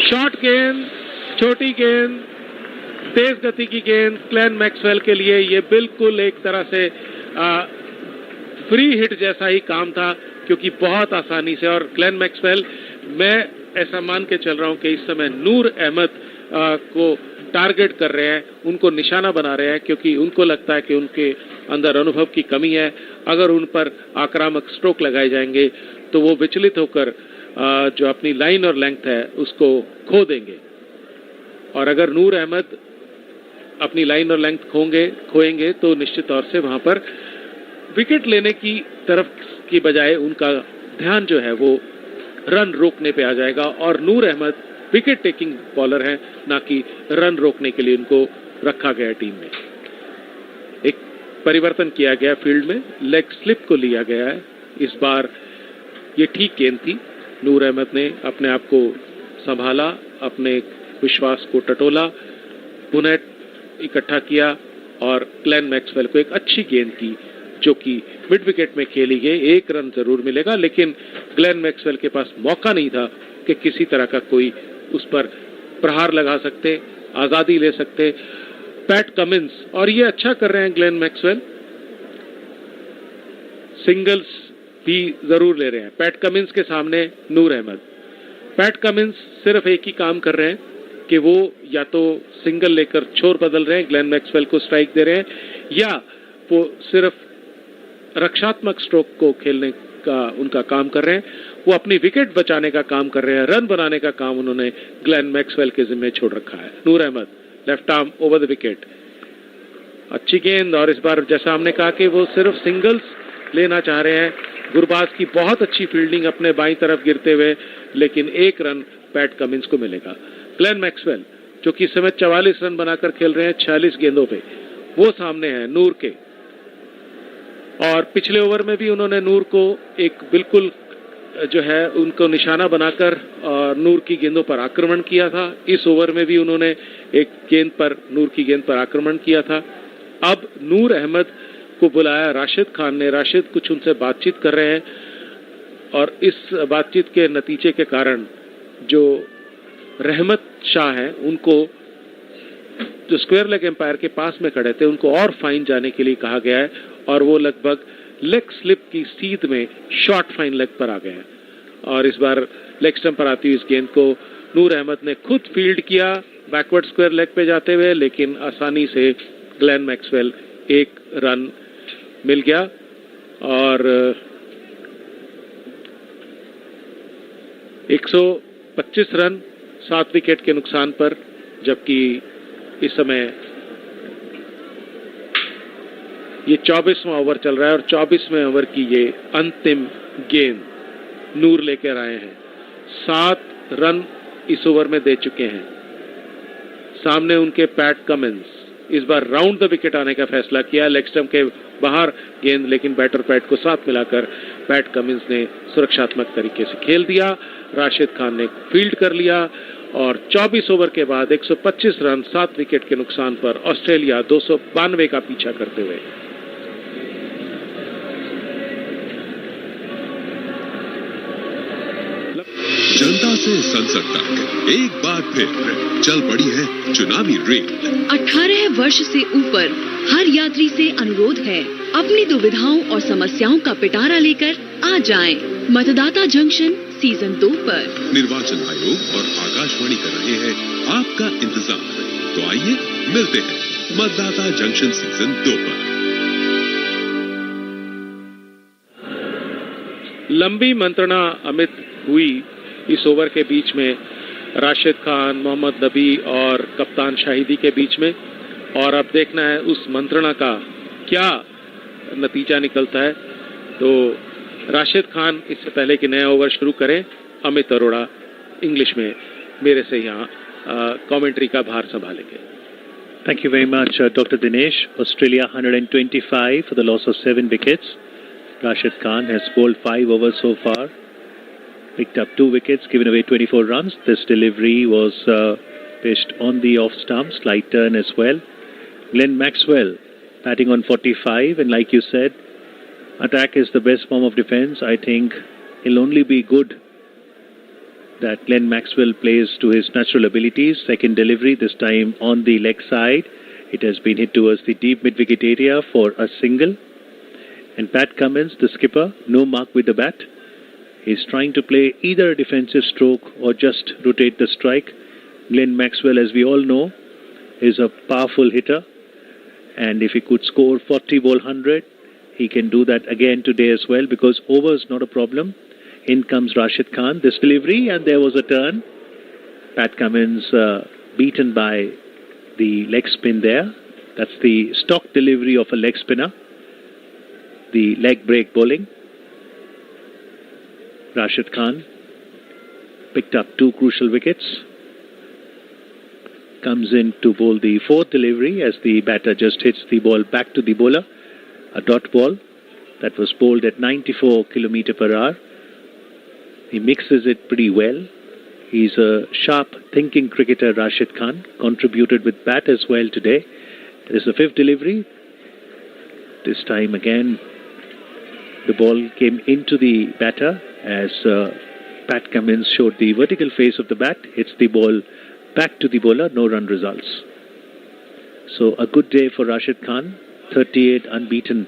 शॉर्ट गेंद, छोटी गेंद, तेज गति की गेंद ग्लेन मैक्सवेल के लिए ये बिल्कुल एक तरह से फ्री हिट जैसा ही काम था, क्योंकि बहुत आसानी से, और ग्लेन मैक्सवेल, मैं ऐसा मान के चल रहा हूं कि इस समय नूर अहमद को टारगेट कर रहे हैं, उनको निशाना बना रहे हैं, क्योंकि उनको लगता है कि उनके अंदर अनुभव की कमी है। अगर उन पर आक्रामक स्ट्रोक लगाए जाएंगे तो वो विचलित होकर जो अपनी लाइन और लेंथ है उसको खो देंगे, और अगर नूर अहमद अपनी लाइन और लेंथ खोएंगे तो निश्चित तौर से वहां पर विकेट लेने की तरफ की बजाय उनका ध्यान जो है वो रन रोकने पे आ जाएगा और नूर अहमद विकेट टेकिंग बॉलर हैं, ना कि रन रोकने के लिए उनको रखा गया टीम में। एक परिवर्तन किया गया फील्ड में, लेग स्लिप को लिया गया है। इस बार ये ठीक गेंद थी। नूर अहमद ने अपने आप को संभाला, अपने विश्वास को टटोला, पुनः इकट्ठा किया और ग्लेन मैक्सवेल को एक अच्छी गेंद की जो कि मिड विकेट में खेली गई। 1 रन जरूर मिलेगा, लेकिन ग्लेन मैक्सवेल के पास मौका नहीं था कि किसी तरह का कोई उस पर प्रहार लगा सकते, आजादी ले सकते। पैट कमिंस, और ये अच्छा कर रहे हैं ग्लेन मैक्सवेल, सिंगल्स भी जरूर ले रहे हैं। पैट कमिंस के सामने नूर अहमद। पैट कमिंस सिर्फ एक ही काम कर रहे हैं कि वो या तो सिंगल लेकर छोर बदल रहे हैं, ग्लेन मैक्सवेल को स्ट्राइक दे रहे हैं, या वो सिर्फ रक्षात्मक स्ट्रोक को खेलने का उनका काम कर रहे हैं। वो अपनी विकेट बचाने का काम कर रहे हैं, रन बनाने का काम उन्होंने ग्लेन मैक्सवेल के जिम्मे छोड़ रखा है। Noor Ahmad left arm over the wicket, अच्छी गेंद, और इस बार जैसा हमने कहा कि वो सिर्फ सिंगल्स लेना चाह रहे हैं। गुरबाज की बहुत अच्छी फील्डिंग अपने बाईं तरफ गिरते हुए, लेकिन 1 रन पैट कमिंस को मिलेगा। ग्लेन मैक्सवेल जो कि इस समय 44 रन बनाकर खेल रहे हैं 46 गेंदों पे, वो सामने हैं नूर के, और पिछले ओवर में भी उन्होंने नूर को एक बिल्कुल जो है उनको निशाना बनाकर नूर की गेंदों पर आक्रमण किया था। इस ओवर में भी उन्होंने एक गेंद पर, नूर की गेंद पर आक्रमण किया था। अब नूर अहमद को बुलाया राशिद खान ने, राशिद कुछ उनसे बातचीत कर रहे हैं और इस बातचीत के नतीजे के कारण जो रहमत शाह हैं उनको, जो स्क्वायर लेग एम्पायर के पास में खड़े थे, उनको और फाइन जाने के लिए कहा गया है और वो लगभग लेग स्लिप की सीध में शॉर्ट फाइन लेग पर आ गए हैं। और इस बार लेग स्टंप पर आती हुई इस गेंद को नूर अहमद ने खुद फील्ड किया बैकवर्ड स्क्वायर लेग पे जाते हुए, लेकिन आसानी से ग्लेन मैक्सवेल 1 रन मिल गया और 125 रन 7 विकेट के नुकसान पर, जबकि इस समय ये 24वां ओवर चल रहा है और 24वें ओवर की ये अंतिम गेंद नूर लेकर आए हैं। 7 रन इस ओवर में दे चुके हैं। सामने उनके पैट कमिंस, इस बार राउंड द विकेट आने का फैसला किया, लेग स्टंप के बाहर गेंद, लेकिन बैटर पैट को साथ मिलाकर पैट कमिंस ने सुरक्षात्मक तरीके से खेल दिया। राशिद खान ने फील्ड कर लिया और 24 ओवर के बाद 125 रन 7 विकेट के नुकसान पर ऑस्ट्रेलिया 292 का पीछा करते हुए। जनता से संसद तक एक बार फिर चल पड़ी है चुनावी रेल। 18 वर्ष से ऊपर हर यात्री से अनुरोध है, अपनी दुविधाओं और समस्याओं का पिटारा लेकर आ जाएं। मतदाता जंक्शन सीजन 2 पर। निर्वाचन आयोग और आकाशवाणी कर रहे हैं आपका इंतजार। तो आइए मिलते हैं मतदाता जंक्शन सीजन 2 पर। लंबी मंत्रणा अमित हुई इस ओवर के बीच में राशिद खान, मोहम्मद नबी और कप्तान शाहिदी के बीच में, और अब देखना है उस मंत्रणा का क्या नतीजा निकलता है। तो राशिद खान इससे पहले कि नया ओवर शुरू करें, अमित अरोड़ा इंग्लिश में मेरे से यहाँ कमेंट्री का भार संभालेंगे। Thank you very much, Dr. Dinesh. Australia 125 for the loss of 7 wickets. Rashid Khan has bowled 5 overs so far, picked up 2 wickets, given away 24 runs. This delivery was pitched on the off stump, slight turn as well. Glenn Maxwell batting on 45, and like you said, attack is the best form of defence. I think it'll only be good that Glenn Maxwell plays to his natural abilities. Second delivery, this time on the leg side. It has been hit towards the deep mid-wicket area for a single. And Pat Cummins, the skipper, no mark with the bat. He's trying to play either a defensive stroke or just rotate the strike. Glenn Maxwell, as we all know, is a powerful hitter. And if he could score 40 ball 100, he can do that again today as well, because over is not a problem. In comes Rashid Khan, this delivery, and there was a turn. Pat Cummins beaten by the leg spin there. That's the stock delivery of a leg spinner. The leg break bowling. Rashid Khan picked up 2 crucial wickets. Comes in to bowl the 4th delivery as the batter just hits the ball back to the bowler. A dot ball that was bowled at 94 km per hour. He mixes it pretty well. He's a sharp thinking cricketer, Rashid Khan. Contributed with bat as well today. It is the 5th delivery. This time again the ball came into the batter as Pat Cummins showed the vertical face of the bat. Hits the ball back to the bowler. No run results. So a good day for Rashid Khan. 38 unbeaten.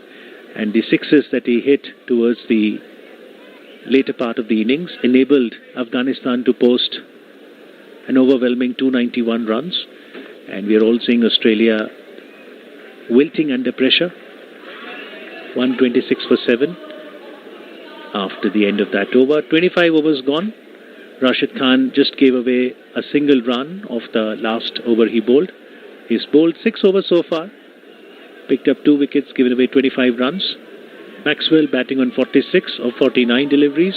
And the sixes that he hit towards the later part of the innings enabled Afghanistan to post an overwhelming 291 runs. And we are all seeing Australia wilting under pressure. 126 for 7 after the end of that over. 25 overs gone. Rashid Khan just gave away a single run of the last over he bowled. He's bowled 6 overs so far. Picked up 2 wickets, given away 25 runs. Maxwell batting on 46 of 49 deliveries.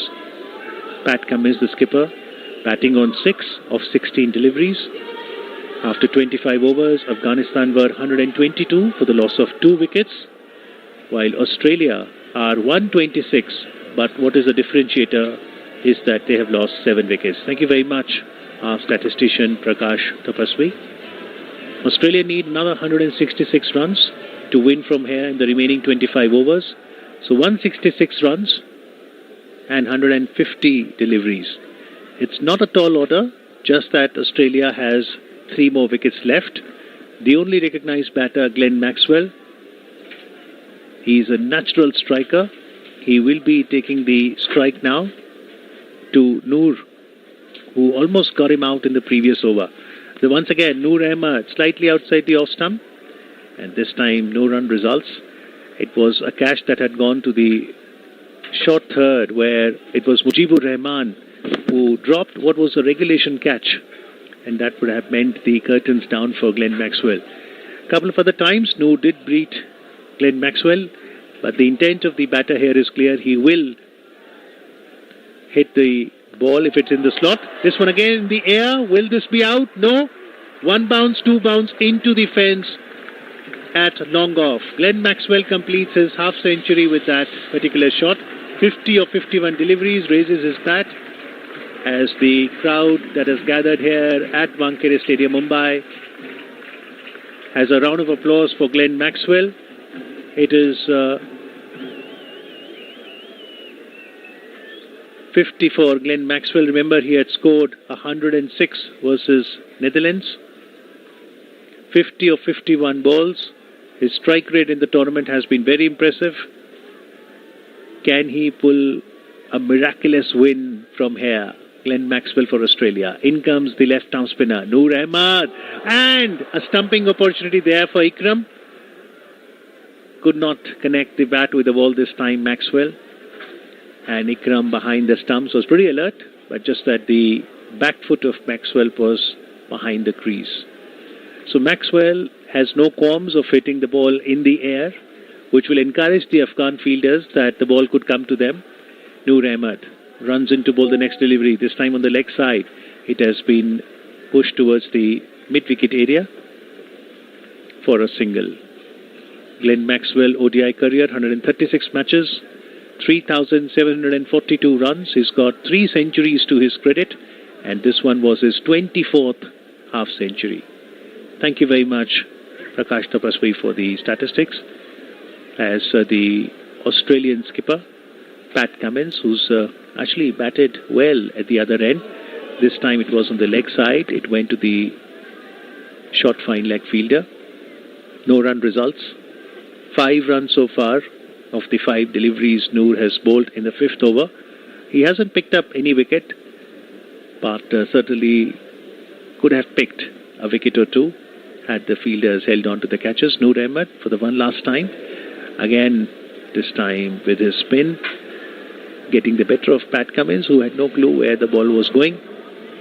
Pat Cummins, the skipper, batting on 6 of 16 deliveries. After 25 overs, Afghanistan were 122 for the loss of 2 wickets, while Australia are 126. But what is the differentiator is that they have lost 7 wickets. Thank you very much, our statistician Prakash Tapaswi. Australia need another 166 runs to win from here in the remaining 25 overs. So 166 runs and 150 deliveries. It's not a tall order, just that Australia has 3 more wickets left. The only recognized batter, Glenn Maxwell. He's a natural striker. He will be taking the strike now to Noor, who almost got him out in the previous over. So once again, Noor Ahmad slightly outside the off stump. And this time, no run results. It was a catch that had gone to the short third, where it was Mujibur Rahman who dropped what was a regulation catch. And that would have meant the curtains down for Glenn Maxwell. A couple of other times, Noor did beat Glenn Maxwell. But the intent of the batter here is clear. He will hit the ball if it's in the slot. This one again in the air. Will this be out? No. 1 bounce, 2 bounce into the fence at long off. Glenn Maxwell completes his half century with that particular shot. 50 of 51 deliveries, raises his bat as the crowd that has gathered here at Wankhede Stadium, Mumbai, has a round of applause for Glenn Maxwell. It is 50 for Glenn Maxwell. Remember, he had scored 106 versus Netherlands. 50 of 51 balls. His strike rate in the tournament has been very impressive. Can he pull a miraculous win from here? Glenn Maxwell for Australia. In comes the left-arm spinner, Noor Ahmad. And a stumping opportunity there for Ikram. Could not connect the bat with the ball this time, Maxwell. And Ikram behind the stumps was pretty alert, but just that the back foot of Maxwell was behind the crease. So Maxwell has no qualms of hitting the ball in the air, which will encourage the Afghan fielders that the ball could come to them. Noor Ahmad runs into bowl the next delivery, this time on the leg side. It has been pushed towards the mid-wicket area for a single. Glenn Maxwell ODI career, 136 matches, 3,742 runs. He's got 3 centuries to his credit, and this one was his 24th half century. Thank you very much, Prakash Tapaswi, for the statistics. As the Australian skipper, Pat Cummins, who's actually batted well at the other end. This time it was on the leg side. It went to the short fine leg fielder. No run results. 5 runs so far of the 5 deliveries Noor has bowled in the 5th over. He hasn't picked up any wicket, but certainly could have picked a wicket or 2 had the fielders held on to the catches. Noor Ahmad for the one last time. Again, this time with his spin, getting the better of Pat Cummins, who had no clue where the ball was going.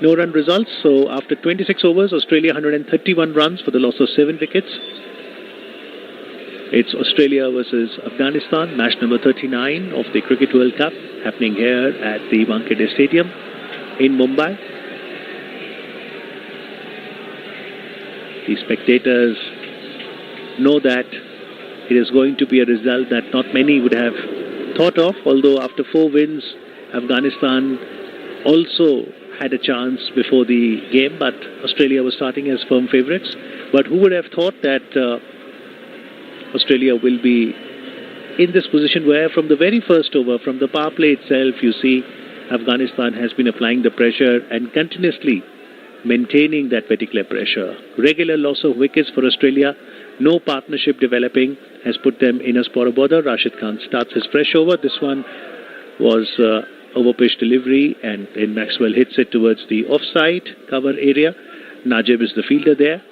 No run results. So after 26 overs, Australia 131 runs for the loss of 7 wickets. It's Australia versus Afghanistan, match number 39 of the Cricket World Cup, happening here at the Wankhede Stadium in Mumbai. The spectators know that it is going to be a result that not many would have thought of, although after 4 wins, Afghanistan also had a chance before the game, but Australia was starting as firm favourites. But who would have thought that Australia will be in this position where from the very first over, from the power play itself, you see Afghanistan has been applying the pressure and continuously maintaining that particular pressure. Regular loss of wickets for Australia, no partnership developing, has put them in a spot of bother. Rashid Khan starts his fresh over. This one was over-pitch delivery, and then Maxwell hits it towards the offside cover area. Najib is the fielder there.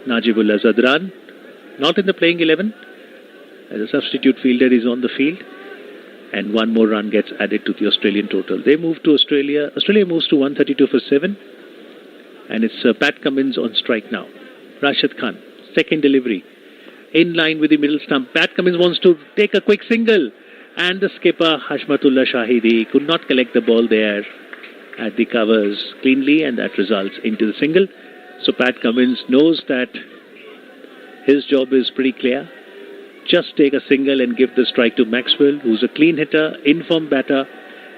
Najibullah Zadran, not in the playing 11. As a substitute fielder, is on the field. And one more run gets added to the Australian total. They move to Australia. Australia moves to 132 for 7. And it's Pat Cummins on strike now. Rashid Khan, second delivery. In line with the middle stump. Pat Cummins wants to take a quick single. And the skipper, Hashmatullah Shahidi, could not collect the ball there at the covers cleanly, and that results into the single. So Pat Cummins knows that his job is pretty clear. Just take a single and give the strike to Maxwell, who's a clean hitter, informed batter,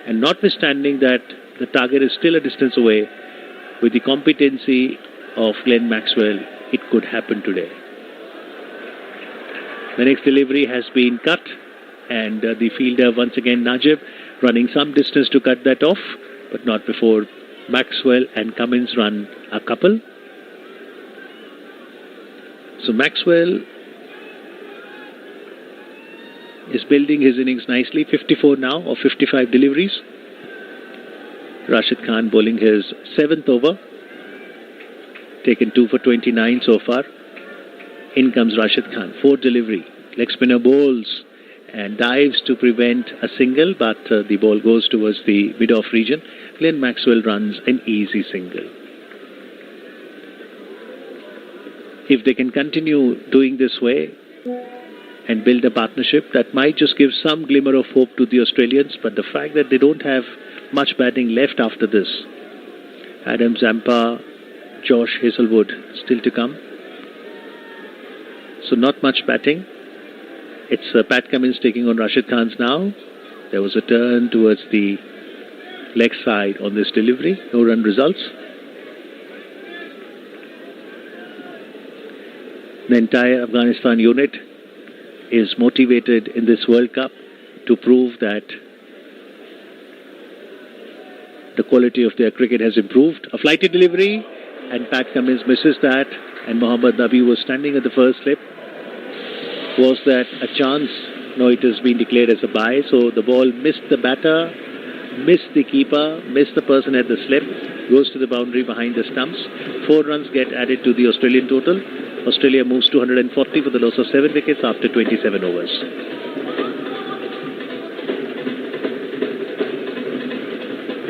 and notwithstanding that the target is still a distance away, with the competency of Glenn Maxwell, it could happen today. The next delivery has been cut, and the fielder, once again Najib, running some distance to cut that off, but not before Maxwell and Cummins run a couple. So Maxwell is building his innings nicely, 54 now of 55 deliveries. Rashid Khan bowling his 7th over, taken 2 for 29 so far. In comes Rashid Khan, 4th delivery. Leg spinner bowls and dives to prevent a single, but the ball goes towards the mid-off region. Glenn Maxwell runs an easy single. If they can continue doing this way and build a partnership, that might just give some glimmer of hope to the Australians, but the fact that they don't have much batting left after this. Adam Zampa, Josh Hazlewood still to come. So not much batting. It's Pat Cummins taking on Rashid Khan's now. There was a turn towards the leg side on this delivery. No run results. The entire Afghanistan unit is motivated in this World Cup to prove that the quality of their cricket has improved. A flighty delivery, and Pat Cummins misses that, and Mohammad Nabi was standing at the first slip. Was that a chance? No, it has been declared as a bye. So the ball missed the batter, missed the keeper, missed the person at the slip, goes to the boundary behind the stumps. 4 runs get added to the Australian total. Australia moves to 140 for the loss of 7 wickets after 27 overs.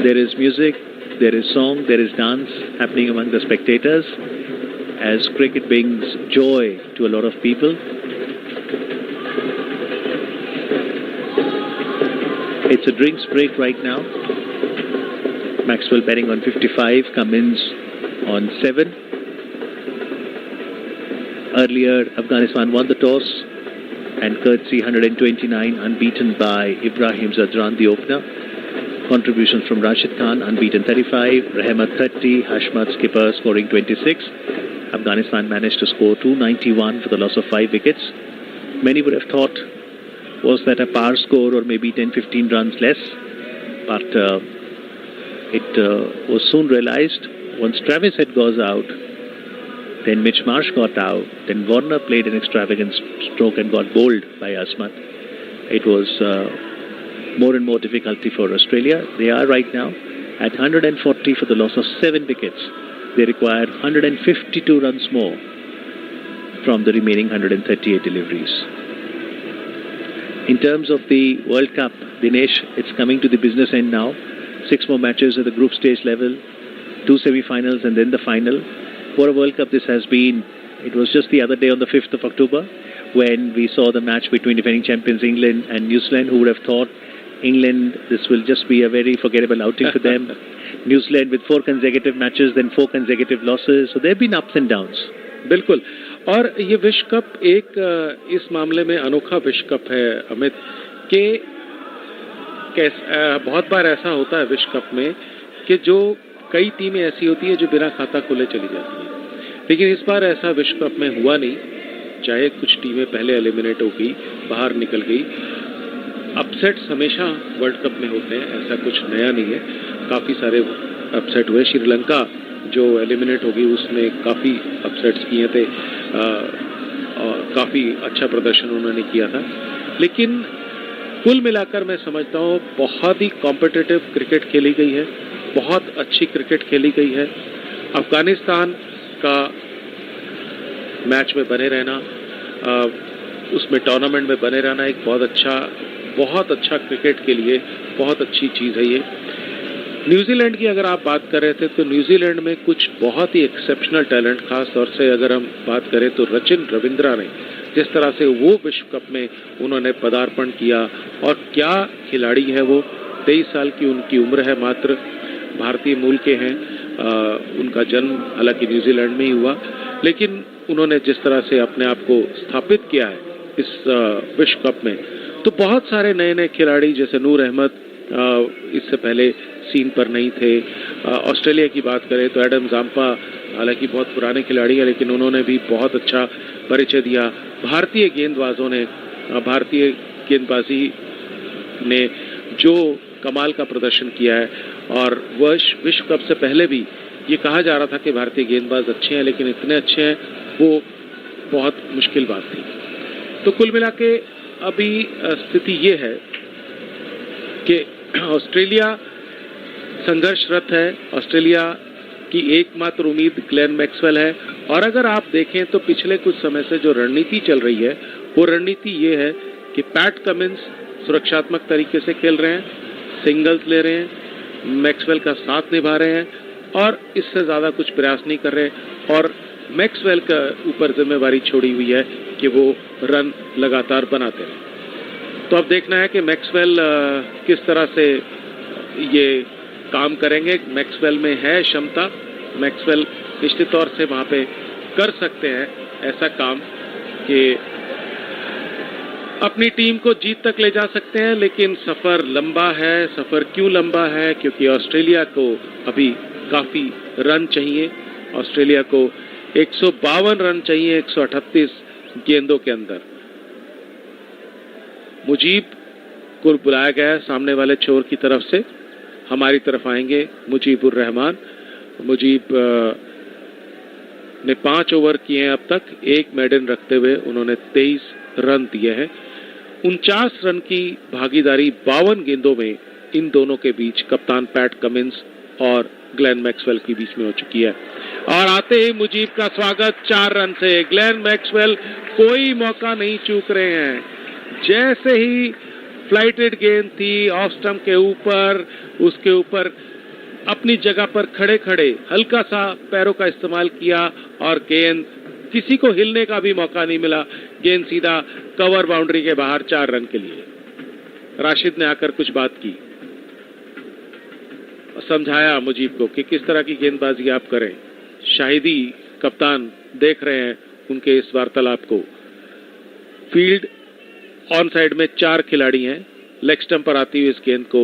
There is music, there is song, there is dance happening among the spectators as cricket brings joy to a lot of people. It's a drinks break right now. Maxwell betting on 55, Cummins on 7. Earlier, Afghanistan won the toss and courtesy 129, unbeaten by Ibrahim Zadran, the opener. Contributions from Rashid Khan, unbeaten 35, Rahmat 30, Hashmat skipper scoring 26. Afghanistan managed to score 291 for the loss of 5 wickets. Many would have thought, was that a par score or maybe 10-15 runs less? But it was soon realized once Travis Head goes out, then Mitch Marsh got out, then Warner played an extravagant stroke and got bowled by Asmat. It was more and more difficulty for Australia. They are right now at 140 for the loss of 7 wickets. They require 152 runs more from the remaining 138 deliveries. In terms of the World Cup, Dinesh, it's coming to the business end now. 6 more matches at the group stage level, 2 semi-finals and then the final. For a World Cup this has been, it was just the other day on the 5th of October. when we saw the match between defending champions England and New Zealand. Who would have thought England, this will just be a very forgettable outing for them. New Zealand with 4 consecutive matches, then 4 consecutive losses. So there have been ups and downs. बिल्कुल, और ये विश्व cup एक इस मामले में अनोखा विश्व कप है अमित, कि बहुत बार ऐसा होता है विश्व कप में कि जो कई टीमें ऐसी होती है जो बिना खाता खोले चली जाती हैं, लेकिन इस बार ऐसा विश्व कप में हुआ नहीं। चाहे कुछ टीमें पहले एलिमिनेट हो गई, बाहर निकल गई, अपसेट्स हमेशा वर्ल्ड कप में होते हैं, ऐसा कुछ नया नहीं है। काफी सारे अपसेट हुए, श्रीलंका जो एलिमिनेट होगी उसमें काफी अपसेट्स किए थे, और काफी अच्छा प्रदर्शन उन्होंने किया था। लेकिन कुल मिलाकर मैं समझता हूँ बहुत ही कॉम्पिटिटिव क्रिकेट खेली गई है, बहुत अच्छी क्रिकेट खेली गई है। अफगानिस्तान का मैच में बने रहना, उसमें टूर्नामेंट में बने रहना एक बहुत अच्छा क्रिकेट के लिए बहुत अच्छी चीज है ये। न्यूजीलैंड की अगर आप बात कर रहे थे तो न्यूजीलैंड में कुछ बहुत ही एक्सेप्शनल टैलेंट, खास तौर से अगर हम बात करें तो सचिन रविंद्रा ने जिस तरह से वो विश्व कप में उन्होंने पदार्पण किया, और क्या खिलाड़ी है वो, 23 साल की उनकी उम्र है मात्र, भारतीय मूल के हैं। उनका जन्म हालांकि न्यूजीलैंड में ही हुआ, लेकिन उन्होंने जिस तरह से अपने आप को स्थापित किया है इस विश्व कप में, तो बहुत सारे नए नए खिलाड़ी जैसे नूर अहमद इससे पहले सीन पर नहीं थे। ऑस्ट्रेलिया की बात करें तो एडम जाम्पा हालांकि बहुत पुराने खिलाड़ी हैं, लेकिन उन्होंने भी बहुत अच्छा परिचय दिया। भारतीय गेंदबाजों ने, भारतीय गेंदबाजी ने जो कमाल का प्रदर्शन किया है, और विश्व कप से पहले भी ये कहा जा रहा था कि भारतीय गेंदबाज अच्छे हैं, लेकिन इतने अच्छे हैं वो बहुत मुश्किल बात थी। तो कुल मिला के अभी स्थिति ये है कि ऑस्ट्रेलिया संघर्षरत है। ऑस्ट्रेलिया की एकमात्र उम्मीद ग्लेन मैक्सवेल है, और अगर आप देखें तो पिछले कुछ समय से जो रणनीति चल रही है वो रणनीति ये है कि पैट कमिंस सुरक्षात्मक तरीके से खेल रहे हैं, सिंगल्स ले रहे हैं, मैक्सवेल का साथ निभा रहे हैं, और इससे ज्यादा कुछ प्रयास नहीं कर रहे, और मैक्सवेल का ऊपर जिम्मेवारी छोड़ी हुई है कि वो रन लगातार बनाते हैं। तो अब देखना है कि मैक्सवेल किस तरह से ये काम करेंगे। मैक्सवेल में है क्षमता, मैक्सवेल निश्चित तौर से वहां पे कर सकते हैं ऐसा काम कि अपनी टीम को जीत तक ले जा सकते हैं, लेकिन सफर लंबा है। सफर क्यों लंबा है? क्योंकि ऑस्ट्रेलिया को अभी काफी रन चाहिए। ऑस्ट्रेलिया को 152 रन चाहिए 138 गेंदों के अंदर। मुजीब को बुलाया गया है सामने वाले छोर की तरफ से, हमारी तरफ आएंगे मुजीबुर रहमान। मुजीब ने 5 ओवर किए हैं अब तक, 1 मेडन रखते हुए उन्होंने 23 रन दिए हैं। 49 रन की भागीदारी 52 गेंदों में इन दोनों के बीच कप्तान पैट कमिंस और ग्लेन मैक्सवेल के बीच में हो चुकी है। और आते ही मुजीब का स्वागत 4 रन से। ग्लेन मैक्सवेल कोई मौका नहीं चूक रहे हैं। जैसे ही फ्लाइटेड गेंद थी ऑफ स्टंप के ऊपर, उसके ऊपर अपनी जगह पर खड़े खड़े हल्का सा पैरों का इस्तेमाल किया, और गेंद किसी को हिलने का भी मौका नहीं मिला, गेंद सीधा कवर बाउंड्री के बाहर 4 रन के लिए। राशिद ने आकर कुछ बात की, समझाया मुजीब को कि किस तरह की गेंदबाजी आप करें। शाहिदी कप्तान देख रहे हैं उनके इस वार्तालाप को। फील्ड ऑन साइड में 4 खिलाड़ी हैं। लेग स्टंप पर आती हुई इस गेंद को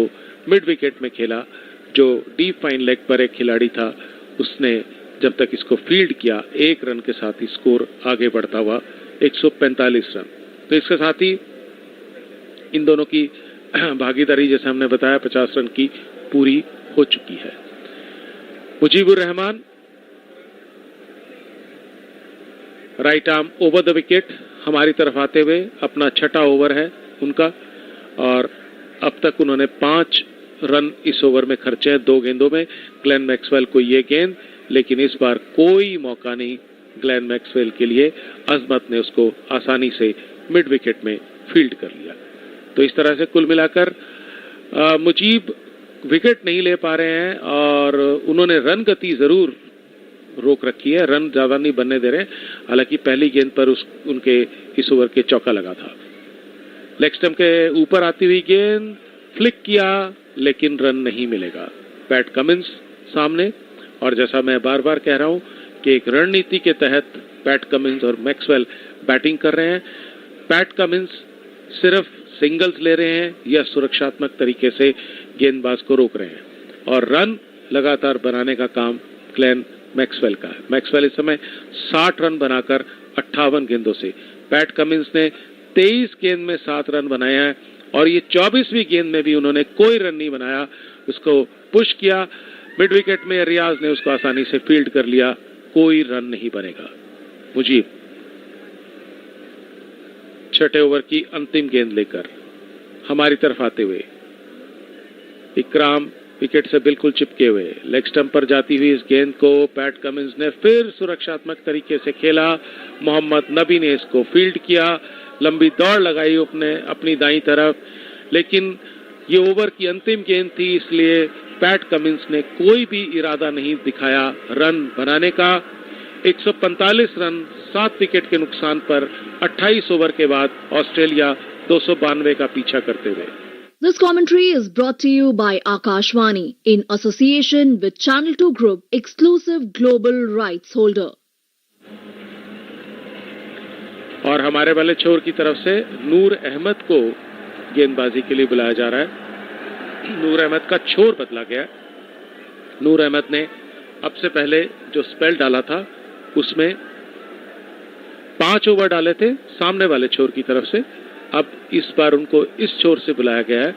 मिड विकेट में खेला। जो डीप फाइन लेग पर एक खिलाड़ी था उसने जब तक इसको फील्ड किया 1 रन के साथ ही स्कोर आगे बढ़ता हुआ 145 रन। तो इसके साथ ही इन दोनों की भागीदारी जैसे हमने बताया 50 रन की पूरी हो चुकी है। Mujeebur Rahman right arm over the wicket हमारी तरफ आते हुए, अपना 6वां ओवर है उनका, और अब तक उन्होंने 5 रन इस ओवर में खर्चे हैं 2 गेंदों में। ग्लेन मैक्सवेल को ये गेंद, लेकिन इस बार कोई मौका नहीं ग्लेन मैक्सवेल के लिए। अजमत ने उसको आसानी से मिड विकेट में फील्ड कर लिया। तो इस तरह से कुल मिलाकर मुजीब विकेट नहीं ले पा रहे हैं, और उन्होंने रन गति जरूर रोक रखी है, रन ज्यादा नहीं बनने दे रहे। हालांकि पहली गेंद पर उनके इस ओवर के चौका लगा था। लेग स्टंप के ऊपर आती हुई गेंद, फ्लिक किया लेकिन रन नहीं मिलेगा। पैट कमिंस सामने, और जैसा मैं बार बार कह रहा हूं कि एक रणनीति के तहत पैट कमिंस और मैक्सवेल बैटिंग कर रहे हैं। पैट कमिंस सिर्फ सिंगल्स ले रहे हैं या सुरक्षात्मक तरीके से गेंदबाज को रोक रहे हैं, और रन लगातार बनाने का काम ग्लेन मैक्सवेल का है। मैक्सवेल इस समय 60 रन बनाकर 58 गेंदों से, पैट कमिंस ने 23 गेंद में 7 रन बनाए हैं, और ये 24वीं गेंद में भी उन्होंने कोई रन नहीं बनाया। उसको पुश किया, मिड विकेट में रियाज ने उसको आसानी से फील्ड कर लिया, कोई रन नहीं बनेगा। मुजीब छठे ओवर की अंतिम गेंद लेकर हमारी तरफ आते हुए, इकराम विकेट से बिल्कुल चिपके हुए, लेग स्टंप पर जाती हुई इस गेंद को पैट कमिंस ने फिर सुरक्षात्मक तरीके से खेला। मोहम्मद नबी ने इसको फील्ड किया, लंबी दौड़ लगाई अपनी दाईं तरफ, लेकिन ये ओवर की अंतिम गेंद थी, इसलिए पैट कमिंस ने कोई भी इरादा नहीं दिखाया रन बनाने का। 145 रन 7 विकेट के नुकसान पर 28 ओवर के बाद ऑस्ट्रेलिया 292 का पीछा करते हुए। This commentary is brought to you by Akashvani in association with Channel 2 Group, exclusive global rights holder. और हमारे वाले छोर की तरफ से नूर अहमद को गेंदबाजी के लिए बुलाया जा रहा है। नूर अहमद का छोर बदला गया। नूर अहमद ने अब से पहले जो स्पेल डाला था उसमें 5 ओवर डाले थे सामने वाले छोर की तरफ से। अब इस बार उनको इस छोर से बुलाया गया है,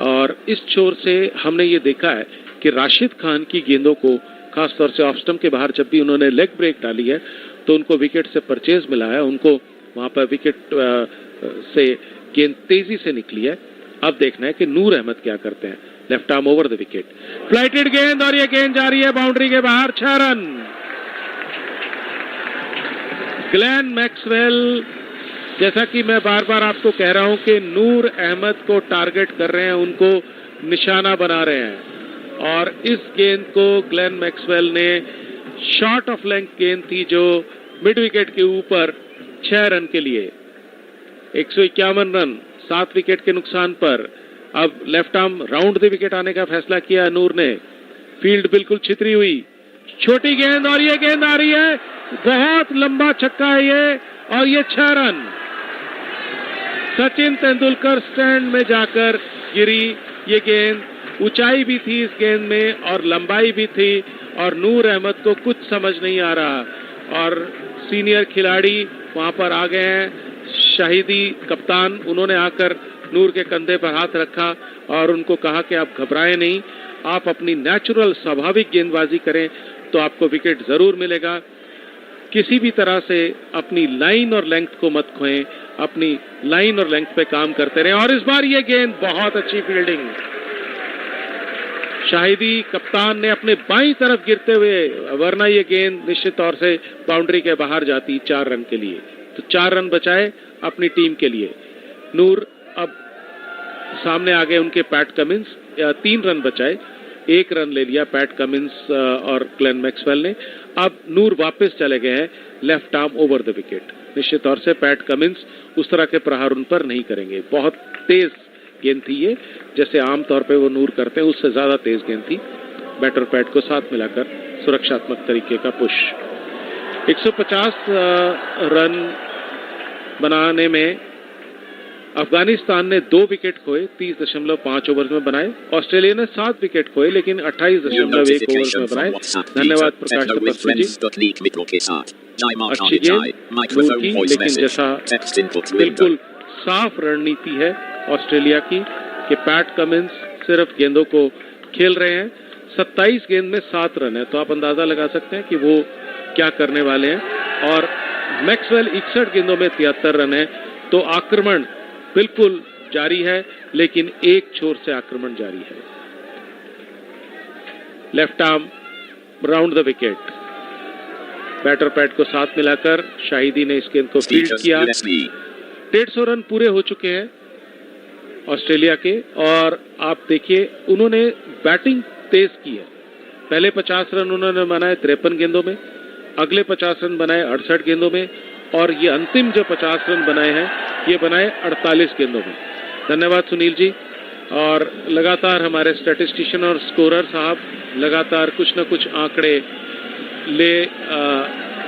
और इस छोर से हमने ये देखा है कि राशिद खान की गेंदों को खासतौर से ऑफ स्टंप के बाहर जब भी उन्होंने लेग ब्रेक डाली है तो उनको विकेट से परचेज मिला है, उनको वहां पर विकेट से गेंद तेजी से निकली है। अब देखना है कि नूर अहमद क्या करते हैं। Left arm over the wicket, flighted गेंद, और ये गेंद जा रही है बाउंड्री के बाहर, 6 रन। ग्लेन मैक्सवेल, जैसा कि मैं बार बार आपको कह रहा हूं कि नूर अहमद को टारगेट कर रहे हैं, उनको निशाना बना रहे हैं, और इस गेंद को ग्लेन मैक्सवेल ने, शॉर्ट ऑफ लेंथ गेंद थी जो मिड विकेट के ऊपर 6 रन के लिए, 151 रन 7 विकेट के नुकसान पर। अब left arm round the wicket आने का फैसला किया नूर ने, फील्ड बिल्कुल छितरी हुई, छोटी गेंद, और ये गेंद आ रही है, बहुत लंबा छक्का है ये, और ये 6 रन। सचिन तेंदुलकर स्टैंड में जाकर गिरी ये गेंद, ऊंचाई भी थी इस गेंद में और लंबाई भी थी, और नूर अहमद को कुछ समझ नहीं आ रहा, और सीनियर खिलाड़ी वहां पर आ गए हैं, शाहिदी कप्तान, उन्होंने आकर नूर के कंधे पर हाथ रखा और उनको कहा कि आप घबराएं नहीं, आप अपनी नेचुरल स्वाभाविक गेंदबाजी करें तो आपको विकेट जरूर मिलेगा। किसी भी तरह से अपनी लाइन और लेंथ को मत खोएं, अपनी लाइन और लेंथ पे काम करते रहें। और इस बार ये गेंद, बहुत अच्छी फील्डिंग, शाहिदी कप्तान ने अपने बाईं तरफ गिरते हुए, वरना ये गेंद निश्चित तौर से बाउंड्री के बाहर जाती 4 रन के लिए। तो 4 रन बचाए अपनी टीम के लिए। नूर अब सामने आ गए उनके पैट कमिंस, 3 रन बचाए, 1 रन ले लिया पैट कमिंस और ग्लेन मैक्सवेल ने। अब नूर वापस चले गए हैं left arm over the wicket. निश्चित तौर से पैट कमिंस उस तरह के प्रहार उन पर नहीं करेंगे। बहुत तेज गेंद थी ये, जैसे आमतौर पे वो नूर करते हैं उससे ज्यादा तेज गेंद थी। बैटर पैट को साथ मिलाकर सुरक्षात्मक तरीके का पुश। 150 रन बनाने में अफगानिस्तान ने 2 विकेट खोए, 30.5 ओवर में बनाए। ऑस्ट्रेलिया ने 7 विकेट खोए लेकिन 28.1 ओवर में बनाए। धन्यवाद प्रकाश तपस्वी जी। अच्छी गेंद नूर की, लेकिन जैसा बिल्कुल साफ रणनीति है ऑस्ट्रेलिया की कि पैट कमिंस सिर्फ गेंदों को खेल रहे हैं। 27 गेंद में 7 रन है, तो आप अंदाजा लगा सकते हैं कि वो क्या करने वाले हैं। और मैक्सवेल 61 गेंदों में 73 रन है, तो आक्रमण बिल्कुल जारी है, लेकिन एक छोर से आक्रमण जारी है। Left arm round the wicket, batter pad को साथ मिलाकर शाहिदी ने इस गेंद को फील्ड किया। 150 रन पूरे हो चुके हैं ऑस्ट्रेलिया के, और आप देखिए उन्होंने बैटिंग तेज की है। पहले 50 रन उन्होंने बनाए 53 गेंदों में, अगले 50 रन बनाए 68 गेंदों में, और ये अंतिम जो 50 रन बनाए हैं ये बनाए 48 गेंदों में। धन्यवाद सुनील जी। और लगातार हमारे स्टैटिस्टिशियन और स्कोरर साहब लगातार कुछ न कुछ आंकड़े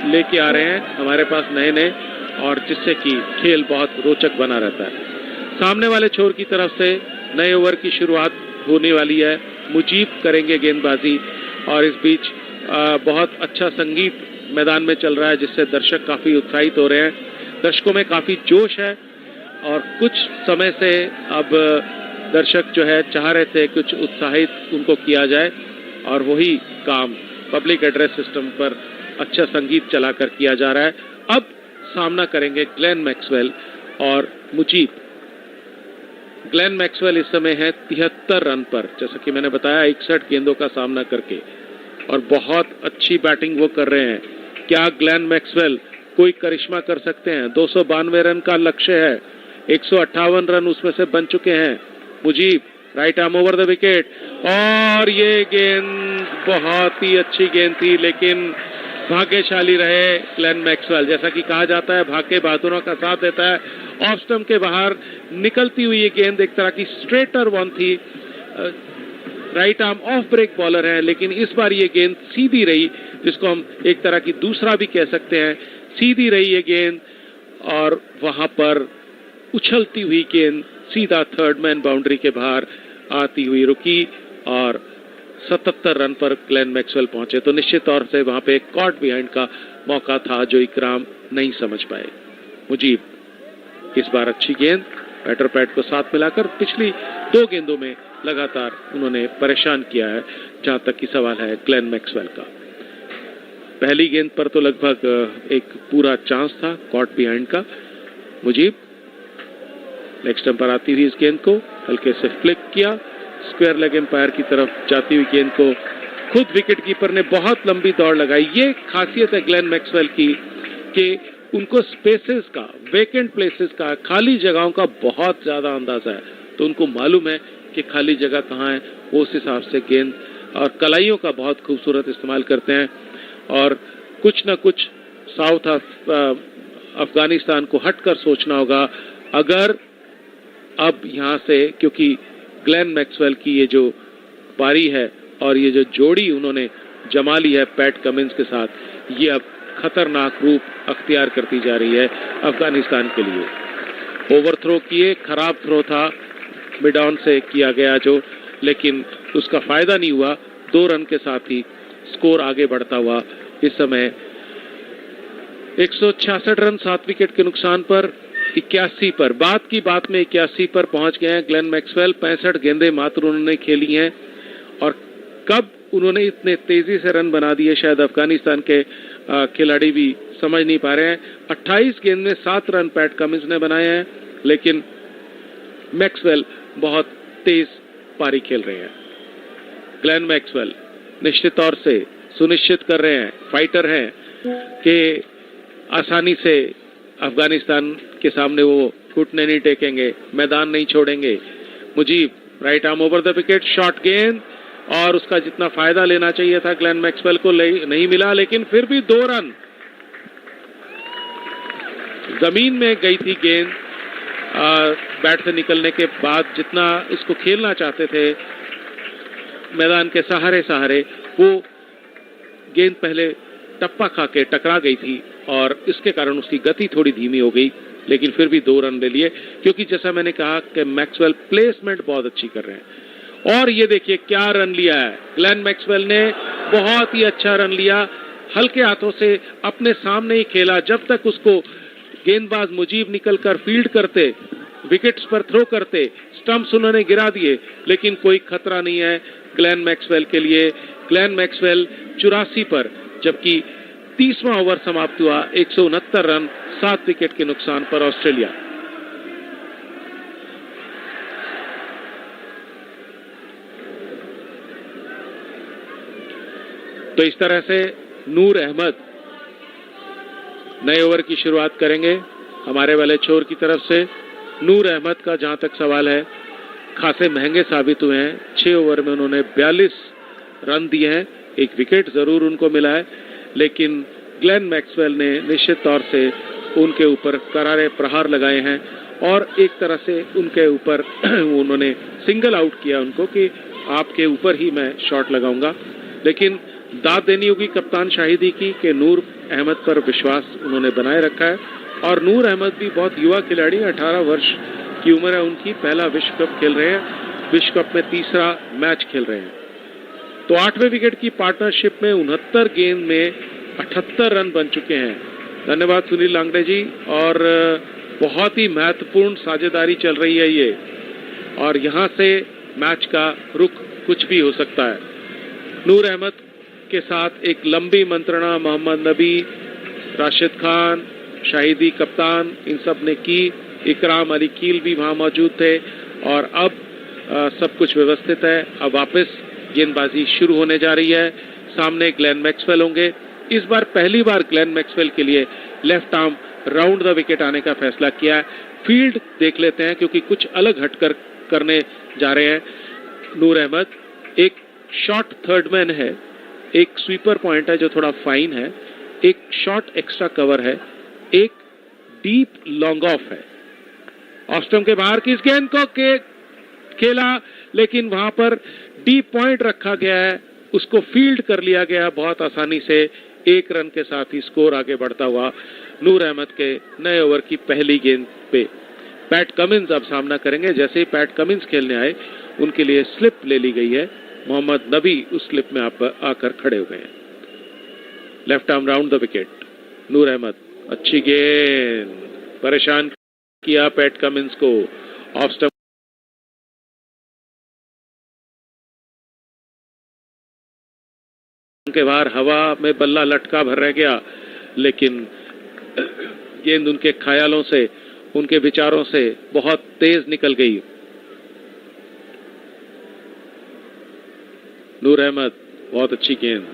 लेके आ रहे हैं हमारे पास नए नए, और जिससे कि खेल बहुत रोचक बना रहता है। सामने वाले छोर की तरफ से नए ओवर की शुरुआत होने वाली है। मुजीब करेंगे गेंदबाजी, और इस बीच बहुत अच्छा संगीत मैदान में चल रहा है जिससे दर्शक काफी उत्साहित हो रहे हैं। दर्शकों में काफी जोश है, और कुछ समय से अब दर्शक जो है चाह रहे थे कुछ उत्साहित उनको किया जाए, और वही काम पब्लिक एड्रेस सिस्टम पर अच्छा संगीत चलाकर किया जा रहा है। अब सामना करेंगे ग्लेन मैक्सवेल और मुजीब। ग्लेन मैक्सवेल इस समय है 73 रन पर, जैसा कि मैंने बताया 61 गेंदों का सामना करके, और बहुत अच्छी बैटिंग वो कर रहे हैं। क्या ग्लेन मैक्सवेल कोई करिश्मा कर सकते हैं? 292 रन का लक्ष्य है, 158 रन उसमें से बन चुके हैं। Mujeeb right arm over the wicket, और ये गेंद बहुत ही अच्छी गेंद थी, लेकिन भाग्यशाली रहे ग्लेन मैक्सवेल। जैसा कि कहा जाता है भाग्य बहादुरों का साथ देता है। ऑफ स्टंप के बाहर निकलती हुई ये गेंद एक तरह की स्ट्रेटर वन थी। Right arm off break bowler है, लेकिन इस बार ये गेंद सीधी रही, जिसको हम एक तरह की दूसरा भी कह सकते हैं। सीधी रही ये गेंद, और वहां पर उछलती हुई गेंद सीधा थर्ड मैन बाउंड्री के बाहर आती हुई रुकी, और 77 रन पर ग्लेन मैक्सवेल पहुंचे। तो निश्चित तौर से वहां पे एक कॉट बिहाइंड का मौका था जो इकराम नहीं समझ पाए। मुजीब इस बार अच्छी गेंद, बैटर पैड को साथ मिलाकर पिछली 2 गेंदों में लगातार उन्होंने परेशान किया है, जहां तक की सवाल है ग्लेन मैक्सवेल का। पहली गेंद पर तो लगभग एक पूरा चांस था कॉट बिहाइंड का। मुजीब लेग स्टंप पर आती हुई इस गेंद को हल्के से फ्लिक किया, स्क्वायर लेग एम्पायर की तरफ जाती हुई गेंद को खुद विकेट कीपर ने बहुत लंबी दौड़ लगाई। ये खासियत है ग्लेन मैक्सवेल की कि उनको स्पेसेस का, वेकेंट प्लेसेस का, खाली जगहों का बहुत ज्यादा अंदाजा है। तो उनको मालूम है कि खाली जगह कहाँ है, वो उस हिसाब से गेंद और कलाइयों का बहुत खूबसूरत इस्तेमाल करते हैं। और कुछ न कुछ साउथ अफगानिस्तान को हटकर सोचना होगा। अगर अब यहाँ से, क्योंकि ग्लेन मैक्सवेल की ये जो पारी है और ये जो जोड़ी उन्होंने जमा ली है पैट कमिंस के साथ, ये अब खतरनाक रूप अख्तियार करती जा रही है अफगानिस्तान के लिए। ओवर थ्रो किए, खराब थ्रो था, मिड ऑन से किया गया जो, लेकिन उसका फायदा नहीं हुआ। 2 रन के साथ ही स्कोर आगे बढ़ता हुआ इस समय 166 रन 7 विकेट के नुकसान पर 81 पर, बात की बात में 81 पर पहुंच गए हैं ग्लेन मैक्सवेल। 65 गेंदें मात्र उन्होंने खेली हैं, और कब उन्होंने इतने तेजी से रन बना दिए शायद अफगानिस्तान के खिलाड़ी भी समझ नहीं पा रहे हैं। 28 गेंद में 7 रन पैट कमिंस ने बनाए हैं, लेकिन मैक्सवेल बहुत तेज पारी खेल रहे हैं। ग्लेन मैक्सवेल निश्चित तौर से सुनिश्चित कर रहे हैं, फाइटर हैं, कि आसानी से अफगानिस्तान के सामने वो घुटने नहीं टेकेंगे, मैदान नहीं छोड़ेंगे। Mujeeb right arm over the wicket, short गेंद, और उसका जितना फायदा लेना चाहिए था ग्लेन मैक्सवेल को नहीं मिला, लेकिन फिर भी 2 रन। जमीन में गई थी गेंद बैट से निकलने के बाद, जितना इसको खेलना चाहते थे मैदान के सहारे सहारे, वो गेंद पहले टप्पा खा के टकरा गई थी, और इसके कारण उसकी गति थोड़ी धीमी हो गई, लेकिन फिर भी 2 रन ले लिए, क्योंकि जैसा मैंने कहा कि मैक्सवेल प्लेसमेंट बहुत अच्छी कर रहे हैं। और ये देखिए क्या रन लिया है ग्लेन मैक्सवेल ने, बहुत ही अच्छा रन लिया, हल्के हाथों से अपने सामने ही खेला। जब तक उसको गेंदबाज मुजीब निकलकर फील्ड करते, विकेट्स पर थ्रो करते, स्टंप्स उन्होंने गिरा दिए, लेकिन कोई खतरा नहीं है ग्लेन मैक्सवेल के लिए। ग्लेन मैक्सवेल 84 पर, जबकि 30वां ओवर समाप्त हुआ, 169 रन 7 विकेट के नुकसान पर ऑस्ट्रेलिया। तो इस तरह से नूर अहमद नए ओवर की शुरुआत करेंगे हमारे वाले छोर की तरफ से। नूर अहमद का जहां तक सवाल है, खासे महंगे साबित हुए हैं। 6 ओवर में उन्होंने 42 रन दिए हैं, एक विकेट जरूर उनको मिला है, लेकिन ग्लेन मैक्सवेल ने निश्चित तौर से उनके ऊपर करारे प्रहार लगाए हैं और एक तरह से उनके ऊपर उन्होंने सिंगल आउट किया उनको कि आपके ऊपर ही मैं शॉट लगाऊंगा। लेकिन दाद देनी होगी कप्तान शाहिदी की कि नूर अहमद पर विश्वास उन्होंने बनाए रखा है और नूर अहमद भी बहुत युवा खिलाड़ी, 18 वर्ष की उम्र है उनकी, पहला विश्व कप खेल रहे हैं, विश्व कप में तीसरा मैच खेल रहे हैं। तो 8वें विकेट की पार्टनरशिप में 69 गेंद में 78 रन बन चुके हैं। धन्यवाद सुनील लांगड़े जी, और बहुत ही महत्वपूर्ण साझेदारी चल रही है ये, और यहां से मैच का रुख कुछ भी हो सकता है। नूर अहमद के साथ एक लंबी मंत्रणा मोहम्मद नबी, राशिद खान, शाहिदी कप्तान, इन सब ने की, इकराम अली कील भी वहां मौजूद थे, और अब सब कुछ व्यवस्थित है। अब वापस गेंदबाजी शुरू होने जा रही है। सामने ग्लेन मैक्सवेल होंगे। इस बार पहली बार ग्लेन मैक्सवेल के लिए left arm round the wicket आने का फैसला किया है। फील्ड देख लेते हैं क्योंकि कुछ अलग हटकर करने जा रहे हैं नूर अहमद। एक शॉर्ट थर्ड मैन है, एक स्वीपर पॉइंट है जो थोड़ा फाइन है, एक शॉर्ट एक्स्ट्रा कवर है, एक डीप लॉन्ग ऑफ है। ऑफ स्टंप के बाहर की इस गेंद को खेला, लेकिन वहां पर डीप पॉइंट रखा गया है, उसको फील्ड कर लिया गया बहुत आसानी से। 1 रन के साथ ही स्कोर आगे बढ़ता हुआ नूर अहमद के नए ओवर की पहली गेंद पे। पैट कमिंस अब सामना करेंगे। जैसे ही पैट कमिंस खेलने आए उनके लिए स्लिप ले ली गई है। मोहम्मद नबी उस स्लिप में आकर खड़े हो गए हैं। Left arm round the wicket, Noor Ahmad, अच्छी गेंद, परेशान किया पैट कमिंस को। ऑफ स्टंप के बाहर हवा में बल्ला लटका भर रह गया, लेकिन गेंद उनके ख्यालों से, उनके विचारों से बहुत तेज निकल गई। नूर अहमद, बहुत अच्छी गेंद।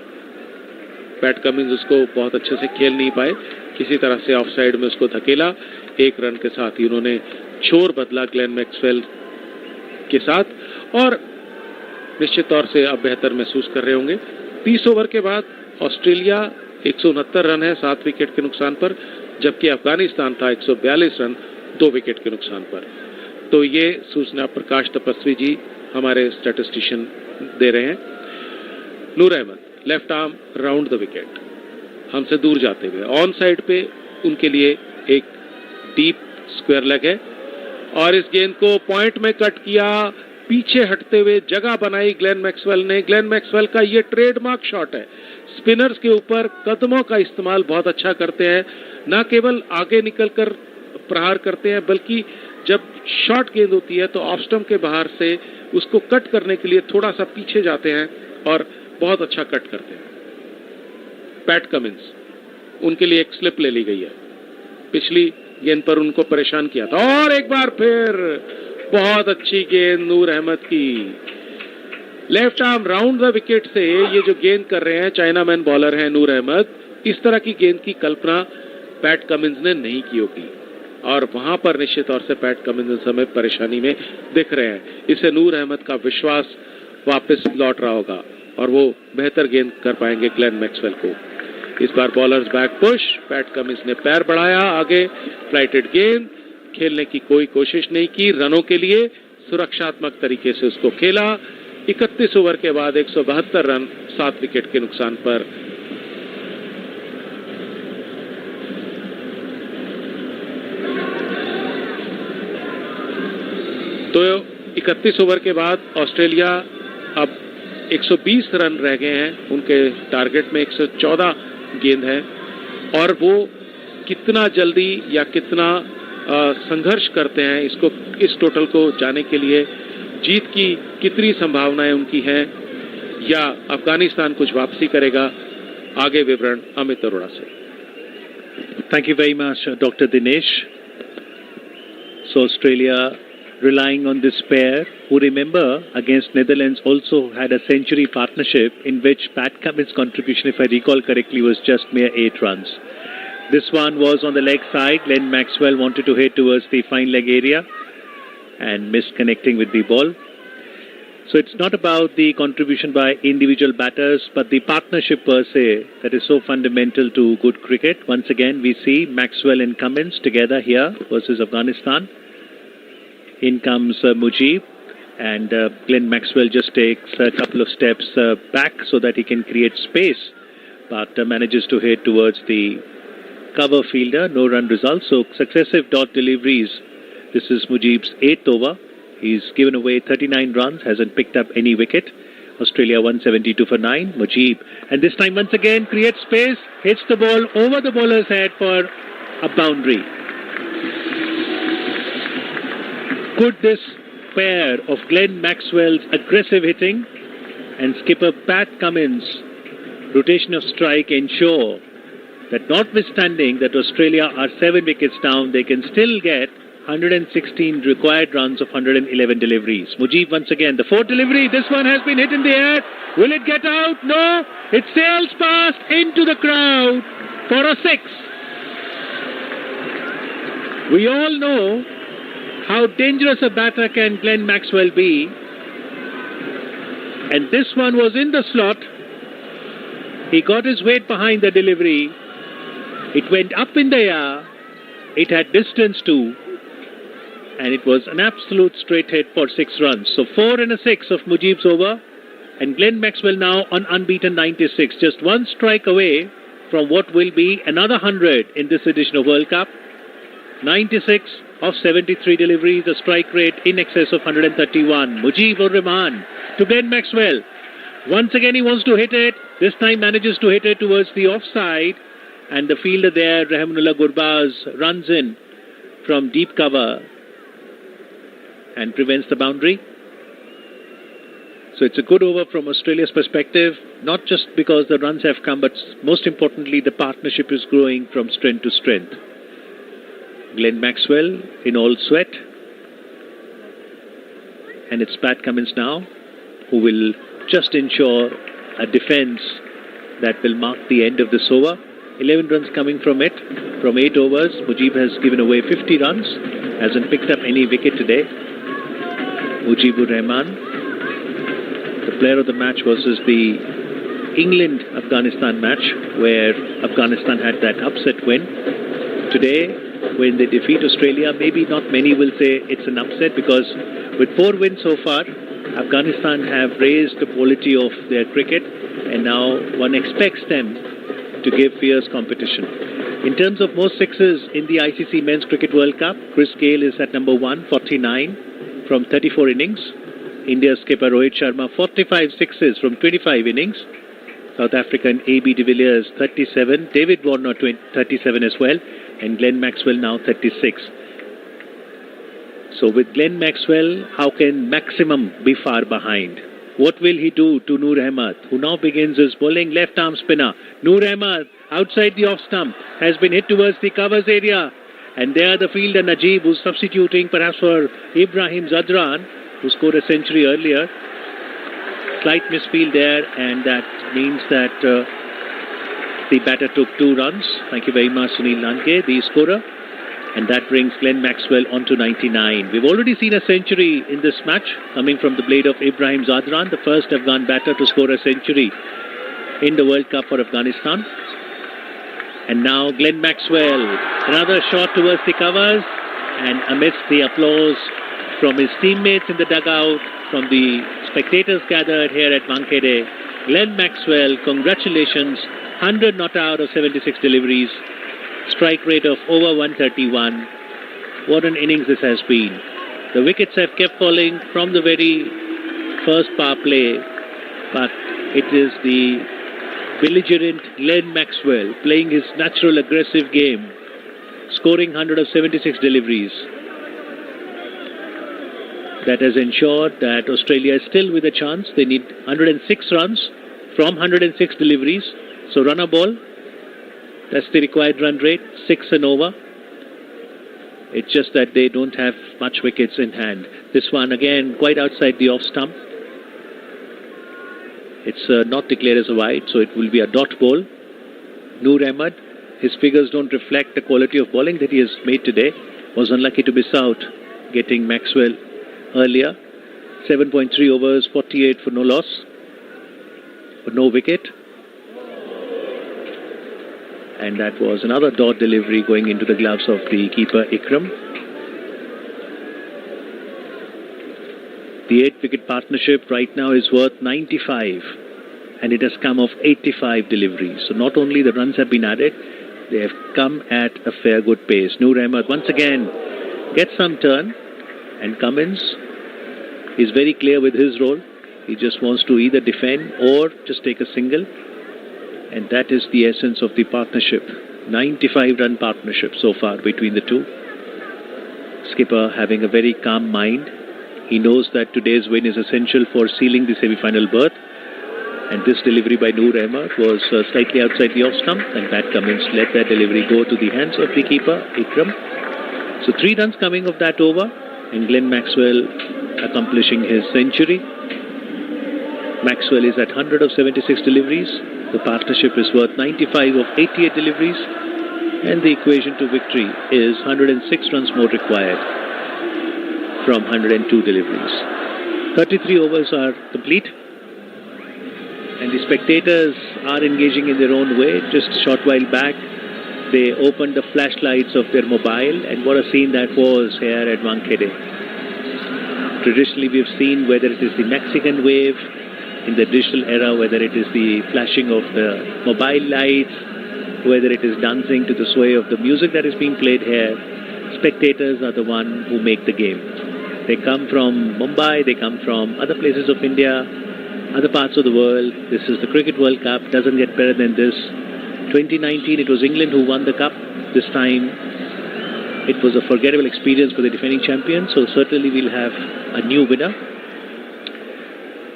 पैट कमिंस उसको बहुत अच्छे से खेल नहीं पाए, किसी तरह से ऑफ साइड में उसको धकेला। 1 रन के साथ ही उन्होंने छोर बदला ग्लेन मैक्सवेल के साथ, और निश्चित तौर से अब बेहतर महसूस कर रहे होंगे। 30 ओवर के बाद ऑस्ट्रेलिया 169 रन है 7 विकेट के नुकसान पर, जबकि अफगानिस्तान था 142 रन 2 विकेट के नुकसान पर। तो ये सूचना प्रकाश तपस्वी जी हमारे स्टैटिस्टिशियन दे रहे हैं। Noor Ahmad, left arm round the wicket, हमसे दूर जाते हुए ऑन साइड पे उनके लिए एक डीप स्क्वायर लेग है, और इस गेंद को पॉइंट में कट किया, पीछे हटते हुए जगह बनाई ग्लेन मैक्सवेल ने। ग्लेन मैक्सवेल का ये ट्रेडमार्क शॉट है। स्पिनर्स के ऊपर कदमों का इस्तेमाल बहुत अच्छा करते हैं, न केवल आगे निकलकर प्रहार करते हैं, बल्कि जब शॉर्ट गेंद होती है तो ऑफ स्टंप के बाहर से उसको कट करने के लिए थोड़ा सा पीछे जाते हैं और बहुत अच्छा कट करते हैं। पैट कमिंस, उनके लिए एक स्लिप ले ली गई है, पिछली गेंद पर उनको परेशान किया था, और एक बार फिर बहुत अच्छी गेंद नूर अहमद की। Left arm round the wicket से ये जो गेंद कर रहे हैं, चाइनामैन बॉलर हैं नूर अहमद, इस तरह की गेंद की कल्पना पैट कमिंस ने नहीं की होगी, और वहां पर निश्चित तौर से पैट कमिंस हमें परेशानी में दिख रहे हैं। इससे नूर अहमद का विश्वास वापस लौट रहा होगा और वो बेहतर गेंद कर पाएंगे ग्लेन मैक्सवेल को। इस बार bowlers back push, Pat Cummins ने पैर बढ़ाया आगे, फ्लाइटेड गेंद, खेलने की कोई कोशिश नहीं की, रनों के लिए सुरक्षात्मक तरीके से उसको खेला। 31 ओवर के बाद 172 रन 7 विकेट के नुकसान पर। तो 31 ओवर के बाद ऑस्ट्रेलिया अब 120 रन रह गए हैं, उनके टारगेट में 114 गेंद है, और वो कितना जल्दी या कितना संघर्ष करते हैं इस टोटल को जाने के लिए, जीत की कितनी संभावनाएं उनकी हैं, या अफगानिस्तान कुछ वापसी करेगा। आगे विवरण अमित अरोड़ा से। Thank you very much, Dr. Dinesh. So Australia relying on this pair, who remember against Netherlands also had a century partnership in which Pat Cummins' contribution, if I recall correctly, was just mere 8 runs. This one was on the leg side. Glenn Maxwell wanted to hit towards the fine leg area and missed connecting with the ball. So it's not about the contribution by individual batters, but the partnership per se that is so fundamental to good cricket. Once again, we see Maxwell and Cummins together here versus Afghanistan. In comes Mujib, and Glenn Maxwell just takes a couple of steps back so that he can create space, but manages to hit towards the cover fielder. No run result. So successive dot deliveries. This is Mujib's 8th over. He's given away 39 runs, hasn't picked up any wicket. Australia 172 for 9. Mujib, and this time once again creates space, hits the ball over the bowler's head for a boundary. Could this pair of Glenn Maxwell's aggressive hitting and skipper Pat Cummins' rotation of strike ensure that notwithstanding that Australia are 7 wickets down, they can still get 116 required runs of 111 deliveries. Mujib once again, the 4th delivery. This one has been hit in the air. Will it get out? No. It sails past into the crowd for a 6. We all know how dangerous a batter can Glenn Maxwell be. And this one was in the slot. He got his weight behind the delivery. It went up in the air. It had distance too. And it was an absolute straight hit for 6 runs. So 4 and a 6 of Mujib's over. And Glenn Maxwell now on unbeaten 96. Just 1 strike away from what will be another 100 in this edition of World Cup. 96 of 73 deliveries, a strike rate in excess of 131. Mujib-ur Rahman to Glenn Maxwell. Once again he wants to hit it. This time manages to hit it towards the offside. And the fielder there, Rahmanullah Gurbaz, runs in from deep cover and prevents the boundary. So it's a good over from Australia's perspective, not just because the runs have come, but most importantly the partnership is growing from strength to strength. Glenn Maxwell in all sweat, and it's Pat Cummins now who will just ensure a defence that will mark the end of this over. 11 runs coming from it, from 8 overs. Mujib has given away 50 runs, hasn't picked up any wicket today. Mujib-ur Rahman, the player of the match versus the England-Afghanistan match, where Afghanistan had that upset win. Today, when they defeat Australia, maybe not many will say it's an upset, because with 4 wins so far, Afghanistan have raised the quality of their cricket, and now one expects them to give fierce competition. In terms of most sixes in the ICC Men's Cricket World Cup, Chris Gayle is at number 1, 49 from 34 innings. India's skipper Rohit Sharma, 45 sixes from 25 innings. South African A.B. de Villiers, 37. David Warner, 37 as well. And Glenn Maxwell now 36. So with Glenn Maxwell, how can maximum be far behind? What will he do to Noor Ahmed, who now begins his bowling left arm spinner? Noor Ahmed, outside the off stump, has been hit towards the covers area. And there the fielder Najib, who's substituting perhaps for Ibrahim Zadran, who scored a century earlier. Slight misfield there, and that means that the batter took 2 runs. Thank you very much, Sunil Lanke, the scorer. And that brings Glenn Maxwell on to 99. We've already seen a century in this match, coming from the blade of Ibrahim Zadran, the first Afghan batter to score a century in the World Cup for Afghanistan. And now Glenn Maxwell, another shot towards the covers, and amidst the applause from his teammates in the dugout, from the spectators gathered here at Wankhede, Glenn Maxwell, congratulations, 100 not out of 76 deliveries, strike rate of over 131. What an innings this has been. The wickets have kept falling from the very first power play, but it is the belligerent Glenn Maxwell playing his natural aggressive game, scoring 100 of 76 deliveries, that has ensured that Australia is still with a chance. They need 106 runs from 106 deliveries. So run a ball, that's the required run rate, 6 and over. It's just that they don't have much wickets in hand. This one again quite outside the off stump. It's not declared as a wide, so it will be a dot ball. Noor Ahmed, his figures don't reflect the quality of bowling that he has made today. Was unlucky to miss out getting Maxwell earlier. 7.3 overs, 48 for no loss, for no wicket. And that was another dot delivery going into the gloves of the keeper Ikram. The 8-wicket partnership right now is worth 95, and it has come off 85 deliveries. So not only the runs have been added, they have come at a fair good pace. Noor Ahmed once again gets some turn, and Cummins is very clear with his role. He just wants to either defend or just take a single, and that is the essence of the partnership. 95-run partnership so far between the two. Skipper having a very calm mind. He knows that today's win is essential for sealing the semi-final berth, and this delivery by Noor Ahmed was slightly outside the off stump, and Pat Cummins let that delivery go to the hands of the keeper Ikram. So 3 runs coming of that over, and Glenn Maxwell accomplishing his century. Maxwell is at 100 of 76 deliveries. The partnership is worth 95 of 88 deliveries, and the equation to victory is 106 runs more required from 102 deliveries. 33 overs are complete, and the spectators are engaging in their own way. Just a short while back, they opened the flashlights of their mobile, and what a scene that was here at Wankhede. Traditionally, we've seen whether it is the Mexican wave in the digital era, whether it is the flashing of the mobile lights, whether it is dancing to the sway of the music that is being played here. Spectators are the one who make the game. They come from Mumbai, they come from other places of India, other parts of the world. This is the Cricket World Cup, doesn't get better than this. 2019, it was England who won the cup. This time, it was a forgettable experience for the defending champions, so certainly we'll have a new winner.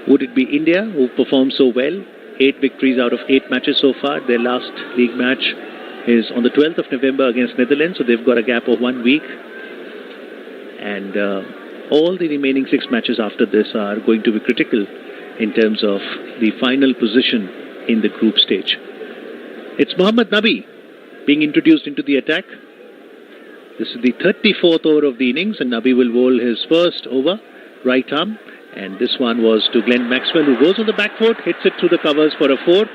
Would it be India, who performed so well? 8 victories out of 8 matches so far. Their last league match is on the 12th of November against Netherlands, so they've got a gap of 1 week. And all the remaining 6 matches after this are going to be critical in terms of the final position in the group stage. It's Mohammad Nabi being introduced into the attack. This is the 34th over of the innings, and Nabi will bowl his first over, right arm. And this one was to Glenn Maxwell, who goes on the back foot, hits it through the covers for a 4.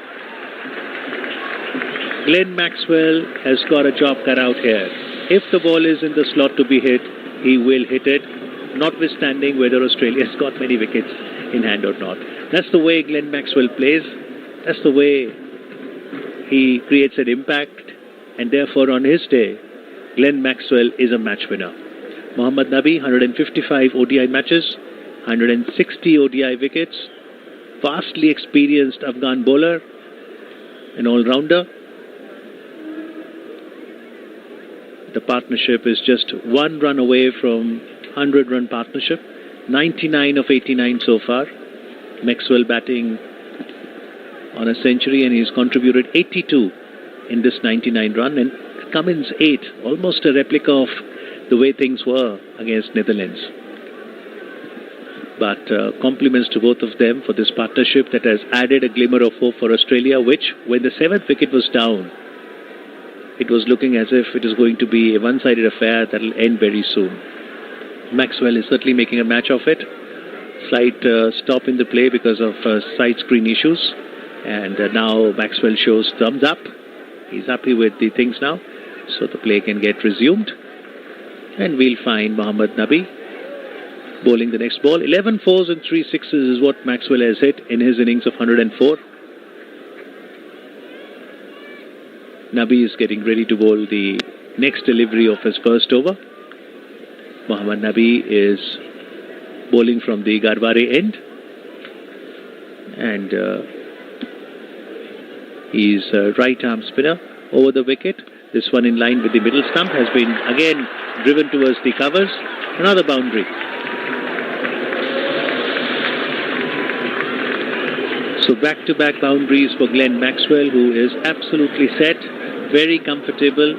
Glenn Maxwell has got a job cut out here. If the ball is in the slot to be hit, he will hit it, notwithstanding whether Australia's got many wickets in hand or not. That's the way Glenn Maxwell plays. That's the way he creates an impact. And therefore, on his day, Glenn Maxwell is a match winner. Mohammad Nabi, 155 ODI matches, 160 ODI wickets, vastly experienced Afghan bowler, an all-rounder. The partnership is just 1 run away from 100-run partnership. 99 of 89 so far. Maxwell batting on a century, and he's contributed 82 in this 99 run, and Cummins 8, almost a replica of the way things were against Netherlands. But compliments to both of them for this partnership that has added a glimmer of hope for Australia, which, when the 7th wicket was down, it was looking as if it is going to be a one-sided affair that will end very soon. Maxwell is certainly making a match of it. Slight stop in the play because of side screen issues. And now Maxwell shows thumbs up. He's happy with the things now. So the play can get resumed. And we'll find Mohammad Nabi bowling the next ball. 11 fours and 3 sixes is what Maxwell has hit in his innings of 104. Nabi is getting ready to bowl the next delivery of his first over. Mohammad Nabi is bowling from the Garware end. And he's a right-arm spinner over the wicket. This one in line with the middle stump has been again driven towards the covers. Another boundary. So back-to-back boundaries for Glenn Maxwell, who is absolutely set, very comfortable,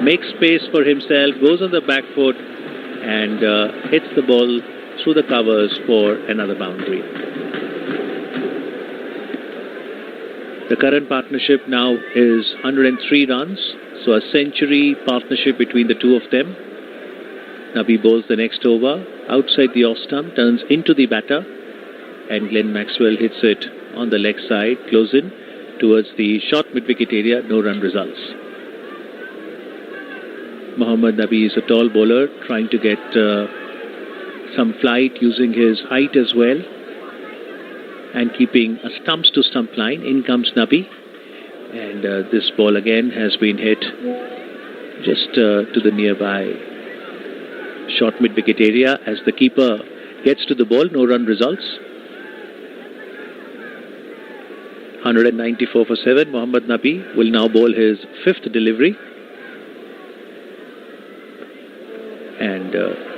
makes space for himself, goes on the back foot and hits the ball through the covers for another boundary. The current partnership now is 103 runs, so a century partnership between the two of them. Nabi bowls the next over outside the off stump, turns into the batter, and Glenn Maxwell hits it on the leg side, close in towards the short mid-wicket area, no run results. Mohammad Nabi is a tall bowler trying to get some flight using his height as well and keeping a stumps to stump line. In comes Nabi, and this ball again has been hit just to the nearby short mid-wicket area as the keeper gets to the ball, no run results. 194 for 7. Mohammad Nabi will now bowl his fifth delivery. And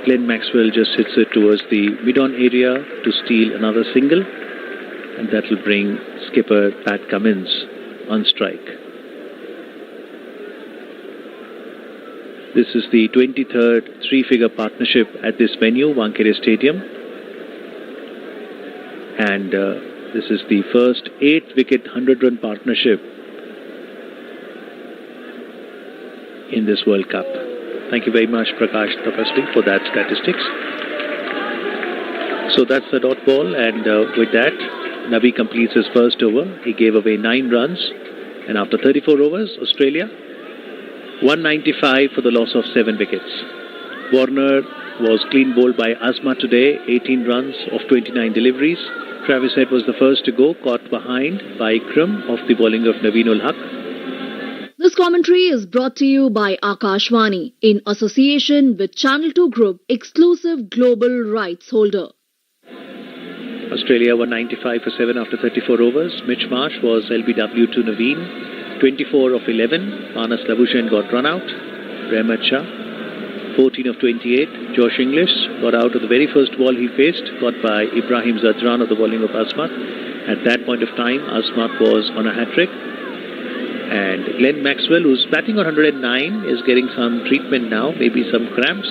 Glenn Maxwell just hits it towards the mid-on area to steal another single. And that will bring skipper Pat Cummins on strike. This is the 23rd three-figure partnership at this venue, Wankhede Stadium. And this is the first 8-wicket 100-run partnership in this World Cup. Thank you very much, Prakash Tapasri, for that statistics. So that's the dot ball, and with that, Nabi completes his first over. He gave away 9 runs, and after 34 overs, Australia 195 for the loss of 7 wickets. Warner was clean bowled by Azma today, 18 runs of 29 deliveries. Travis Head was the first to go, caught behind by Ikram off the bowling of Naveen Haq. This commentary is brought to you by Akashvani in association with Channel 2 Group, exclusive global rights holder. Australia were 95 for 7 after 34 overs. Mitch Marsh was LBW to Naveen, 24 of 11. Manas Labuschagne got run out. Rahmat Shah 14 of 28. Josh English got out of the very first ball he faced, caught by Ibrahim Zadran of the bowling of Asmat. At that point of time, Asmat was on a hat-trick. And Glenn Maxwell, who's batting on 109, is getting some treatment now, maybe some cramps.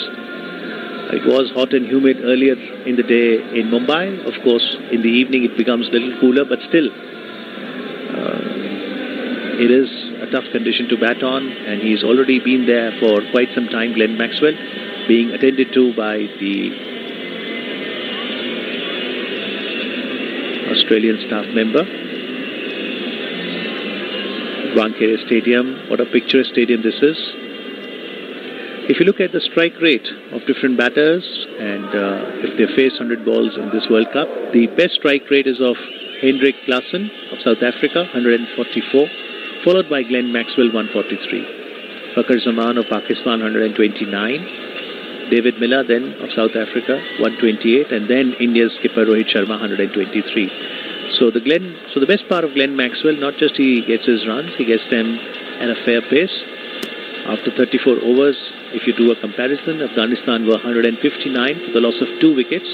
It was hot and humid earlier in the day in Mumbai. Of course, in the evening it becomes a little cooler, but still, it is a tough condition to bat on, and he's already been there for quite some time, Glenn Maxwell, being attended to by the Australian staff member. Wankhede Stadium, what a picturesque stadium this is. If you look at the strike rate of different batters, and if they face 100 balls in this World Cup, the best strike rate is of Hendrik Klaassen of South Africa, 144. Followed by Glenn Maxwell, 143. Fakhar Zaman of Pakistan, 129. David Miller then of South Africa, 128. And then India's skipper Rohit Sharma, 123. So the best part of Glenn Maxwell, not just he gets his runs, he gets them at a fair pace. After 34 overs, if you do a comparison, Afghanistan were 159 for the loss of 2 wickets.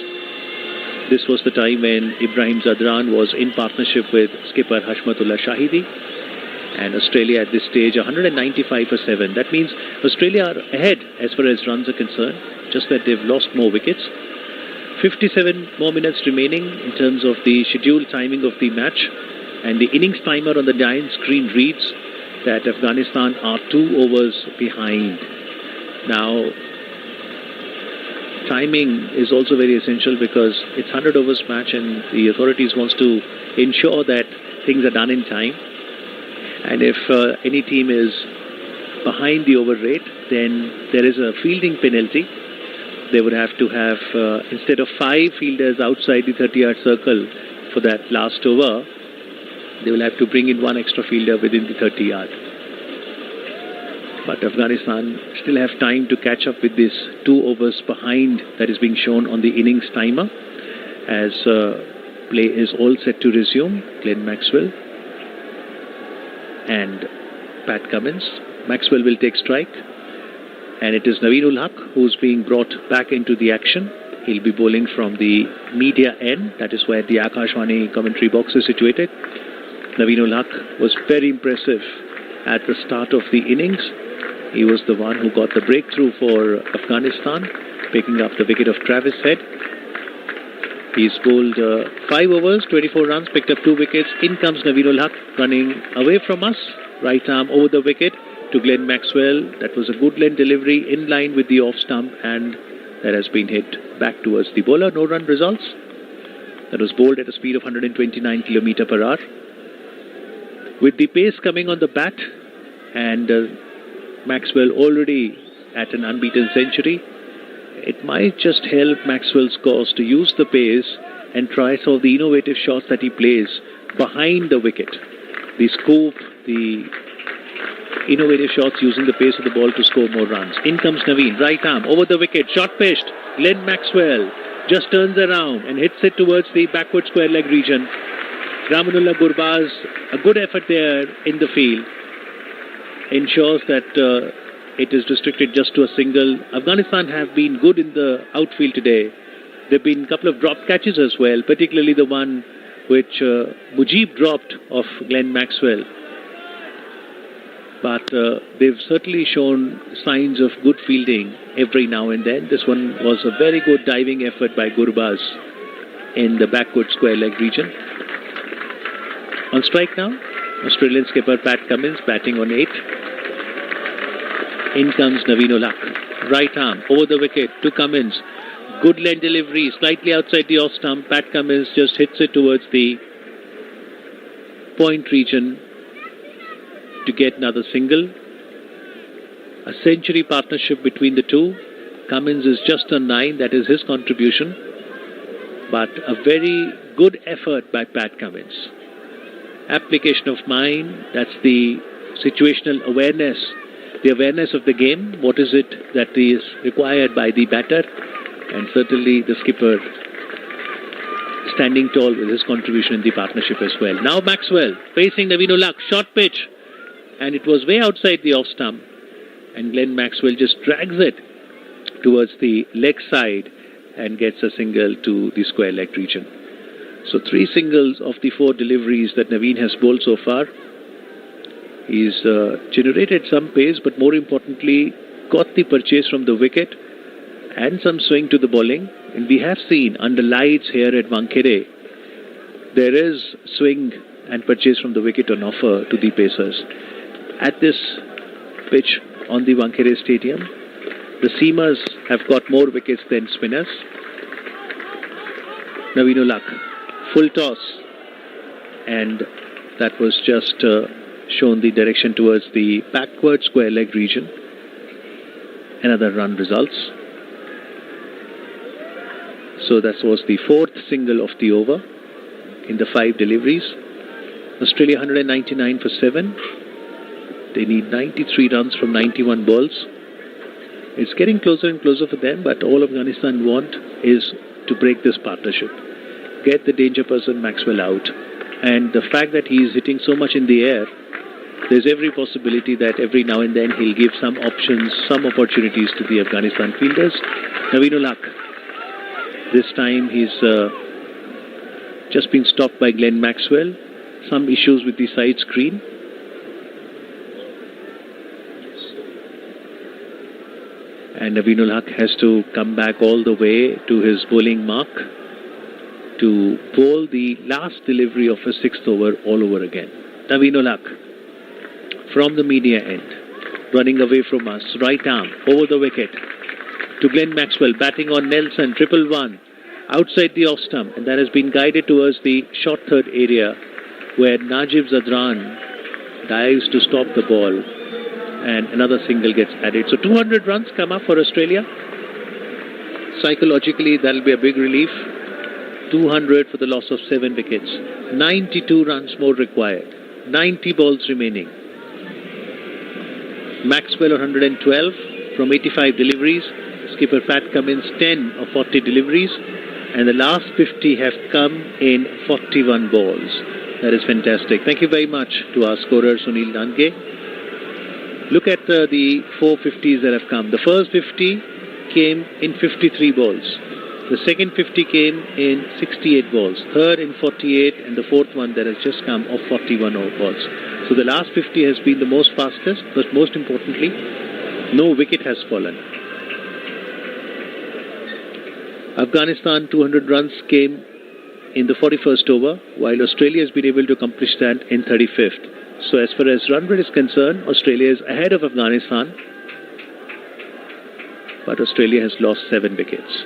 This was the time when Ibrahim Zadran was in partnership with skipper Hashmatullah Shahidi. And Australia at this stage 195 for 7. That means Australia are ahead as far as runs are concerned, just that they've lost more wickets. 57 more minutes remaining in terms of the scheduled timing of the match, and the innings timer on the giant screen reads that Afghanistan are 2 overs behind. Now, timing is also very essential because it's 100 overs match and the authorities wants to ensure that things are done in time. And if any team is behind the over rate, then there is a fielding penalty. They would have to have, instead of 5 fielders outside the 30-yard circle for that last over, they will have to bring in 1 extra fielder within the 30-yard. But Afghanistan still have time to catch up with this 2 overs behind that is being shown on the innings timer as play is all set to resume. Glenn Maxwell and Pat Cummins. Maxwell will take strike, and it is Naveen Haq who's being brought back into the action. He'll be bowling from the media end, that is where the Akashvani commentary box is situated. Naveen Haq was very impressive at the start of the innings. He was the one who got the breakthrough for Afghanistan, picking up the wicket of Travis Head. He's bowled 5 overs, 24 runs, picked up 2 wickets. In comes Naveen Haq running away from us. Right arm over the wicket to Glenn Maxwell. That was a good length delivery in line with the off stump and that has been hit back towards the bowler. No run results. That was bowled at a speed of 129 km per hour. With the pace coming on the bat and Maxwell already at an unbeaten century, it might just help Maxwell's cause to use the pace and try some of the innovative shots that he plays behind the wicket. The scoop, the innovative shots using the pace of the ball to score more runs. In comes Naveen, right arm, over the wicket, short pitched. Glenn Maxwell just turns around and hits it towards the backward square leg region. Ramanullah Gurbaz, a good effort there in the field, ensures that it is restricted just to a single. Afghanistan have been good in the outfield today. There have been a couple of drop catches as well, particularly the one which Mujib dropped of Glenn Maxwell. But they've certainly shown signs of good fielding every now and then. This one was a very good diving effort by Gurbaz in the backward square leg region. On strike now, Australian skipper Pat Cummins batting on 8. In comes Naveen Ulhaq. Right arm, over the wicket to Cummins. Good leg delivery, slightly outside the off stump. Pat Cummins just hits it towards the point region to get another single. A century partnership between the two. Cummins is just on 9, that is his contribution. But a very good effort by Pat Cummins. Application of mind, that's the situational awareness, the awareness of the game. What is it that is required by the batter? And certainly the skipper standing tall with his contribution in the partnership as well. Now Maxwell facing Naveen Ulhaq, short pitch, and it was way outside the off stump, and Glenn Maxwell just drags it towards the leg side and gets a single to the square leg region. So 3 singles of the 4 deliveries that Naveen has bowled so far. He's generated some pace, but more importantly got the purchase from the wicket and some swing to the bowling. And we have seen under lights here at Wankhede, there is swing and purchase from the wicket on offer to the pacers. At this pitch on the Wankhede Stadium, the seamers have got more wickets than spinners. Naveen Ulhaq, full toss, and that was just shown the direction towards the backward square leg region. Another run results. So that was the 4th single of the over in the 5 deliveries. Australia 199 for 7. They need 93 runs from 91 balls. It's getting closer and closer for them, but all Afghanistan want is to break this partnership. Get the danger person Maxwell out. And the fact that he is hitting so much in the air, there's every possibility that every now and then he'll give some options, some opportunities to the Afghanistan fielders. Naveen Ulhaq. This time he's just been stopped by Glenn Maxwell. Some issues with the side screen. And Naveen Ulhaq has to come back all the way to his bowling mark to bowl the last delivery of a 6th over all over again. Naveen Ulhaq from the media end, running away from us, right arm, over the wicket to Glenn Maxwell, batting on Nelson, 1-1, outside the off stump, and that has been guided towards the short third area where Najib Zadran dives to stop the ball, and another single gets added. So 200 runs come up for Australia. Psychologically, that'll be a big relief. 200 for the loss of 7 wickets. 92 runs more required. 90 balls remaining. Maxwell 112 from 85 deliveries. Skipper Pat Cummins 10 of 40 deliveries. And the last 50 have come in 41 balls. That is fantastic. Thank you very much to our scorer Sunil Nange. Look at the 4 50s that have come. The first 50 came in 53 balls. The second 50 came in 68 balls. Third in 48, and the fourth one that has just come of 41 balls. So the last 50 has been the most fastest, but most importantly, no wicket has fallen. Afghanistan 200 runs came in the 41st over, while Australia has been able to accomplish that in 35th. So as far as run rate is concerned, Australia is ahead of Afghanistan. but Australia has lost 7 wickets.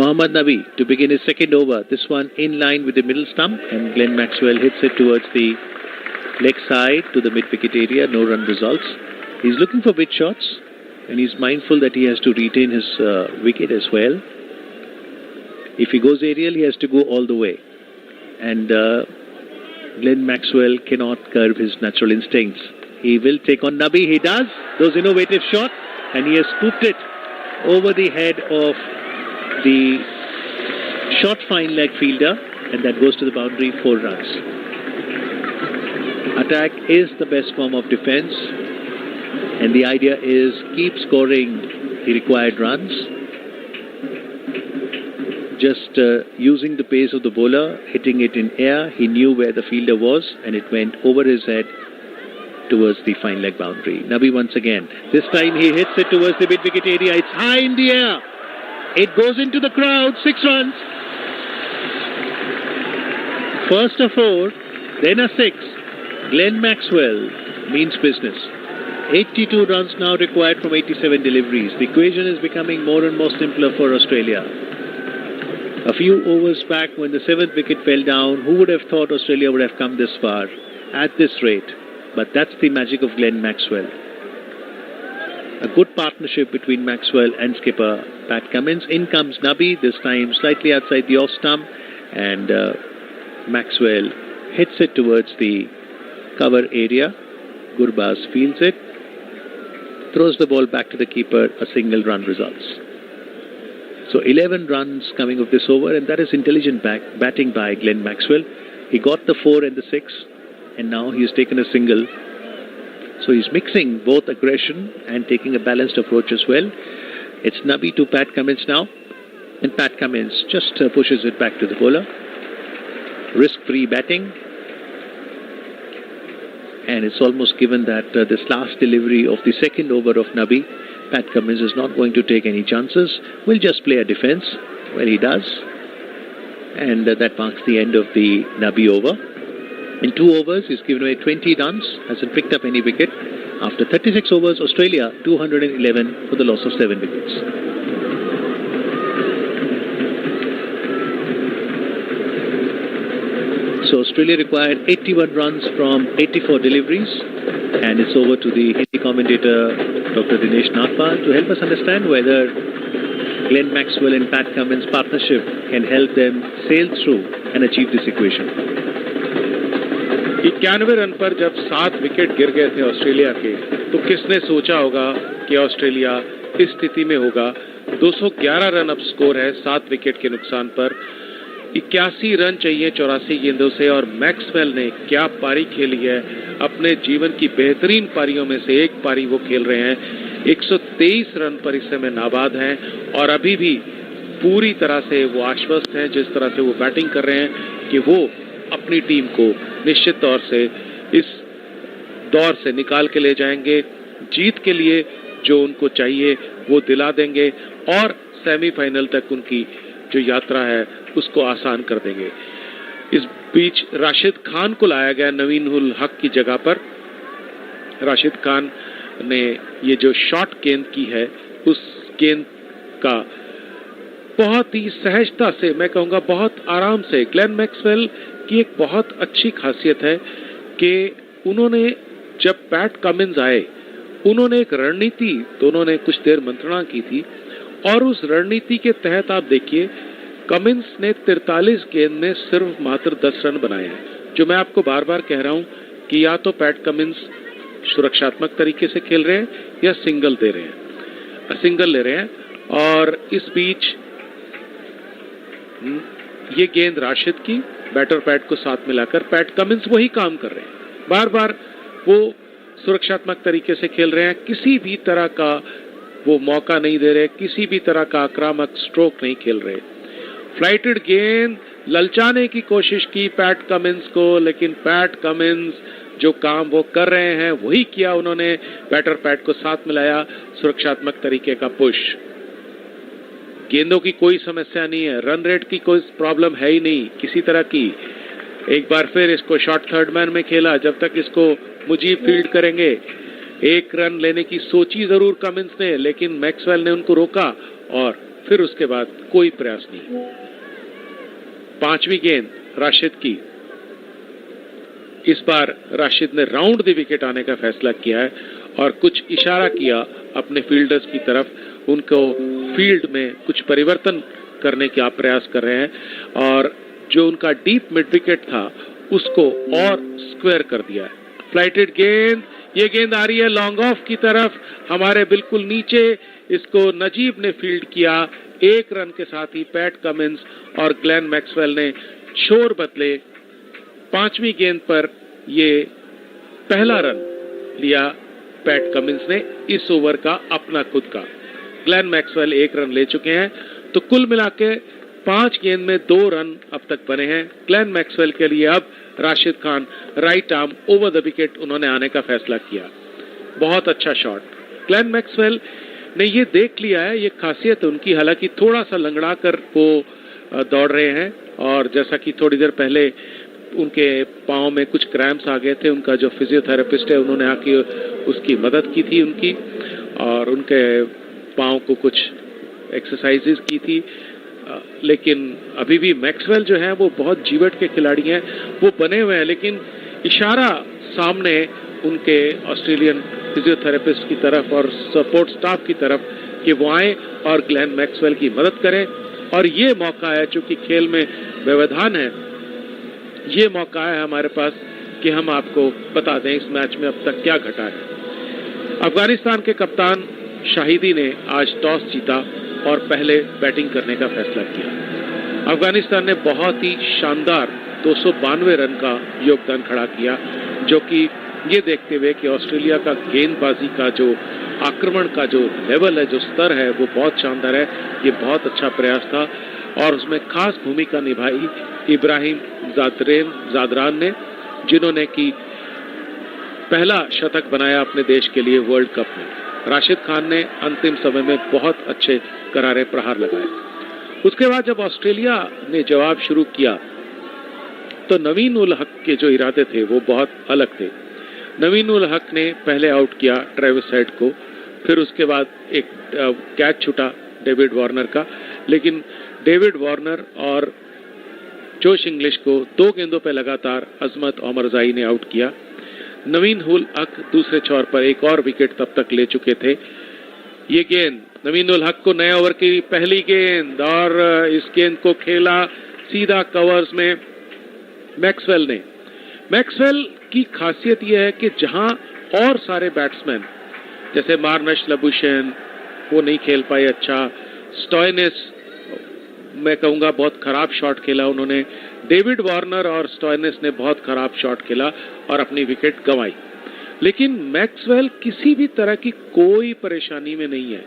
Mohammad Nabi to begin his second over. This one in line with the middle stump, and Glenn Maxwell hits it towards the leg side to the mid-wicket area. No run results. He's looking for big shots, and he's mindful that he has to retain his wicket as well. If he goes aerial, he has to go all the way. And Glenn Maxwell cannot curb his natural instincts. He will take on Nabi. He does. Those innovative shots, and he has scooped it over the head of the short fine leg fielder, and that goes to the boundary. 4 runs. Attack is the best form of defense, and the idea is keep scoring the required runs. Just using the pace of the bowler, hitting it in air. He knew where the fielder was, and it went over his head towards the fine leg boundary. Nabi once again. This time he hits it towards the mid-wicket area. It's high in the air. It goes into the crowd. 6 runs. First a 4, then a 6. Glenn Maxwell means business. 82 runs now required from 87 deliveries. The equation is becoming more and more simpler for Australia. A few overs back when the 7th wicket fell down, who would have thought Australia would have come this far at this rate? But that's the magic of Glenn Maxwell. A good partnership between Maxwell and skipper Pat Cummins. In comes Nabi, this time slightly outside the off stump, and Maxwell hits it towards the cover area. Gurbaz fields it, throws the ball back to the keeper. A single run results. So 11 runs coming of this over, and that is intelligent batting by Glenn Maxwell. He got the 4 and the 6, and now he has taken a single. So he's mixing both aggression and taking a balanced approach as well. It's Nabi to Pat Cummins now, and Pat Cummins just pushes it back to the bowler. Risk-free batting, and it's almost given that this last delivery of the second over of Nabi, Pat Cummins is not going to take any chances. Will just play a defense. Well, he does. And that marks the end of the Nabi over. In 2 overs, he's given away 20 runs, hasn't picked up any wicket. After 36 overs, Australia 211 for the loss of 7 wickets. So Australia required 81 runs from 84 deliveries, and it's over to the Hindi commentator Dr. Dinesh Nagpal to help us understand whether Glenn Maxwell and Pat Cummins' partnership can help them sail through and achieve this equation. 91 run पर जब 7 wicket गिर गए थे Australia के, तो किसने सोचा होगा कि ऑस्ट्रेलिया इस स्थिति में होगा। 211 रन अब स्कोर है 7 विकेट के नुकसान पर। 81 रन चाहिए 84 गेंदों से, और मैक्सवेल ने क्या पारी खेली है। अपने जीवन की बेहतरीन पारियों में से एक पारी वो खेल रहे हैं। 123 रन पर इस समय नाबाद हैं, और अभी भी पूरी तरह से वो आश्वस्त हैं जिस तरह से वो बैटिंग कर रहे हैं कि वो अपनी टीम को निश्चित तौर से इस दौर से निकाल के ले जाएंगे। जीत के लिए जो उनको चाहिए वो दिला देंगे, और सेमीफाइनल तक उनकी जो यात्रा है उसको आसान कर देंगे। इस बीच राशिद खान को लाया गया नवीन उल हक की जगह पर। राशिद खान ने ये जो शॉर्ट गेंद की है, उस गेंद का बहुत ही सहजता से, मैं कहूँगा बहुत आराम से, ग्लेन मैक्सवेल की एक बहुत अच्छी खासियत है कि उन्होंने जब पैट कमिंस आए, उन्होंने एक रणनीति, तो उन्होंने कुछ देर मंत्रणा की थी, और उस रणनीति के तहत आप देखिए कमिंस ने 43 गेंद में सिर्फ मात्र 10 रन बनाए हैं। जो मैं आपको बार बार कह रहा हूं कि या तो पैट कमिंस सुरक्षात्मक तरीके से खेल रहे हैं या सिंगल दे रहे हैं, सिंगल ले रहे हैं। और इस बीच ये गेंद राशिद की, बैटर पैट को साथ मिलाकर पैट कमिंस वही काम कर रहे हैं। बार बार वो सुरक्षात्मक तरीके से खेल रहे हैं, किसी भी तरह का वो मौका नहीं दे रहे, किसी भी तरह का आक्रामक स्ट्रोक नहीं खेल रहे। फ्लाइटेड गेंद ललचाने की कोशिश की पैट कमिंस को, लेकिन पैट कमिंस जो काम वो कर रहे हैं वही किया उन्होंने। बैटर पैट को साथ मिलाया, सुरक्षात्मक तरीके का पुश। गेंदों की कोई समस्या नहीं है, रन रेट की कोई प्रॉब्लम है ही नहीं किसी तरह की। एक बार फिर इसको शॉर्ट थर्ड मैन में खेला, जब तक इसको मुजीब फील्ड करेंगे एक रन लेने की सोची जरूर कमिंस ने, लेकिन मैक्सवेल ने उनको रोका और फिर उसके बाद कोई प्रयास नहीं। 5वीं गेंद राशिद की। इस बार राशिद ने राउंड द विकेट आने का फैसला किया है और कुछ इशारा किया अपने फील्डर्स की तरफ, उनको फील्ड में कुछ परिवर्तन करने का प्रयास कर रहे हैं और जो उनका डीप मिड विकेट था उसको और स्क्वायर कर दिया है। फ्लाइटेड गेंद, ये गेंद आ रही है लॉन्ग ऑफ की तरफ, हमारे बिल्कुल नीचे, इसको नजीब ने फील्ड किया। 1 रन के साथ ही पैट कमिंस और ग्लेन मैक्सवेल ने छोर बदले। 5वीं गेंद पर ये पहला रन लिया पैट कमिंस ने इस ओवर का अपना खुद का। ग्लेन मैक्सवेल 1 रन ले चुके हैं, तो कुल मिला के 5 गेंद में 2 रन अब तक बने हैं। ग्लेन मैक्सवेल के लिए अब Rashid Khan right arm over the wicket उन्होंने आने का फैसला किया। बहुत अच्छा शॉट। ग्लेन मैक्सवेल ने ये देख लिया है, ये खासियत उनकी, हालांकि थोड़ा सा लंगड़ा कर वो दौड़ रहे हैं और जैसा कि थोड़ी देर पहले उनके पाँव में कुछ क्रैम्प्स आ गए थे, उनका जो फिजियोथेरेपिस्ट है उन्होंने आके उसकी मदद की थी उनकी और उनके पाँव को कुछ एक्सरसाइजेस की थी। लेकिन अभी भी मैक्सवेल जो है वो बहुत जीवट के खिलाड़ी हैं, वो बने हुए हैं, लेकिन इशारा सामने उनके ऑस्ट्रेलियन फिजियोथेरेपिस्ट की तरफ और सपोर्ट स्टाफ की तरफ कि वो आए और ग्लेन मैक्सवेल की मदद करें। और ये मौका है, चूंकि खेल में व्यवधान है, ये मौका है हमारे पास कि हम आपको बता दें इस मैच में अब तक क्या घटा है। अफगानिस्तान के कप्तान शाहिदी ने आज टॉस जीता और पहले बैटिंग करने का फैसला किया। अफगानिस्तान ने बहुत ही शानदार 292 रन का योगदान खड़ा किया, जो कि ये देखते हुए कि ऑस्ट्रेलिया का गेंदबाजी का जो आक्रमण का जो लेवल है, जो स्तर है, वो बहुत शानदार है। ये बहुत अच्छा प्रयास था और उसमें खास भूमिका निभाई इब्राहिम जादरान ने, जिन्होंने कि पहला शतक बनाया अपने देश के लिए वर्ल्ड कप में। राशिद खान ने अंतिम समय में बहुत अच्छे करारे प्रहार लगाए। उसके बाद जब ऑस्ट्रेलिया ने जवाब शुरू किया तो नवीन उल हक के जो इरादे थे वो बहुत अलग थे। नवीन उल हक ने पहले आउट किया ट्रेविस हेड को, फिर उसके बाद एक कैच छूटा डेविड वार्नर का, लेकिन डेविड वार्नर और जोश इंग्लिश को 2 गेंदों पर लगातार अजमत ओमरजाई ने आउट किया। नवीन उल हक दूसरे छोर पर एक और विकेट तब तक ले चुके थे। ये गेंद नवीन उल हक को नए ओवर की पहली गेंद और इस गेंद को खेला सीधा कवर्स में मैक्सवेल ने। मैक्सवेल की खासियत यह है कि जहां और सारे बैट्समैन जैसे मार्नश लबुशेन वो नहीं खेल पाए अच्छा, स्टॉयनिस मैं कहूंगा बहुत खराब शॉट खेला उन्होंने, डेविड वार्नर और स्टॉयनिस ने बहुत खराब शॉट खेला और अपनी विकेट गंवाई, लेकिन मैक्सवेल किसी भी तरह की कोई परेशानी में नहीं है।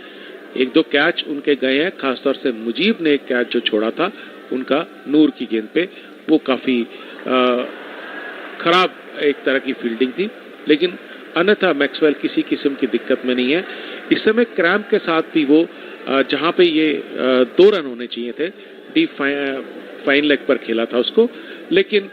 1-2 कैच उनके गए हैं, खासतौर से मुजीब ने एक कैच जो छोड़ा था उनका नूर की गेंद पे, वो काफी खराब एक तरह की फील्डिंग थी, लेकिन अन्यथा मैक्सवेल किसी किस्म की दिक्कत में नहीं है। इस समय क्रैम्प के साथ भी वो जहां पे ये 2 रन होने चाहिए थे, डीप फाइन लेग पर खेला था उसको, लेकिन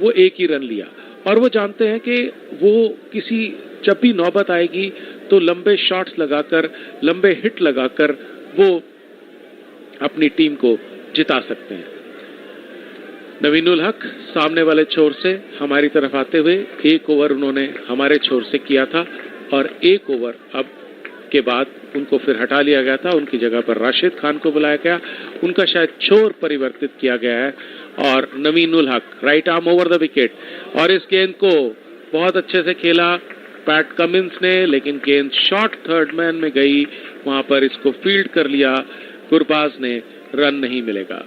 वो 1 ही रन लिया और वो जानते हैं कि वो किसी जब भी नौबत आएगी तो लंबे शॉट्स लगाकर, लंबे हिट लगाकर वो अपनी टीम को जिता सकते हैं। नवीन उल हक सामने वाले छोर से हमारी तरफ आते हुए 1 ओवर उन्होंने हमारे छोर से किया था और 1 ओवर अब के बाद उनको फिर हटा लिया गया था, उनकी जगह पर राशिद खान को बुलाया गया, उनका शायद छोर परिवर्तित किया गया है और नवीन उल हक right arm over the wicket और इस गेंद को बहुत अच्छे से खेला पैट कमिंस ने, लेकिन गेंद शॉर्ट थर्ड मैन में गई, वहां पर इसको फील्ड कर लिया गुरबाज ने, रन नहीं मिलेगा।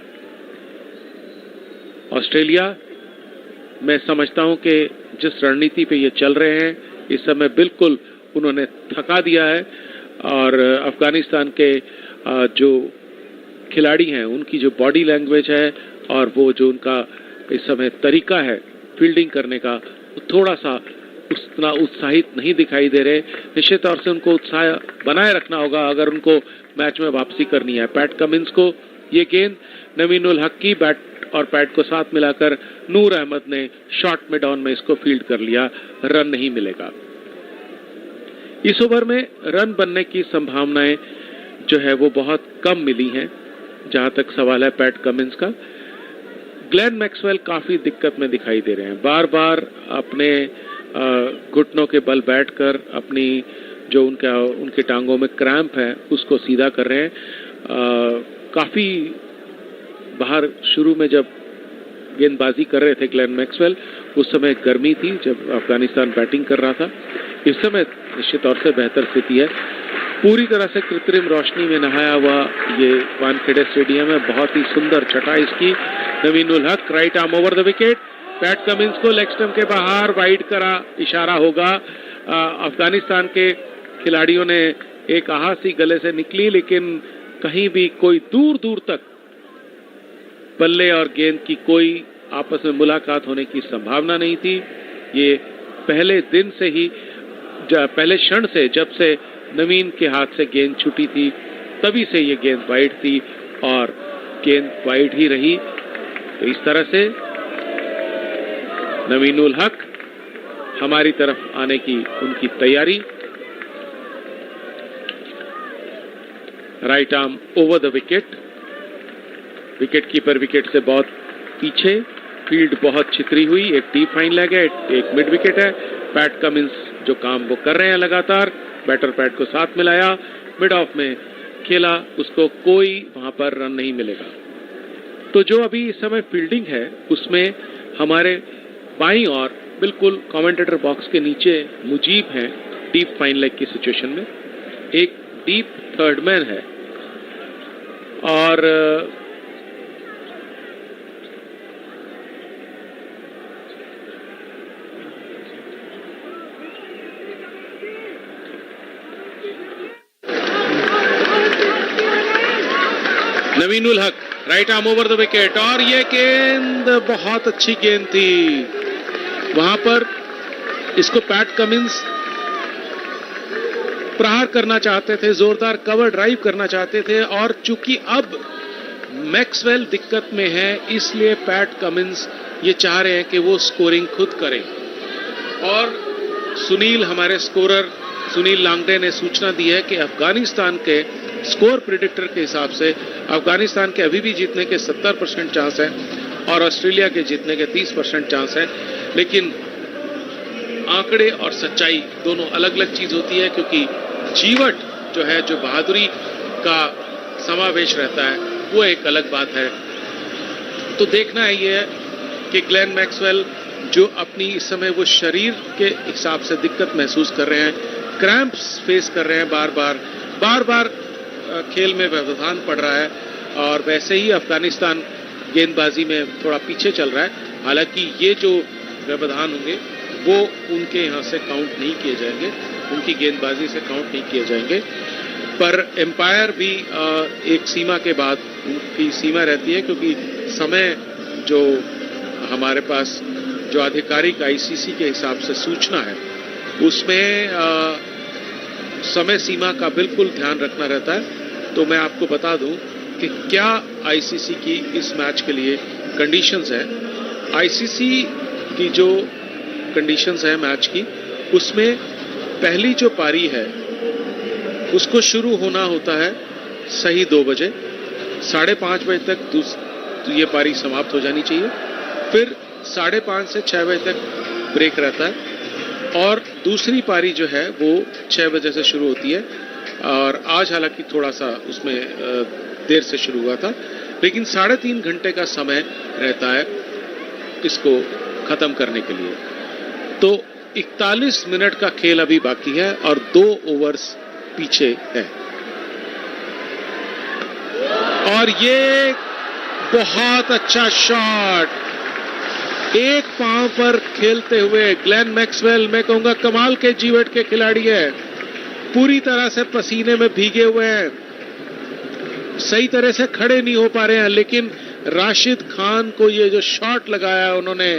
ऑस्ट्रेलिया मैं समझता हूं कि जिस रणनीति पे ये चल रहे हैं इस समय बिल्कुल उन्होंने थका दिया है और अफगानिस्तान के जो खिलाड़ी हैं उनकी जो बॉडी लैंग्वेज है और वो जो उनका इस समय तरीका है फील्डिंग करने का, थोड़ा सा उतना उत्साहित नहीं दिखाई दे रहे। निश्चित तौर से उनको उत्साह बनाए रखना होगा अगर उनको मैच में वापसी करनी है। पैट कमिंस को ये गेंद नवीन उल हक की बैट और पैट को साथ मिलाकर नूर अहमद ने शॉर्ट मिड ऑन में इसको फील्ड कर लिया, रन नहीं मिलेगा। इस ओवर में रन बनने की संभावनाएं जो है वो बहुत कम मिली हैं जहां तक सवाल है पैट कमिंस का। ग्लेन मैक्सवेल काफी दिक्कत में दिखाई दे रहे हैं, बार बार अपने घुटनों के बल बैठकर अपनी जो उनके टांगों में क्रैम्प है उसको सीधा कर रहे हैं। काफी बाहर शुरू में जब गेंदबाजी कर रहे थे ग्लेन मैक्सवेल उस समय गर्मी थी जब अफगानिस्तान बैटिंग कर रहा था। इस समय निश्चित तौर से बेहतर स्थिति है। पूरी तरह से कृत्रिम रोशनी में नहाया हुआ ये वानखेड़े स्टेडियम है, बहुत ही सुंदर छटा इसकी। नवीन उल हक right arm over the wicket, PAT Cummins को लेग स्टंप के बाहर वाइड करा इशारा होगा। अफगानिस्तान के खिलाड़ियों ने एक आहासी गले से निकली लेकिन कहीं भी कोई दूर दूर तक बल्ले और गेंद की कोई आपस में मुलाकात होने की संभावना नहीं थी। ये पहले दिन से ही पहले क्षण से जब से नवीन के हाथ से गेंद छूटी थी तभी से ये गेंद वाइड थी और गेंद वाइड ही रही। तो इस तरह से नवीन उल हक हमारी तरफ आने की उनकी तैयारी। Right arm over the wicket, wicket keeper wicket से बहुत पीछे, फील्ड बहुत छितरी हुई, एक डीप फाइन लेग है, एक मिड विकेट है। पैट कमिंस जो काम वो कर रहे हैं लगातार, बैटर पैट को साथ मिलाया, मिड ऑफ में खेला, उसको कोई वहां पर रन नहीं मिलेगा। तो जो अभी इस समय फील्डिंग है उसमें हमारे बाईं ओर बिल्कुल कमेंटेटर बॉक्स के नीचे मुजीब हैं डीप फाइन लेग की सिचुएशन में, एक डीप थर्ड मैन है और नवीन उल हक right arm over the wicket और ये गेंद बहुत अच्छी गेंद थी। वहां पर इसको पैट कमिंस प्रहार करना चाहते थे, जोरदार कवर ड्राइव करना चाहते थे और चूंकि अब मैक्सवेल दिक्कत में है इसलिए पैट कमिंस ये चाह रहे हैं कि वो स्कोरिंग खुद करें। और सुनील, हमारे स्कोरर सुनील लांगडे ने सूचना दी है कि अफगानिस्तान के स्कोर प्रिडिक्टर के हिसाब से अफगानिस्तान के अभी भी जीतने के 70% चांस है और ऑस्ट्रेलिया के जीतने के 30% चांस है। लेकिन आंकड़े और सच्चाई दोनों अलग अलग चीज होती है क्योंकि जीवट जो है, जो बहादुरी का समावेश रहता है, वो एक अलग बात है। तो देखना है ये है कि ग्लेन मैक्सवेल जो अपनी इस समय वो शरीर के हिसाब से दिक्कत महसूस कर रहे हैं, क्रैम्प्स फेस कर रहे हैं, बार बार खेल में व्यवधान पड़ रहा है और वैसे ही अफगानिस्तान गेंदबाजी में थोड़ा पीछे चल रहा है। हालांकि ये जो व्यवधान होंगे वो उनके यहाँ से काउंट नहीं किए जाएंगे, उनकी गेंदबाजी से काउंट नहीं किए जाएंगे, पर एम्पायर भी एक सीमा के बाद उनकी सीमा रहती है क्योंकि समय जो हमारे पास जो आधिकारिक आईसीसी के हिसाब से सूचना है उसमें समय सीमा का बिल्कुल ध्यान रखना रहता है। तो मैं आपको बता दूं कि क्या आईसीसी की इस मैच के लिए कंडीशंस है। आईसीसी की जो कंडीशंस है मैच की, उसमें पहली जो पारी है उसको शुरू होना होता है सही 2 बजे, 5:30 बजे तक तो ये पारी समाप्त हो जानी चाहिए, फिर 5:30 से 6 बजे तक ब्रेक रहता है और दूसरी पारी जो है वो 6 बजे से शुरू होती है। और आज हालांकि थोड़ा सा उसमें देर से शुरू हुआ था, लेकिन 3.5 घंटे का समय रहता है इसको खत्म करने के लिए। तो 41 मिनट का खेल अभी बाकी है और 2 ओवर्स पीछे है और ये बहुत अच्छा शॉट, एक पांव पर खेलते हुए ग्लेन मैक्सवेल, मैं कहूंगा कमाल के जीवट के खिलाड़ी है, पूरी तरह से पसीने में भीगे हुए हैं, सही तरह से खड़े नहीं हो पा रहे हैं, लेकिन राशिद खान को ये जो शॉट लगाया उन्होंने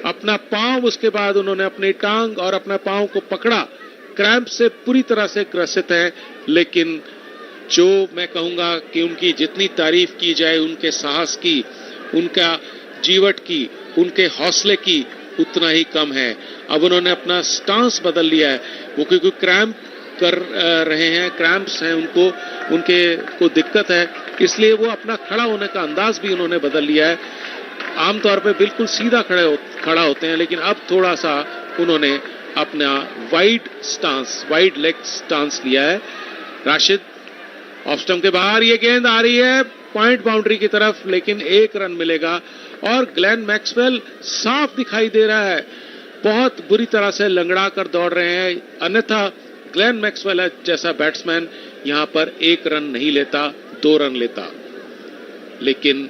अपना पांव, उसके बाद उन्होंने अपनी टांग और अपना पांव को पकड़ा, क्रैम्प से पूरी तरह से ग्रसित है। लेकिन जो मैं कहूंगा कि उनकी जितनी तारीफ की जाए उनके साहस की, उनका जीवट की, उनके हौसले की, उतना ही कम है। अब उन्होंने अपना स्टांस बदल लिया है, वो क्योंकि क्रैम्प कर रहे हैं, क्रैम्प्स हैं उनको, उनके को दिक्कत है, इसलिए वो अपना खड़ा होने का अंदाज भी उन्होंने बदल लिया है। आमतौर पे बिल्कुल सीधा खड़ा होते हैं, लेकिन अब थोड़ा सा उन्होंने अपना वाइड लेग स्टांस लिया है। राशिद ऑफ स्टंप के बाहर, ये गेंद आ रही है पॉइंट बाउंड्री की तरफ, लेकिन 1 रन मिलेगा और ग्लेन मैक्सवेल साफ दिखाई दे रहा है, बहुत बुरी तरह से लंगड़ा कर दौड़ रहे हैं। अन्यथा ग्लेन मैक्सवेल जैसा बैट्समैन यहां पर 1 रन नहीं लेता, 2 रन लेता, लेकिन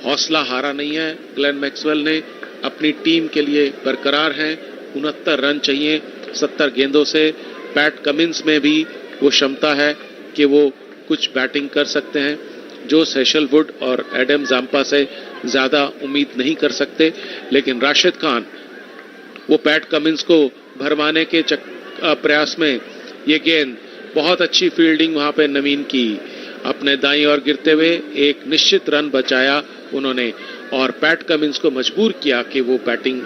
हौसला हारा नहीं है ग्लेन मैक्सवेल ने, अपनी टीम के लिए बरकरार हैं। 69 रन चाहिए 70 गेंदों से। पैट कमिंस में भी वो क्षमता है कि वो कुछ बैटिंग कर सकते हैं, जो हेजलवुड और एडम जाम्पा से ज्यादा उम्मीद नहीं कर सकते, लेकिन राशिद खान वो पैट कमिंस को भरमाने के प्रयास में ये गेंद, बहुत अच्छी फील्डिंग वहां पे नवीन की, अपने दाईं ओर गिरते हुए एक निश्चित रन बचाया उन्होंने और पैट कमिंस को मजबूर किया कि वो बैटिंग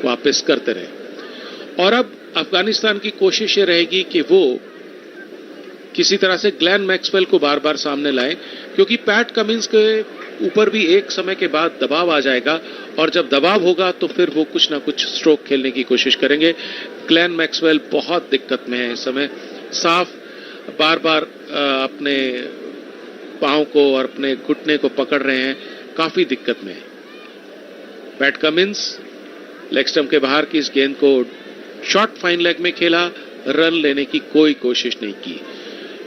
वापस करते रहे। और अब अफगानिस्तान की कोशिश ये रहेगी कि वो किसी तरह से ग्लेन मैक्सवेल को बार बार सामने लाए, क्योंकि पैट कमिंस के ऊपर भी एक समय के बाद दबाव आ जाएगा और जब दबाव होगा तो फिर वो कुछ ना कुछ स्ट्रोक खेलने की कोशिश करेंगे। ग्लेन मैक्सवेल बहुत दिक्कत में है इस समय, साफ बार बार अपने पांव को और अपने घुटने को पकड़ रहे हैं, काफी दिक्कत में है। पैट कमिंस लेग स्टंप के बाहर की इस गेंद को शॉर्ट फाइन लेग में खेला, रन लेने की कोई कोशिश नहीं की।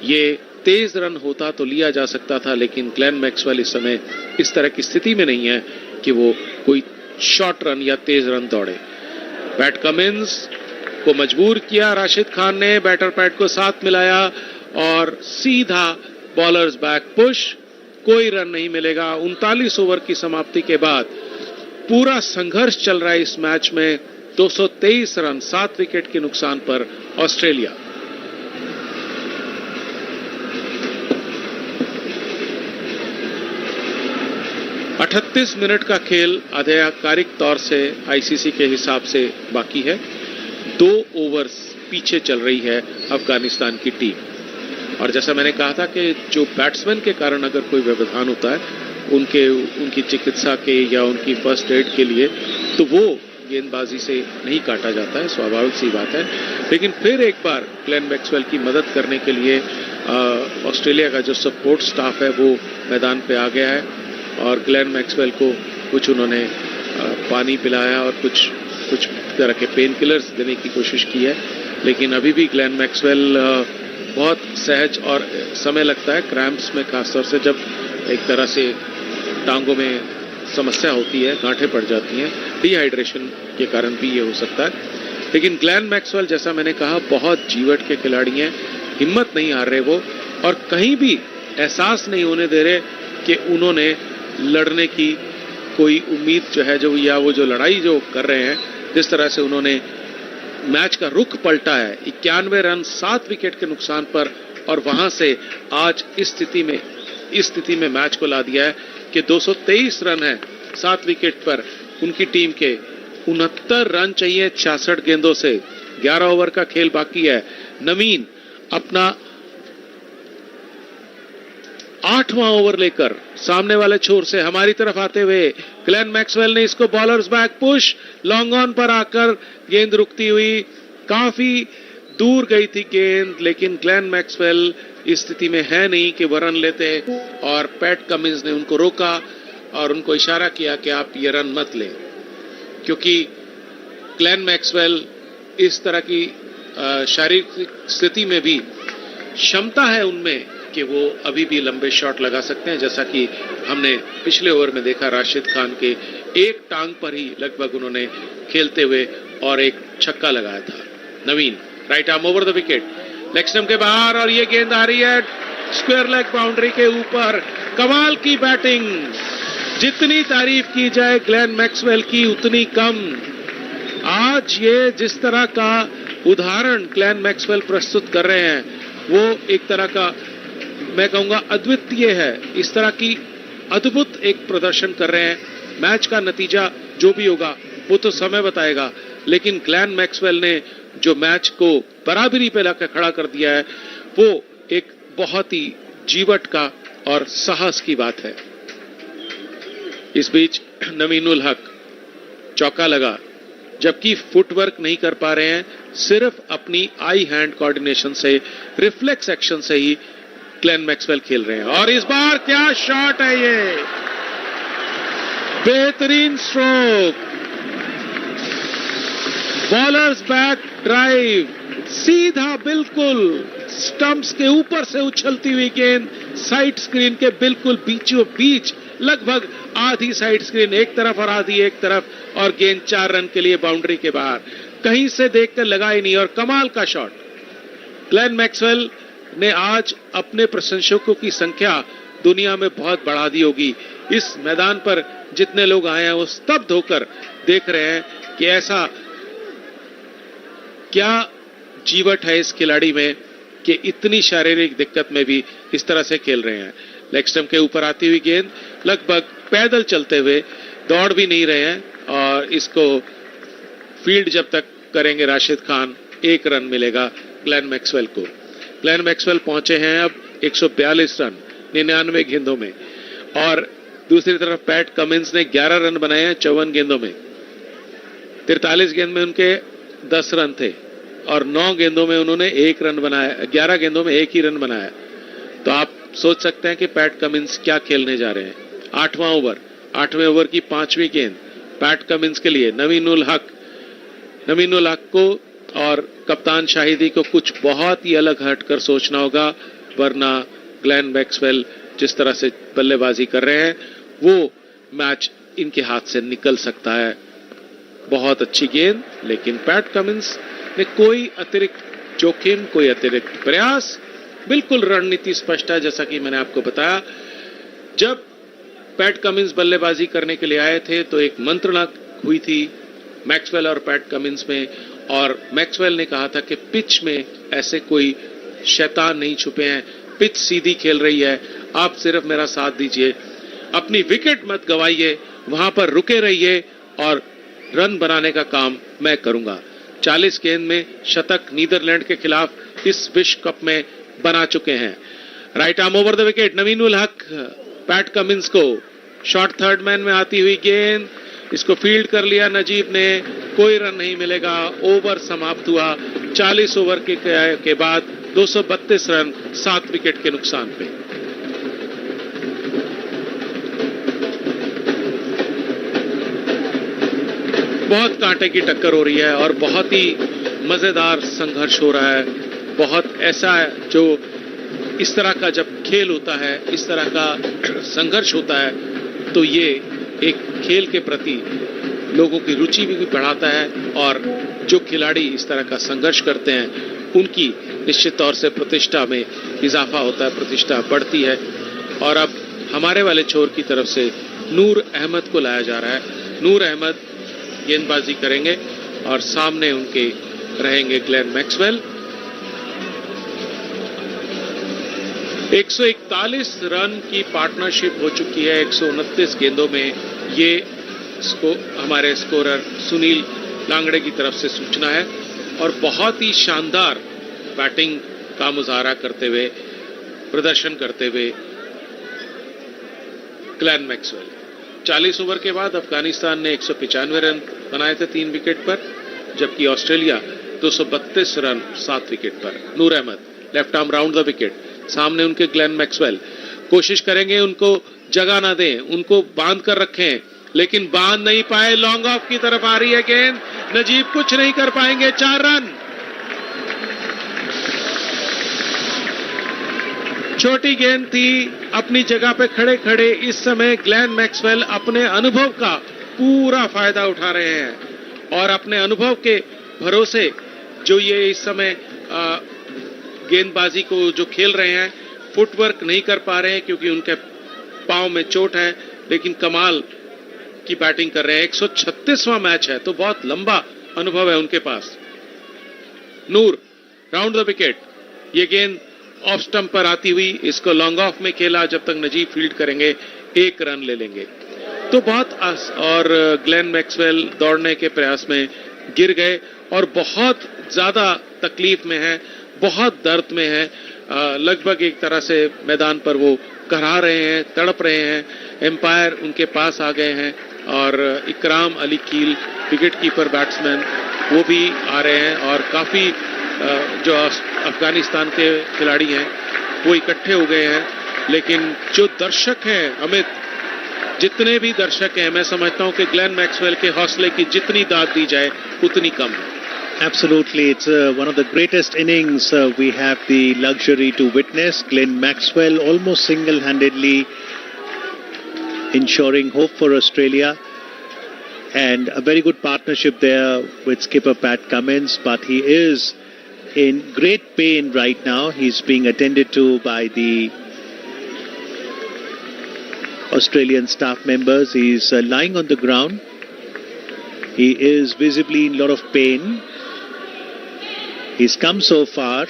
ये तेज रन होता तो लिया जा सकता था, लेकिन ग्लेन मैक्सवेल इस समय इस तरह की स्थिति में नहीं है कि वो कोई शॉर्ट रन या तेज रन दौड़े। पैट कमिंस को मजबूर किया राशिद खान ने, बैटर पैट को साथ मिलाया और सीधा बॉलर्स बैक पुश, कोई रन नहीं मिलेगा। 39 ओवर की समाप्ति के बाद पूरा संघर्ष चल रहा है इस मैच में। 223 रन 7 विकेट के नुकसान पर ऑस्ट्रेलिया। अड़तीस मिनट का खेल आधिकारिक तौर से आईसीसी के हिसाब से बाकी है। 2 ओवर्स पीछे चल रही है अफगानिस्तान की टीम। और जैसा मैंने कहा था कि जो बैट्समैन के कारण अगर कोई व्यवधान होता है उनकी चिकित्सा के या उनकी फर्स्ट एड के लिए, तो वो गेंदबाजी से नहीं काटा जाता है, स्वाभाविक सी बात है। लेकिन फिर एक बार ग्लेन मैक्सवेल की मदद करने के लिए ऑस्ट्रेलिया का जो सपोर्ट स्टाफ है वो मैदान पे आ गया है और ग्लेन मैक्सवेल को कुछ उन्होंने पानी पिलाया और कुछ तरह के पेन किलर्स देने की कोशिश की है। लेकिन अभी भी ग्लेन मैक्सवेल बहुत सहज और समय लगता है क्रैम्प्स में, खासतौर से जब एक तरह से टांगों में समस्या होती है, गांठें पड़ जाती हैं, डिहाइड्रेशन के कारण भी ये हो सकता है। लेकिन ग्लेन मैक्सवेल जैसा मैंने कहा बहुत जीवट के खिलाड़ी हैं, हिम्मत नहीं हार रहे वो और कहीं भी एहसास नहीं होने दे रहे कि उन्होंने लड़ने की कोई उम्मीद जो है जो या वो जो लड़ाई जो कर रहे हैं, जिस तरह से उन्होंने मैच का रुख पलटा है 91 रन 7 विकेट के नुकसान पर और वहां से आज इस स्थिति में मैच को ला दिया है कि 223 रन है 7 विकेट पर उनकी टीम के। 69 रन चाहिए 66 गेंदों से, 11 ओवर का खेल बाकी है। नवीन अपना 8वां ओवर लेकर सामने वाले छोर से हमारी तरफ आते हुए ग्लेन मैक्सवेल ने इसको bowlers back push, long on पर आकर गेंद रुकती हुई काफी दूर गई थी गेंद, लेकिन ग्लेन मैक्सवेल इस स्थिति में है नहीं कि वो रन लेते और पैट कमिंस ने उनको रोका और उनको इशारा किया कि आप ये रन मत लें, क्योंकि ग्लेन मैक्सवेल इस तरह की शारीरिक स्थिति में भी क्षमता है उनमें कि वो अभी भी लंबे शॉट लगा सकते हैं, जैसा कि हमने पिछले ओवर में देखा राशिद खान के एक टांग पर ही लगभग उन्होंने खेलते हुए और एक छक्का लगाया था। Naveen right arm over the wicket, leg stump के बाहर और ये गेंद आ रही है स्क्वायर लेग बाउंड्री के ऊपर। कमाल की बैटिंग, जितनी तारीफ की जाए ग्लेन मैक्सवेल की उतनी कम। आज ये जिस तरह का उदाहरण ग्लेन मैक्सवेल प्रस्तुत कर रहे हैं वो एक तरह का मैं कहूंगा अद्वितीय है। इस तरह की अद्भुत एक प्रदर्शन कर रहे हैं। मैच का नतीजा जो भी होगा वो तो समय बताएगा, लेकिन ग्लेन मैक्सवेल ने जो मैच को बराबरी पे लाकर खड़ा कर दिया है, वो एक बहुत ही जीवट का और साहस की बात है। इस बीच नवीनुल हक चौका लगा, जबकि फुटवर्क नहीं कर पा रहे हैं, सिर्फ अपनी आई हैंड कोऑर्डिनेशन से, रिफ्लेक्स एक्शन से ही ग्लेन मैक्सवेल खेल रहे हैं। और इस बार क्या शॉट है ये, बेहतरीन स्ट्रोक, बॉलर्स बैक ड्राइव, सीधा बिल्कुल स्टंप्स के ऊपर से उछलती हुई गेंद साइड स्क्रीन के बिल्कुल बीचों बीच, लगभग आधी साइड स्क्रीन एक तरफ और आधी एक तरफ, और गेंद 4 रन के लिए बाउंड्री के बाहर, कहीं से देखकर लगा ही नहीं। और कमाल का शॉट, ग्लेन मैक्सवेल ने आज अपने प्रशंसकों की संख्या दुनिया में बहुत बढ़ा दी होगी। इस मैदान पर जितने लोग आए हैं वो स्तब्ध होकर देख रहे हैं कि ऐसा क्या जीवट है इस खिलाड़ी में कि इतनी शारीरिक दिक्कत में भी इस तरह से खेल रहे हैं। लेग स्टंप के ऊपर आती हुई गेंद, लगभग पैदल चलते हुए, दौड़ भी नहीं रहे हैं, और इसको फील्ड जब तक करेंगे राशिद खान, 1 रन मिलेगा ग्लेन मैक्सवेल को। ग्लेन मैक्सवेल पहुंचे हैं अब 142 रन 99 गेंदों में, और दूसरी तरफ पैट कमिंस ने 11 रन बनाए हैं 54 गेंदों में। 43 गेंद में उनके 10 रन थे, और 9 गेंदों में उन्होंने 1 रन बनाया, 11 गेंदों में 1 ही रन बनाया। तो आप सोच सकते हैं कि पैट कमिंस क्या खेलने जा रहे हैं। 8वां ओवर, 8वें ओवर की 5वीं गेंद पैट कमिंस के लिए। नवीनुल हक को और कप्तान शाहिदी को कुछ बहुत ही अलग हटकर सोचना होगा, वरना ग्लेन मैक्सवेल जिस तरह से बल्लेबाजी कर रहे हैं वो मैच इनके हाथ से निकल सकता है। बहुत अच्छी गेंद, लेकिन पैट कमिंस ने कोई अतिरिक्त जोखिम, कोई अतिरिक्त प्रयास, बिल्कुल रणनीति स्पष्ट है। जैसा कि मैंने आपको बताया, जब पैट कमिंस बल्लेबाजी करने के लिए आए थे तो एक मंत्रणा हुई थी मैक्सवेल और पैट कमिंस में, और मैक्सवेल ने कहा था कि पिच में ऐसे कोई शैतान नहीं छुपे हैं, पिच सीधी खेल रही है, आप सिर्फ मेरा साथ दीजिए, अपनी विकेट मत गवाइए, वहां पर रुके रहिए और रन बनाने का काम मैं करूंगा। 40 गेंद में शतक नीदरलैंड के खिलाफ इस विश्व कप में बना चुके हैं। Right arm over the wicket, Naveenul हक पैट कमिंस को, शॉर्ट थर्ड मैन में आती हुई गेंद, इसको फील्ड कर लिया नजीब ने, कोई रन नहीं मिलेगा। ओवर समाप्त हुआ 40 ओवर के बाद 232 रन 7 विकेट के नुकसान पे। बहुत कांटे की टक्कर हो रही है और बहुत ही मजेदार संघर्ष हो रहा है। बहुत ऐसा है जो इस तरह का जब खेल होता है, इस तरह का संघर्ष होता है, तो ये एक खेल के प्रति लोगों की रुचि भी बढ़ाता है, और जो खिलाड़ी इस तरह का संघर्ष करते हैं उनकी निश्चित तौर से प्रतिष्ठा में इजाफा होता है, प्रतिष्ठा बढ़ती है। और अब हमारे वाले छोर की तरफ से नूर अहमद को लाया जा रहा है। नूर अहमद गेंदबाजी करेंगे और सामने उनके रहेंगे ग्लेन मैक्सवेल। 141 रन की पार्टनरशिप हो चुकी है 129 गेंदों में। ये हमारे स्कोरर सुनील लांगड़े की तरफ से सूचना है, और बहुत ही शानदार बैटिंग का मुजाहरा करते हुए, प्रदर्शन करते हुए ग्लेन मैक्सवेल। 40 ओवर के बाद अफगानिस्तान ने 195 रन बनाए थे 3 विकेट पर, जबकि ऑस्ट्रेलिया 232 रन 7 विकेट पर। Noor Ahmad left arm round the wicket, सामने उनके ग्लेन मैक्सवेल कोशिश करेंगे उनको जगह ना दें, उनको बांध कर रखें, लेकिन बांध नहीं पाए। लॉन्ग ऑफ की तरफ आ रही है गेंद, नजीब कुछ नहीं कर पाएंगे। 4 रन। छोटी गेंद थी, अपनी जगह पे खड़े खड़े इस समय ग्लेन मैक्सवेल अपने अनुभव का पूरा फायदा उठा रहे हैं, और अपने अनुभव के भरोसे जो ये इस समय गेंदबाजी को जो खेल रहे हैं, फुटवर्क नहीं कर पा रहे हैं क्योंकि उनके पांव में चोट है, लेकिन कमाल की बैटिंग कर रहे हैं। 136वां मैच है, तो बहुत लंबा अनुभव है उनके पास। नूर राउंड द विकेट, ये गेंद ऑफ स्टंप पर आती हुई, इसको लॉन्ग ऑफ में खेला, जब तक नजीब फील्ड करेंगे 1 रन ले लेंगे। तो बहुत और ग्लेन मैक्सवेल दौड़ने के प्रयास में गिर गए और बहुत ज्यादा तकलीफ में है, बहुत दर्द में है। लगभग एक तरह से मैदान पर वो करहा रहे हैं, तड़प रहे हैं। एम्पायर उनके पास आ गए हैं और इकराम अली कील विकेट कीपर बैट्समैन वो भी आ रहे हैं और काफी जो अफगानिस्तान के खिलाड़ी हैं वो इकट्ठे हो गए हैं। लेकिन जो दर्शक हैं अमित, जितने भी दर्शक हैं, मैं समझता हूं कि ग्लेन मैक्सवेल के हौसले की जितनी दाद दी जाए उतनी कम है। Absolutely, it's one of the greatest innings we have the luxury to witness. Glenn Maxwell almost single-handedly ensuring hope for Australia, and a very good partnership there with skipper Pat Cummins, but he is in great pain right now. He's being attended to by the Australian staff members. He's lying on the ground. He is visibly in a lot of pain. He's come so far,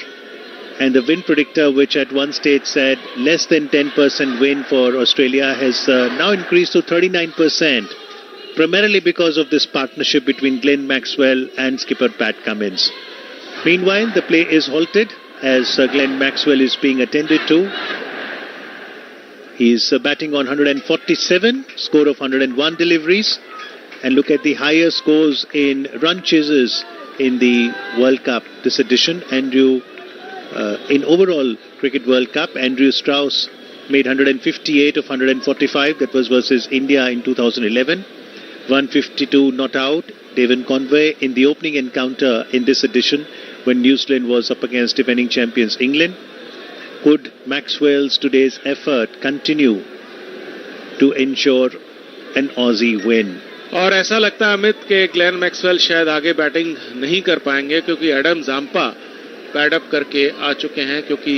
and the wind predictor, which at one stage said less than 10% wind for Australia, has now increased to 39%, primarily because of this partnership between Glenn Maxwell and skipper Pat Cummins. Meanwhile, the play is halted as Glenn Maxwell is being attended to. He's batting on 147, score of 101 deliveries, and look at the higher scores in run chases in the World Cup this edition. In overall Cricket World Cup, Andrew Strauss made 158 of 145. That was versus India in 2011. 152 not out. Devon Conway in the opening encounter in this edition when New Zealand was up against defending champions England. Could Maxwell's today's effort continue to ensure an Aussie win? और ऐसा लगता है अमित के Glenn Maxwell शायद आगे batting नहीं कर पाएंगे क्योंकि एडम जाम्पा पैड अप करके आ चुके हैं। क्योंकि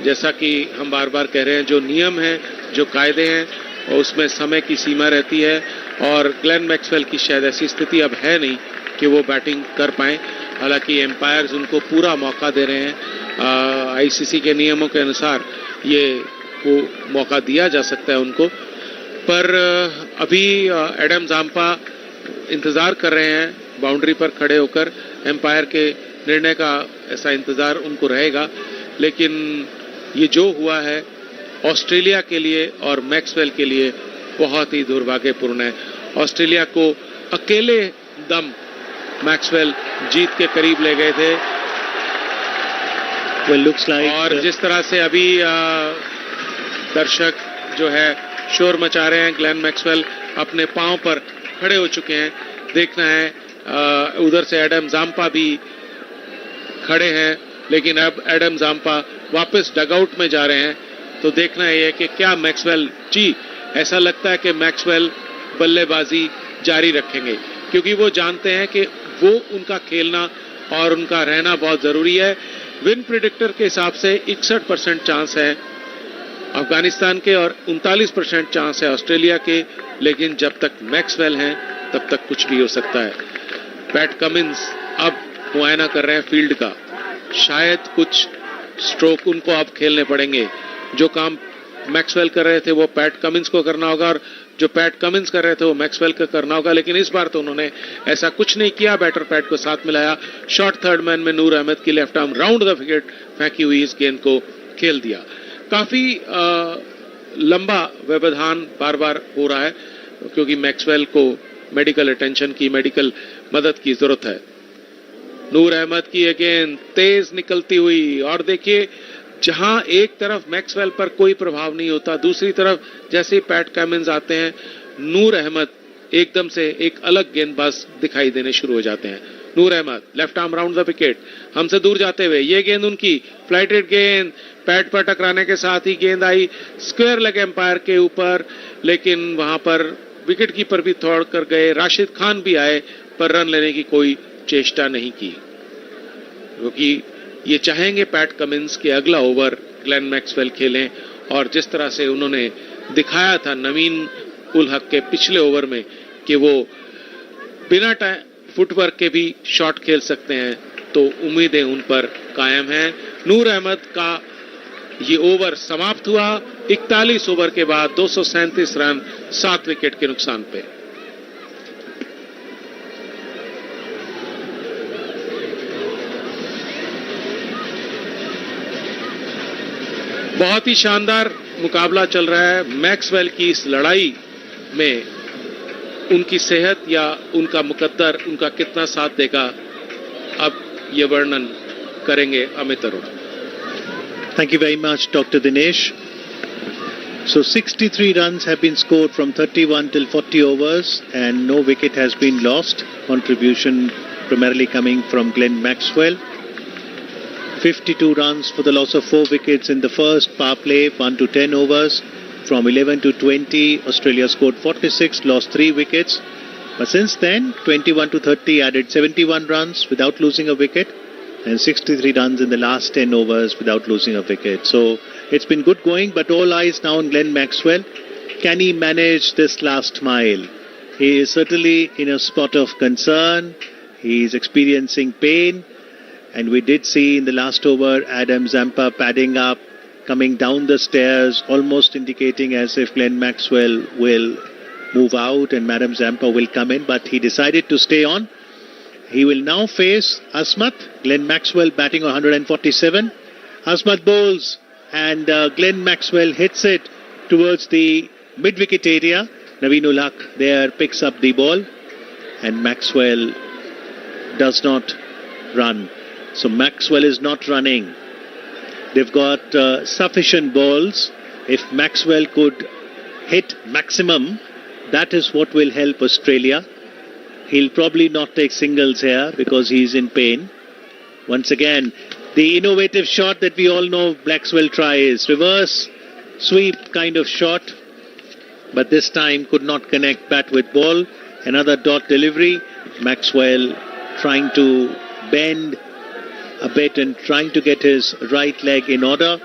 जैसा कि हम बार बार कह रहे हैं, जो नियम है, जो कायदे हैं, उसमें समय की सीमा रहती है और ग्लेन मैक्सवेल की शायद ऐसी स्थिति अब है नहीं कि वो बैटिंग कर पाएं। हालांकि एम्पायर्स उनको पूरा मौका दे रहे हैं। आईसीसी के नियमों के अनुसार ये वो मौका दिया जा सकता है उनको, पर अभी एडम जाम्पा इंतजार कर रहे हैं बाउंड्री पर खड़े होकर। एम्पायर के निर्णय का ऐसा इंतजार उनको रहेगा। लेकिन ये जो हुआ है ऑस्ट्रेलिया के लिए और मैक्सवेल के लिए बहुत ही दुर्भाग्यपूर्ण है। ऑस्ट्रेलिया को अकेले दम मैक्सवेल जीत के करीब ले गए थे। और जिस तरह से अभी दर्शक जो है शोर मचा रहे हैं, ग्लेन मैक्सवेल अपने पांव पर खड़े हो चुके हैं। देखना है उधर से एडम जाम्पा भी खड़े हैं, लेकिन अब एडम जाम्पा वापस डगआउट में जा रहे हैं। तो देखना है कि क्या मैक्सवेल जी, ऐसा लगता है कि मैक्सवेल बल्लेबाजी जारी रखेंगे क्योंकि वो जानते हैं कि वो उनका खेलना और उनका रहना बहुत जरूरी है। विन प्रिडिक्टर के हिसाब से 61% चांस है अफगानिस्तान के और 39% चांस है ऑस्ट्रेलिया के। लेकिन जब तक मैक्सवेल हैं तब तक कुछ भी हो सकता है। पैट कमिंस अब मुआयना कर रहे हैं फील्ड का, शायद कुछ स्ट्रोक उनको अब खेलने पड़ेंगे। जो काम मैक्सवेल कर रहे थे वो पैट कमिंस को करना होगा और जो पैट कमिंस कर रहे थे वो मैक्सवेल को करना होगा। लेकिन इस बार तो उन्होंने ऐसा कुछ नहीं किया। बैटर पैट को साथ मिलाया, शॉर्ट थर्ड मैन में नूर अहमद की left arm round the wicket फेंकी हुई इस गेंद को खेल दिया। काफी लंबा व्यवधान बार बार हो रहा है क्योंकि मैक्सवेल को मेडिकल अटेंशन की, मेडिकल मदद की जरूरत है। नूर अहमद की ये गेंद तेज निकलती हुई, और देखिए जहां एक तरफ मैक्सवेल पर कोई प्रभाव नहीं होता, दूसरी तरफ जैसे पैट कमिंस आते हैं, नूर अहमद एकदम से एक अलग गेंदबाज दिखाई देने शुरू हो जाते हैं। Noor Ahmad left arm round the wicket, हमसे दूर जाते हुए ये गेंद उनकी फ्लाइटेड गेंद, पैड पर टकराने के साथ ही गेंद आई स्क्वायर लेग एम्पायर के ऊपर, लेकिन वहां पर विकेट कीपर भी दौड़ कर गए, राशिद खान भी आए, पर रन लेने की कोई चेष्टा नहीं की क्योंकि ये चाहेंगे पैट कमिंस के अगला ओवर ग्लेन मैक्सवेल खेलें। और जिस तरह से उन्होंने दिखाया था नवीन उल हक के पिछले ओवर में कि वो बिना फुटवर्क के भी शॉट खेल सकते हैं, तो उम्मीदें उन पर कायम हैं। नूर अहमद का ये ओवर समाप्त हुआ 41 ओवर के बाद 237 रन 7 विकेट के नुकसान पे। बहुत ही शानदार मुकाबला चल रहा है। मैक्सवेल की इस लड़ाई में उनकी सेहत या उनका मुकद्दर उनका कितना साथ देगा, अब ये वर्णन करेंगे Amit Arora. Thank you very much, Dr. Dinesh. So 63 runs have been scored from 31 till 40 overs and no wicket has been lost. Contribution primarily coming from Glenn Maxwell. 52 runs for the loss of 4 wickets in the first power play, 1 to 10 overs. From 11 to 20, Australia scored 46, lost 3 wickets. But since then, 21 to 30 added 71 runs without losing a wicket and 63 runs in the last 10 overs without losing a wicket. So it's been good going, but all eyes now on Glenn Maxwell. Can he manage this last mile? He is certainly in a spot of concern. He is experiencing pain. And we did see in the last over Adam Zampa padding up, coming down the stairs, almost indicating as if Glenn Maxwell will move out and Madam Zampa will come in, but he decided to stay on. He will now face Asmat. Glenn Maxwell batting 147. Asmat bowls and Glenn Maxwell hits it towards the mid-wicket area. Naveen ul Haq there picks up the ball and Maxwell does not run. So Maxwell is not running. They've got sufficient balls. If Maxwell could hit maximum, that is what will help Australia. He'll probably not take singles here because he's in pain. Once again, the innovative shot that we all know Maxwell tries, reverse sweep kind of shot, but this time could not connect bat with ball. Another dot delivery. Maxwell trying to bend a bit and trying to get his right leg in order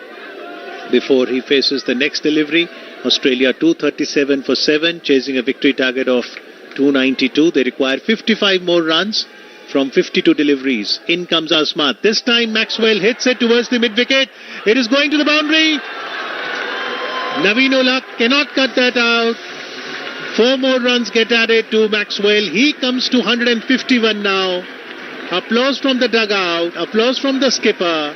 before he faces the next delivery. Australia 237 for 7, chasing a victory target of 292. They require 55 more runs from 52 deliveries. In comes Asmat. This time Maxwell hits it towards the mid-wicket. It is going to the boundary. Naveen ul Haq cannot cut that out. 4 more runs get added to Maxwell. He comes to 151 now. Applause from the dugout, applause from the skipper,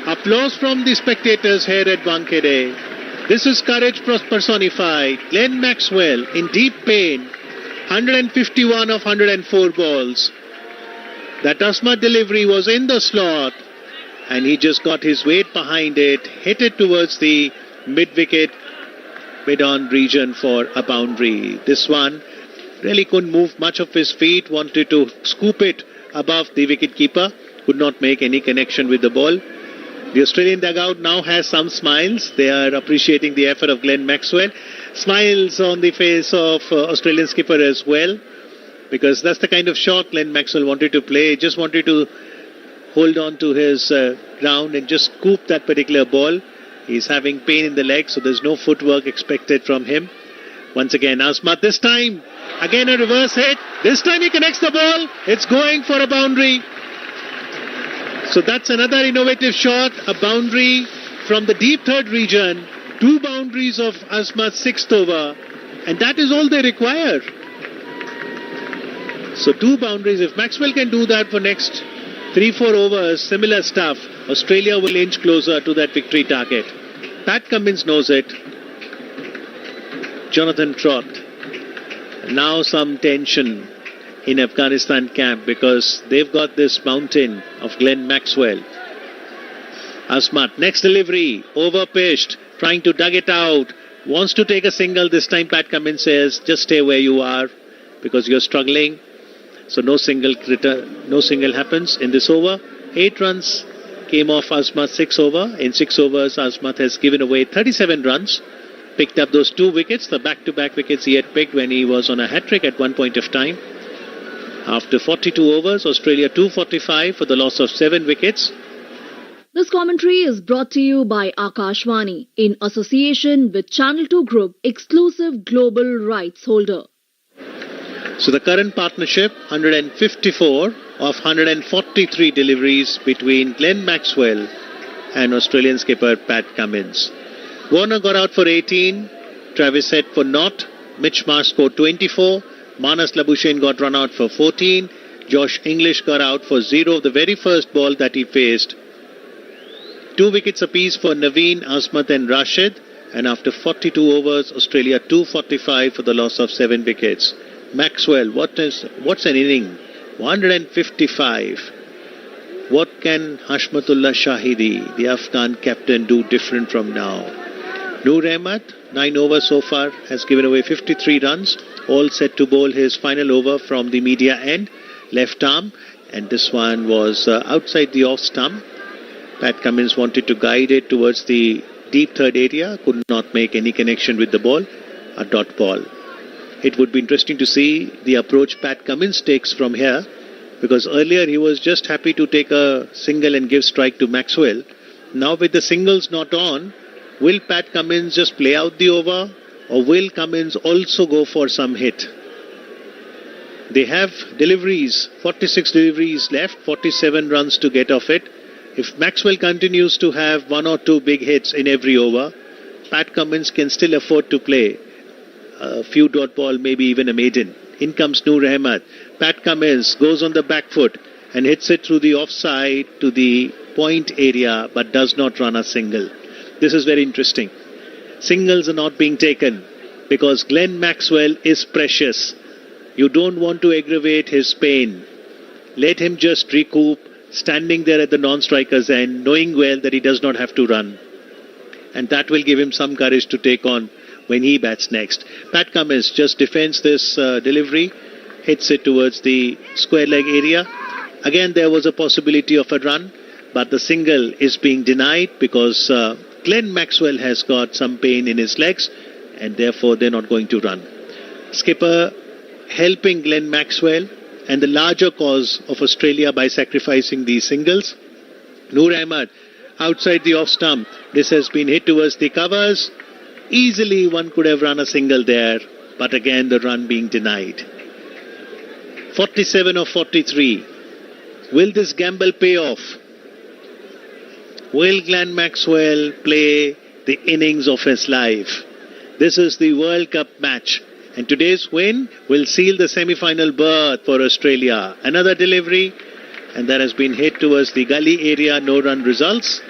applause from the spectators here at Wankhede. This is courage personified. Glenn Maxwell in deep pain, 151 of 104 balls. That Asmat delivery was in the slot and he just got his weight behind it, hit it towards the mid-wicket, mid-on region for a boundary. This one really couldn't move much of his feet, wanted to scoop it above the wicketkeeper, could not make any connection with the ball. The Australian dugout now has some smiles. They are appreciating the effort of Glenn Maxwell. Smiles on the face of Australian skipper as well, because that's the kind of shot Glenn Maxwell wanted to play. He just wanted to hold on to his ground and just scoop that particular ball. He's having pain in the leg, so there's no footwork expected from him. Once again, Asmat this time. Again a reverse hit. This time he connects the ball. It's going for a boundary. So that's another innovative shot. A boundary from the deep third region. 2 boundaries of Asmat's 6th over. And that is all they require. So 2 boundaries. If Maxwell can do that for next 3-4 overs, similar stuff, Australia will inch closer to that victory target. Pat Cummins knows it. Jonathan Trott. Now some tension in Afghanistan camp because they've got this mountain of Glenn Maxwell. Asmat, next delivery, over-pitched, trying to dug it out, wants to take a single. This time Pat Cummins says, just stay where you are because you're struggling. So no single happens in this over. 8 runs came off Asmat's 6th over. In 6 overs, Asmat has given away 37 runs. Picked up those 2 wickets, the back-to-back wickets he had picked when he was on a hat-trick at one point of time. After 42 overs, Australia 245 for the loss of 7 wickets. This commentary is brought to you by Akashvani in association with Channel 2 Group, exclusive global rights holder. So the current partnership, 154 of 143 deliveries between Glenn Maxwell and Australian skipper Pat Cummins. Warner got out for 18. Travis Head for naught. Mitch Marsh scored 24. Manas Labuschagne got run out for 14. Josh English got out for 0 the very first ball that he faced. 2 wickets apiece for Naveen, Asmat and Rashid. And after 42 overs, Australia 245 for the loss of 7 wickets. Maxwell, what's an inning? 155. What can Hashmatullah Shahidi, the Afghan captain, do different from now? Noor Ahmad, 9 overs so far, has given away 53 runs. All set to bowl his final over from the media end. Left arm, and this one was outside the off stump. Pat Cummins wanted to guide it towards the deep third area, could not make any connection with the ball. A dot ball. It would be interesting to see the approach Pat Cummins takes from here, because earlier he was just happy to take a single and give strike to Maxwell. Now with the singles not on, will Pat Cummins just play out the over, or will Cummins also go for some hit? They have deliveries, 46 deliveries left, 47 runs to get off it. If Maxwell continues to have 1 or 2 big hits in every over, Pat Cummins can still afford to play a few dot ball, maybe even a maiden. In comes Noor Ahmad. Pat Cummins goes on the back foot and hits it through the offside to the point area, but does not run a single. This is very interesting. Singles are not being taken because Glenn Maxwell is precious. You don't want to aggravate his pain. Let him just recoup, standing there at the non-striker's end, knowing well that he does not have to run. And that will give him some courage to take on when he bats next. Pat Cummins just defends this delivery, hits it towards the square leg area. Again, there was a possibility of a run, but the single is being denied because Glenn Maxwell has got some pain in his legs, and therefore they're not going to run. Skipper helping Glenn Maxwell and the larger cause of Australia by sacrificing these singles. Noor Ahmad outside the off stump. This has been hit towards the covers. Easily one could have run a single there, but again the run being denied. 47 of 43. Will this gamble pay off? Will Glenn Maxwell play the innings of his life? This is the World Cup match, and today's win will seal the semi-final berth for Australia. Another delivery, and that has been hit towards the gully area. No run results.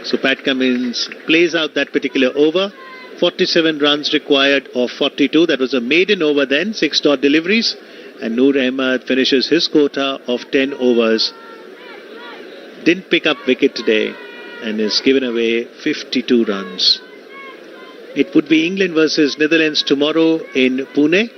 So Pat Cummins plays out that particular over. 47 runs required of 42. That was a maiden over then, 6 dot deliveries. And Noor Ahmad finishes his quota of 10 overs. Didn't pick up wicket today and is given away 52 runs. It would be England versus Netherlands tomorrow in Pune.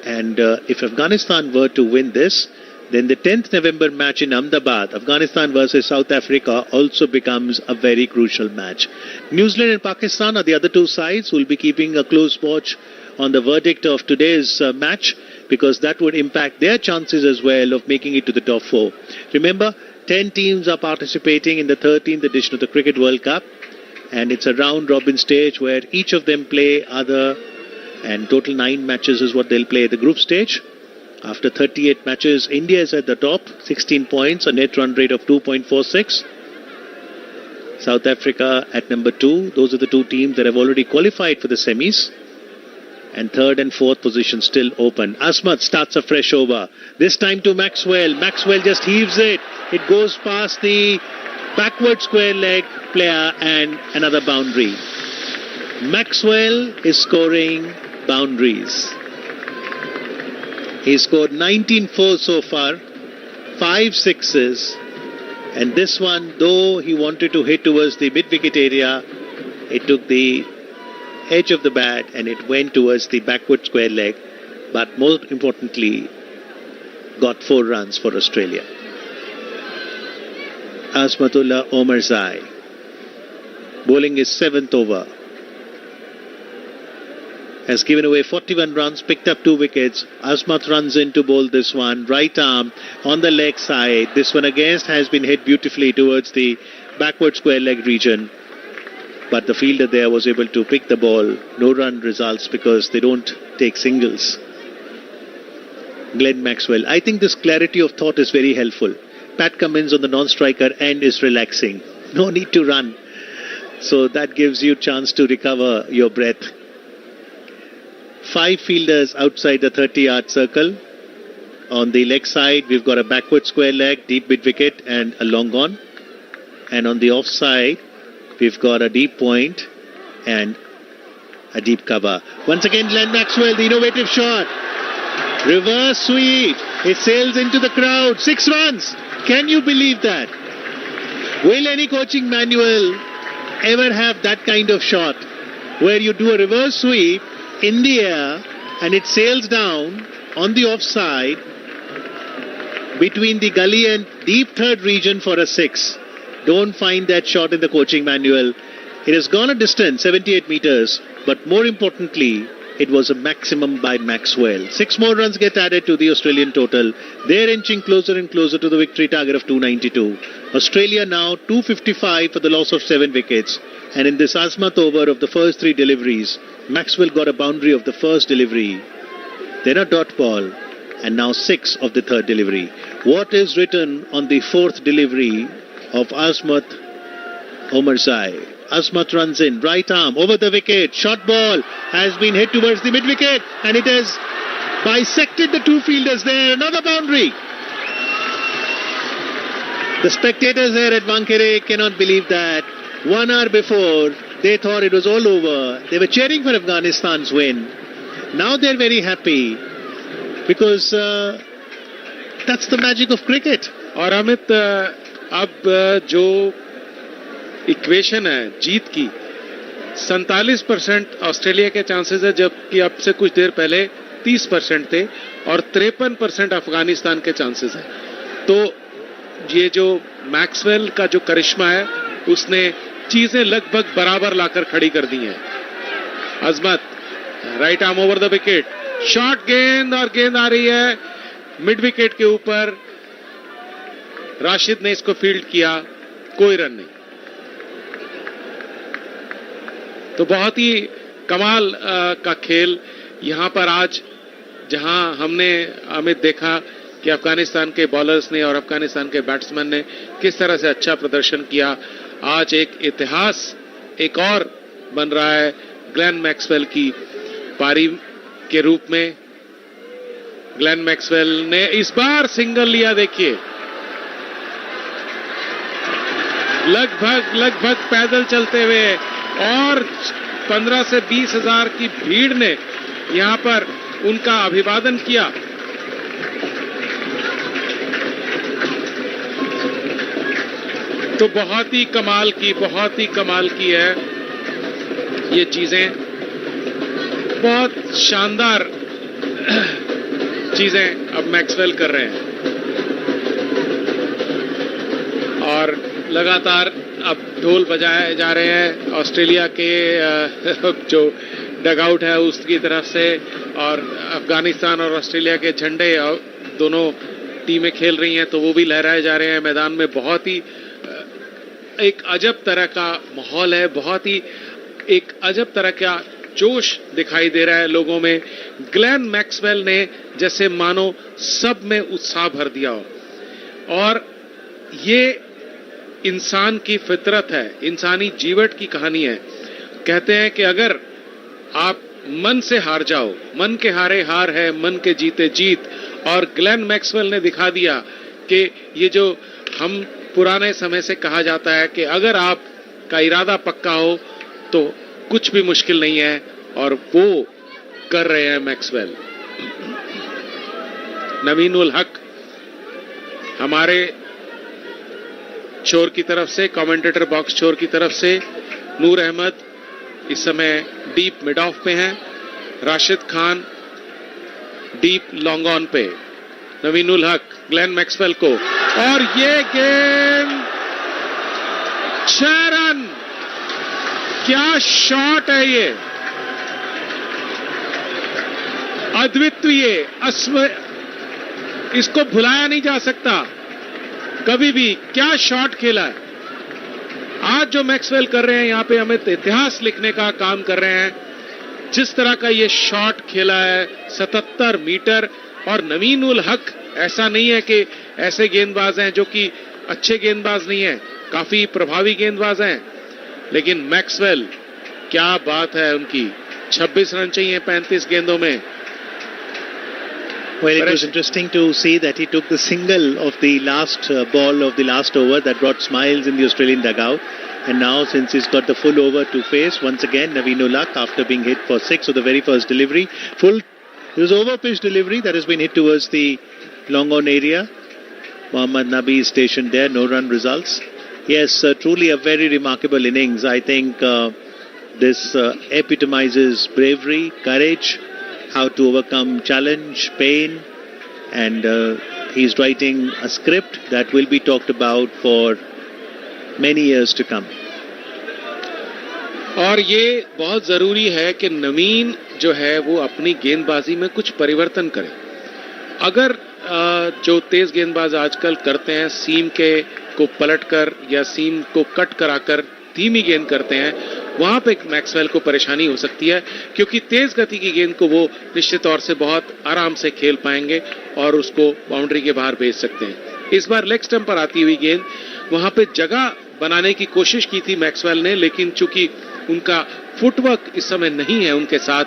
And if Afghanistan were to win this, then the 10th November match in Ahmedabad, Afghanistan versus South Africa, also becomes a very crucial match. New Zealand and Pakistan are the other two sides who will be keeping a close watch on the verdict of today's match, because that would impact their chances as well of making it to the top 4. Remember, 10 teams are participating in the 13th edition of the Cricket World Cup, and it's a round-robin stage where each of them play other, and total 9 matches is what they'll play at the group stage. After 38 matches, India is at the top, 16 points, a net run rate of 2.46. South Africa at number 2. Those are the two teams that have already qualified for the semis. And 3rd and 4th position still open. Asmat starts a fresh over. This time to Maxwell. Maxwell just heaves it. It goes past the backward square leg player and another boundary. Maxwell is scoring boundaries. He scored 19 fours so far, 5 sixes, and this one, though he wanted to hit towards the mid-wicket area, it took the edge of the bat and it went towards the backward square leg, but more importantly, got 4 runs for Australia. Asmatullah Omarzai bowling his 7th over. Has given away 41 runs, picked up 2 wickets. Asmat runs in to bowl this one. Right arm on the leg side. This one against has been hit beautifully towards the backward square leg region. But the fielder there was able to pick the ball. No run results because they don't take singles. Glenn Maxwell. I think this clarity of thought is very helpful. Pat Cummins on the non-striker end is relaxing. No need to run. So that gives you chance to recover your breath. 5 fielders outside the 30-yard circle. On the leg side, we've got a backward square leg, deep mid-wicket and a long on. And on the offside, we've got a deep point and a deep cover. Once again, Glenn Maxwell, the innovative shot. Reverse sweep. It sails into the crowd. 6 runs. Can you believe that? Will any coaching manual ever have that kind of shot where you do a reverse sweep in the air and it sails down on the offside between the gully and deep third region for a 6? Don't find that shot in the coaching manual. It has gone a distance, 78 meters, but more importantly, it was a maximum by Maxwell. 6 more runs get added to the Australian total. They're inching closer and closer to the victory target of 292. Australia now 255 for the loss of 7 wickets. And in this Azmat over of the first 3 deliveries, Maxwell got a boundary of the first delivery, then a dot ball, and now 6 of the 3rd delivery. What is written on the 4th delivery of Azmat Omarzai? Azmat runs in, right arm, over the wicket, short ball has been hit towards the mid-wicket and it has bisected the 2 fielders there, another boundary. The spectators here at Wankhede cannot believe that. 1 hour before, they thought it was all over. They were cheering for Afghanistan's win. Now they're very happy because that's the magic of cricket. और अमित अब जो equation है जीत की 47% Australia के chances है, जबकि अब से कुछ देर पहले 30% थे और 53% अफगानिस्तान के चांसेस है. तो ये जो मैक्सवेल का जो करिश्मा है उसने चीजें लगभग बराबर लाकर खड़ी कर दी हैं. Azmat right arm over the wicket, short गेंद और गेंद आ रही है मिड विकेट के ऊपर. राशिद ने इसको फील्ड किया, कोई रन नहीं. तो बहुत ही कमाल का खेल यहां पर आज, जहां हमने अमित देखा कि अफगानिस्तान के बॉलर्स ने और अफगानिस्तान के बैट्समैन ने किस तरह से अच्छा प्रदर्शन किया. आज एक इतिहास एक और बन रहा है ग्लेन मैक्सवेल की पारी के रूप में. ग्लेन मैक्सवेल ने इस बार सिंगल लिया. देखिए लगभग पैदल चलते हुए और 15 से 20 हजार की भीड़ ने यहां पर उनका अभिवादन किया. तो बहुत ही कमाल की है ये चीजें. बहुत शानदार चीजें अब मैक्सवेल कर रहे हैं और लगातार अब ढोल बजाए जा रहे हैं ऑस्ट्रेलिया के जो डगआउट है उसकी तरफ से, और अफगानिस्तान और ऑस्ट्रेलिया के झंडे दोनों टीमें खेल रही हैं तो वो भी लहराए जा रहे हैं मैदान में. बहुत ही एक अजब तरह का माहौल है, बहुत ही एक अजब तरह का जोश दिखाई दे रहा है लोगों में. ग्लेन मैक्सवेल ने जैसे मानो सब में उत्साह भर दिया हो. और ये इंसान की फितरत है, इंसानी जीवट की कहानी है. कहते हैं कि अगर आप मन से हार जाओ, मन के हारे हार है, मन के जीते जीत. और ग्लेन मैक्सवेल ने दिखा दिया कि ये जो हम पुराने समय से कहा जाता है कि अगर आपका इरादा पक्का हो तो कुछ भी मुश्किल नहीं है, और वो कर रहे हैं मैक्सवेल. नवीन उल हक हमारे छोर की तरफ से, कमेंटेटर बॉक्स छोर की तरफ से, नूर अहमद इस समय डीप मिड ऑफ पे हैं, Rashid Khan deep long on पे, नवीन उल हक ग्लेन मैक्सवेल को, और ये गेंद 6 रन. क्या शॉट है ये, अद्वितीय, इसको भुलाया नहीं जा सकता कभी भी. क्या शॉट खेला है आज जो मैक्सवेल कर रहे हैं. यहां पे हमें इतिहास लिखने का काम कर रहे हैं. जिस तरह का ये शॉट खेला है 77 मीटर, और नवीन उल हक ऐसा नहीं है कि ऐसे गेंदबाज हैं जो कि अच्छे गेंदबाज नहीं हैं, काफी प्रभावी गेंदबाज हैं, लेकिन मैक्सवेल, क्या बात है उनकी, 26 रन चाहिए 35 गेंदों में. Well, it was interesting to see that he took the single of the last ball of the last over that brought smiles in the Australian dugout. And now, since he's got the full over to face, once again, Naveen-ul-Haq, after being hit for 6 of the very first delivery, it was over-pitch delivery that has been hit towards the long-on area. Mohammad Nabi is stationed there, no run results. Yes, truly a very remarkable innings. I think this epitomizes bravery, courage, how to overcome challenge, pain, and he's writing a script that will be talked about for many years to come. और ये बहुत जरूरी है कि नवीन जो है वो अपनी गेंदबाजी में कुछ परिवर्तन करे. अगर जो तेज गेंदबाज आजकल करते हैं, सीम के को पलटकर या सीम को कट कराकर धीमी गेंद करते हैं, वहां पे मैक्सवेल को परेशानी हो सकती है, क्योंकि तेज गति की गेंद को वो निश्चित तौर से बहुत आराम से खेल पाएंगे और उसको बाउंड्री के बाहर भेज सकते हैं. इस बार लेग स्टंप पर आती हुई गेंद, वहां पे जगह बनाने की कोशिश की थी मैक्सवेल ने, लेकिन चूंकि उनका फुटवर्क इस समय नहीं है उनके साथ,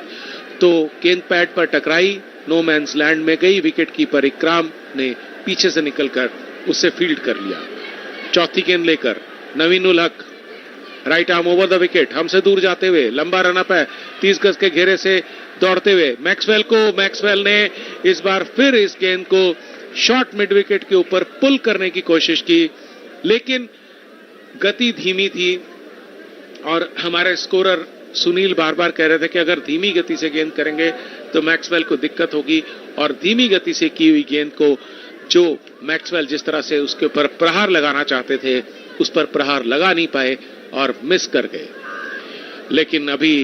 तो गेंद पैड पर टकराई, नो मैन्स लैंड में गई. विकेट कीपर इकराम ने पीछे से निकलकर उससे फील्ड कर लिया. चौथी गेंद लेकर Naveen ul Haq, right arm over the wicket, हमसे दूर जाते हुए, लंबा रन अप है, 30 गज के घेरे से दौड़ते हुए मैक्सवेल ने इस बार फिर इस गेंद को शॉर्ट मिड विकेट के ऊपर पुल करने की कोशिश की, लेकिन गति धीमी थी. और हमारे स्कोरर सुनील बार बार कह रहे थे कि अगर धीमी गति से गेंद करेंगे तो मैक्सवेल को दिक्कत होगी, और धीमी गति से की हुई गेंद को जो मैक्सवेल जिस तरह से उसके ऊपर प्रहार लगाना चाहते थे, उस पर प्रहार लगा नहीं पाए और मिस कर गए. लेकिन अभी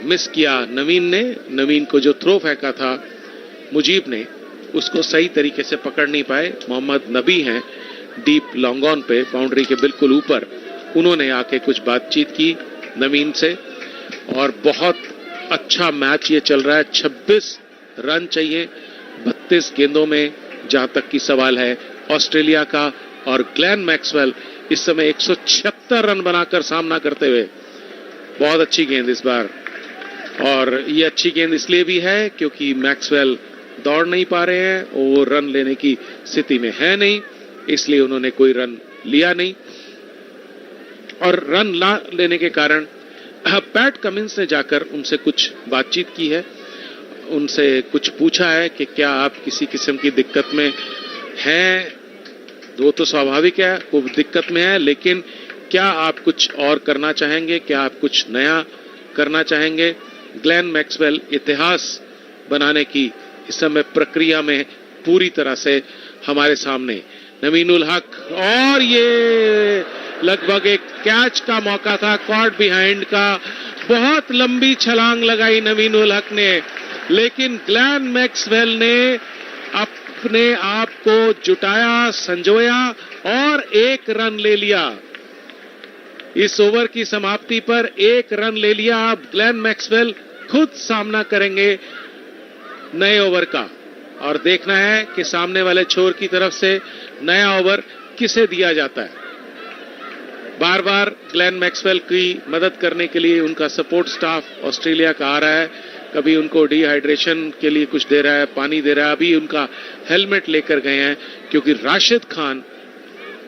मिस किया नवीन को जो थ्रो फेंका था मुजीब ने, उसको सही तरीके से पकड़ नहीं पाए. मोहम्मद नबी हैं डीप लॉन्ग ऑन पे, बाउंड्री के बिल्कुल ऊपर, उन्होंने आके कुछ बातचीत की नवीन से, और बहुत अच्छा मैच ये चल रहा है. 26 रन चाहिए 32 गेंदों में, जहां तक की सवाल है ऑस्ट्रेलिया का, और ग्लेन मैक्सवेल इस समय 176 रन बनाकर सामना करते हुए. बहुत अच्छी गेंद इस बार, और ये अच्छी गेंद इसलिए भी है क्योंकि मैक्सवेल दौड़ नहीं पा रहे हैं, वो रन लेने की स्थिति में है नहीं, इसलिए उन्होंने कोई रन लिया नहीं. और रन ला लेने के कारण पैट कमिंस ने जाकर उनसे कुछ बातचीत की है, उनसे कुछ पूछा है कि क्या आप किसी किस्म की दिक्कत में हैं. वो तो स्वाभाविक है, वो दिक्कत में है, लेकिन क्या आप कुछ और करना चाहेंगे, क्या आप कुछ नया करना चाहेंगे. ग्लेन मैक्सवेल इतिहास बनाने की इस समय प्रक्रिया में पूरी तरह से हमारे सामने. नवीन-उल-हक, और ये लगभग एक कैच का मौका था, कॉट बिहाइंड का, बहुत लंबी छलांग लगाई नवीन-उल-हक ने, लेकिन ग्लेन मैक्सवेल ने अपने आप को जुटाया, संजोया और 1 रन ले लिया. इस ओवर की समाप्ति पर 1 रन ले लिया. अब ग्लेन मैक्सवेल खुद सामना करेंगे नए ओवर का, और देखना है कि सामने वाले छोर की तरफ से नया ओवर किसे दिया जाता है. बार बार ग्लेन मैक्सवेल की मदद करने के लिए उनका सपोर्ट स्टाफ ऑस्ट्रेलिया का आ रहा है. कभी उनको डिहाइड्रेशन के लिए कुछ दे रहा है, पानी दे रहा है. अभी उनका हेलमेट लेकर गए हैं क्योंकि राशिद खान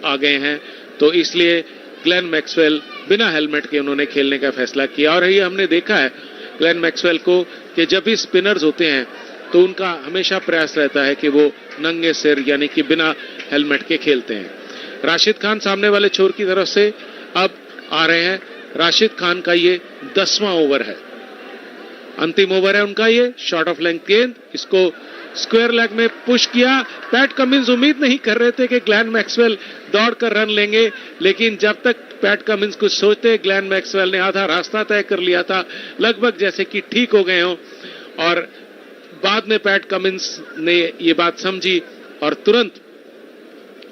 आ गए हैं, तो इसलिए ग्लेन मैक्सवेल बिना हेलमेट के उन्होंने खेलने का फैसला किया. और ये हमने देखा है ग्लेन मैक्सवेल को कि जब भी स्पिनर्स होते हैं तो उनका हमेशा प्रयास रहता है कि वो नंगे सिर यानी कि बिना हेलमेट के खेलते हैं. राशिद खान सामने वाले छोर की तरफ से अब आ रहे हैं. राशिद खान का ये 10वां ओवर है, अंतिम ओवर है उनका. ये शॉर्ट ऑफ लेंथ गेंद, इसको स्क्वायर लेग में पुश किया. पैट कमिंस उम्मीद नहीं कर रहे थे कि ग्लेन मैक्सवेल दौड़कर रन लेंगे, लेकिन जब तक पैट कमिंस कुछ सोचते, ग्लेन मैक्सवेल ने आधा रास्ता तय कर लिया था, लगभग जैसे कि ठीक हो गए हों. और बाद में पैट कमिंस ने ये बात समझी और तुरंत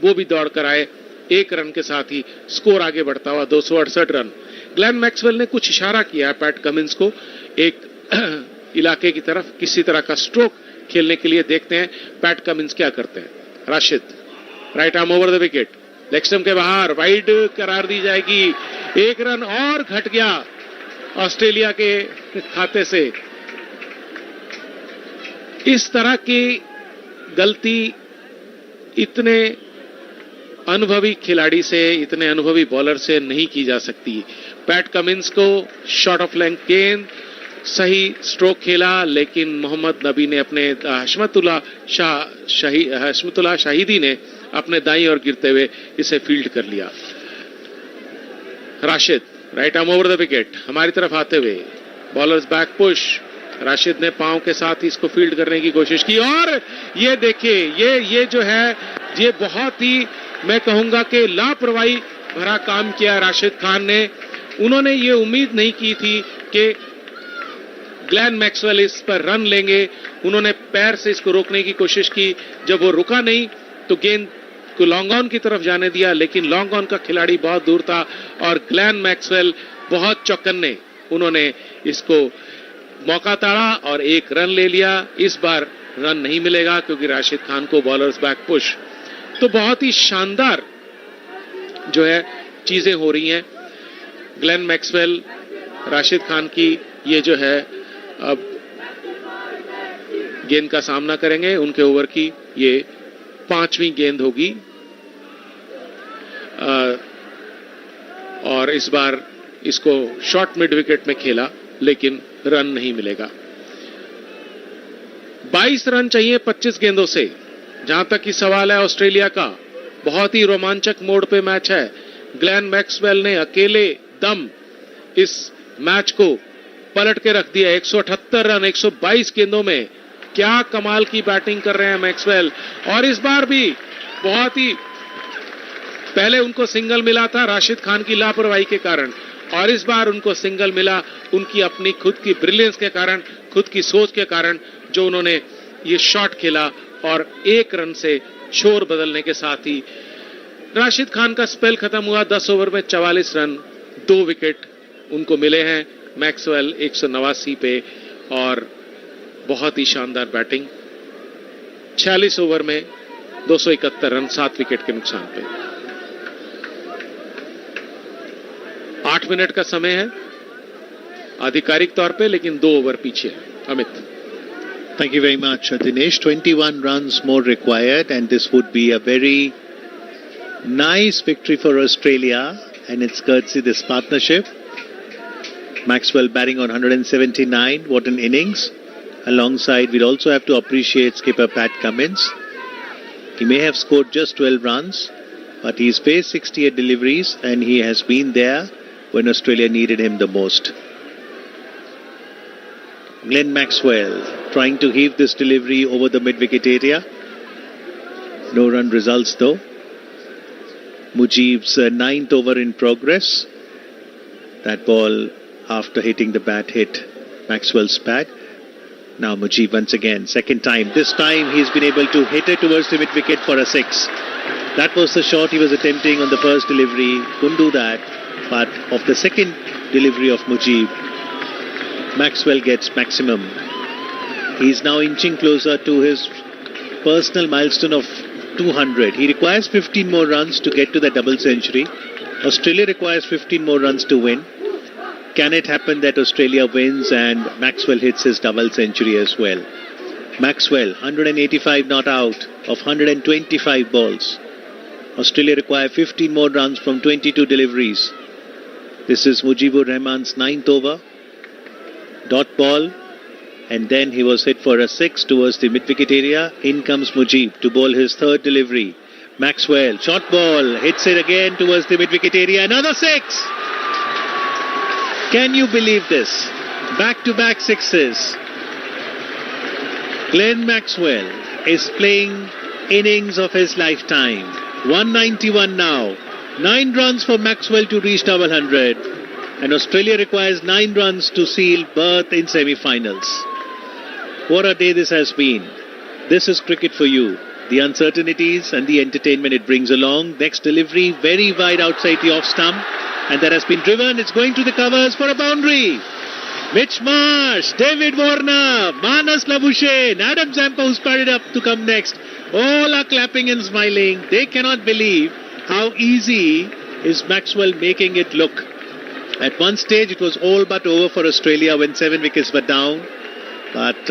वो भी दौड़कर आए. 1 रन के साथ ही स्कोर आगे बढ़ता हुआ 268 रन. ग्लेन मैक्सवेल ने कुछ इशारा किया है पैट कमिंस को एक इलाके की तरफ, किसी तरह का स्ट्रोक खेलने के लिए। देखते हैं पैट कमिंस क्या करते हैं। Rashid right arm over the wicket, leg stump के बाहर, वाइड करार दी जाएगी। एक रन और घट गया ऑस्ट्रेलिया के खाते से। इस तरह की गलती इतने अनुभवी खिलाड़ी से, इतने अनुभवी बॉलर से नहीं की जा सकती। पैट कमिंस को शॉर्ट ऑफ लेंथ गेंद, सही स्ट्रोक खेला, लेकिन मोहम्मद नबी ने अपने हशमतुल्लाह शाहिदी ने अपने दाईं ओर गिरते हुए इसे फील्ड कर लिया। Rashid right arm over the wicket, हमारी तरफ आते हुए, बॉलर्स बैक पुश। राशिद ने पांव के साथ ही इसको फील्ड करने की कोशिश की और ये देखिए, ये जो है, ये बहुत ही, मैं कहूंगा कि लापरवाही भरा काम किया राशिद खान ने। उन्होंने ये उम्मीद नहीं की थी कि ग्लेन मैक्सवेल इस पर रन लेंगे। उन्होंने पैर से इसको रोकने की कोशिश की, जब वो रुका नहीं तो गेंद को लॉन्ग ऑन की तरफ जाने दिया, लेकिन लॉन्ग ऑन का खिलाड़ी बहुत दूर था और ग्लेन मैक्सवेल बहुत चौकन्ने, उन्होंने इसको मौका ताड़ा और एक रन ले लिया। इस बार रन नहीं मिलेगा क्योंकि राशिद खान को बॉलर्स बैक पुश। तो बहुत ही शानदार जो है चीजें हो रही हैं। ग्लेन मैक्सवेल, राशिद खान की ये जो है अब गेंद का सामना करेंगे। उनके ओवर की ये 5वीं गेंद होगी और इस बार इसको शॉर्ट मिड विकेट में खेला, लेकिन रन नहीं मिलेगा। 22 रन चाहिए 25 गेंदों से। जहां तक कि सवाल है ऑस्ट्रेलिया का, बहुत ही रोमांचक मोड पे मैच है। ग्लेन मैक्सवेल ने अकेले दम इस मैच को पलट के रख दिया। 178 रन 122 गेंदों में, क्या कमाल की बैटिंग कर रहे हैं मैक्सवेल। और इस बार भी बहुत ही, पहले उनको सिंगल मिला था राशिद खान की लापरवाही के कारण, और इस बार उनको सिंगल मिला उनकी अपनी खुद की ब्रिलियंस के कारण, खुद की सोच के कारण, जो उन्होंने ये शॉट खेला और 1 रन से शोर बदलने के साथ ही राशिद खान का स्पेल खत्म हुआ। 10 ओवर में 44 रन, 2 विकेट उनको मिले हैं। मैक्सवेल 189 पे और बहुत ही शानदार बैटिंग। 46 ओवर में 271 रन, 7 विकेट के नुकसान पे। 8 मिनट का समय है आधिकारिक तौर पे, लेकिन 2 ओवर पीछे है। Amit. Thank you very much, Dinesh. 21 runs more required, and this would be a very nice victory for Australia, and it's courtesy this partnership. Maxwell batting on 179. What an innings. Alongside, we'll also have to appreciate skipper Pat Cummins. He may have scored just 12 runs, but he's faced 68 deliveries, and he has been there when Australia needed him the most. Glenn Maxwell trying to heave this delivery over the mid-wicket area. No run results though. Mujib's 9th over in progress. That ball, after hitting the bat, hit Maxwell's pad. Now Mujib once again, second time. This time he's been able to hit it towards the mid-wicket for a 6. That was the shot he was attempting on the first delivery. Couldn't do that. But of the second delivery of Mujib, Maxwell gets maximum. He's now inching closer to his personal milestone of 200. He requires 15 more runs to get to the double century. Australia requires 15 more runs to win. Can it happen that Australia wins and Maxwell hits his double century as well? Maxwell, 185 not out of 125 balls. Australia require 15 more runs from 22 deliveries. This is Mujibur Rahman's 9th over. Dot ball, and then he was hit for a 6 towards the mid-wicket area. In comes Mujib to bowl his 3rd delivery. Maxwell, short ball, hits it again towards the mid-wicket area. Another 6! Can you believe this? Back-to-back 6s. Glenn Maxwell is playing innings of his lifetime. 191 now. 9 runs for Maxwell to reach double 100. And Australia requires 9 runs to seal berth in semi-finals. What a day this has been. This is cricket for you. The uncertainties and the entertainment it brings along. Next delivery, very wide outside the off stump. And that has been driven. It's going to the covers for a boundary. Mitch Marsh, David Warner, Manas Labuschagne, Adam Zampa, who's padded up to come next. All are clapping and smiling. They cannot believe how easy is Maxwell making it look. At one stage, it was all but over for Australia when 7 wickets were down. But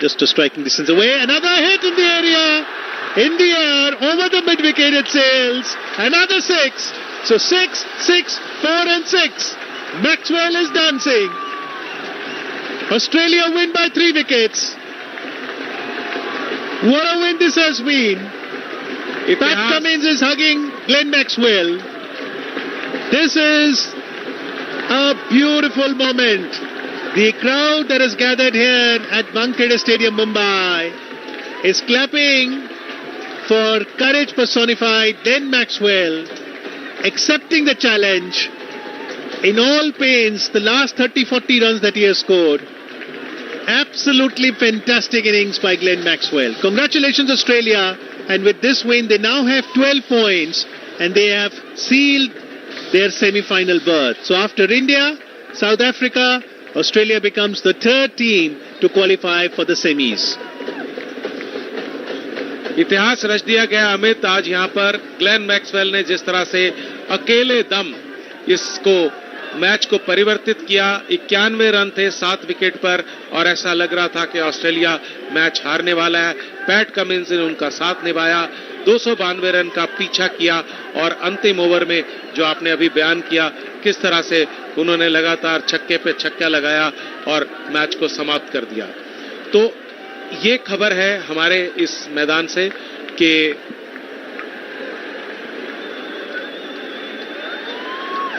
just a striking distance away. Another hit in the area. In the air, over the mid-wicket it sails. Another 6. So 6, 6, 4 and 6. Maxwell is dancing. Australia win by 3 wickets. What a win this has been. Pat Cummins is hugging Glenn Maxwell. This is a beautiful moment. The crowd that has gathered here at Wankhede Stadium, Mumbai, is clapping for courage personified. Glenn Maxwell accepting the challenge in all pains, the last 30-40 runs that he has scored. Absolutely fantastic innings by Glenn Maxwell. Congratulations, Australia. And with this win, they now have 12 points and they have sealed their semi-final berth. So after India, South Africa, Australia becomes the 3rd team to qualify for the semis. इतिहास रच दिया गया अमित। आज यहाँ पर Glenn Maxwell ने जिस तरह से अकेले दम इसको मैच को परिवर्तित किया। 91 रन थे 7 विकेट पर और ऐसा लग रहा था कि ऑस्ट्रेलिया मैच हारने वाला है। पैट कमिंस ने उनका साथ निभाया, 292 रन का पीछा किया और अंतिम ओवर में जो आपने अभी बयान किया किस तरह से उन्होंने लगातार छक्के पे छक्का लगाया और मैच को समाप्त कर दिया। तो ये खबर है हमारे इस मैदान से कि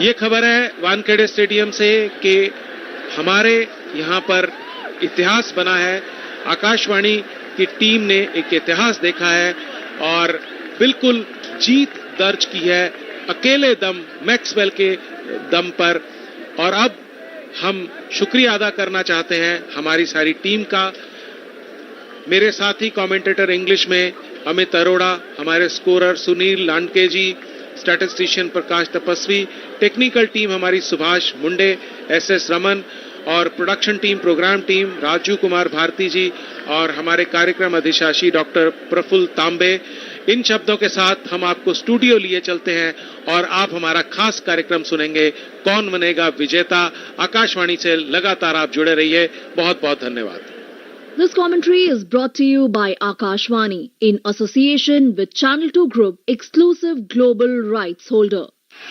ये खबर है वानखेड़े स्टेडियम से कि हमारे यहां पर इतिहास बना है। आकाशवाणी की टीम ने एक इतिहास देखा है और बिल्कुल जीत दर्ज की है अकेले दम मैक्सवेल के दम पर। और अब हम शुक्रिया अदा करना चाहते हैं हमारी सारी टीम का। मेरे साथी कमेंटेटर इंग्लिश में अमित अरोड़ा, हमारे scorer Sunil Landke ji, statistician Prakash Tapasvi, technical team हमारी सुभाष मुंडे, एसएस रमन और production team, programme team Raju Kumar Bharti ji और हमारे कार्यक्रम अधिशासी डॉक्टर प्रफुल्ल तांबे। इन शब्दों के साथ हम आपको स्टूडियो लिए चलते हैं और आप हमारा खास कार्यक्रम सुनेंगे, कौन बनेगा विजेता। आकाशवाणी से लगातार आप जुड़े रहिए। बहुत बहुत धन्यवाद। This commentary is brought to you by Akashvani in association with Channel 2 Group, exclusive global rights holder.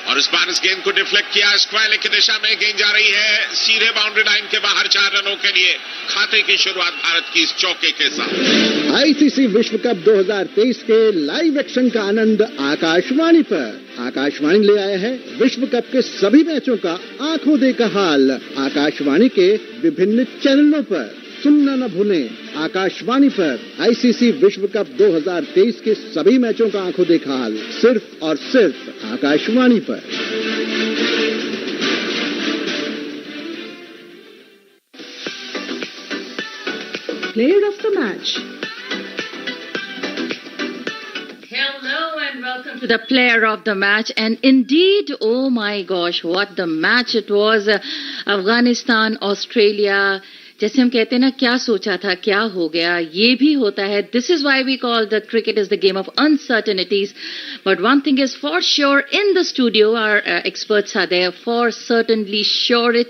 और इस बार इस गेंद को डिफ्लेक्ट किया, स्क्वायर की दिशा में गेंद जा रही है सीधे बाउंड्री लाइन के बाहर 4 रनों के लिए। खाते की शुरुआत भारत की इस चौके के साथ। आईसीसी विश्व कप 2023 के लाइव एक्शन का आनंद आकाशवाणी पर। आकाशवाणी ले आया है विश्व कप के सभी मैचों का आंखों देखा हाल आकाशवाणी के विभिन्न चैनलों पर। सुनना न भूलें, आकाशवाणी पर आईसीसी विश्व कप 2023 के सभी मैचों का आंखों देखा हाल सिर्फ और सिर्फ आकाशवाणी पर। Player of the match. Hello and welcome to the player of the match. And indeed, oh my gosh, what the match it was. Afghanistan, Australia. जैसे हम कहते हैं ना, क्या सोचा था, क्या हो गया, ये भी होता है. This is why we call the cricket is the game of uncertainties. But one thing is for sure, in the studio our experts are there for certainly surety.